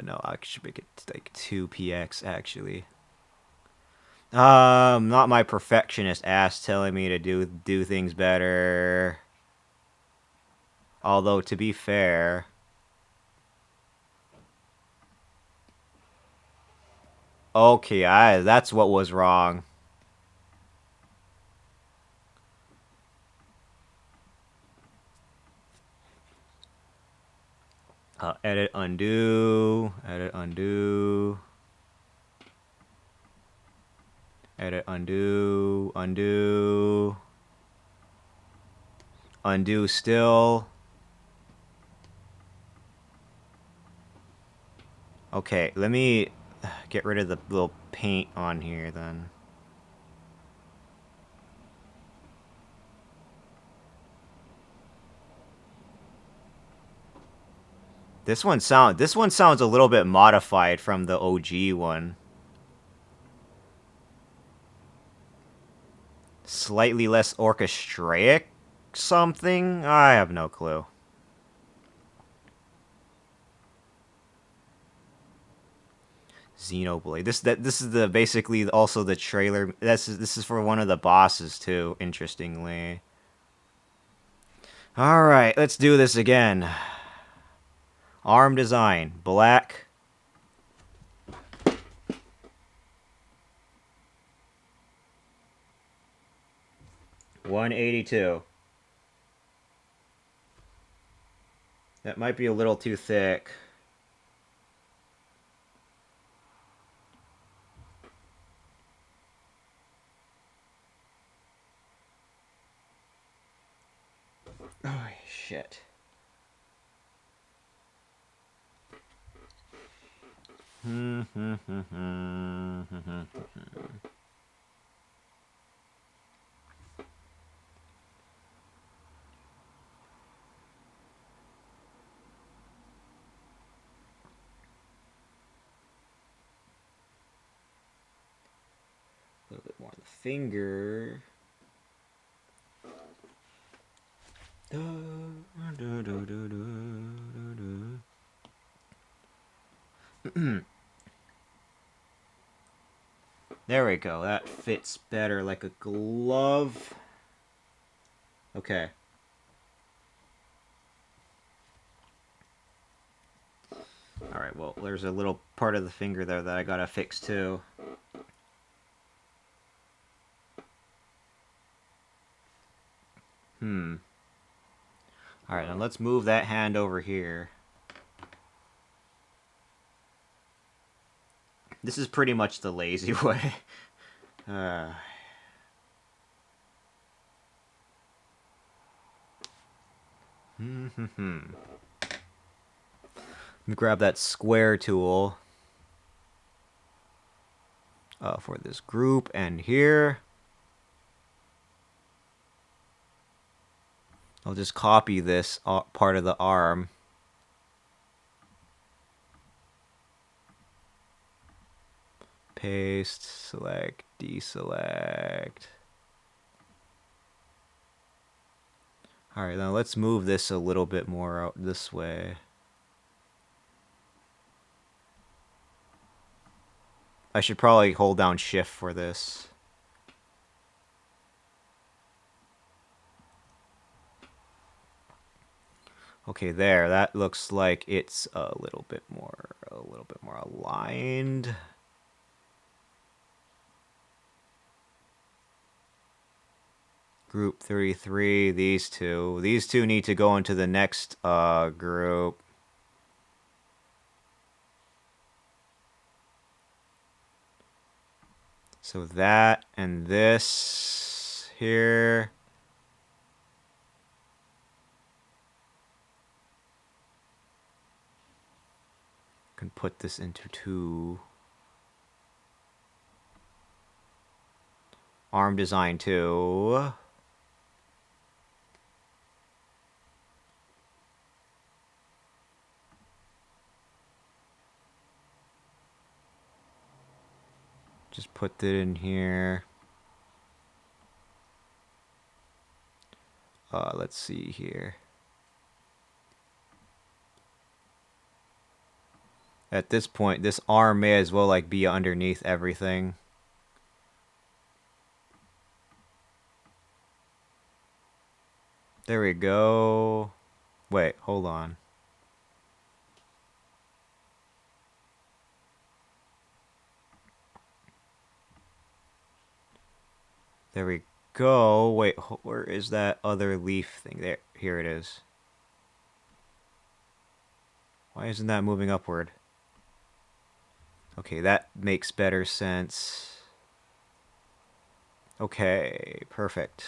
Speaker 1: No, I should make it like 2px, actually. Not my perfectionist ass telling me to do things better. Although, to be fair... Okay, that's what was wrong. Edit, undo. Edit, undo. Edit, undo. Undo. Undo still. Okay, let me get rid of the little paint on here then. This one sounds a little bit modified from the OG one. Slightly less orchestraic something? I have no clue. Xenoblade. This is the basically also the trailer. This is for one of the bosses too, interestingly. All right, let's do this again. Arm design, black. $182. That might be a little too thick. shit. A little bit more on the finger. There we go. That fits better like a glove. Okay. Alright, well, there's a little part of the finger there that I gotta fix too. Alright, now let's move that hand over here. This is pretty much the lazy way. Let me grab that square tool for this group, and here I'll just copy this part of the arm. Paste, select, deselect. Alright, now let's move this a little bit more out this way. I should probably hold down shift for this. Okay, there. That looks like it's a little bit more aligned. Group 33, these two. These two need to go into the next group. So that and this here. Can put this into two. Arm design 2. Just put that in here. Let's see here. At this point, this arm may as well like be underneath everything. There we go. Wait, hold on. There we go. Wait, where is that other leaf thing? There, here it is. Why isn't that moving upward? Okay, that makes better sense. Okay, perfect.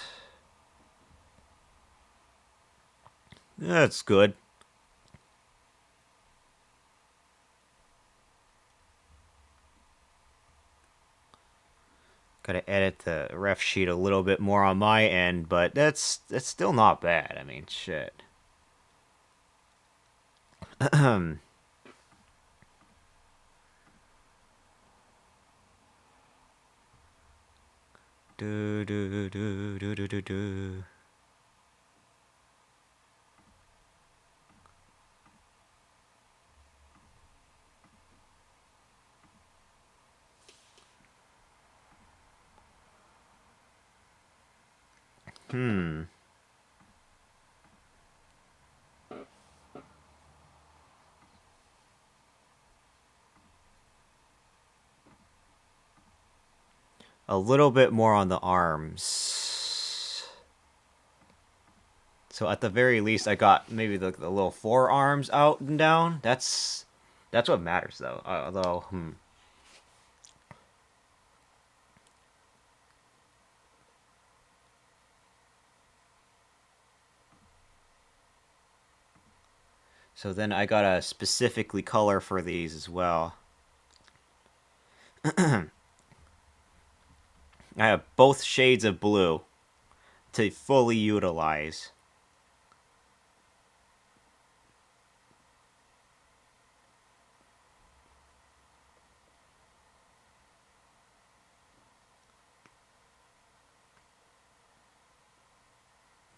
Speaker 1: That's good. Gotta edit the ref sheet a little bit more on my end, but that's still not bad. I mean, shit. do do do do do do do. A little bit more on the arms. So at the very least, I got maybe the little forearms out and down. That's what matters, though. Although, So then I gotta specifically color for these as well. I have both shades of blue to fully utilize.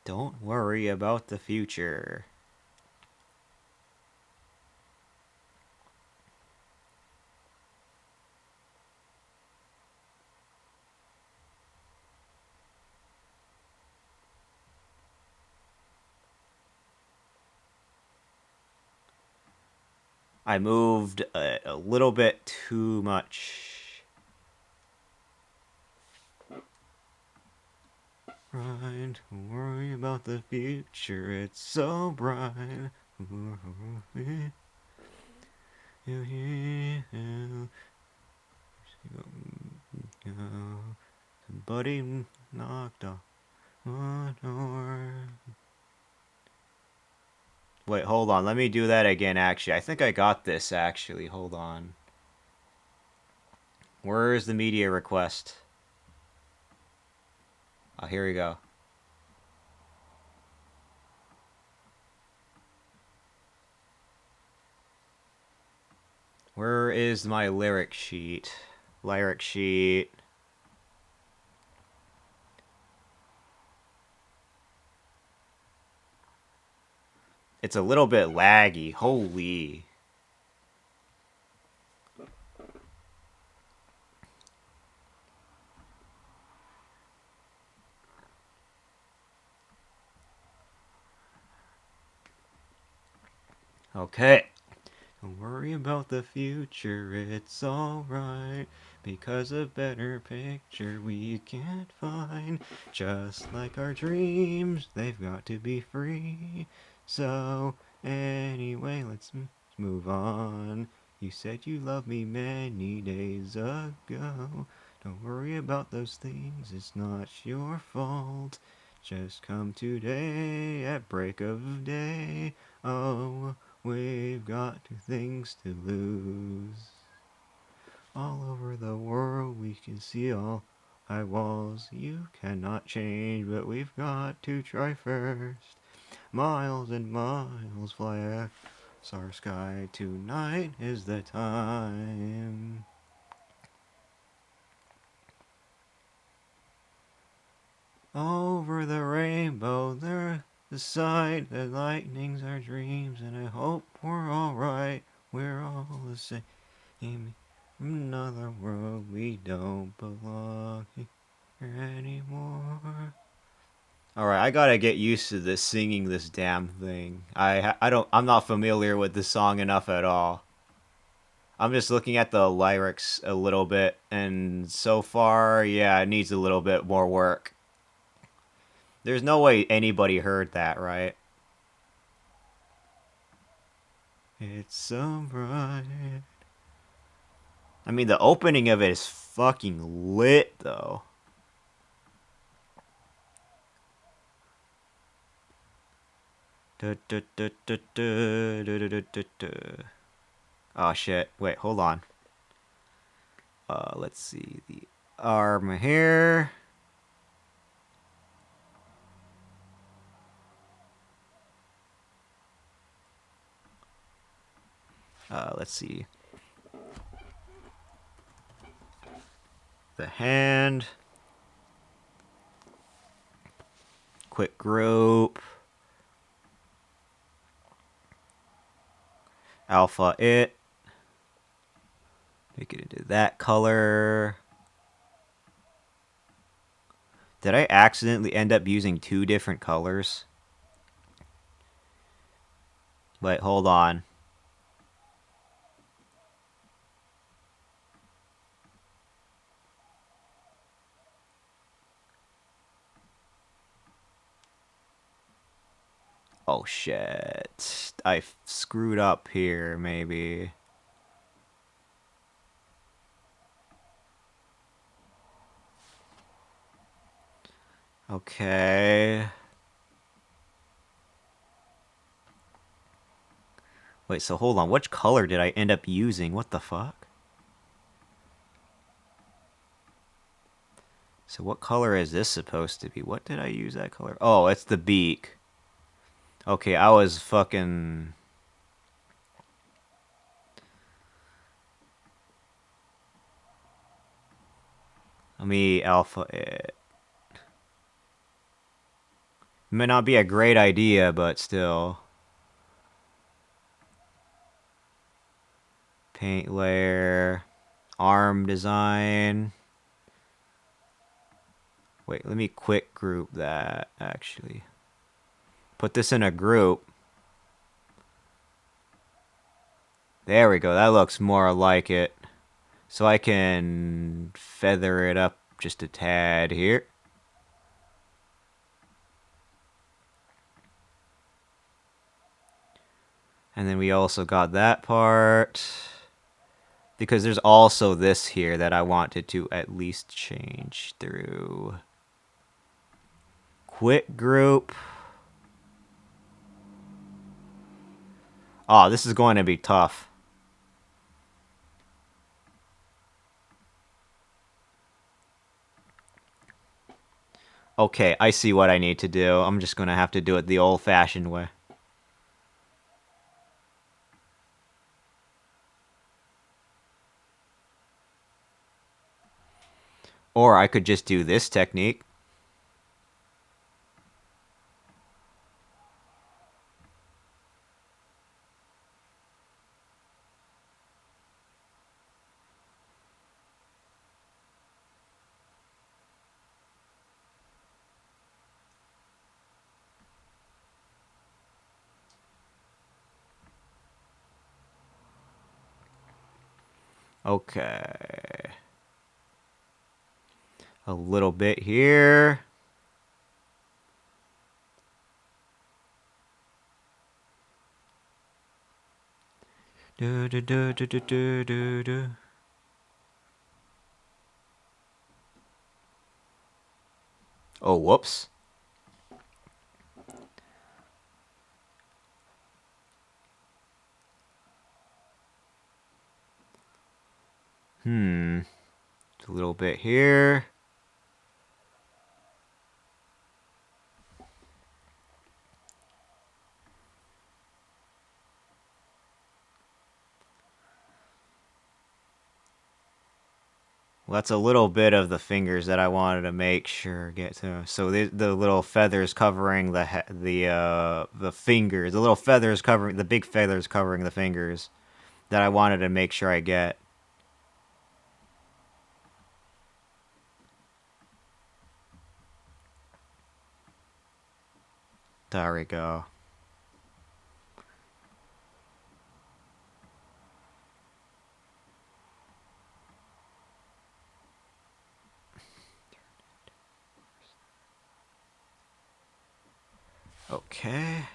Speaker 1: Don't worry about the future. I moved a little bit too much. Right, don't worry about the future, it's so bright. Somebody knocked on my door. Wait, hold on. Let me do that again, actually. I think I got this, actually. Hold on. Where is the media request? Oh, here we go. Where is my lyric sheet? Lyric sheet. It's a little bit laggy. Holy. Okay. Don't worry about the future, it's alright. Because a better picture we can't find. Just like our dreams, they've got to be free. So, anyway, let's move on. You said you loved me many days ago. Don't worry about those things, it's not your fault. Just come today at break of day. Oh, we've got things to lose. All over the world we can see all high walls you cannot change, but we've got to try first. Miles and miles fly across our sky. Tonight is the time. Over the rainbow, there's the sight that lightnings our dreams, and I hope we're alright. We're all the same. In another world, we don't belong here anymore. All right, I gotta get used to this singing this damn thing. I'm not familiar with this song enough at all. I'm just looking at the lyrics a little bit, and so far, yeah, it needs a little bit more work. There's no way anybody heard that, right? It's so bright. I mean, the opening of it is fucking lit, though. Oh shit! Wait, hold on. Let's see the arm here. Let's see the hand. Quick group. Alpha it. Make it into that color. Did I accidentally end up using two different colors? Wait, hold on. Oh shit. I screwed up here, maybe. Okay. Wait, so hold on. Which color did I end up using? What the fuck? So what color is this supposed to be? What did I use that color? Oh, it's the beak. Okay, I was fucking... Let me alpha it. May not be a great idea, but still. Paint layer. Arm design. Wait, let me quick group that, actually. Put this in a group. There we go. That looks more like it. So I can feather it up just a tad here. And then we also got that part. Because there's also this here that I wanted to at least change through. Quick group. Oh, this is going to be tough. Okay, I see what I need to do. I'm just going to have to do it the old-fashioned way. Or I could just do this technique. Okay. A little bit here. Do, do, do, do, do, do, do, do. Oh, whoops. A little bit here. Well, that's a little bit of the fingers that I wanted to make sure get to. So the little feathers covering the fingers, the little feathers covering the big feathers covering the fingers that I wanted to make sure I get. There we go. Okay.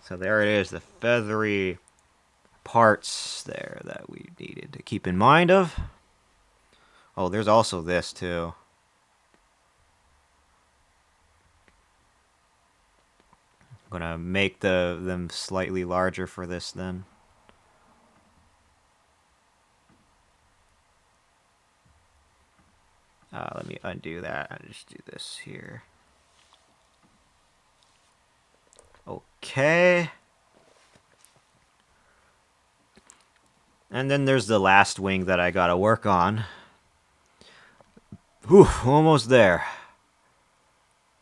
Speaker 1: So there it is, the feathery parts there that we needed to keep in mind of. Oh, there's also this too. I'm gonna make them slightly larger for this then. Let me undo that and just do this here. Okay. And then there's the last wing that I gotta work on. Whew, almost there.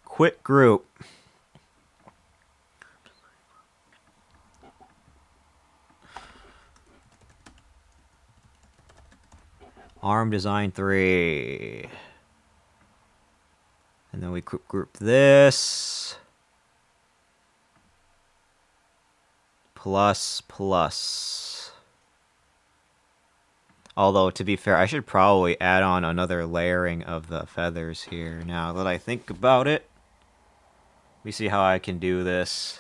Speaker 1: Quick group. Arm design 3. And then we group this. Plus, plus. Although, to be fair, I should probably add on another layering of the feathers here now that I think about it. Let me see how I can do this.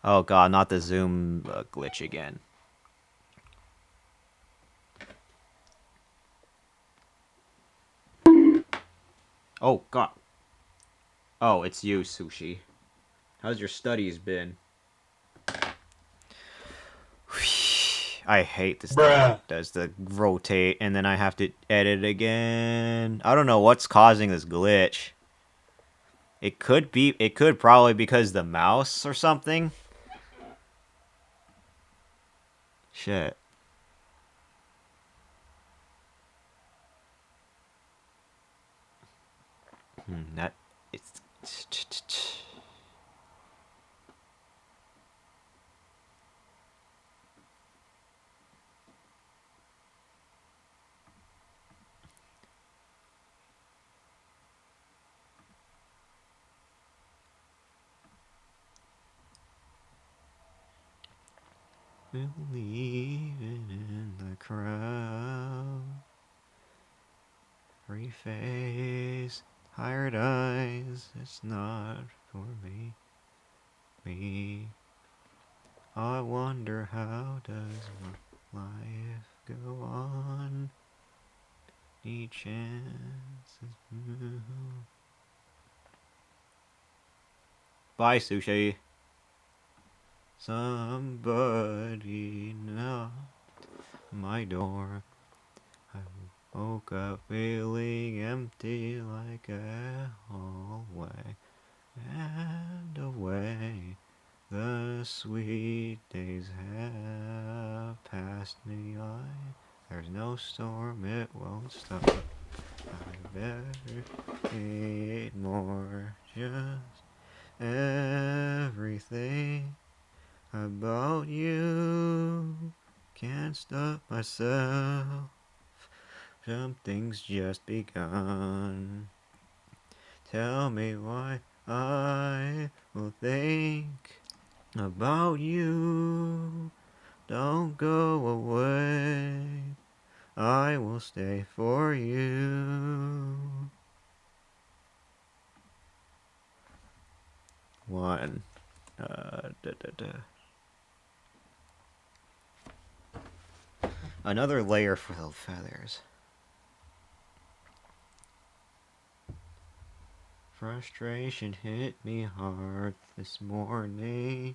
Speaker 1: Oh god, not the zoom glitch again. Oh, God. Oh, it's you, Sushi. How's your studies been? I hate this thing when
Speaker 3: Bruh.
Speaker 1: it does the rotate and then I have to edit again. I don't know what's causing this glitch. It could probably because the mouse or something. Shit. That it's believing in the crowd. Free face, hired eyes. It's not for me. Me. I wonder how does life go on? Need chances. Bye, Sushi. Somebody knocked my door. I woke up feeling empty like a hallway. And away the sweet days have passed me by. There's no storm, it won't stop. I better need more. Just everything about you. Can't stop myself. Something's just begun. Tell me why I will think about you. Don't go away. I will stay for you. One. Da, da, da. Another layer for the feathers. Frustration hit me hard this morning.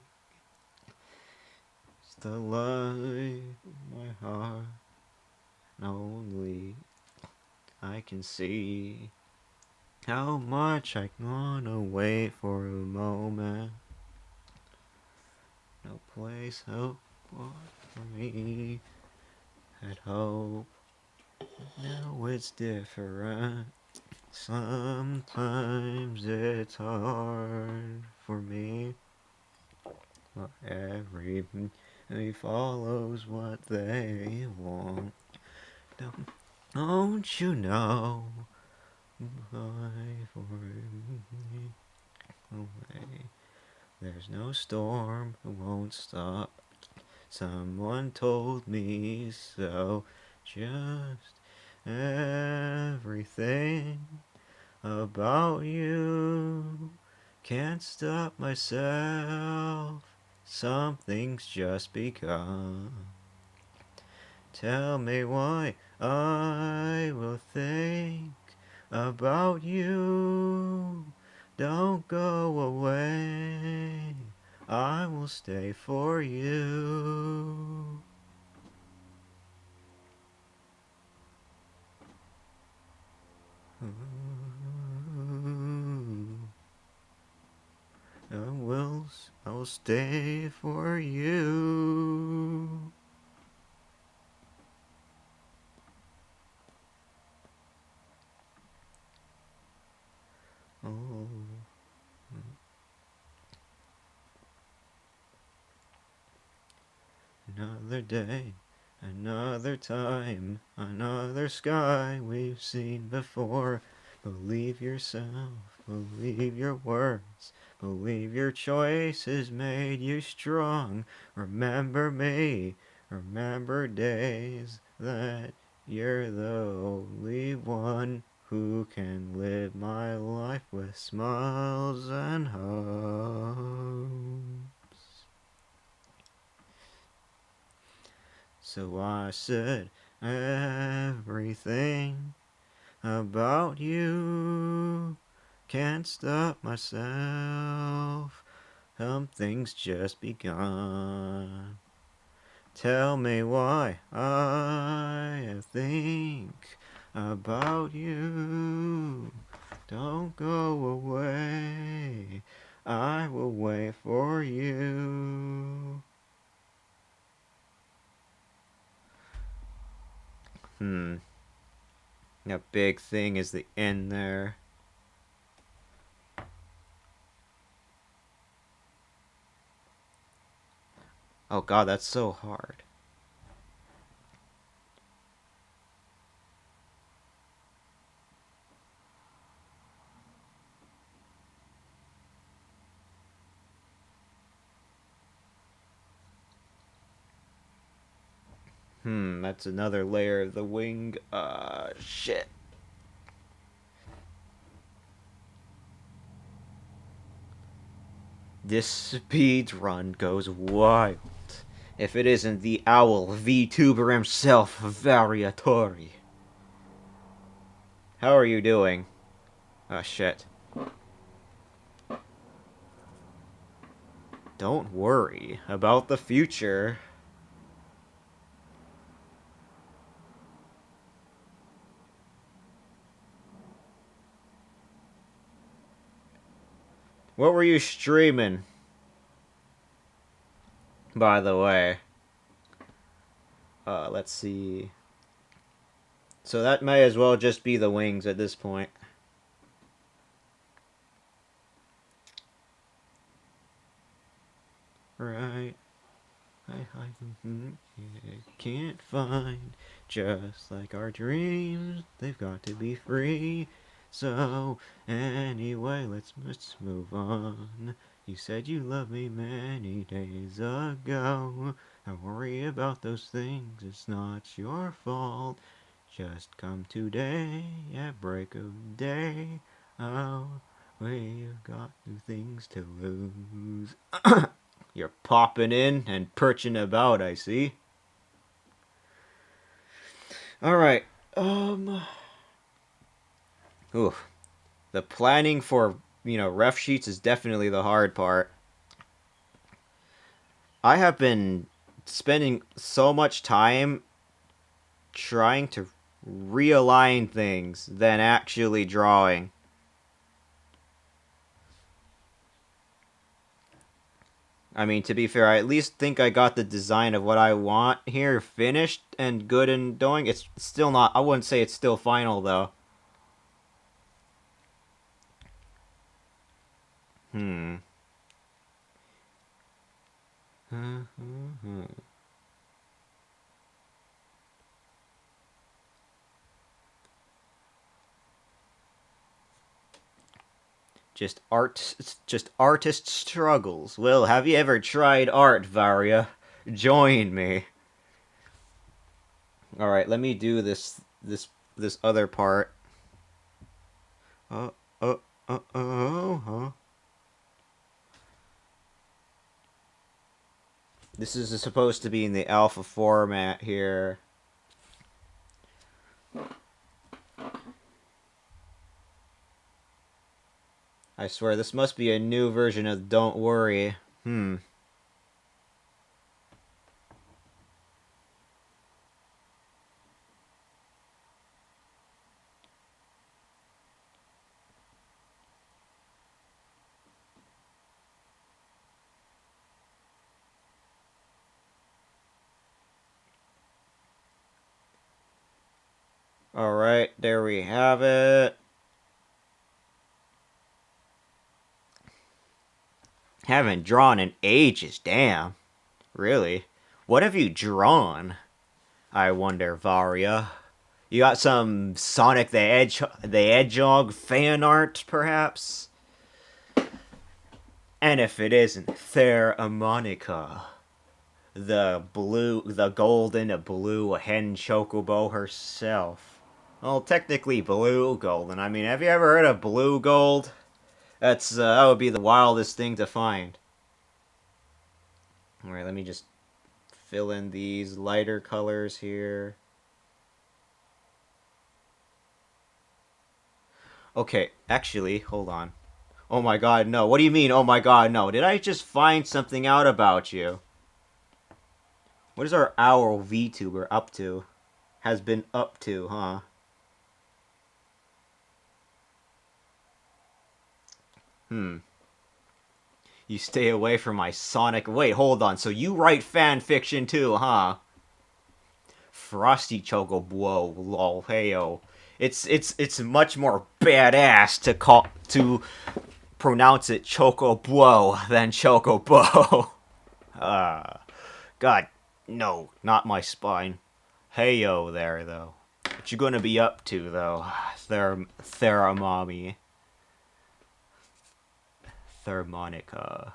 Speaker 1: It's the light of my heart. And only I can see how much I wanna wait for a moment. No place hope for me. Had hope, now it's different. Sometimes it's hard for me. But everybody follows what they want. Don't you know? Why for me away? There's no storm, it won't stop. Someone told me so. Just everything about you. Can't stop myself. Something's just begun. Tell me why I will think about you. Don't go away. I will stay for you. I will stay for you. Oh. Another day, another time, another sky we've seen before. Believe yourself, believe your words, believe your choices made you strong. Remember me, remember days that you're the only one who can live my life with smiles and hugs. So I said everything about you. Can't stop myself. Something's just begun. Tell me why I think about you. Don't go away. I will wait for you. A big thing is the end there. Oh god, that's so hard. That's another layer of the wing. Shit. This speed run goes wild. If it isn't the owl VTuber himself, Variatori. How are you doing? Oh shit. Don't worry about the future. What were you streaming? By the way. Let's see. So that may as well just be the wings at this point. Right. I can't find. Just like our dreams, they've got to be free. So, anyway, let's move on. You said you loved me many days ago. Don't worry about those things, it's not your fault. Just come today at break of day. Oh, we've got new things to lose. You're popping in and perching about, I see. Alright. Ooh. The planning for, ref sheets is definitely the hard part. I have been spending so much time trying to realign things than actually drawing. I mean, to be fair, I at least think I got the design of what I want here finished and good and doing. It's still not, I wouldn't say it's still final, though. Hmm. Just artist struggles. Well, have you ever tried art, Varia? Join me. All right, let me do this other part. Uh, uh, huh. This is supposed to be in the alpha format here. I swear, this must be a new version of Don't Worry. Alright, there we have it. Haven't drawn in ages, damn. Really? What have you drawn? I wonder, Varia. You got some Sonic the Hedgehog fan art, perhaps? And if it isn't, Monica, the golden blue hen chocobo herself. Well, technically blue golden. I mean, have you ever heard of blue gold? That would be the wildest thing to find. All right, let me just fill in these lighter colors here. Okay, actually, hold on. Oh my god, no. What do you mean, oh my god, no? Did I just find something out about you? What is our owl VTuber up to? Has been up to, huh? Hmm. You stay away from my Sonic. Wait, hold on. So you write fan fiction too, huh? Frosty Chocobo, lol, heyo. It's much more badass to pronounce it Chocobo than Chocobo. God, no, not my spine. Heyo there though. What you gonna be up to though, Theramami, Thermonica?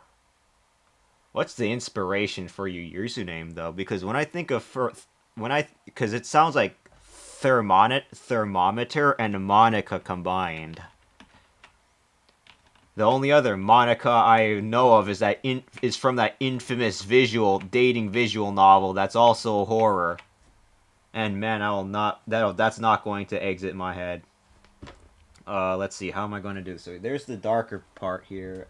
Speaker 1: What's the inspiration for your username though? Because when I think of because it sounds like thermometer and Monica combined. The only other Monica I know of is from that infamous dating visual novel that's also horror. And man, I will not that's not going to exit my head. Let's see, how am I going to do this? So there's the darker part here.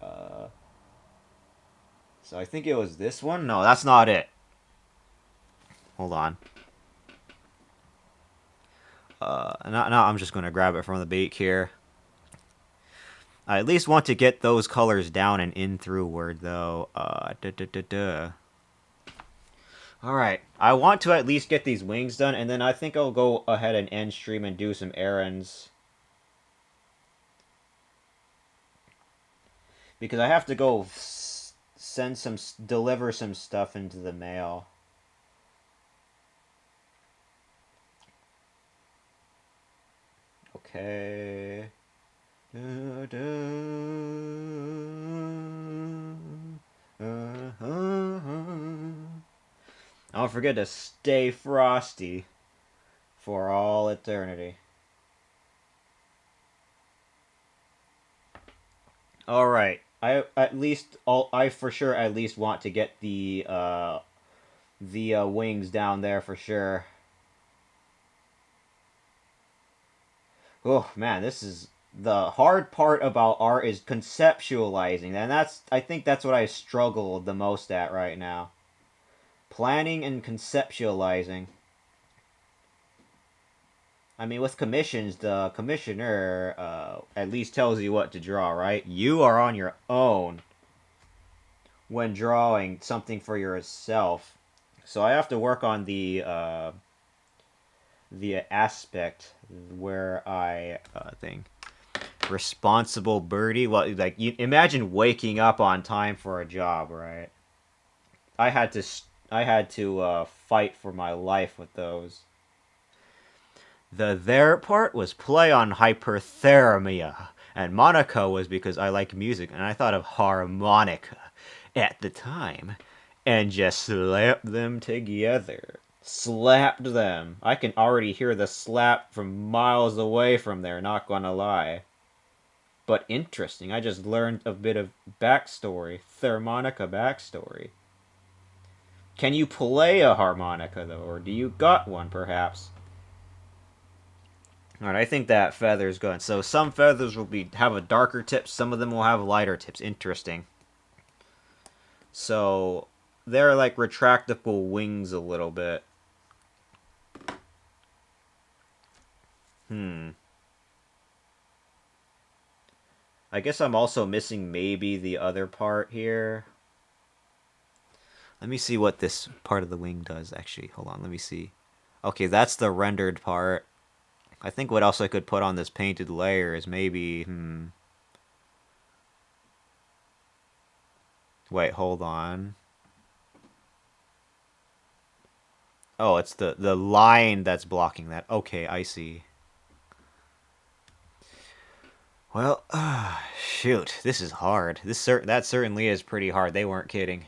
Speaker 1: So I think it was this one. No, that's not it. Hold on. Now I'm just gonna grab it from the beak here. I at least want to get those colors down and in through word though. All right, I want to at least get these wings done, and then I think I'll go ahead and end stream and do some errands because I have to go deliver some stuff into the mail. Okay. Don't forget to stay frosty for all eternity. All right. I for sure at least want to get the wings down there for sure. Oh man, this is the hard part about art is conceptualizing, and I think that's what I struggle the most at right now. Planning and conceptualizing. I mean, with commissions, the commissioner at least tells you what to draw, right? You are on your own when drawing something for yourself. So I have to work on the aspect where I think responsible birdie. Well, like you imagine waking up on time for a job, right? I had to I had to fight for my life with those. The there part was play on hyperthermia, and Monica was because I like music and I thought of harmonica at the time and just slapped them together. Slapped them. I can already hear the slap from miles away from there, not gonna lie. But interesting, I just learned a bit of backstory, thermonica backstory. Can you play a harmonica though, or do you got one perhaps? Alright, I think that feather's good. So some feathers will have a darker tip, some of them will have lighter tips. Interesting. So they're like retractable wings a little bit. Hmm. I guess I'm also missing maybe the other part here. Let me see what this part of the wing does actually. Hold on, let me see. Okay, that's the rendered part. I think what else I could put on this painted layer is maybe wait, hold on. Oh, it's the line that's blocking that. Okay, I see. Well, shoot, this is hard. That certainly is pretty hard. They weren't kidding.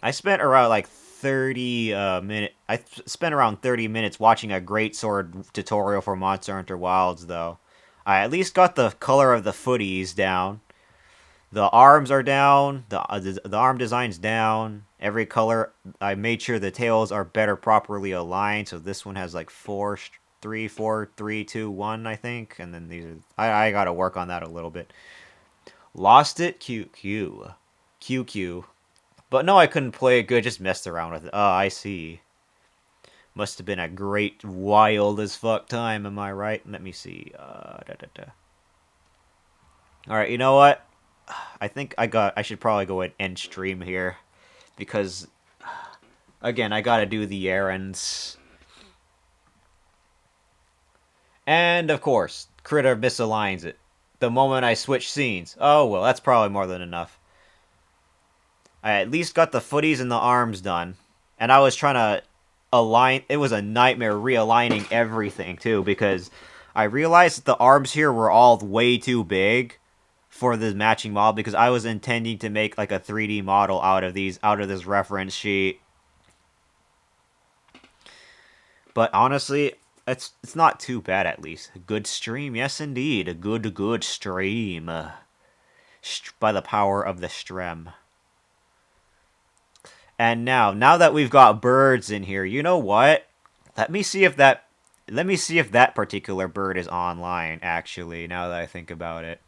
Speaker 1: I spent around like 30 minute. I spent around 30 minutes watching a great sword tutorial for Monster Hunter Wilds, though. I at least got the color of the footies down. The arms are down. The arm design's down. Every color. I made sure the tails are better properly aligned. So this one has like four. 3, 4, 3, 2, 1, I think. And then these are... I gotta work on that a little bit. Lost it? QQ. QQ. But no, I couldn't play it good. Just messed around with it. Oh, I see. Must have been a great, wild as fuck time. Am I right? Let me see. All right, you know what? I think I should probably go and end stream here because again, I gotta do the errands. And of course, Critter misaligns it. The moment I switch scenes. Oh well, that's probably more than enough. I at least got the footies and the arms done. And I was trying to align. It was a nightmare realigning everything too because I realized that the arms here were all way too big for the matching model because I was intending to make like a 3D model out of this reference sheet. But honestly, it's not too bad at least. A good stream, yes indeed. A good stream. By the power of the strem. And now that we've got birds in here, you know what? Let me see if that particular bird is online actually, now that I think about it.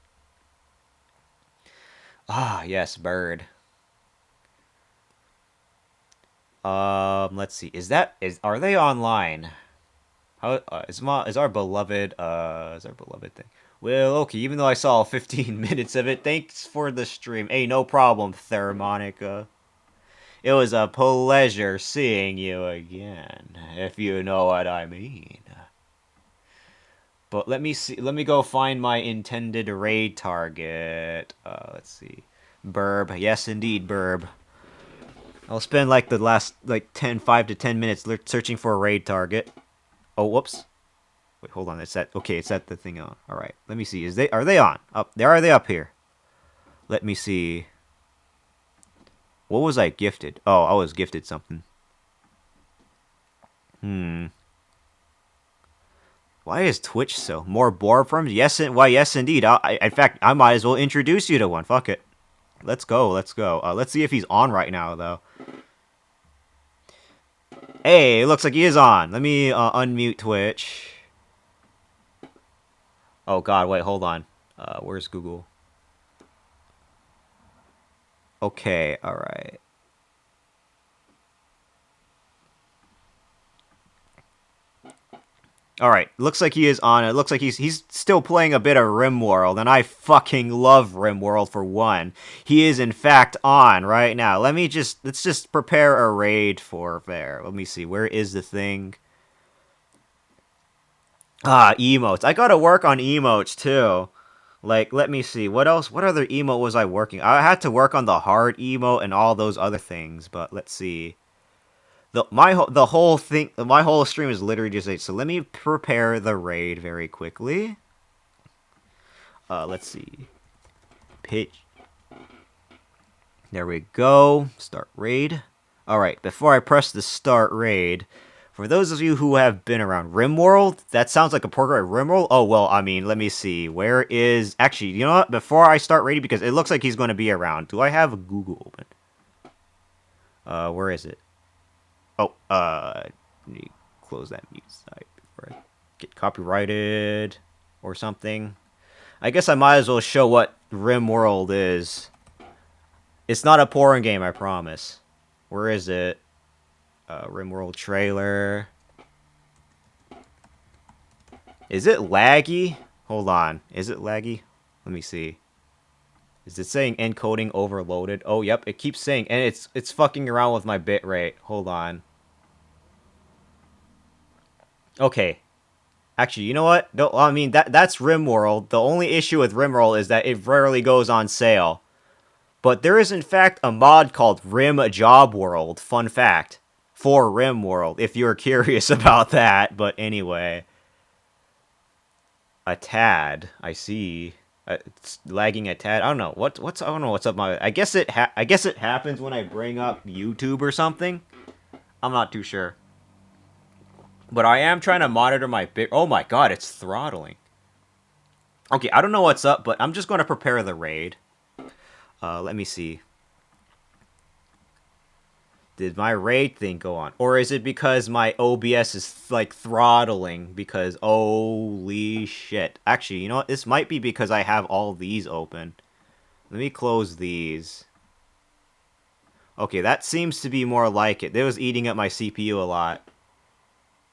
Speaker 1: Ah, yes, bird. Let's see. Are they online? How is our beloved thing? Well, okay, even though I saw 15 minutes of it, thanks for the stream. Hey, no problem, Thermonica. It was a pleasure seeing you again, if you know what I mean. But let me see. Let me go find my intended raid target. Let's see. Burb. Yes, indeed, Burb. I'll spend like the last 5 to 10 minutes searching for a raid target. Oh, whoops. Wait, hold on. It's that. Okay, it's that the thing on. All right. Let me see. Are they on? Up there? Are they up here? Let me see. What was I gifted? Oh, I was gifted something. Why is Twitch so more board farms? Yes, why? Yes, indeed. In fact, I might as well introduce you to one. Fuck it. Let's go. Let's go. Let's see if he's on right now, though. Hey, it looks like he is on. Let me unmute Twitch. Oh God, wait, hold on. Where's Google? Okay, all right. All right, looks like he is on. It looks like he's still playing a bit of RimWorld, and I fucking love RimWorld for one. He is in fact on right now. Let's just prepare a raid for there. Let me see. Where is the thing? Ah, emotes. I gotta work on emotes too. Like, let me see. What else? What other emote was I working? I had to work on the hard emote and all those other things, but let's see. The whole thing, my whole stream is literally just eight. So let me prepare the raid very quickly. Let's see. Pitch. There we go. Start raid. All right. Before I press the start raid, for those of you who have been around RimWorld, that sounds like a program. RimWorld. Oh well. I mean, let me see. Where is actually? You know what? Before I start raiding, because it looks like he's going to be around. Do I have a Google open? Where is it? Oh, let me close that mute site before I get copyrighted or something. I guess I might as well show what RimWorld is. It's not a porn game, I promise. Where is it? RimWorld trailer. Is it laggy? Hold on. Is it laggy? Let me see. Is it saying encoding overloaded? Oh, yep. It keeps saying, and it's fucking around with my bitrate. Hold on. Okay. Actually, you know what? No, I mean that's RimWorld. The only issue with RimWorld is that it rarely goes on sale. But there is in fact a mod called Rim Job World. Fun fact for RimWorld, if you're curious about that. But anyway, a tad. I see. It's lagging a tad. I don't know what's I don't know what's up. I guess it happens when I bring up YouTube or something. I'm not too sure. But I am trying to monitor my bit. Oh my god, it's throttling. Okay, I don't know what's up, but I'm just going to prepare the raid. Let me see. Did my raid thing go on? Or is it because my OBS is like throttling? Because holy shit. Actually, you know what? This might be because I have all these open. Let me close these. Okay, that seems to be more like it. It was eating up my CPU a lot.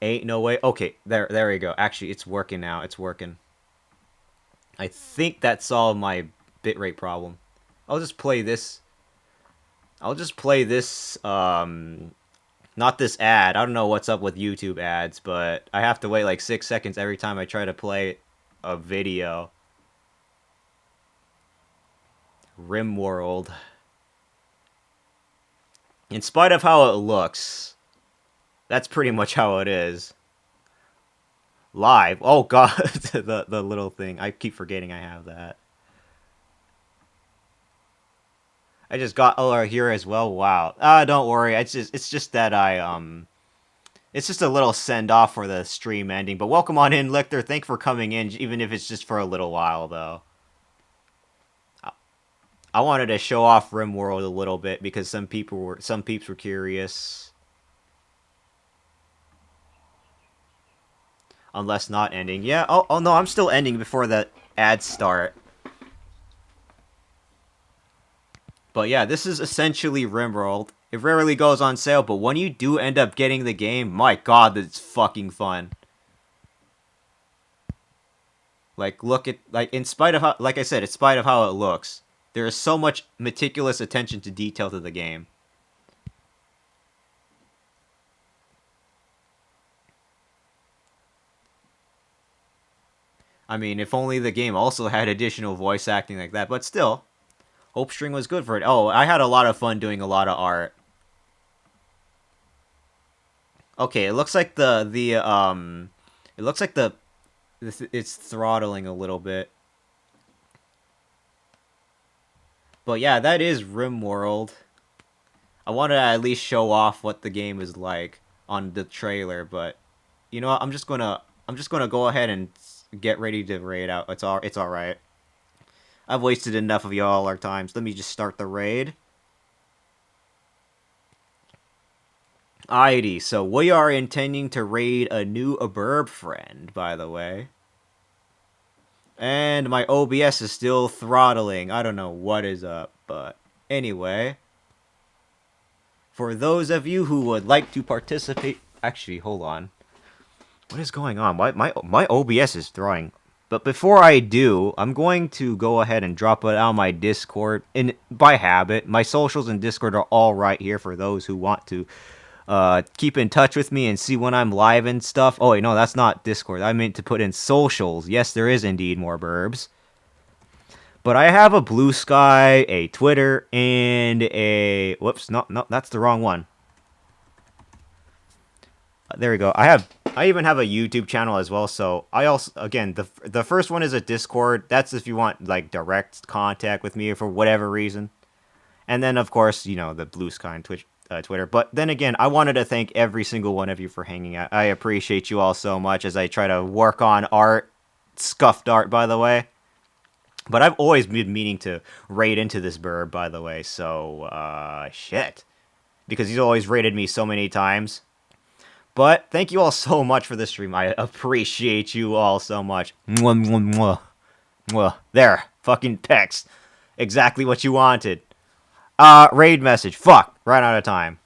Speaker 1: Ain't no way. Okay, there we go. Actually, it's working now. It's working. I think that solved my bitrate problem. I'll just play this. I'll just play this, not this ad. I don't know what's up with YouTube ads, but I have to wait like 6 seconds every time I try to play a video. RimWorld. In spite of how it looks, that's pretty much how it is. Live. Oh god, the little thing. I keep forgetting I have that. I just got here as well. Wow. Don't worry. It's just that it's just a little send off for the stream ending. But welcome on in, Lichter. Thanks for coming in, even if it's just for a little while though. I wanted to show off RimWorld a little bit because some peeps were curious. Unless not ending. Yeah. Oh no, I'm still ending before the ads start. But yeah, this is essentially RimWorld. It rarely goes on sale, but when you do end up getting the game, my god, that's fucking fun. Like, look at, like, in spite of how, like I said, in spite of how it looks, there is so much meticulous attention to detail to the game. I mean, if only the game also had additional voice acting like that, but still, Hope String was good for it. Oh, I had a lot of fun doing a lot of art. Okay, it looks like it looks like it's throttling a little bit. But yeah, that is RimWorld. I wanted to at least show off what the game is like on the trailer, but you know what? I'm just gonna go ahead and get ready to raid out. It's all right. I've wasted enough of y'all our times. Let me just start the raid. Alrighty, so we are intending to raid a new Aburb friend, by the way. And my OBS is still throttling. I don't know what is up, but anyway. For those of you who would like to participate... Actually, hold on. What is going on? My OBS is throwing. But before I do, I'm going to go ahead and drop it on my Discord. And by habit, my socials and Discord are all right here for those who want to keep in touch with me and see when I'm live and stuff. Oh, wait, no, that's not Discord. I meant to put in socials. Yes, there is indeed more burbs. But I have a Blue Sky, a Twitter, and a... Whoops, no, that's the wrong one. There we go. I even have a YouTube channel as well. So I also, again, the first one is a Discord. That's if you want like direct contact with me for whatever reason. And then of course, you know, the Blue Sky and Twitter. But then again, I wanted to thank every single one of you for hanging out. I appreciate you all so much as I try to work on art, scuffed art, by the way. But I've always been meaning to raid into this burb, by the way. So, shit. Because he's always raided me so many times. But thank you all so much for this stream. I appreciate you all so much. Mwah, mwah, mwah. Mwah. There. Fucking text. Exactly what you wanted. Raid message. Fuck. Ran out of time.